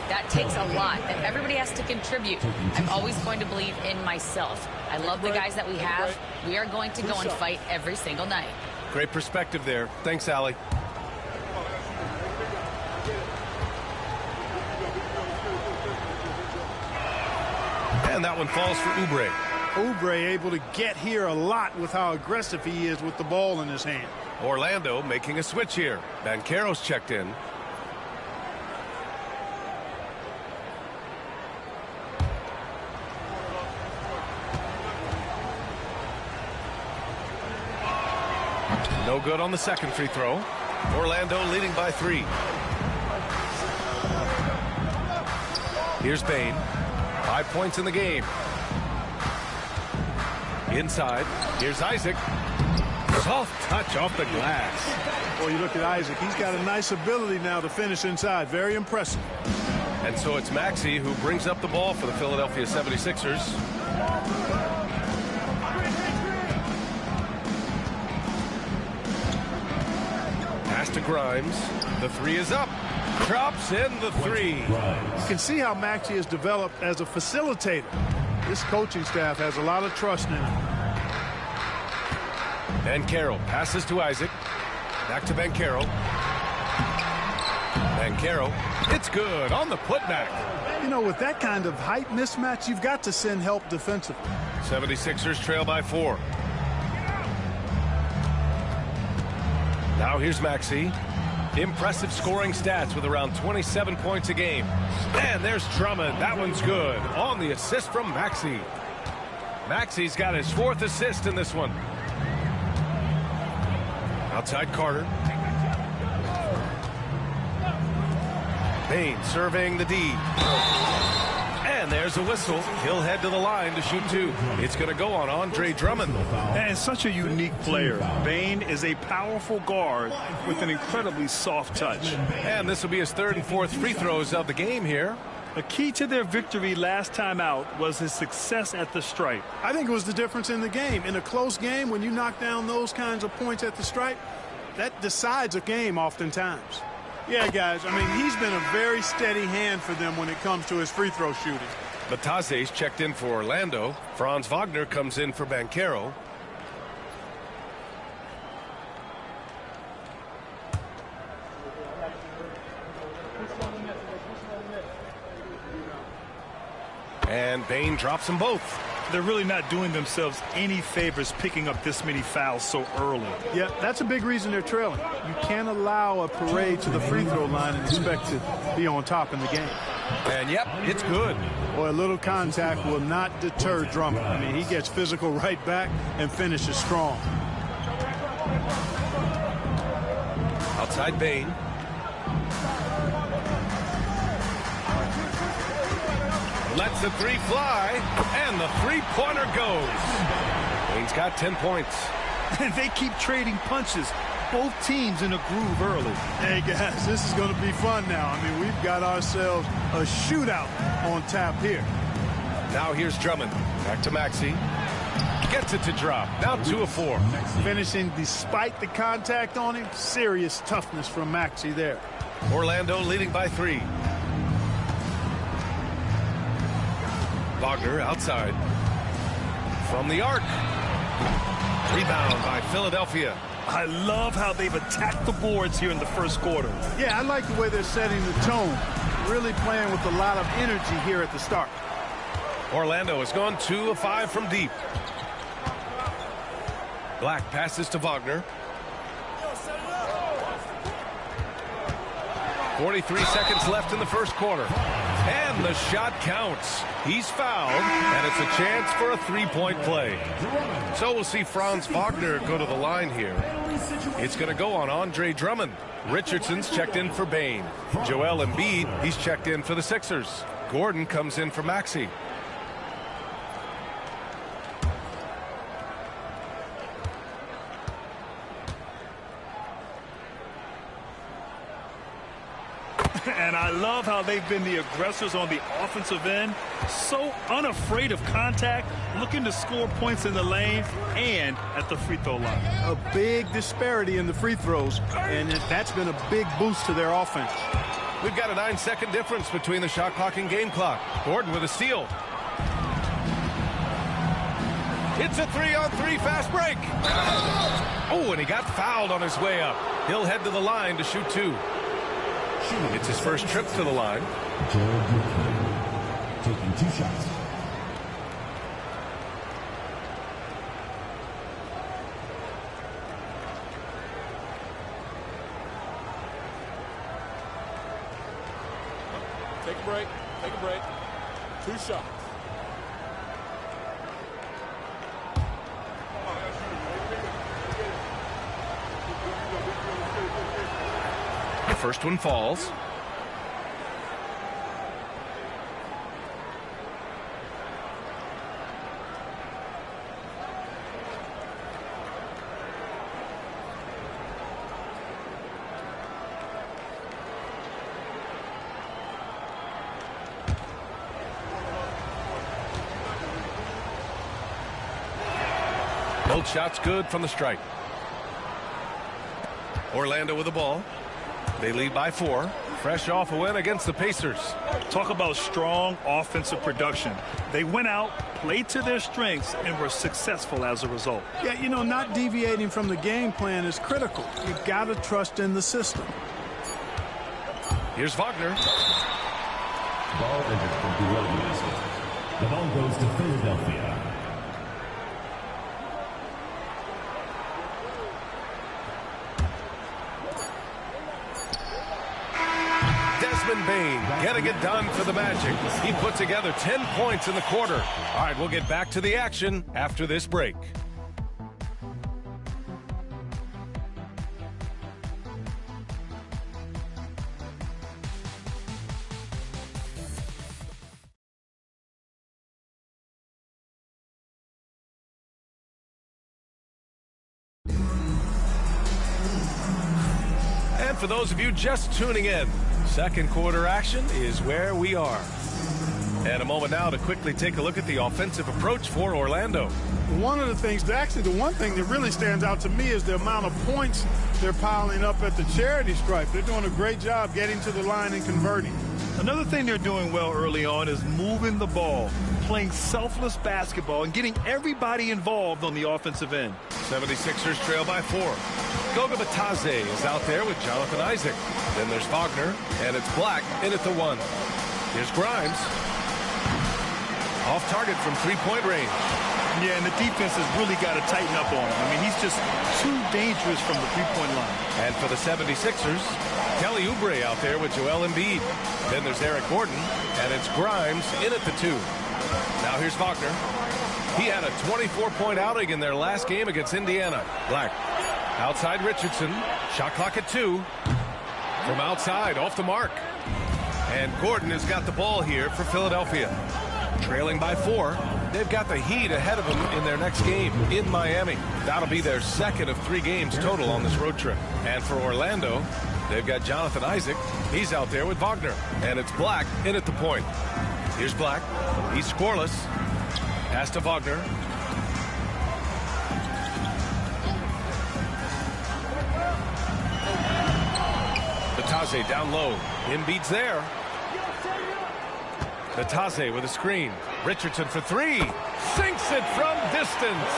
That takes a lot, and everybody has to contribute. I'm always going to believe in myself. I love the guys that we have. We are going to go and fight every single night." Great perspective there. Thanks, Allie. And that one falls for Oubre. Oubre able to get here a lot with how aggressive he is with the ball in his hand. Orlando making a switch here. Banchero's checked in. No good on the second free throw. Orlando leading by 3. Here's Bane. 5 points in the game. Inside. Here's Isaac. Soft touch off the glass. Well, you look at Isaac. He's got a nice ability now to finish inside. Very impressive. And so it's Maxey who brings up the ball for the Philadelphia 76ers. Pass to Grimes. The 3 is up. Drops in the 3. You can see how Maxey has developed as a facilitator. This coaching staff has a lot of trust in him. Banchero passes to Isaac. Back to Banchero. Banchero. It's good on the putback. You know, with that kind of height mismatch, you've got to send help defensively. 76ers trail by 4. Now here's Maxey. Impressive scoring stats with around 27 points a game. And there's Drummond. That one's good. On the assist from Maxey. Maxey's got his 4th assist in this one. Outside Carter. Payne serving the D. And there's a whistle. He'll head to the line to shoot 2. It's going to go on Andre Drummond. And such a unique player. Bane is a powerful guard with an incredibly soft touch. And this will be his 3rd and 4th free throws of the game here. The key to their victory last time out was his success at the stripe. I think it was the difference in the game. In a close game, when you knock down those kinds of points at the stripe, that decides a game oftentimes. Yeah, guys, I mean, he's been a very steady hand for them when it comes to his free throw shooting. Batase's checked in for Orlando. Franz Wagner comes in for Banchero. And Bane drops them both. They're really not doing themselves any favors picking up this many fouls so early. Yeah, that's a big reason they're trailing. You can't allow a parade to the free throw line and expect to be on top in the game. And yep, it's good. Boy, a little contact will not deter Drummond. I mean, he gets physical right back and finishes strong. Outside Bane. Lets the three fly, and the three-pointer goes. Bane's got 10 points. And they keep trading punches. Both teams in a groove early. Hey, guys, this is going to be fun now. I mean, we've got ourselves a shootout on tap here. Now here's Drummond. Back to Maxey. Gets it to drop. Now 2 of 4. Finishing despite the contact on him. Serious toughness from Maxey there. Orlando leading by 3. Wagner outside. From the arc. Rebound by Philadelphia. I love how they've attacked the boards here in the first quarter. Yeah, I like the way they're setting the tone. Really playing with a lot of energy here at the start. Orlando has gone 2 of 5 from deep. Black passes to Wagner. 43 seconds left in the first quarter. And the shot counts. He's fouled, and it's a chance for a three-point play. So we'll see Franz Wagner go to the line here. It's going to go on Andre Drummond. Richardson's checked in for Bane. Joel Embiid, he's checked in for the Sixers. Gordon comes in for Maxey. And I love how they've been the aggressors on the offensive end. So unafraid of contact, looking to score points in the lane and at the free throw line. A big disparity in the free throws, and that's been a big boost to their offense. We've got a 9-second difference between the shot clock and game clock. Gordon with a steal. It's a 3-on-3 fast break. Oh, and he got fouled on his way up. He'll head to the line to shoot 2. It's his first trip to the line. Taking 2 shots. Take a break. Take a break. 2 shots. The first one falls. Both shots good from the strike. Orlando with the ball. They lead by 4. Fresh off a win against the Pacers. Talk about strong offensive production. They went out, played to their strengths, and were successful as a result. Yeah, you know, not deviating from the game plan is critical. You got to trust in the system. Here's Wagner. Ball entered from below the basket. The ball goes to Philadelphia. Bane getting it done for the Magic. He put together 10 points in the quarter. All right, we'll get back to the action after this break. And for those of you just tuning in, second quarter action is where we are. And a moment now to quickly take a look at the offensive approach for Orlando. One of the things, actually the one thing that really stands out to me is the amount of points they're piling up at the charity stripe. They're doing a great job getting to the line and converting. Another thing they're doing well early on is moving the ball, playing selfless basketball, and getting everybody involved on the offensive end. 76ers trail by 4. Goga Bitadze is out there with Jonathan Isaac. Then there's Wagner, and it's Black in at the 1. Here's Grimes. Off target from three-point range. Yeah, and the defense has really got to tighten up on him. I mean, he's just too dangerous from the three-point line. And for the 76ers, Kelly Oubre out there with Joel Embiid. Then there's Eric Gordon, and it's Grimes in at the 2. Now here's Wagner. He had a 24-point outing in their last game against Indiana. Black outside Richardson. Shot clock at 2. From outside, off the mark. And Gordon has got the ball here for Philadelphia. Trailing by 4. They've got the Heat ahead of them in their next game in Miami. That'll be their second of 3 games total on this road trip. And for Orlando, they've got Jonathan Isaac. He's out there with Wagner. And it's Black in at the point. Here's Black. He's scoreless. Pass to Wagner. Bitadze down low. Embiid's there. Bitadze with a screen. Richardson for 3. Sinks it from distance.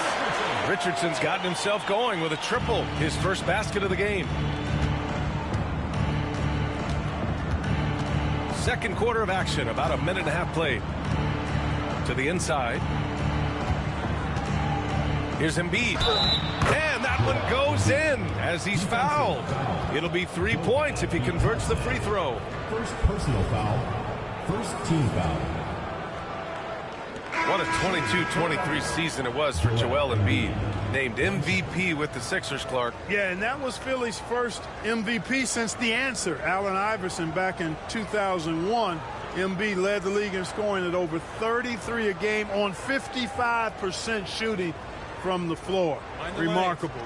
Richardson's gotten himself going with a triple. His first basket of the game. Second quarter of action. About a minute and a half played. To the inside. Here's Embiid. And that one goes in as he's fouled. It'll be 3 points if he converts the free throw. First personal foul. First team foul. What a 22-23 season it was for Joel Embiid. Named MVP with the Sixers, Clark. Yeah, and that was Philly's first MVP since the answer, Allen Iverson, back in 2001. Embiid led the league in scoring at over 33 a game on 55% shooting from the floor. Remarkable.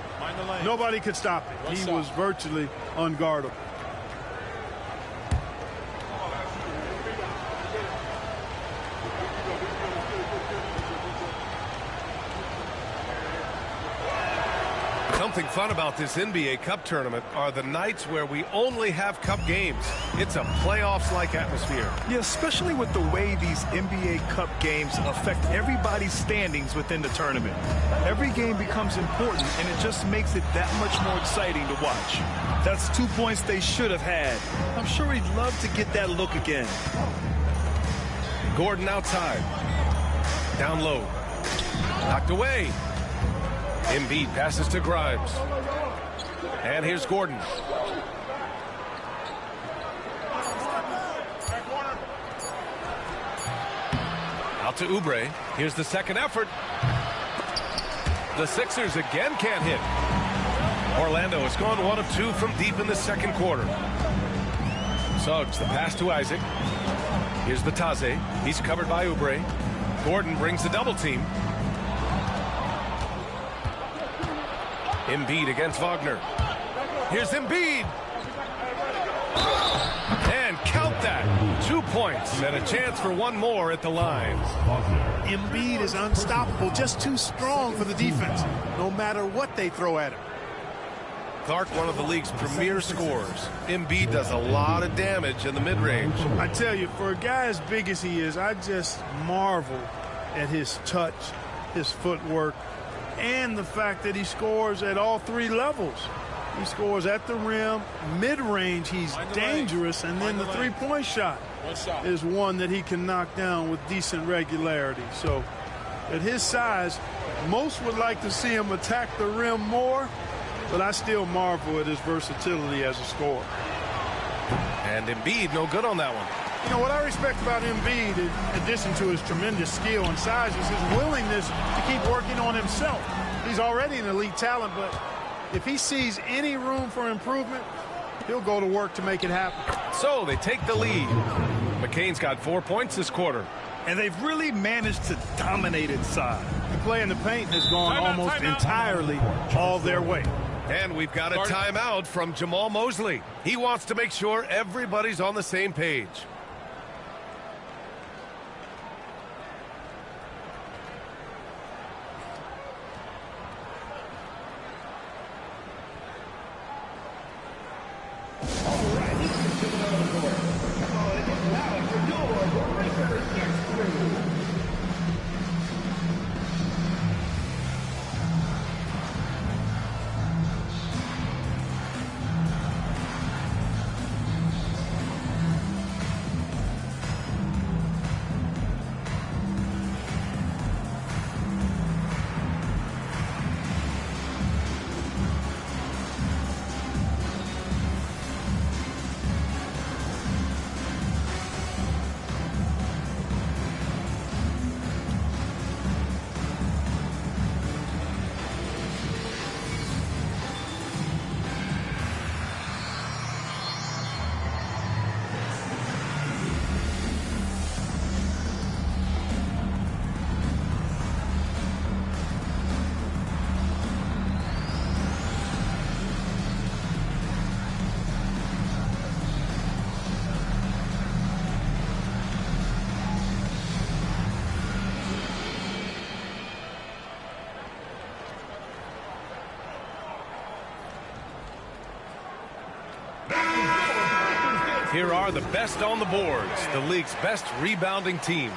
Nobody could stop it. He was virtually unguardable. Something fun about this NBA Cup tournament are the nights where we only have Cup games. It's a playoffs-like atmosphere. Yeah, especially with the way these NBA Cup games affect everybody's standings within the tournament. Every game becomes important, and it just makes it that much more exciting to watch. That's 2 points they should have had. I'm sure he'd love to get that look again. Gordon outside. Down low. Knocked away. Embiid passes to Grimes. And here's Gordon. Out to Oubre. Here's the second effort. The Sixers again can't hit. Orlando has gone 1 of 2 from deep in the second quarter. Suggs, the pass to Isaac. Here's Bitadze. He's covered by Oubre. Gordon brings the double team. Embiid against Wagner. Here's Embiid. And count that. 2 points and a chance for one more at the line. Embiid is unstoppable, just too strong for the defense, no matter what they throw at him. Clark, one of the league's premier scorers. Embiid does a lot of damage in the mid-range. I tell you, for a guy as big as he is, I just marvel at his touch, his footwork, and the fact that he scores at all 3 levels. He scores at the rim, mid-range, he's dangerous, and then the three-point shot is one that he can knock down with decent regularity. So at his size, most would like to see him attack the rim more, but I still marvel at his versatility as a scorer. And Embiid no good on that one. You know, what I respect about Embiid, in addition to his tremendous skill and size, is his willingness to keep working on himself. He's already an elite talent, but if he sees any room for improvement, he'll go to work to make it happen. So they take the lead. McCain's got 4 points this quarter. And they've really managed to dominate inside. The play in the paint has gone almost entirely all their way. And we've got a timeout from Jamal Mosley. He wants to make sure everybody's on the same page. Here are the best on the boards, the league's best rebounding teams.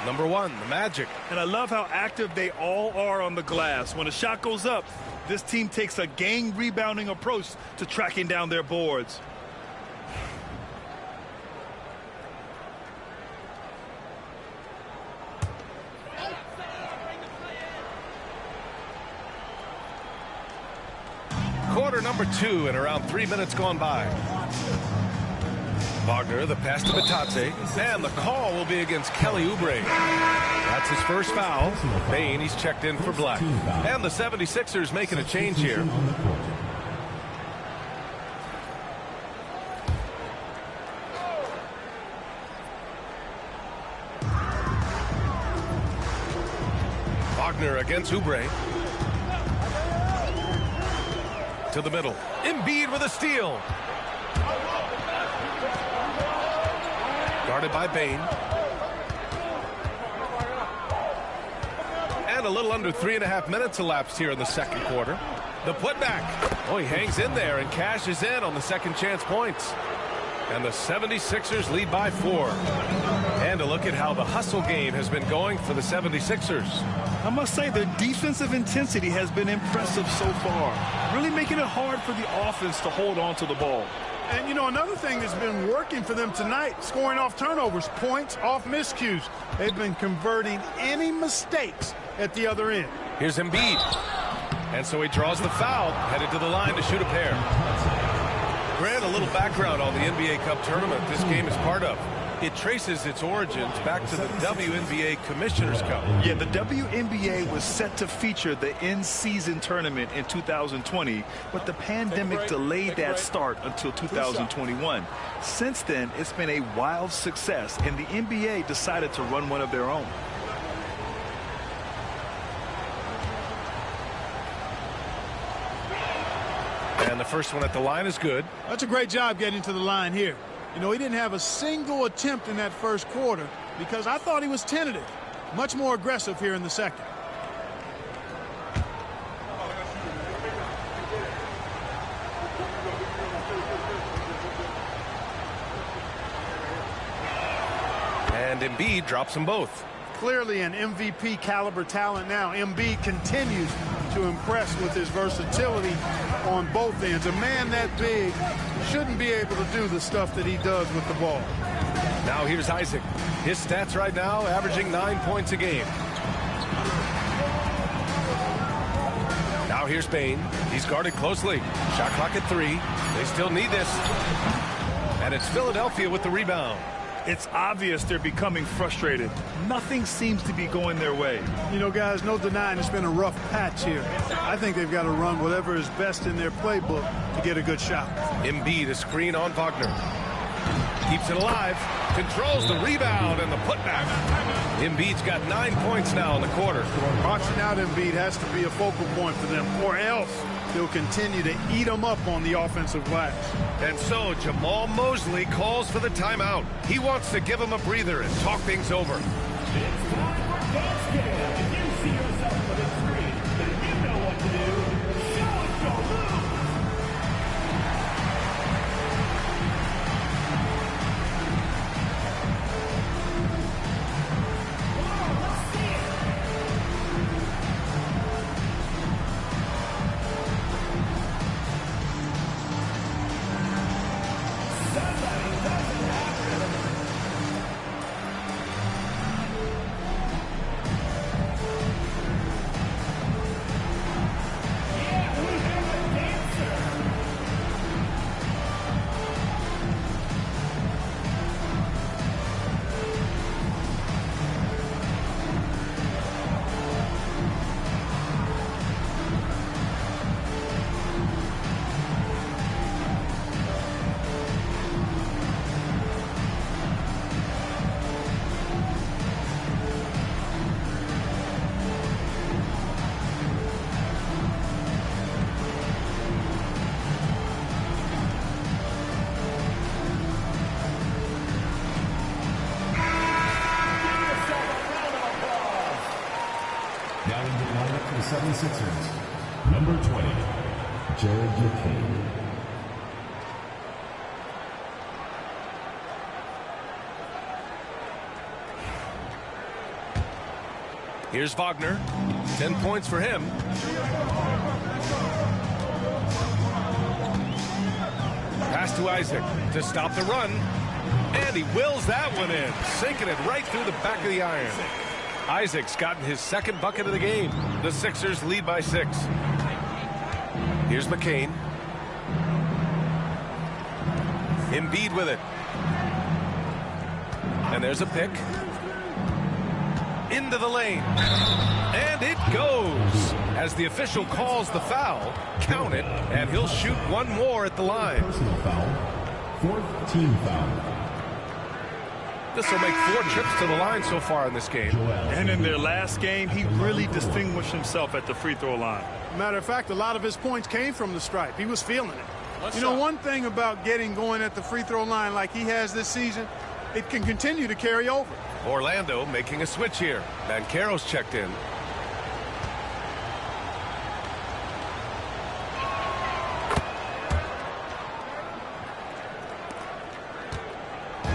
Number 1, the Magic. And I love how active they all are on the glass. When a shot goes up, this team takes a game rebounding approach to tracking down their boards. Quarter number 2 and around 3 minutes gone by. Wagner, the pass to Batate, and the call will be against Kelly Oubre. That's his first foul. Bain, he's checked in for black. And the 76ers making a change here. Wagner against Oubre. To the middle. Embiid with a steal. Guarded by Bain. And a little under 3.5 minutes elapsed here in the second quarter. The putback. Oh, he hangs in there and cashes in on the second chance points. And the 76ers lead by 4. And a look at how the hustle game has been going for the 76ers. I must say their defensive intensity has been impressive so far. Really making it hard for the offense to hold on to the ball. And, you know, another thing that's been working for them tonight, scoring off turnovers, points off miscues. They've been converting any mistakes at the other end. Here's Embiid. And so he draws the foul, headed to the line to shoot a pair. Grant, a little background on the NBA Cup tournament this game is part of. It traces its origins back to the WNBA Commissioner's Cup. Yeah, the WNBA was set to feature the in-season tournament in 2020, but the pandemic delayed that start until 2021. Since then, it's been a wild success, and the NBA decided to run one of their own. And the first one at the line is good. That's a great job getting to the line here. You know, he didn't have a single attempt in that first quarter because I thought he was tentative. Much more aggressive here in the second. And Embiid drops them both. Clearly an MVP caliber talent now. Embiid continues to impress with his versatility on both ends. A man that big shouldn't be able to do the stuff that he does with the ball. Now here's Isaac. His stats right now averaging 9 points a game. Now here's Bain. He's guarded closely. Shot clock at 3. They still need this. And it's Philadelphia with the rebound. It's obvious they're becoming frustrated. Nothing seems to be going their way. You know, guys, no denying it's been a rough patch here. I think they've got to run whatever is best in their playbook to get a good shot. Embiid, a screen on Wagner. Keeps it alive. Controls the rebound and the putback. Embiid's got 9 points now in the quarter. Boxing out Embiid has to be a focal point for them, or else they'll continue to eat them up on the offensive glass. And so Jamal Mosley calls for the timeout. He wants to give him a breather and talk things over. It's time for basket. If you see yourself on the screen, then you know what to do. Show us your move. Now in the lineup for the 76ers, number 20, Jared McCain. Here's Wagner. 10 points for him. Pass to Isaac to stop the run. And he wills that one in, sinking it right through the back of the iron. Isaac's gotten his second bucket of the game. The Sixers lead by 6. Here's McCain. Embiid with it. And there's a pick. Into the lane. And it goes. As the official calls the foul, count it, and he'll shoot one more at the line. Personal foul. 4th team foul. This will make 4 trips to the line so far in this game. And in their last game, he really distinguished himself at the free throw line. Matter of fact, a lot of his points came from the stripe. He was feeling it. You know, one thing about getting going at the free throw line like he has this season, it can continue to carry over. Orlando making a switch here. Banchero's checked in.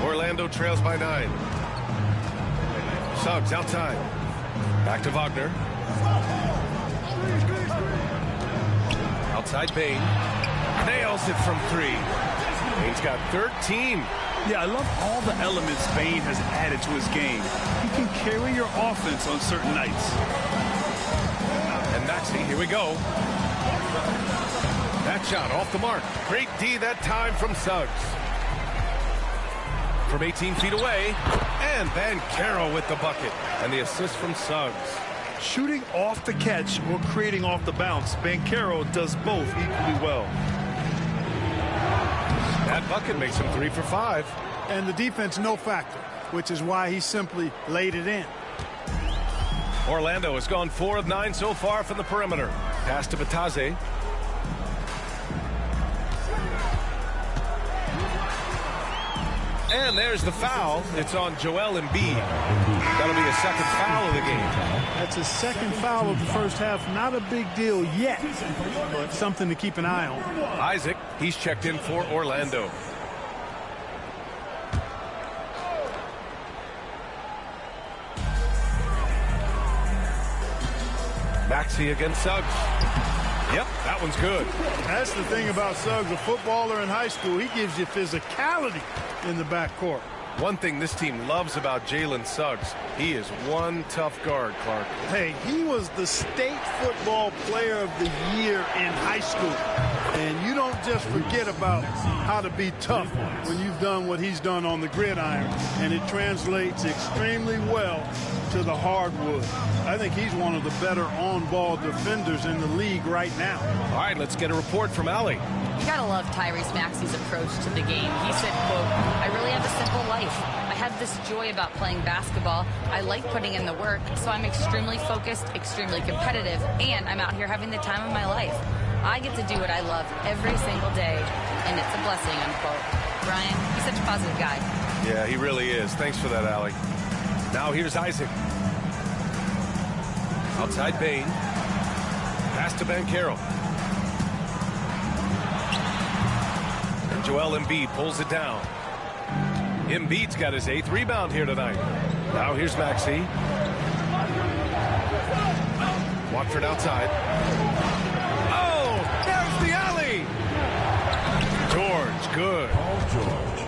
Orlando trails by 9. Suggs outside. Back to Wagner. Outside Bane. Nails it from 3. Bane's got 13. Yeah, I love all the elements Bane has added to his game. He can carry your offense on certain nights. And Maxey, here we go. That shot off the mark. Great D that time from Suggs. From 18 feet away. And Banchero with the bucket. And the assist from Suggs. Shooting off the catch or creating off the bounce, Banchero does both equally well. That bucket makes him 3 for 5. And the defense no factor, which is why he simply laid it in. Orlando has gone 4 of 9 so far from the perimeter. Pass to Bataze. And there's the foul. It's on Joel Embiid. That'll be his second foul of the game. That's his second foul of the first half. Not a big deal yet, but something to keep an eye on. Isaac, he's checked in for Orlando. Maxey against Suggs. Yep, that one's good. That's the thing about Suggs, a footballer in high school. He gives you physicality in the backcourt. One thing this team loves about Jalen Suggs, he is one tough guard, Clark. Hey, he was the state football player of the year in high school. And you don't just forget about how to be tough when you've done what he's done on the gridiron. And it translates extremely well to the hardwood. I think he's one of the better on-ball defenders in the league right now. All right, let's get a report from Allie. You gotta love Tyrese Maxey's approach to the game. He said, quote, "I really have a simple life. I have this joy about playing basketball. I like putting in the work, so I'm extremely focused, extremely competitive, and I'm out here having the time of my life. I get to do what I love every single day, and it's a blessing," unquote. Brian, he's such a positive guy. Yeah, he really is. Thanks for that, Allie. Now here's Isaac. Outside Bane. Pass to Banchero. And Joel Embiid pulls it down. Embiid's got his 8th rebound here tonight. Now here's Maxey. Watford outside. Oh, there's the alley. George, good.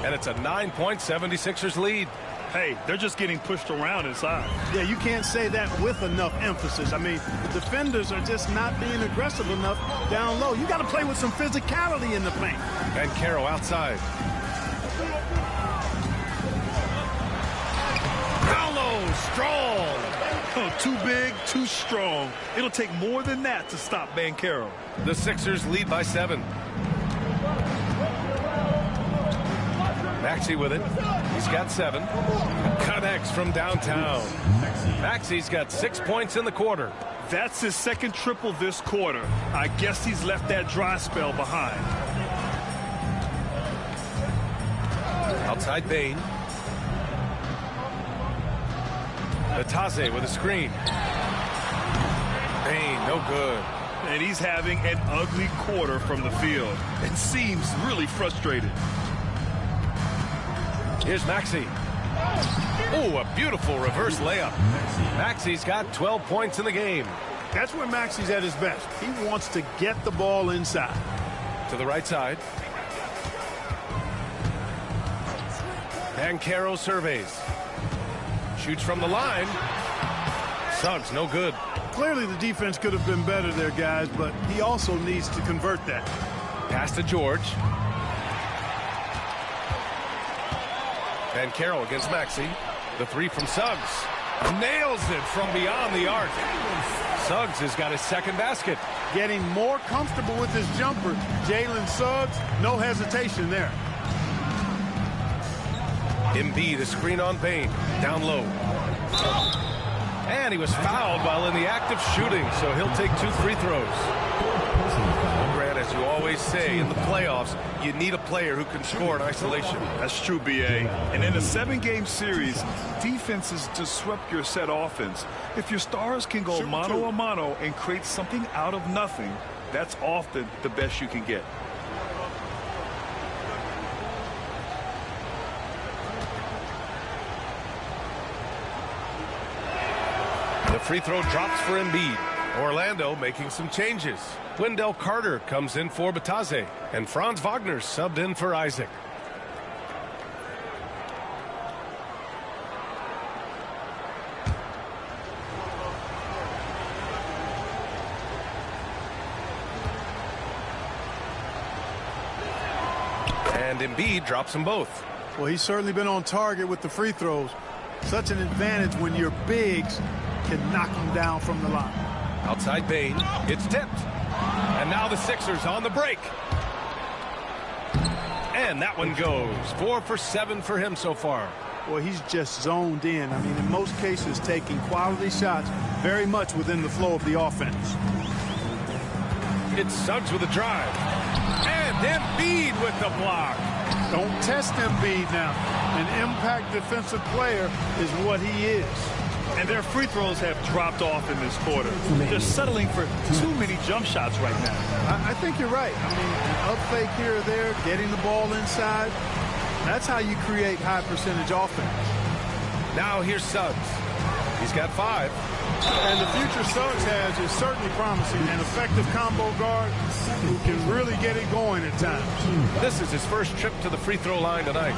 And it's a 9-point 76ers lead. Hey, they're just getting pushed around inside. Yeah, you can't say that with enough emphasis. I mean, the defenders are just not being aggressive enough down low. You got to play with some physicality in the paint. Banchero outside. Paolo, strong. Oh, too big, too strong. It'll take more than that to stop Banchero. The Sixers lead by 7. Maxey with it. He's got 7. Connects from downtown. Maxey's got 6 points in the quarter. That's his second triple this quarter. I guess he's left that dry spell behind. Outside Bane. Bataze with a screen. Bane, no good. And he's having an ugly quarter from the field. It seems really frustrated. Here's Maxey. Oh, a beautiful reverse layup. Maxi's got 12 points in the game. That's where Maxi's at his best. He wants to get the ball inside. To the right side. Banchero surveys. Shoots from the line. Suggs, no good. Clearly the defense could have been better there, guys, but he also needs to convert that. Pass to George. Banchero against Maxey. The three from Suggs. Nails it from beyond the arc. Suggs has got his second basket. Getting more comfortable with his jumper. Jalen Suggs, no hesitation there. Embiid, a screen on Bane. Down low. And he was fouled while in the act of shooting, so he'll take 2 free throws. Grant, as you always say, in the playoffs, you need a player who can score in isolation. That's true, B.A. And in a 7-game series, defenses disrupt your set offense. If your stars can go mano-a-mano and create something out of nothing, that's often the best you can get. The free throw drops for Embiid. Orlando making some changes. Wendell Carter comes in for Bataze, and Franz Wagner subbed in for Isaac. And Embiid drops them both. Well, he's certainly been on target with the free throws. Such an advantage when your bigs can knock them down from the line. Outside Bane. It's tipped. And now the Sixers on the break. And that one goes. 4 for 7 for him so far. Well, he's just zoned in. I mean, in most cases, taking quality shots very much within the flow of the offense. It's Suggs with a drive. And Embiid with the block. Don't test Embiid now. An impact defensive player is what he is. And their free throws have dropped off in this quarter. They're settling for too many jump shots right now. I think you're right. I mean, an up fake here or there, getting the ball inside. That's how you create high percentage offense. Now here's Suggs. He's got 5. And the future Suggs has is certainly promising. An effective combo guard who can really get it going at times. This is his first trip to the free throw line tonight.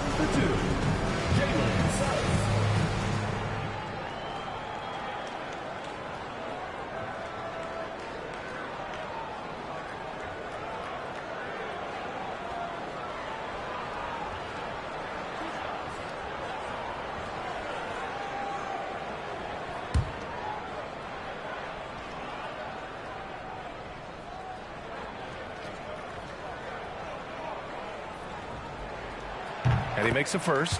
And he makes a first.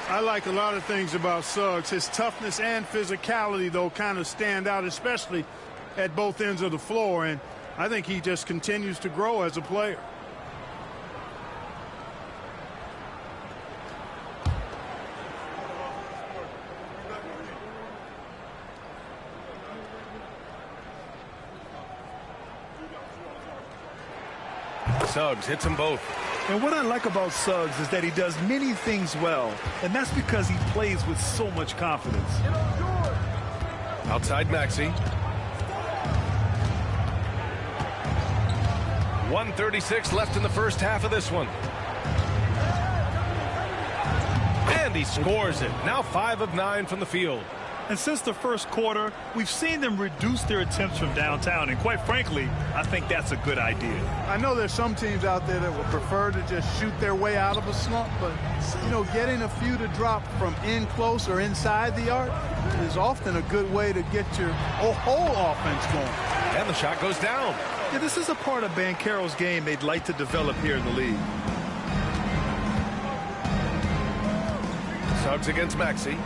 I like a lot of things about Suggs. His toughness and physicality, though, kind of stand out, especially at both ends of the floor. And I think he just continues to grow as a player. Suggs hits them both. And what I like about Suggs is that he does many things well, and that's because he plays with so much confidence. Outside Maxey. 1:36 left in the first half of this one. And he scores it. Now 5 of 9 from the field. And since the first quarter, we've seen them reduce their attempts from downtown. And quite frankly, I think that's a good idea. I know there's some teams out there that would prefer to just shoot their way out of a slump. But, you know, getting a few to drop from in close or inside the arc is often a good way to get your whole offense going. And the shot goes down. Yeah, this is a part of Banchero's game they'd like to develop here in the league. Suggs against Maxey.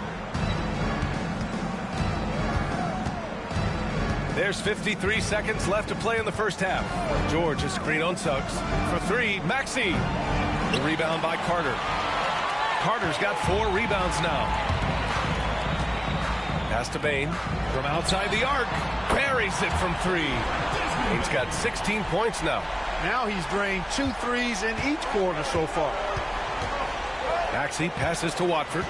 There's 53 seconds left to play in the first half. George is screen on Suggs. For 3, Maxey. The rebound by Carter. Carter's got 4 rebounds now. Pass to Bane. From outside the arc. Buries it from 3. Bane's got 16 points now. Now he's drained 2 threes in each quarter so far. Maxey passes to Watford.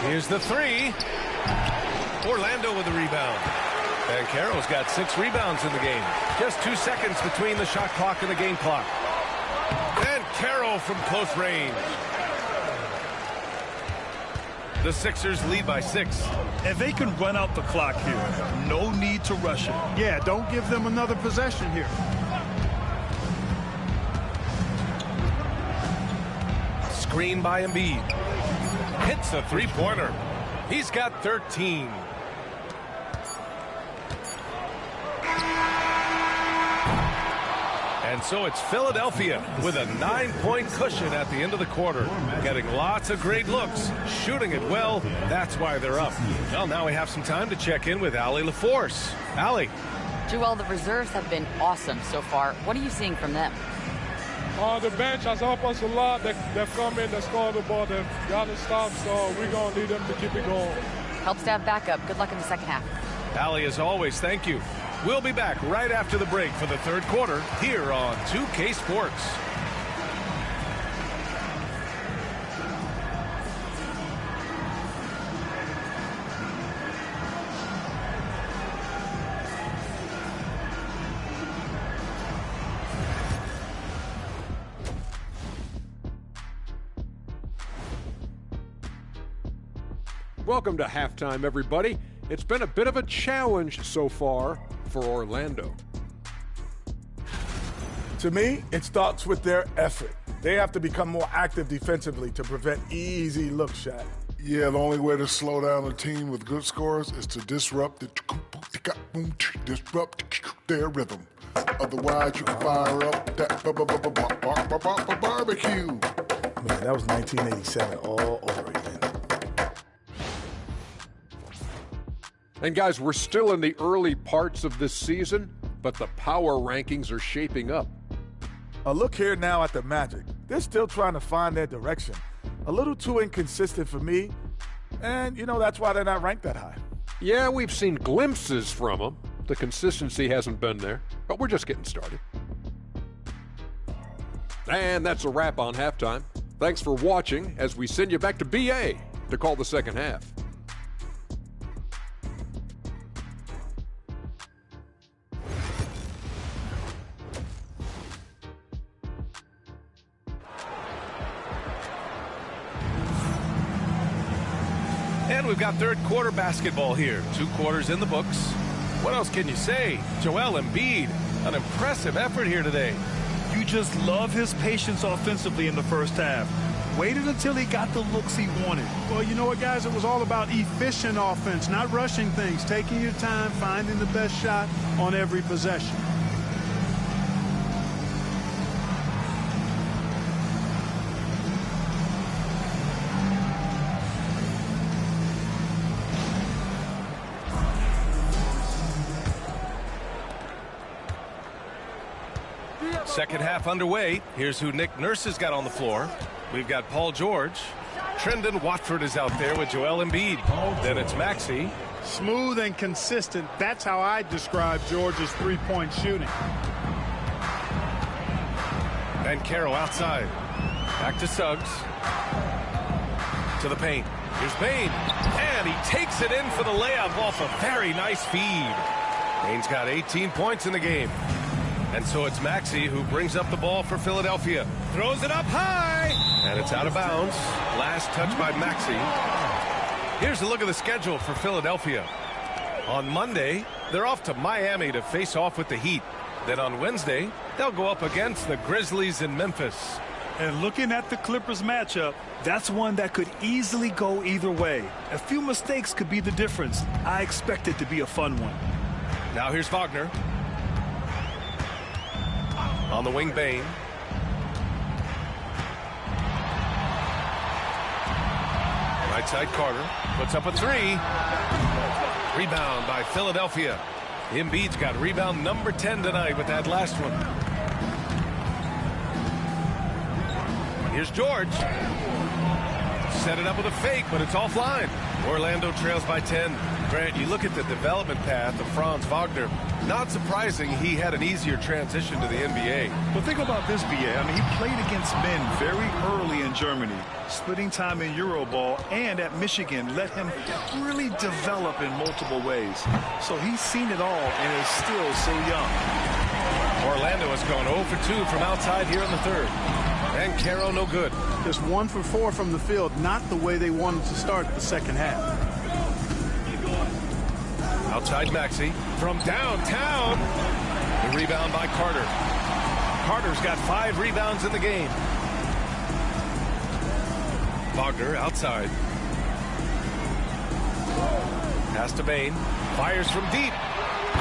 Here's the three. Orlando with the rebound. And Banchero's got 6 rebounds in the game. Just 2 seconds between the shot clock and the game clock. And Banchero from close range. The Sixers lead by 6. And they can run out the clock here. No need to rush it. Yeah, don't give them another possession here. Screen by Embiid. Hits a three-pointer. He's got 13. And so it's Philadelphia with a 9-point cushion at the end of the quarter. Getting lots of great looks, shooting it well. That's why they're up. Well, now we have some time to check in with Allie LaForce. Allie. Joel, the reserves have been awesome so far. What are you seeing from them? The bench has helped us a lot. They've come in, they scored the ball, they've got to stop, so we're going to need them to keep it going. Helps to have backup. Good luck in the second half. Allie, as always, thank you. We'll be back right after the break for the third quarter here on 2K Sports. Welcome to halftime, everybody. It's been a bit of a challenge so far for Orlando. To me, it starts with their effort. They have to become more active defensively to prevent easy look shots. Yeah, the only way to slow down a team with good scores is to disrupt their rhythm. Otherwise, you can fire up that barbecue. Man, that was 1987 all over again. And guys, we're still in the early parts of this season, but the power rankings are shaping up. A look here now at the Magic. They're still trying to find their direction. A little too inconsistent for me, and, that's why they're not ranked that high. Yeah, we've seen glimpses from them. The consistency hasn't been there, but we're just getting started. And that's a wrap on halftime. Thanks for watching as we send you back to BA to call the second half. And we've got third quarter basketball here. 2 quarters in the books. What else can you say? Joel Embiid, an impressive effort here today. You just love his patience offensively in the first half. Waited until he got the looks he wanted. Well, you know what, guys? It was all about efficient offense, not rushing things, taking your time, finding the best shot on every possession. Second half underway. Here's who Nick Nurse has got on the floor. We've got Paul George. Trendon Watford is out there with Joel Embiid. Then it's Maxey. Smooth and consistent. That's how I describe George's three-point shooting. Banchero outside. Back to Suggs. To the paint. Here's Bane. And he takes it in for the layup off a very nice feed. Bane's got 18 points in the game. And so it's Maxey who brings up the ball for Philadelphia. Throws it up high. And it's out of bounds. Last touch by Maxey. Here's a look at the schedule for Philadelphia. On Monday, they're off to Miami to face off with the Heat. Then on Wednesday, they'll go up against the Grizzlies in Memphis. And looking at the Clippers matchup, that's one that could easily go either way. A few mistakes could be the difference. I expect it to be a fun one. Now here's Wagner. On the wing, Bane. Right side, Carter. Puts up a three. Rebound by Philadelphia. Embiid's got rebound number 10 tonight with that last one. Here's George. set it up with a fake, but it's offline. Orlando trails by 10. Grant, you look at the development path of Franz Wagner. Not surprising he had an easier transition to the NBA. But think about this, B.A. I mean, he played against men very early in Germany, splitting time in Euroball, and at Michigan let him really develop in multiple ways. So he's seen it all and is still so young. Orlando has gone 0 for 2 from outside here in the third. And Caro no good. Just 1 for 4 from the field, not the way they wanted to start the second half. Outside Maxey from downtown. The rebound by Carter. Carter's got 5 rebounds in the game. Wagner outside. Pass to Bain. Fires from deep.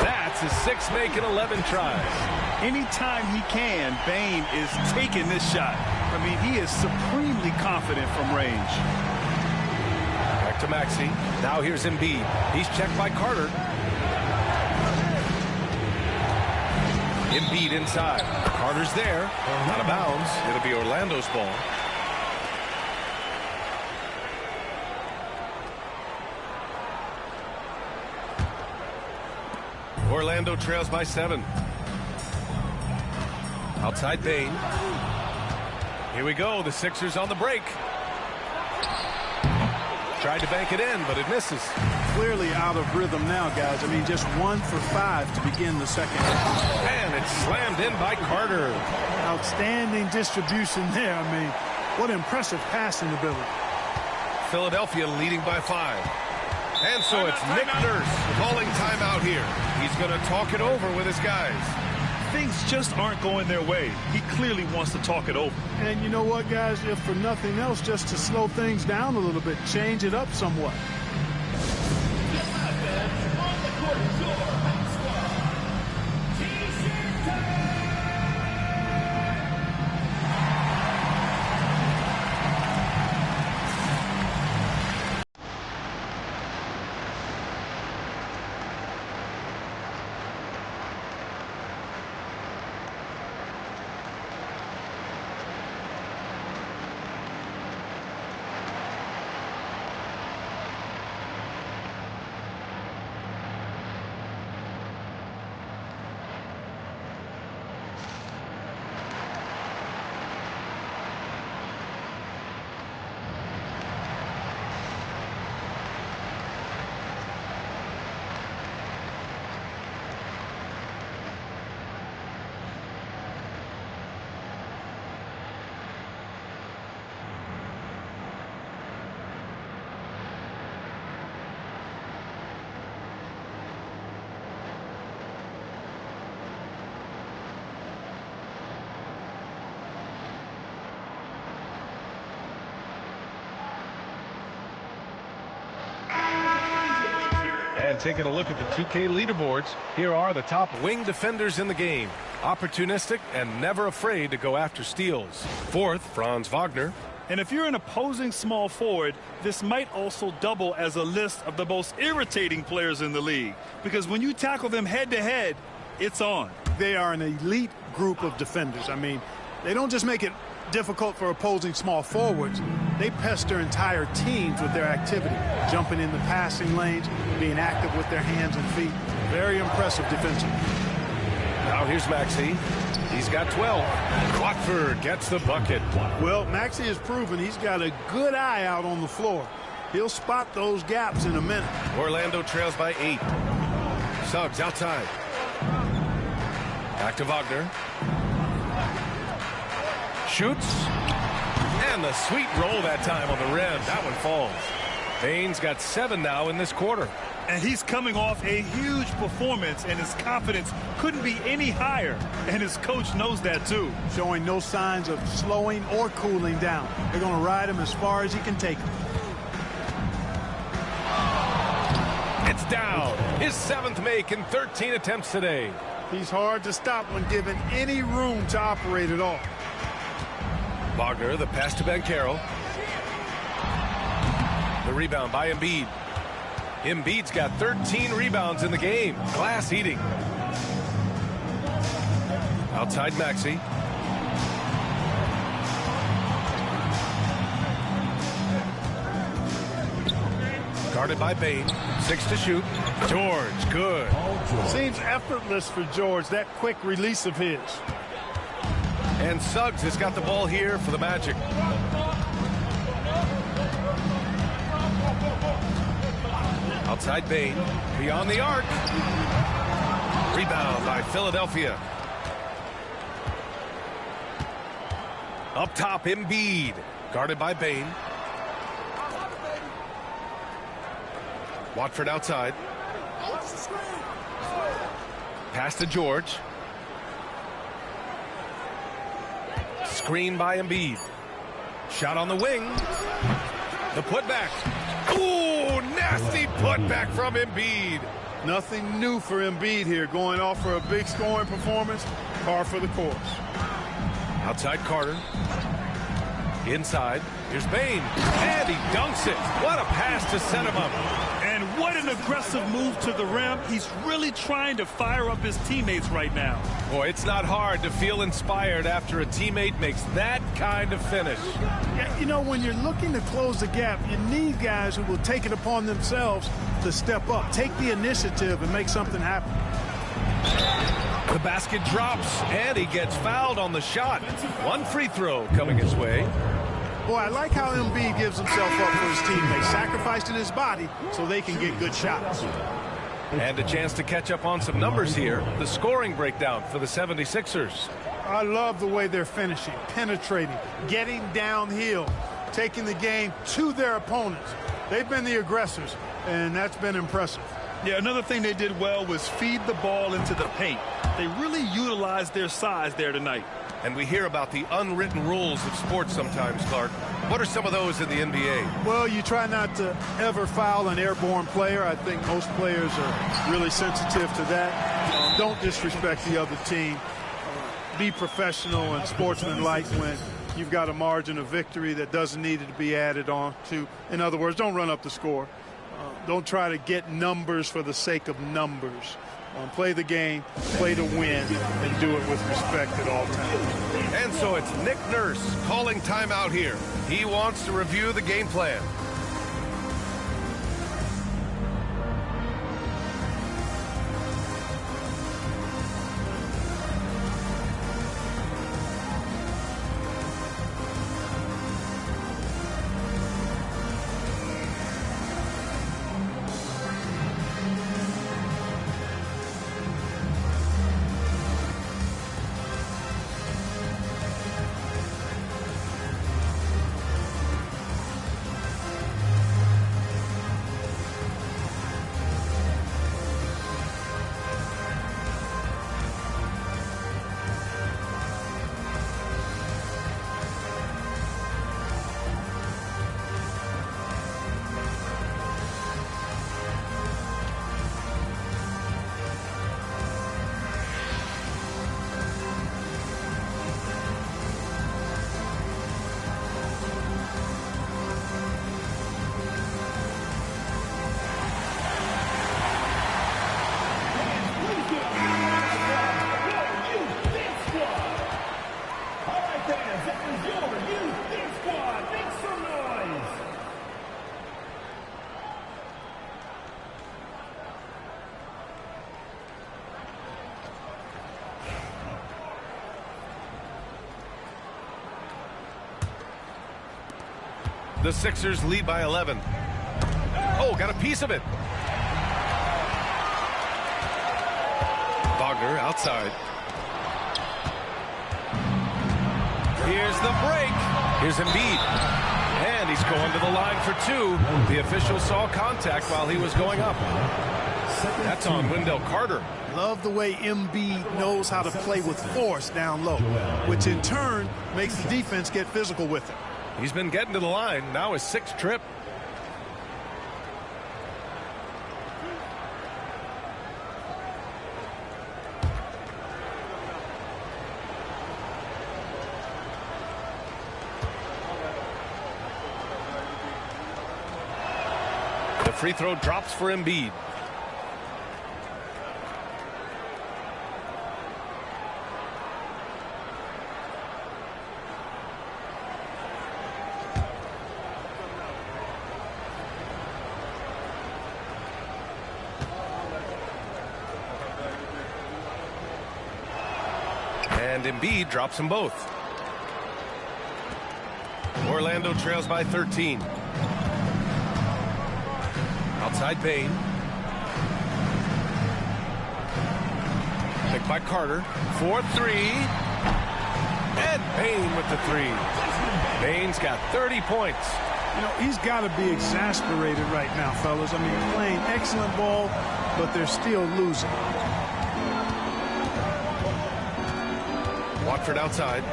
That's his 6th make in 11 tries. Anytime he can, Bain is taking this shot. I mean, he is supremely confident from range. Back to Maxey. Now here's Embiid. He's checked by Carter. Embiid inside. Carter's there. Out of bounds. It'll be Orlando's ball. Orlando trails by 7. Outside Bain. Here we go. The Sixers on the break. Tried to bank it in, but it misses. Clearly out of rhythm now, guys. I mean, just 1 for 5 to begin the second half. And it's slammed in by Carter. Outstanding distribution there. I mean, what impressive passing ability. Philadelphia leading by 5. And so it's Nick Nurse calling timeout here. He's going to talk it over with his guys. Things just aren't going their way. He clearly wants to talk it over. And you know what, guys? If for nothing else, just to slow things down a little bit, change it up somewhat. And taking a look at the 2K leaderboards, here are the top wing defenders in the game. Opportunistic and never afraid to go after steals. 4th, Franz Wagner. And if you're an opposing small forward, this might also double as a list of the most irritating players in the league. Because when you tackle them head-to-head, it's on. They are an elite group of defenders. I mean, they don't just make it difficult for opposing small forwards. They pester entire teams with their activity, jumping in the passing lanes, being active with their hands and feet. Very impressive defensively. Now here's Maxey. He's got 12. Watford gets the bucket. Well, Maxey has proven he's got a good eye out on the floor. He'll spot those gaps in a minute. Orlando trails by 8. Suggs outside. Back to Wagner. Shoots. And the sweet roll that time on the rim. That one falls. Bain's got 7 now in this quarter. And he's coming off a huge performance, and his confidence couldn't be any higher. And his coach knows that, too. Showing no signs of slowing or cooling down. They're going to ride him as far as he can take him. It's down. His 7th make in 13 attempts today. He's hard to stop when given any room to operate at all. Wagner, the pass to Banchero. The rebound by Embiid. Embiid's got 13 rebounds in the game. Glass eating. Outside Maxey. Guarded by Bain. 6 to shoot. George, good. Seems effortless for George, that quick release of his. And Suggs has got the ball here for the Magic. Outside Bain. Beyond the arc. Rebound by Philadelphia. Up top, Embiid. Guarded by Bain. Watford outside. Pass to George. Screen by Embiid. Shot on the wing. The putback. Ooh, nasty putback from Embiid. Nothing new for Embiid here. Going off for a big scoring performance. Par for the course. Outside Carter. Inside. Here's Bain. And he dunks it. What a pass to set him up. And what an aggressive move to the rim. He's really trying to fire up his teammates right now. Boy, it's not hard to feel inspired after a teammate makes that kind of finish. Yeah, you know, when you're looking to close the gap, you need guys who will take it upon themselves to step up, take the initiative, and make something happen. The basket drops, and he gets fouled on the shot. One free throw coming his way. Boy, I like how Embiid gives himself up for his teammates, sacrificing his body so they can get good shots. And a chance to catch up on some numbers here. The scoring breakdown for the 76ers. I love the way they're finishing, penetrating, getting downhill, taking the game to their opponents. They've been the aggressors, and that's been impressive. Yeah, another thing they did well was feed the ball into the paint. They really utilized their size there tonight. And we hear about the unwritten rules of sports sometimes, Clark. What are some of those in the NBA? Well, you try not to ever foul an airborne player. I think most players are really sensitive to that. Don't disrespect the other team. Be professional and sportsmanlike when you've got a margin of victory that doesn't need to be added on to. In other words, don't run up the score. Don't try to get numbers for the sake of numbers. Play the game, play to win, and do it with respect at all times. And so it's Nick Nurse calling timeout here. He wants to review the game plan. The Sixers lead by 11. Oh, got a piece of it. Wagner outside. Here's the break. Here's Embiid. And he's going to the line for two. The official saw contact while he was going up. That's on Wendell Carter. Love the way Embiid knows how to play with force down low, which in turn makes the defense get physical with him. He's been getting to the line. Now his sixth trip. The free throw drops for Embiid. And Embiid drops them both. Orlando trails by 13. Outside Bane. Picked by Carter. 4-3. And Bane with the three. Bane's got 30 points. You know, he's got to be exasperated right now, fellas. I mean, playing excellent ball, but they're still losing. Watford outside.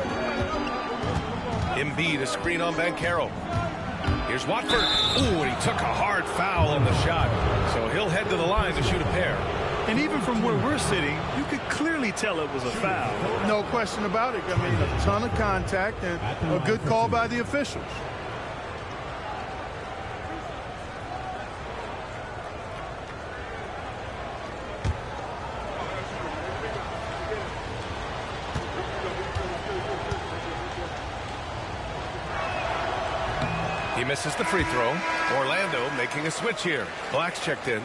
Embiid, a screen on Banchero. Here's Watford. Ooh, and he took a hard foul on the shot. So he'll head to the line to shoot a pair. And even from where we're sitting, you could clearly tell it was a foul. No question about it. I mean, a ton of contact and a good call by the officials. He misses the free throw. Orlando making a switch here. Black's checked in.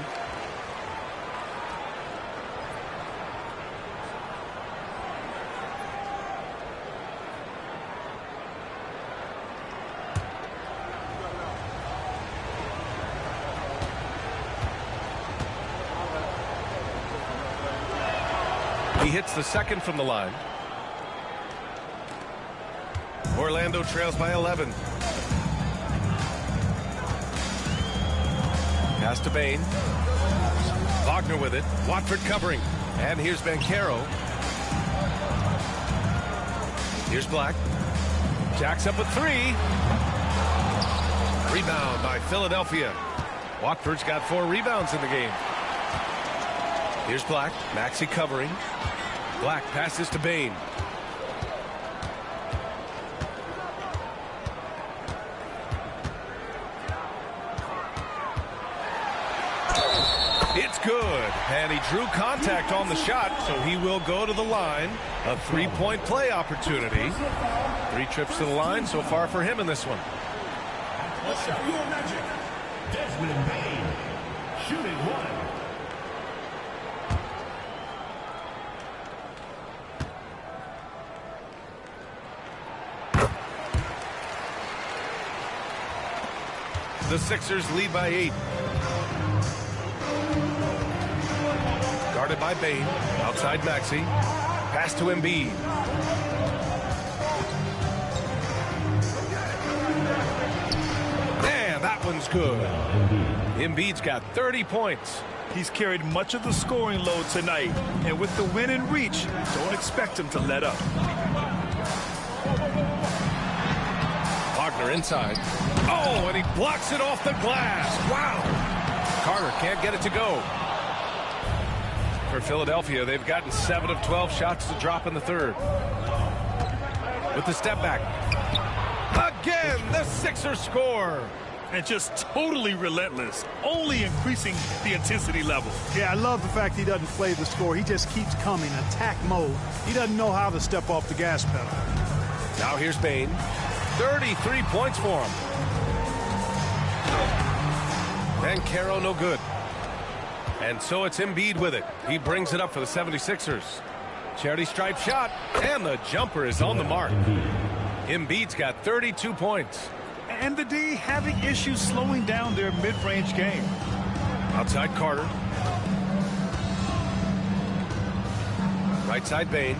He hits the second from the line. Orlando trails by 11. Pass to Bane. Wagner with it. Watford covering. And here's Banchero. Here's Black. Jacks up with three. Rebound by Philadelphia. Watford's got 4 rebounds in the game. Here's Black. Maxey covering. Black passes to Bane. It's good. And he drew contact on the shot, so he will go to the line. A 3-point play opportunity. 3 trips to the line so far for him in this one. Let's show your magic. Desmond Bane, shooting 1. The Sixers lead by 8. Guarded by Bane. Outside Maxey. Pass to Embiid. And that one's good. Embiid's got 30 points. He's carried much of the scoring load tonight. And with the win in reach, don't expect him to let up. Wagner inside. Oh, and he blocks it off the glass. Wow. Carter can't get it to go. For Philadelphia, they've gotten 7 of 12 shots to drop in the third. With the step back. Again, the Sixers score. And just totally relentless, only increasing the intensity level. Yeah, I love the fact he doesn't play the score. He just keeps coming, attack mode. He doesn't know how to step off the gas pedal. Now here's Bane. 33 points for him. Banchero no good. And so it's Embiid with it. He brings it up for the 76ers. Charity stripe shot, and the jumper is on the mark. Embiid's got 32 points. And the D having issues slowing down their mid-range game. Outside Carter. Right side Bane.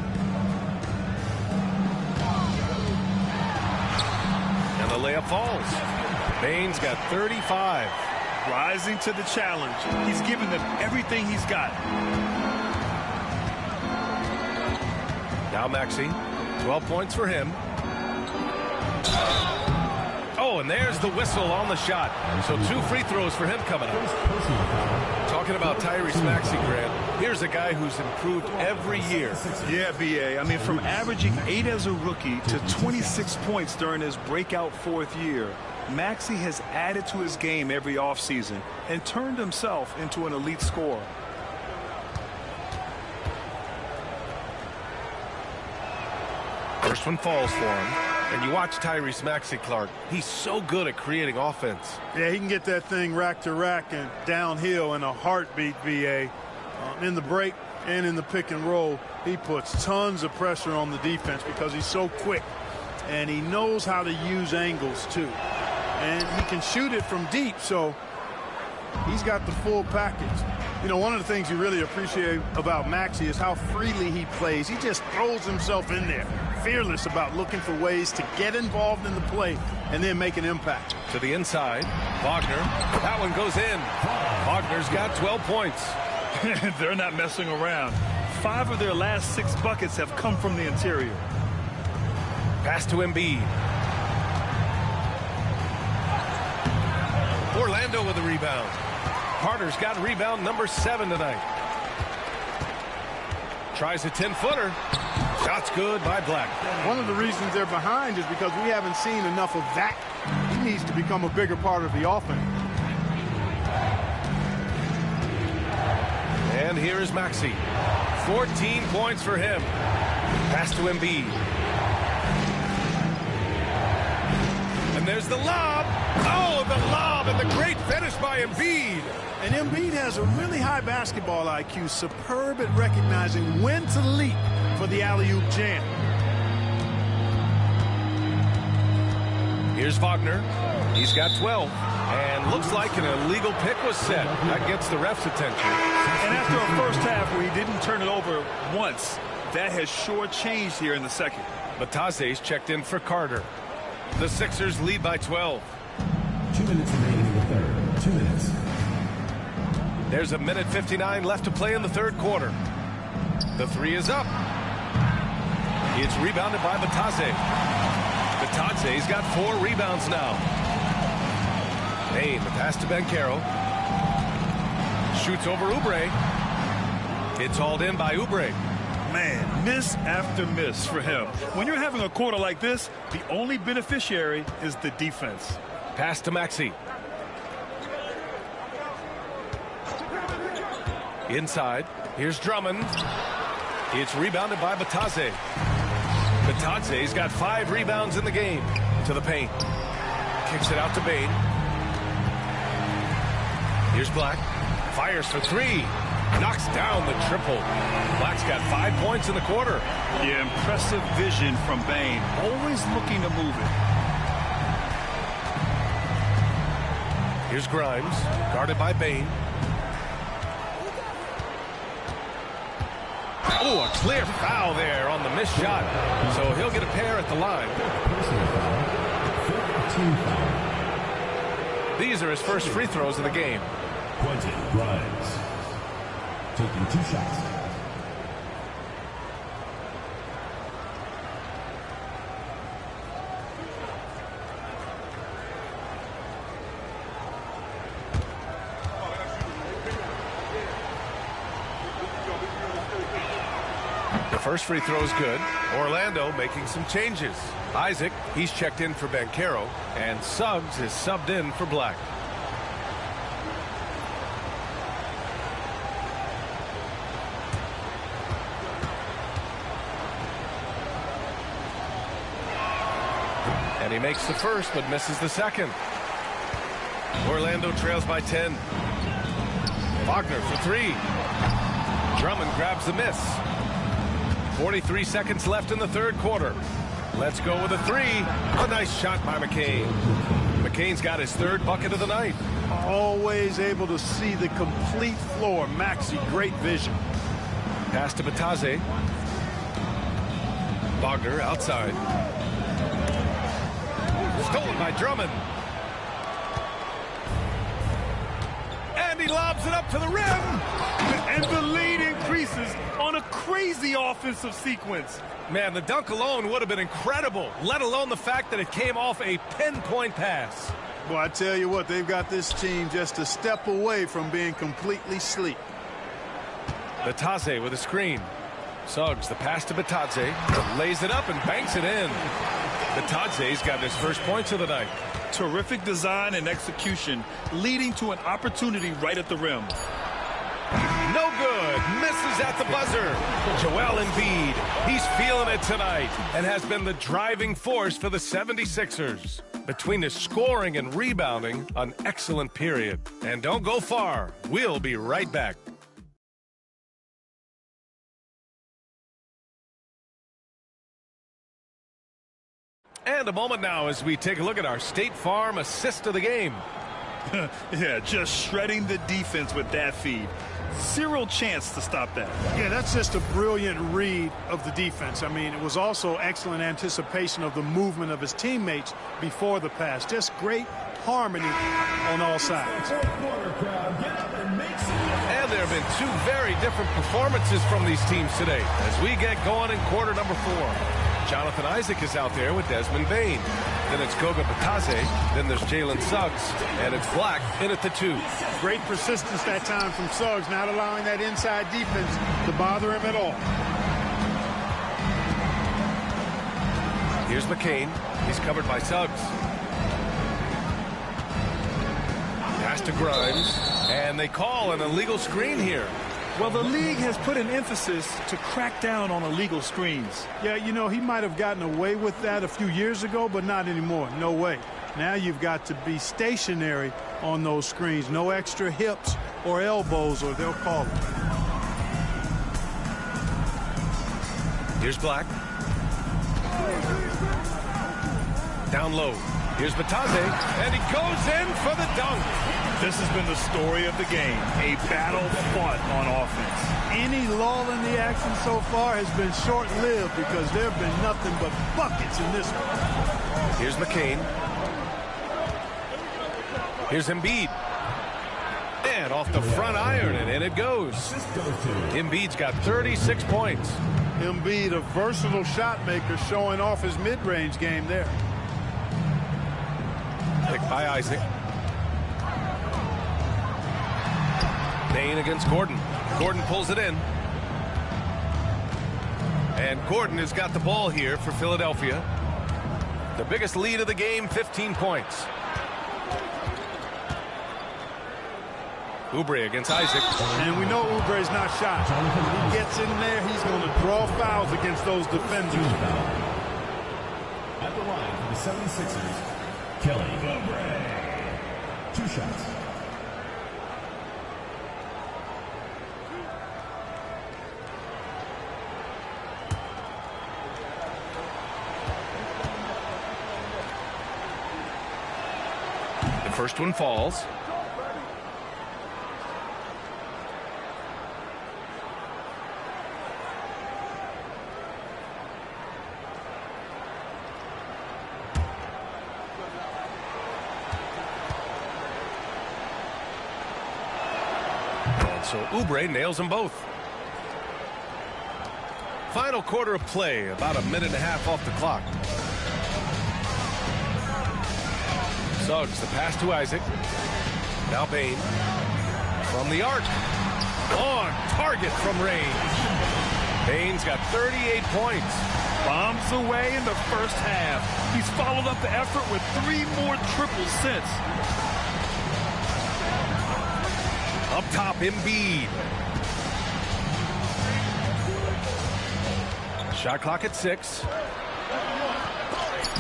And the layup falls. Bane's got 35. Rising to the challenge. He's given them everything he's got. Now Maxey. 12 points for him. Oh, and there's the whistle on the shot. So 2 free throws for him coming up. Talking about Tyrese Maxey, Grant. Here's a guy who's improved every year. Yeah, B.A. I mean, from averaging 8 as a rookie to 26 points during his breakout 4th year, Maxey has added to his game every offseason and turned himself into an elite scorer. First one falls for him. And you watch Tyrese Maxey, Clark. He's so good at creating offense. Yeah, he can get that thing rack to rack and downhill in a heartbeat, B.A. In the break, and in the pick and roll, he puts tons of pressure on the defense because he's so quick. And he knows how to use angles, too. And he can shoot it from deep, so he's got the full package. You know, one of the things you really appreciate about Maxey is how freely he plays. He just throws himself in there, fearless about looking for ways to get involved in the play and then make an impact. To the inside, Wagner. That one goes in. Wagner's got 12 points. They're not messing around. 5 of their last 6 buckets have come from the interior. Pass to Embiid. Orlando with a rebound. Carter's got rebound number 7 tonight. Tries a 10-footer. Shot's good by Black. One of the reasons they're behind is because we haven't seen enough of that. He needs to become a bigger part of the offense. And here is Maxey. 14 points for him. Pass to Embiid. And there's the lob. Oh, the lob and the great finish by Embiid. And Embiid has a really high basketball IQ, superb at recognizing when to leap for the alley-oop jam. Here's Wagner. He's got 12. And looks like an illegal pick was set. That gets the ref's attention. And after a first half where he didn't turn it over once, that has sure changed here in the second. Bataze's checked in for Carter. The Sixers lead by 12. 2 minutes remaining in the third. 2 minutes. There's a minute 59 left to play in the third quarter. The 3 is up. It's rebounded by Bataze. Bataze's got 4 rebounds now. Bain, the pass to Banchero. Shoots over Oubre. It's hauled in by Oubre. Man, miss after miss for him. When you're having a quarter like this, the only beneficiary is the defense. Pass to Maxey. Inside, here's Drummond. It's rebounded by Bataze. Bataze's got 5 rebounds in the game. To the paint. Kicks it out to Bain. Here's Black. Fires for 3. Knocks down the triple. Black's got 5 points in the quarter. Yeah, impressive vision from Bain. Always looking to move it. Here's Grimes. Guarded by Bain. Oh, a clear foul there on the missed shot. So he'll get a pair at the line. These are his first free throws of the game. Quentin Grimes taking 2 shots. The first free throw is good. Orlando making some changes. Isaac, he's checked in for Banchero, and Suggs is subbed in for Black. And he makes the first, but misses the second. Orlando trails by 10. Wagner for 3. Drummond grabs the miss. 43 seconds left in the third quarter. Let's go with a 3. A nice shot by McCain. McCain's got his 3rd bucket of the night. Always able to see the complete floor. Maxey, great vision. Pass to Bataze. Wagner outside. Stolen by Drummond. And he lobs it up to the rim. And the lead increases on a crazy offensive sequence. Man, the dunk alone would have been incredible, let alone the fact that it came off a pinpoint pass. Well, I tell you what, they've got this team just a step away from being completely sleep. Bataze with a screen. Suggs, the pass to Bataze, lays it up and banks it in. Bataze's got his first points of the night. Terrific design and execution, leading to an opportunity right at the rim. No good. Misses at the buzzer. Joel Embiid. He's feeling it tonight and has been the driving force for the 76ers. Between his scoring and rebounding, an excellent period. And don't go far. We'll be right back. And a moment now as we take a look at our State Farm assist of the game. Yeah, just shredding the defense with that feed. Zero chance to stop that. Yeah, that's just a brilliant read of the defense. I mean, it was also excellent anticipation of the movement of his teammates before the pass. Just great harmony on all sides. And there have been two very different performances from these teams today as we get going in quarter number 4. Jonathan Isaac is out there with Desmond Bain. Then it's Goga Batase. Then there's Jalen Suggs. And it's Black in at the 2. Great persistence that time from Suggs, not allowing that inside defense to bother him at all. Here's McCain. He's covered by Suggs. Pass to Grimes. And they call an illegal screen here. Well, the league has put an emphasis to crack down on illegal screens. Yeah, you know, he might have gotten away with that a few years ago, but not anymore. No way. Now you've got to be stationary on those screens. No extra hips or elbows, or they'll call it. Here's Black. Down low. Here's Batase, and he goes in for the dunk. This has been the story of the game, a battle fought on offense. Any lull in the action so far has been short-lived because there have been nothing but buckets in this one. Here's McCain. Here's Embiid. And off the front iron, and in it goes. Embiid's got 36 points. Embiid, a versatile shot maker, showing off his mid-range game there. Picked by Isaac. Bain against Gordon. Gordon pulls it in. And Gordon has got the ball here for Philadelphia. The biggest lead of the game, 15 points. Oubre against Isaac. And we know Oubre's not shy. When he gets in there, he's going to draw fouls against those defenders. At the line for the 76ers, Kelly Oubre. 2 shots. The first one falls. So Oubre nails them both. Final quarter of play, about a minute and a half off the clock. Suggs, the pass to Isaac. Now Bain. From the arc. On target from range. Bain's got 38 points. Bombs away in the first half. He's followed up the effort with 3 more triples since. Up top, Embiid. Shot clock at 6.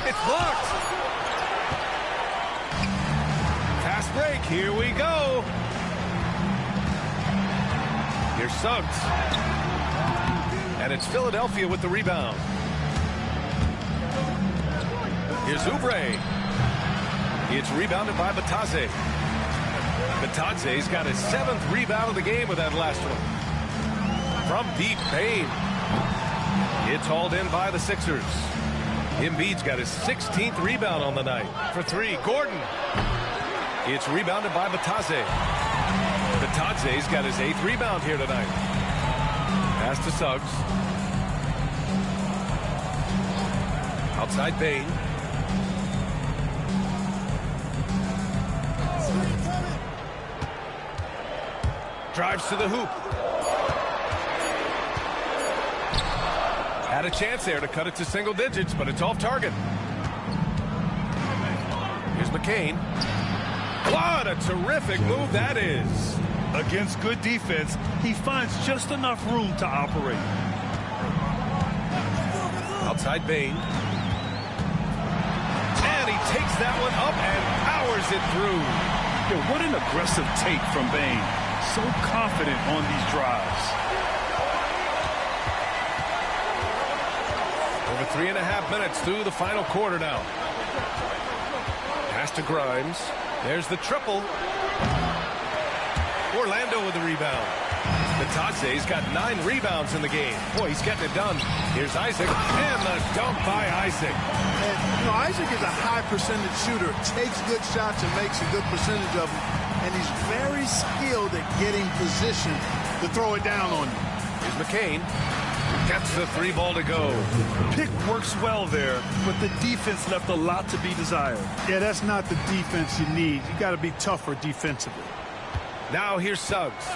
It's blocked. Fast break. Here we go. Here's Suggs. And it's Philadelphia with the rebound. Here's Oubre. It's rebounded by Batase. Batase's got his 7th rebound of the game with that last one. From deep, Bain. It's hauled in by the Sixers. Embiid's got his 16th rebound on the night. For 3, Gordon. It's rebounded by Batase. Batase's got his 8th rebound here tonight. Pass to Suggs. Outside Bain. Drives to the hoop. Had a chance there to cut it to single digits, but it's off target. Here's McCain. What a terrific move that is. Against good defense, he finds just enough room to operate. Outside Bain. And he takes that one up and powers it through. Yo, what an aggressive take from Bain. So confident on these drives. Over 3.5 minutes through the final quarter now. Pass to Grimes. There's the triple. Orlando with the rebound. Natase's got 9 rebounds in the game. Boy, he's getting it done. Here's Isaac, and the dunk by Isaac. And, Isaac is a high percentage shooter. Takes good shots and makes a good percentage of them. And he's very skilled at getting position to throw it down on you. Here's McCain. Gets the 3 ball to go. Pick works well there, but the defense left a lot to be desired. Yeah, that's not the defense you need. You got to be tougher defensively. Now here's Suggs.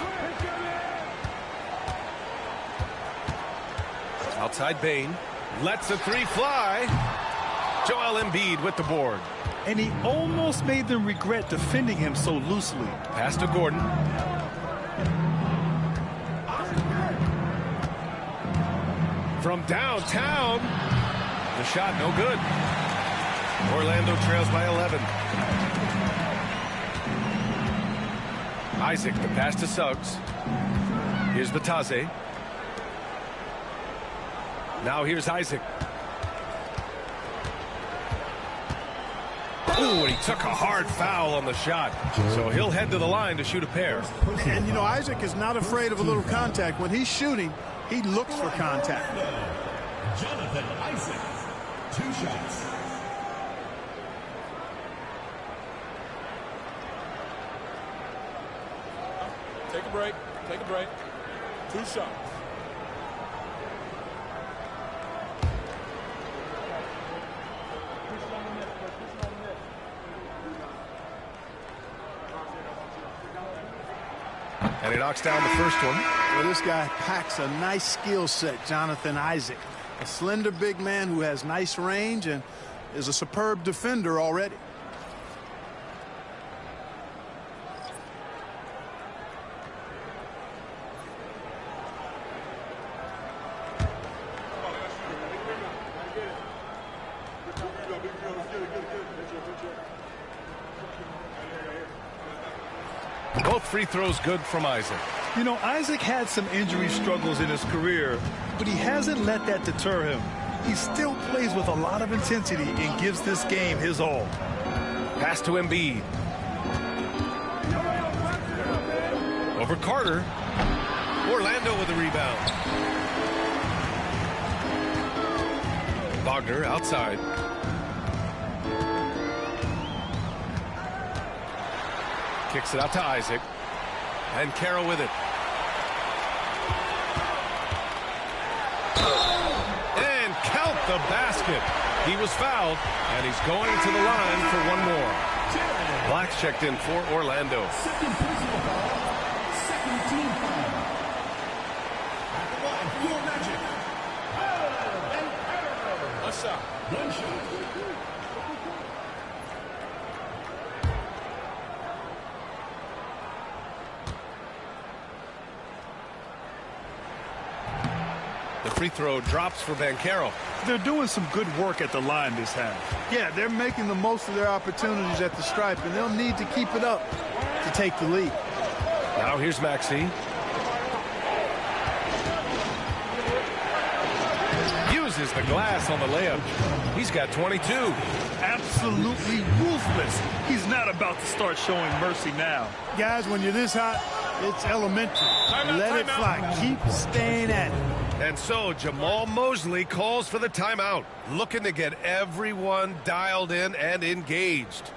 Outside Bain. Lets the 3 fly. Joel Embiid with the board. And he almost made them regret defending him so loosely. Pass to Gordon. From downtown. The shot no good. Orlando trails by 11. Isaac, the pass to Suggs. Here's Batase. Now here's Isaac. Ooh, and he took a hard foul on the shot. So he'll head to the line to shoot a pair. And, Isaac is not afraid of a little contact. When he's shooting, he looks for contact. Jonathan Isaac, 2 shots. Take a break. Take a break. 2 shots. And he knocks down the first one. Well, this guy packs a nice skill set, Jonathan Isaac. A slender big man who has nice range and is a superb defender already. Both free throws good from Isaac. Isaac had some injury struggles in his career, but he hasn't let that deter him. He still plays with a lot of intensity and gives this game his all. Pass to Embiid. Over Carter. Orlando with the rebound. Wagner outside. Kicks it out to Isaac. And Carroll with it. And count the basket. He was fouled, and he's going to the line for one more. Black's checked in for Orlando. Second personal foul. Second team foul. At the line for your Magic. One shot. 1 shot. The free throw drops for Banchero. They're doing some good work at the line this half. Yeah, they're making the most of their opportunities at the stripe, and they'll need to keep it up to take the lead. Now here's Maxey. Uses the glass on the layup. He's got 22. Absolutely ruthless. He's not about to start showing mercy now. Guys, when you're this hot, it's elementary. Let it fly. Keep staying at it. And so Jamal Mosley calls for the timeout, looking to get everyone dialed in and engaged.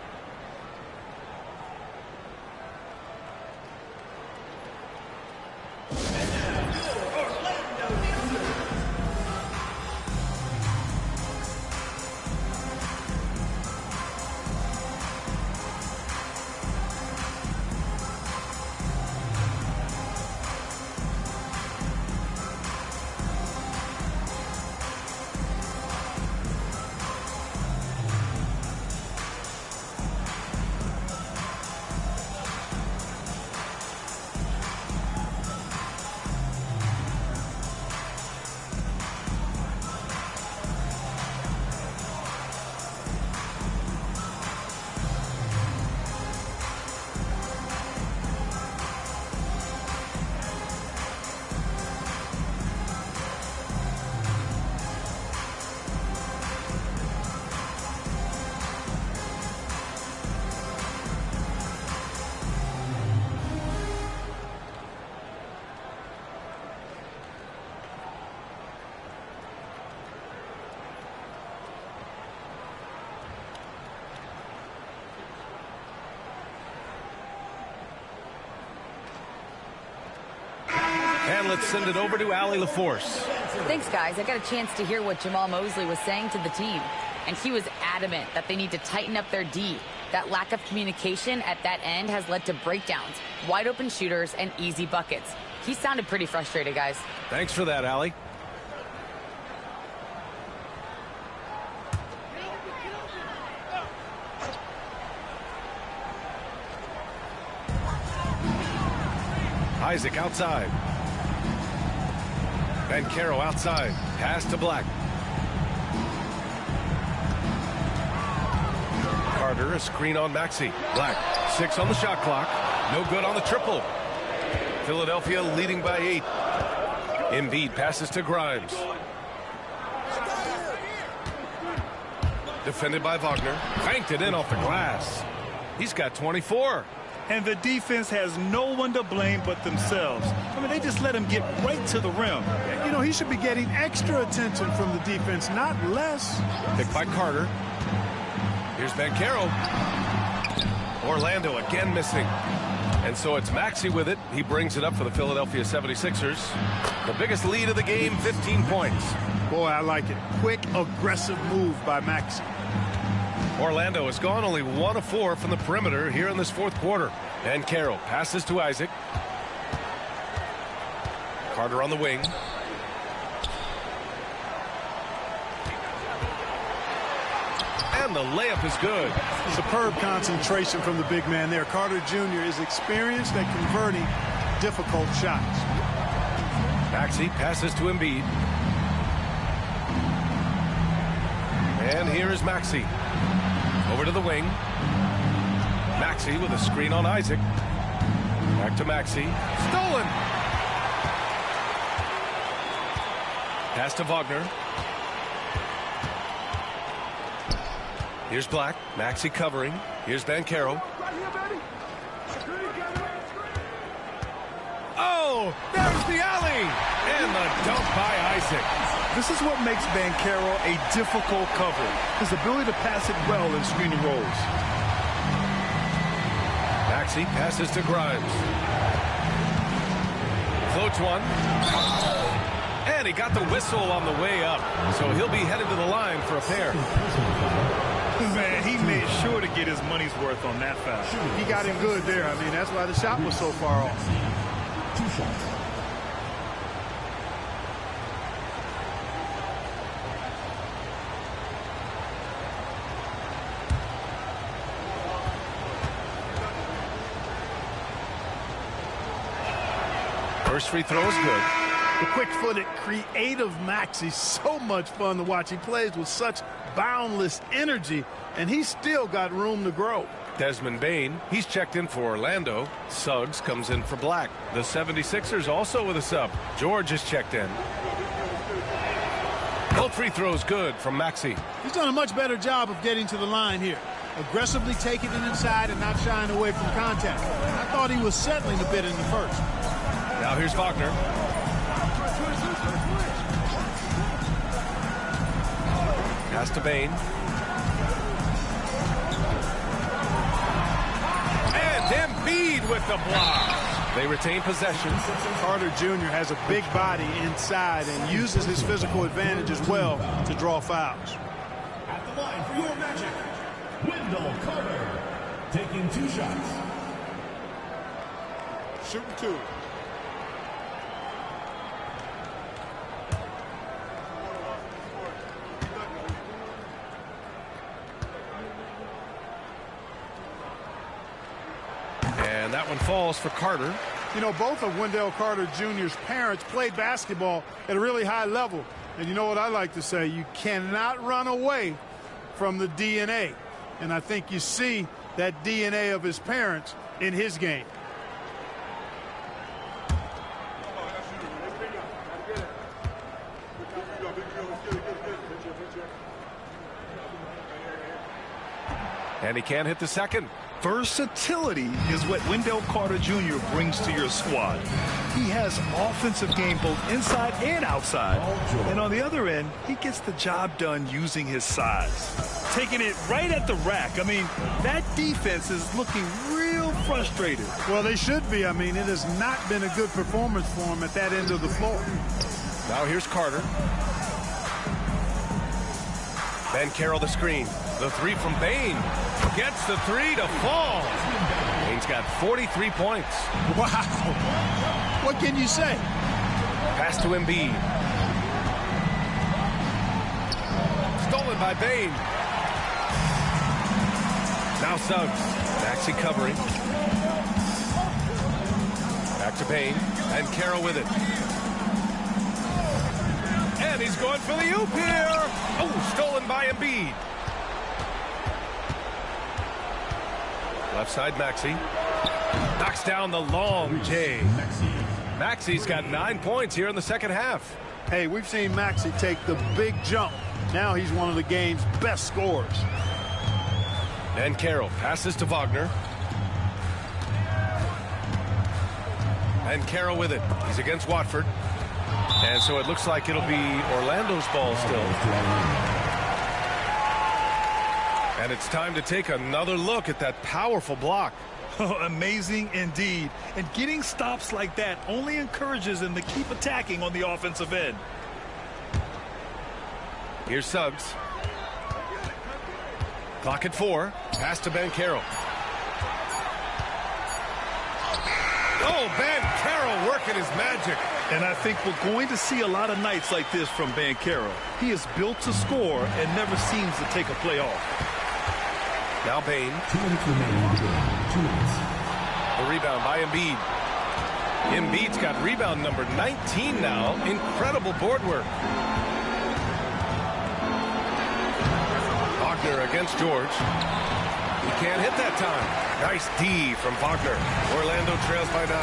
And let's send it over to Allie LaForce. Thanks, guys. I got a chance to hear what Jamal Mosley was saying to the team. And he was adamant that they need to tighten up their D. That lack of communication at that end has led to breakdowns, wide open shooters, and easy buckets. He sounded pretty frustrated, guys. Thanks for that, Allie. Isaac outside. Banchero outside. Pass to Black. Carter, a screen on Maxey. Black, 6 on the shot clock. No good on the triple. Philadelphia leading by 8. Embiid passes to Grimes. Defended by Wagner. Banked it in off the glass. He's got 24. And the defense has no one to blame but themselves. I mean, they just let him get right to the rim. You know, he should be getting extra attention from the defense, not less. Picked by Carter. Here's Banchero. Orlando again missing. And so it's Maxey with it. He brings it up for the Philadelphia 76ers. The biggest lead of the game, 15 points. Boy, I like it. Quick, aggressive move by Maxey. Orlando has gone only 1 of 4 from the perimeter here in this fourth quarter. And Carroll passes to Isaac. Carter on the wing. And the layup is good. Superb concentration from the big man there. Carter Jr. is experienced at converting difficult shots. Maxey passes to Embiid. And here is Maxey. Over to the wing. Maxey with a screen on Isaac. Back to Maxey. Stolen. Pass to Wagner. Here's Black. Maxey covering. Here's Banchero. Oh, there's the alley. And the dunk by Isaac. This is what makes Banchero a difficult cover. His ability to pass it well in screening rolls. Maxey passes to Grimes. Floats one. And he got the whistle on the way up. So he'll be headed to the line for a pair. Man, he made sure to get his money's worth on that foul. He got him good there. I mean, that's why the shot was so far off. 2 shots. First free throw is good. The quick-footed, creative Maxey, so much fun to watch. He plays with such boundless energy, and he's still got room to grow. Desmond Bane, he's checked in for Orlando. Suggs comes in for Black. The 76ers also with a sub. George is checked in. Both free throws good from Maxey. He's done a much better job of getting to the line here. Aggressively taking it inside and not shying away from contact. I thought he was settling a bit in the first. Now here's Wagner. Pass to Bane. And Embiid with the block. They retain possession. Carter Jr. has a big body inside and uses his physical advantage as well to draw fouls. At the line for your Magic, Wendell Carter, taking 2 shots. Shooting 2. And that one falls for Carter. You know, both of Wendell Carter Jr.'s parents played basketball at a really high level. And you know what I like to say? You cannot run away from the DNA. And I think you see that DNA of his parents in his game. And he can't hit the second. Versatility is what Wendell Carter Jr. brings to your squad. He has offensive game both inside and outside. And on the other end, he gets the job done using his size. Taking it right at the rack. I mean, that defense is looking real frustrated. Well, they should be. I mean, it has not been a good performance for him at that end of the floor. Now here's Carter. Banchero the screen. The three from Bane. Gets the three to fall. Bane's got 43 points. Wow. What can you say? Pass to Embiid. Stolen by Bane. Now Suggs. Maxey covering. Back to Bane. And Carroll with it. And he's going for the oop here. Oh, stolen by Embiid. Left side, Maxey. Knocks down the long J. Maxey's got 9 points here in the second half. Hey, we've seen Maxey take the big jump. Now he's one of the game's best scorers. And Carroll passes to Wagner. And Carroll with it. He's against Watford. And so it looks like it'll be Orlando's ball still. And it's time to take another look at that powerful block. Oh, amazing indeed. And getting stops like that only encourages him to keep attacking on the offensive end. Here's Suggs. Clock at 4. Pass to Banchero. Oh, Banchero working his magic. And I think we're going to see a lot of nights like this from Banchero. He is built to score and never seems to take a play off. Now Bane. 2 minutes remaining in the game. 2 minutes. The rebound by Embiid. Embiid's got rebound number 19 now. Incredible board work. Wagner against George. He can't hit that time. Nice D from Wagner. Orlando trails by 9.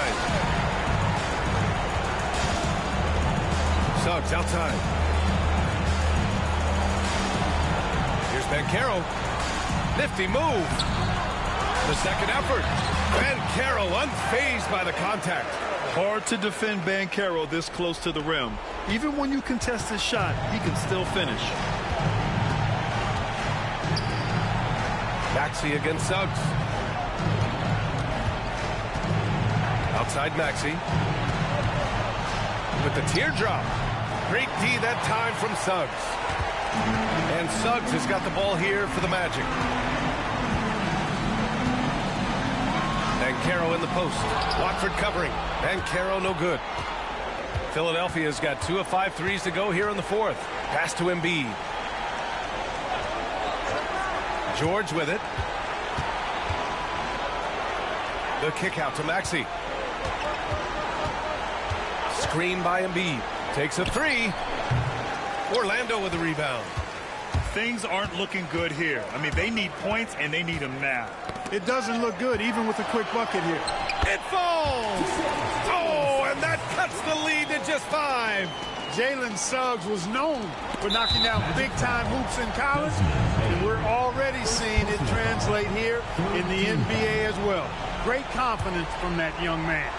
Suggs outside. Here's Banchero. Nifty move. The second effort. Banchero unfazed by the contact. Hard to defend Banchero this close to the rim. Even when you contest his shot, he can still finish. Maxey against Suggs. Outside Maxey. With the teardrop. Great D that time from Suggs. And Suggs has got the ball here for the Magic. Banchero in the post. Watford covering. Banchero no good. Philadelphia's got 2 of 5 threes to go here in the fourth. Pass to Embiid. George with it. The kick out to Maxey. Screen by Embiid. Takes a 3. Orlando with the rebound. Things aren't looking good here. I mean, they need points, and they need them now. It doesn't look good, even with a quick bucket here. It falls! Oh, and that cuts the lead to just 5. Jalen Suggs was known for knocking down big-time hoops in college, and we're already seeing it translate here in the NBA as well. Great confidence from that young man.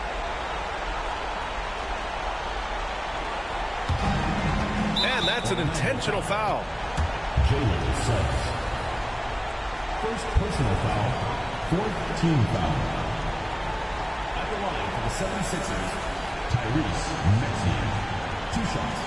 And that's an intentional foul. Jalen Suggs. First personal foul. 4th team foul. At the line for the 76ers, Tyrese Maxey. 2 shots.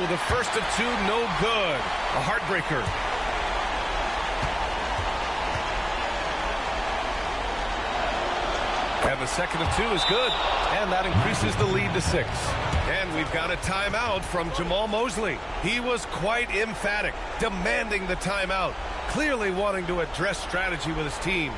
The first of 2, no good. A heartbreaker. And the second of 2 is good. And that increases the lead to 6. And we've got a timeout from Jamal Mosley. He was quite emphatic, demanding the timeout, clearly wanting to address strategy with his team.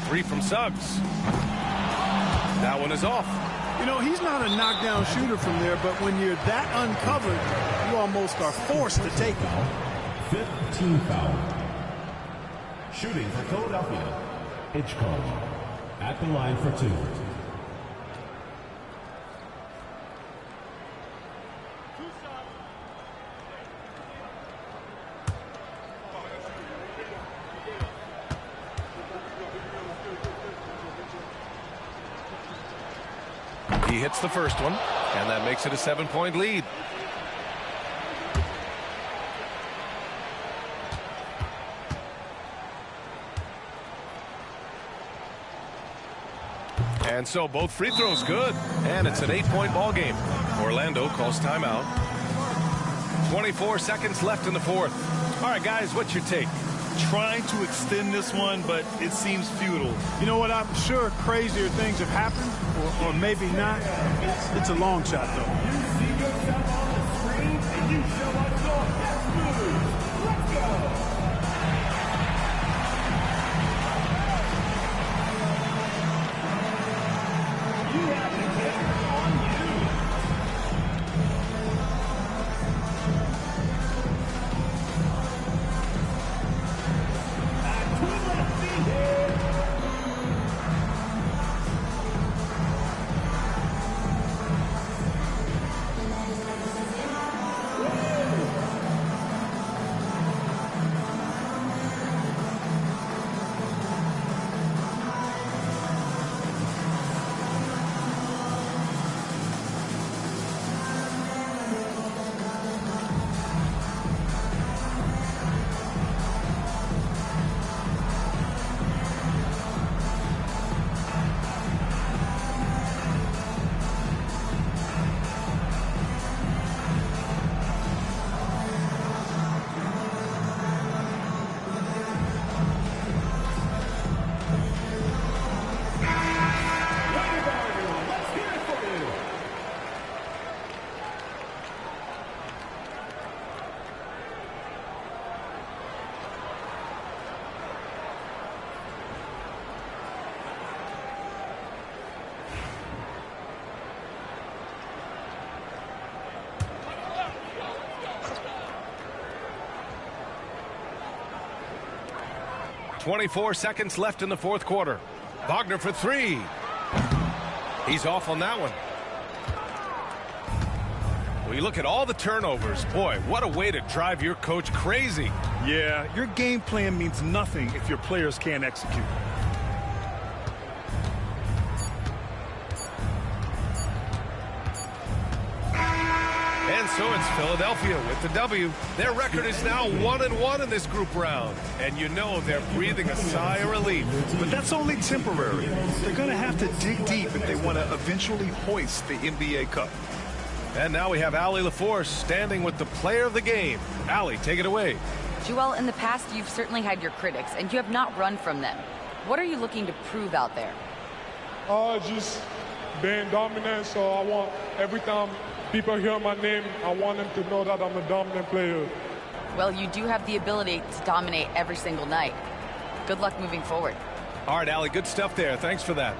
Three from Suggs. That one is off. You know, he's not a knockdown shooter from there, but when you're that uncovered, you almost are forced to take it. 5th team foul. Shooting for Philadelphia, Hitchcock at the line for 2. He hits the first one, and that makes it a 7-point lead. And so both free throws good, and it's an 8-point ball game. Orlando calls timeout. 24 seconds left in the fourth. All right, guys, what's your take? Trying to extend this one, but it seems futile. You know what? I'm sure crazier things have happened, or maybe not. It's a long shot, though. You see yourself on the screen, and you show us your best moves. Let's go. You have the camera on you. .24 seconds left in the fourth quarter. Wagner for three. He's off on that one. Well, you look at all the turnovers. Boy, what a way to drive your coach crazy. Yeah, your game plan means nothing if your players can't execute. And so it's Philadelphia with the W. Their record is now 1-1 in this group round. And you know they're breathing a sigh of relief. But that's only temporary. They're going to have to dig deep if they want to eventually hoist the NBA Cup. And now we have Allie LaForce standing with the player of the game. Allie, take it away. Joel, in the past, you've certainly had your critics, and you have not run from them. What are you looking to prove out there? Just being dominant, so I want every time people hear my name, I want them to know that I'm a dominant player. Well, you do have the ability to dominate every single night. Good luck moving forward. All right, Allie, good stuff there. Thanks for that.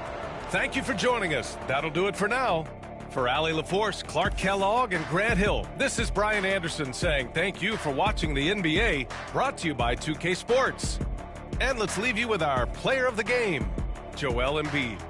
Thank you for joining us. That'll do it for now. For Allie LaForce, Clark Kellogg, and Grant Hill, this is Brian Anderson saying thank you for watching the NBA, brought to you by 2K Sports. And let's leave you with our player of the game, Joel Embiid.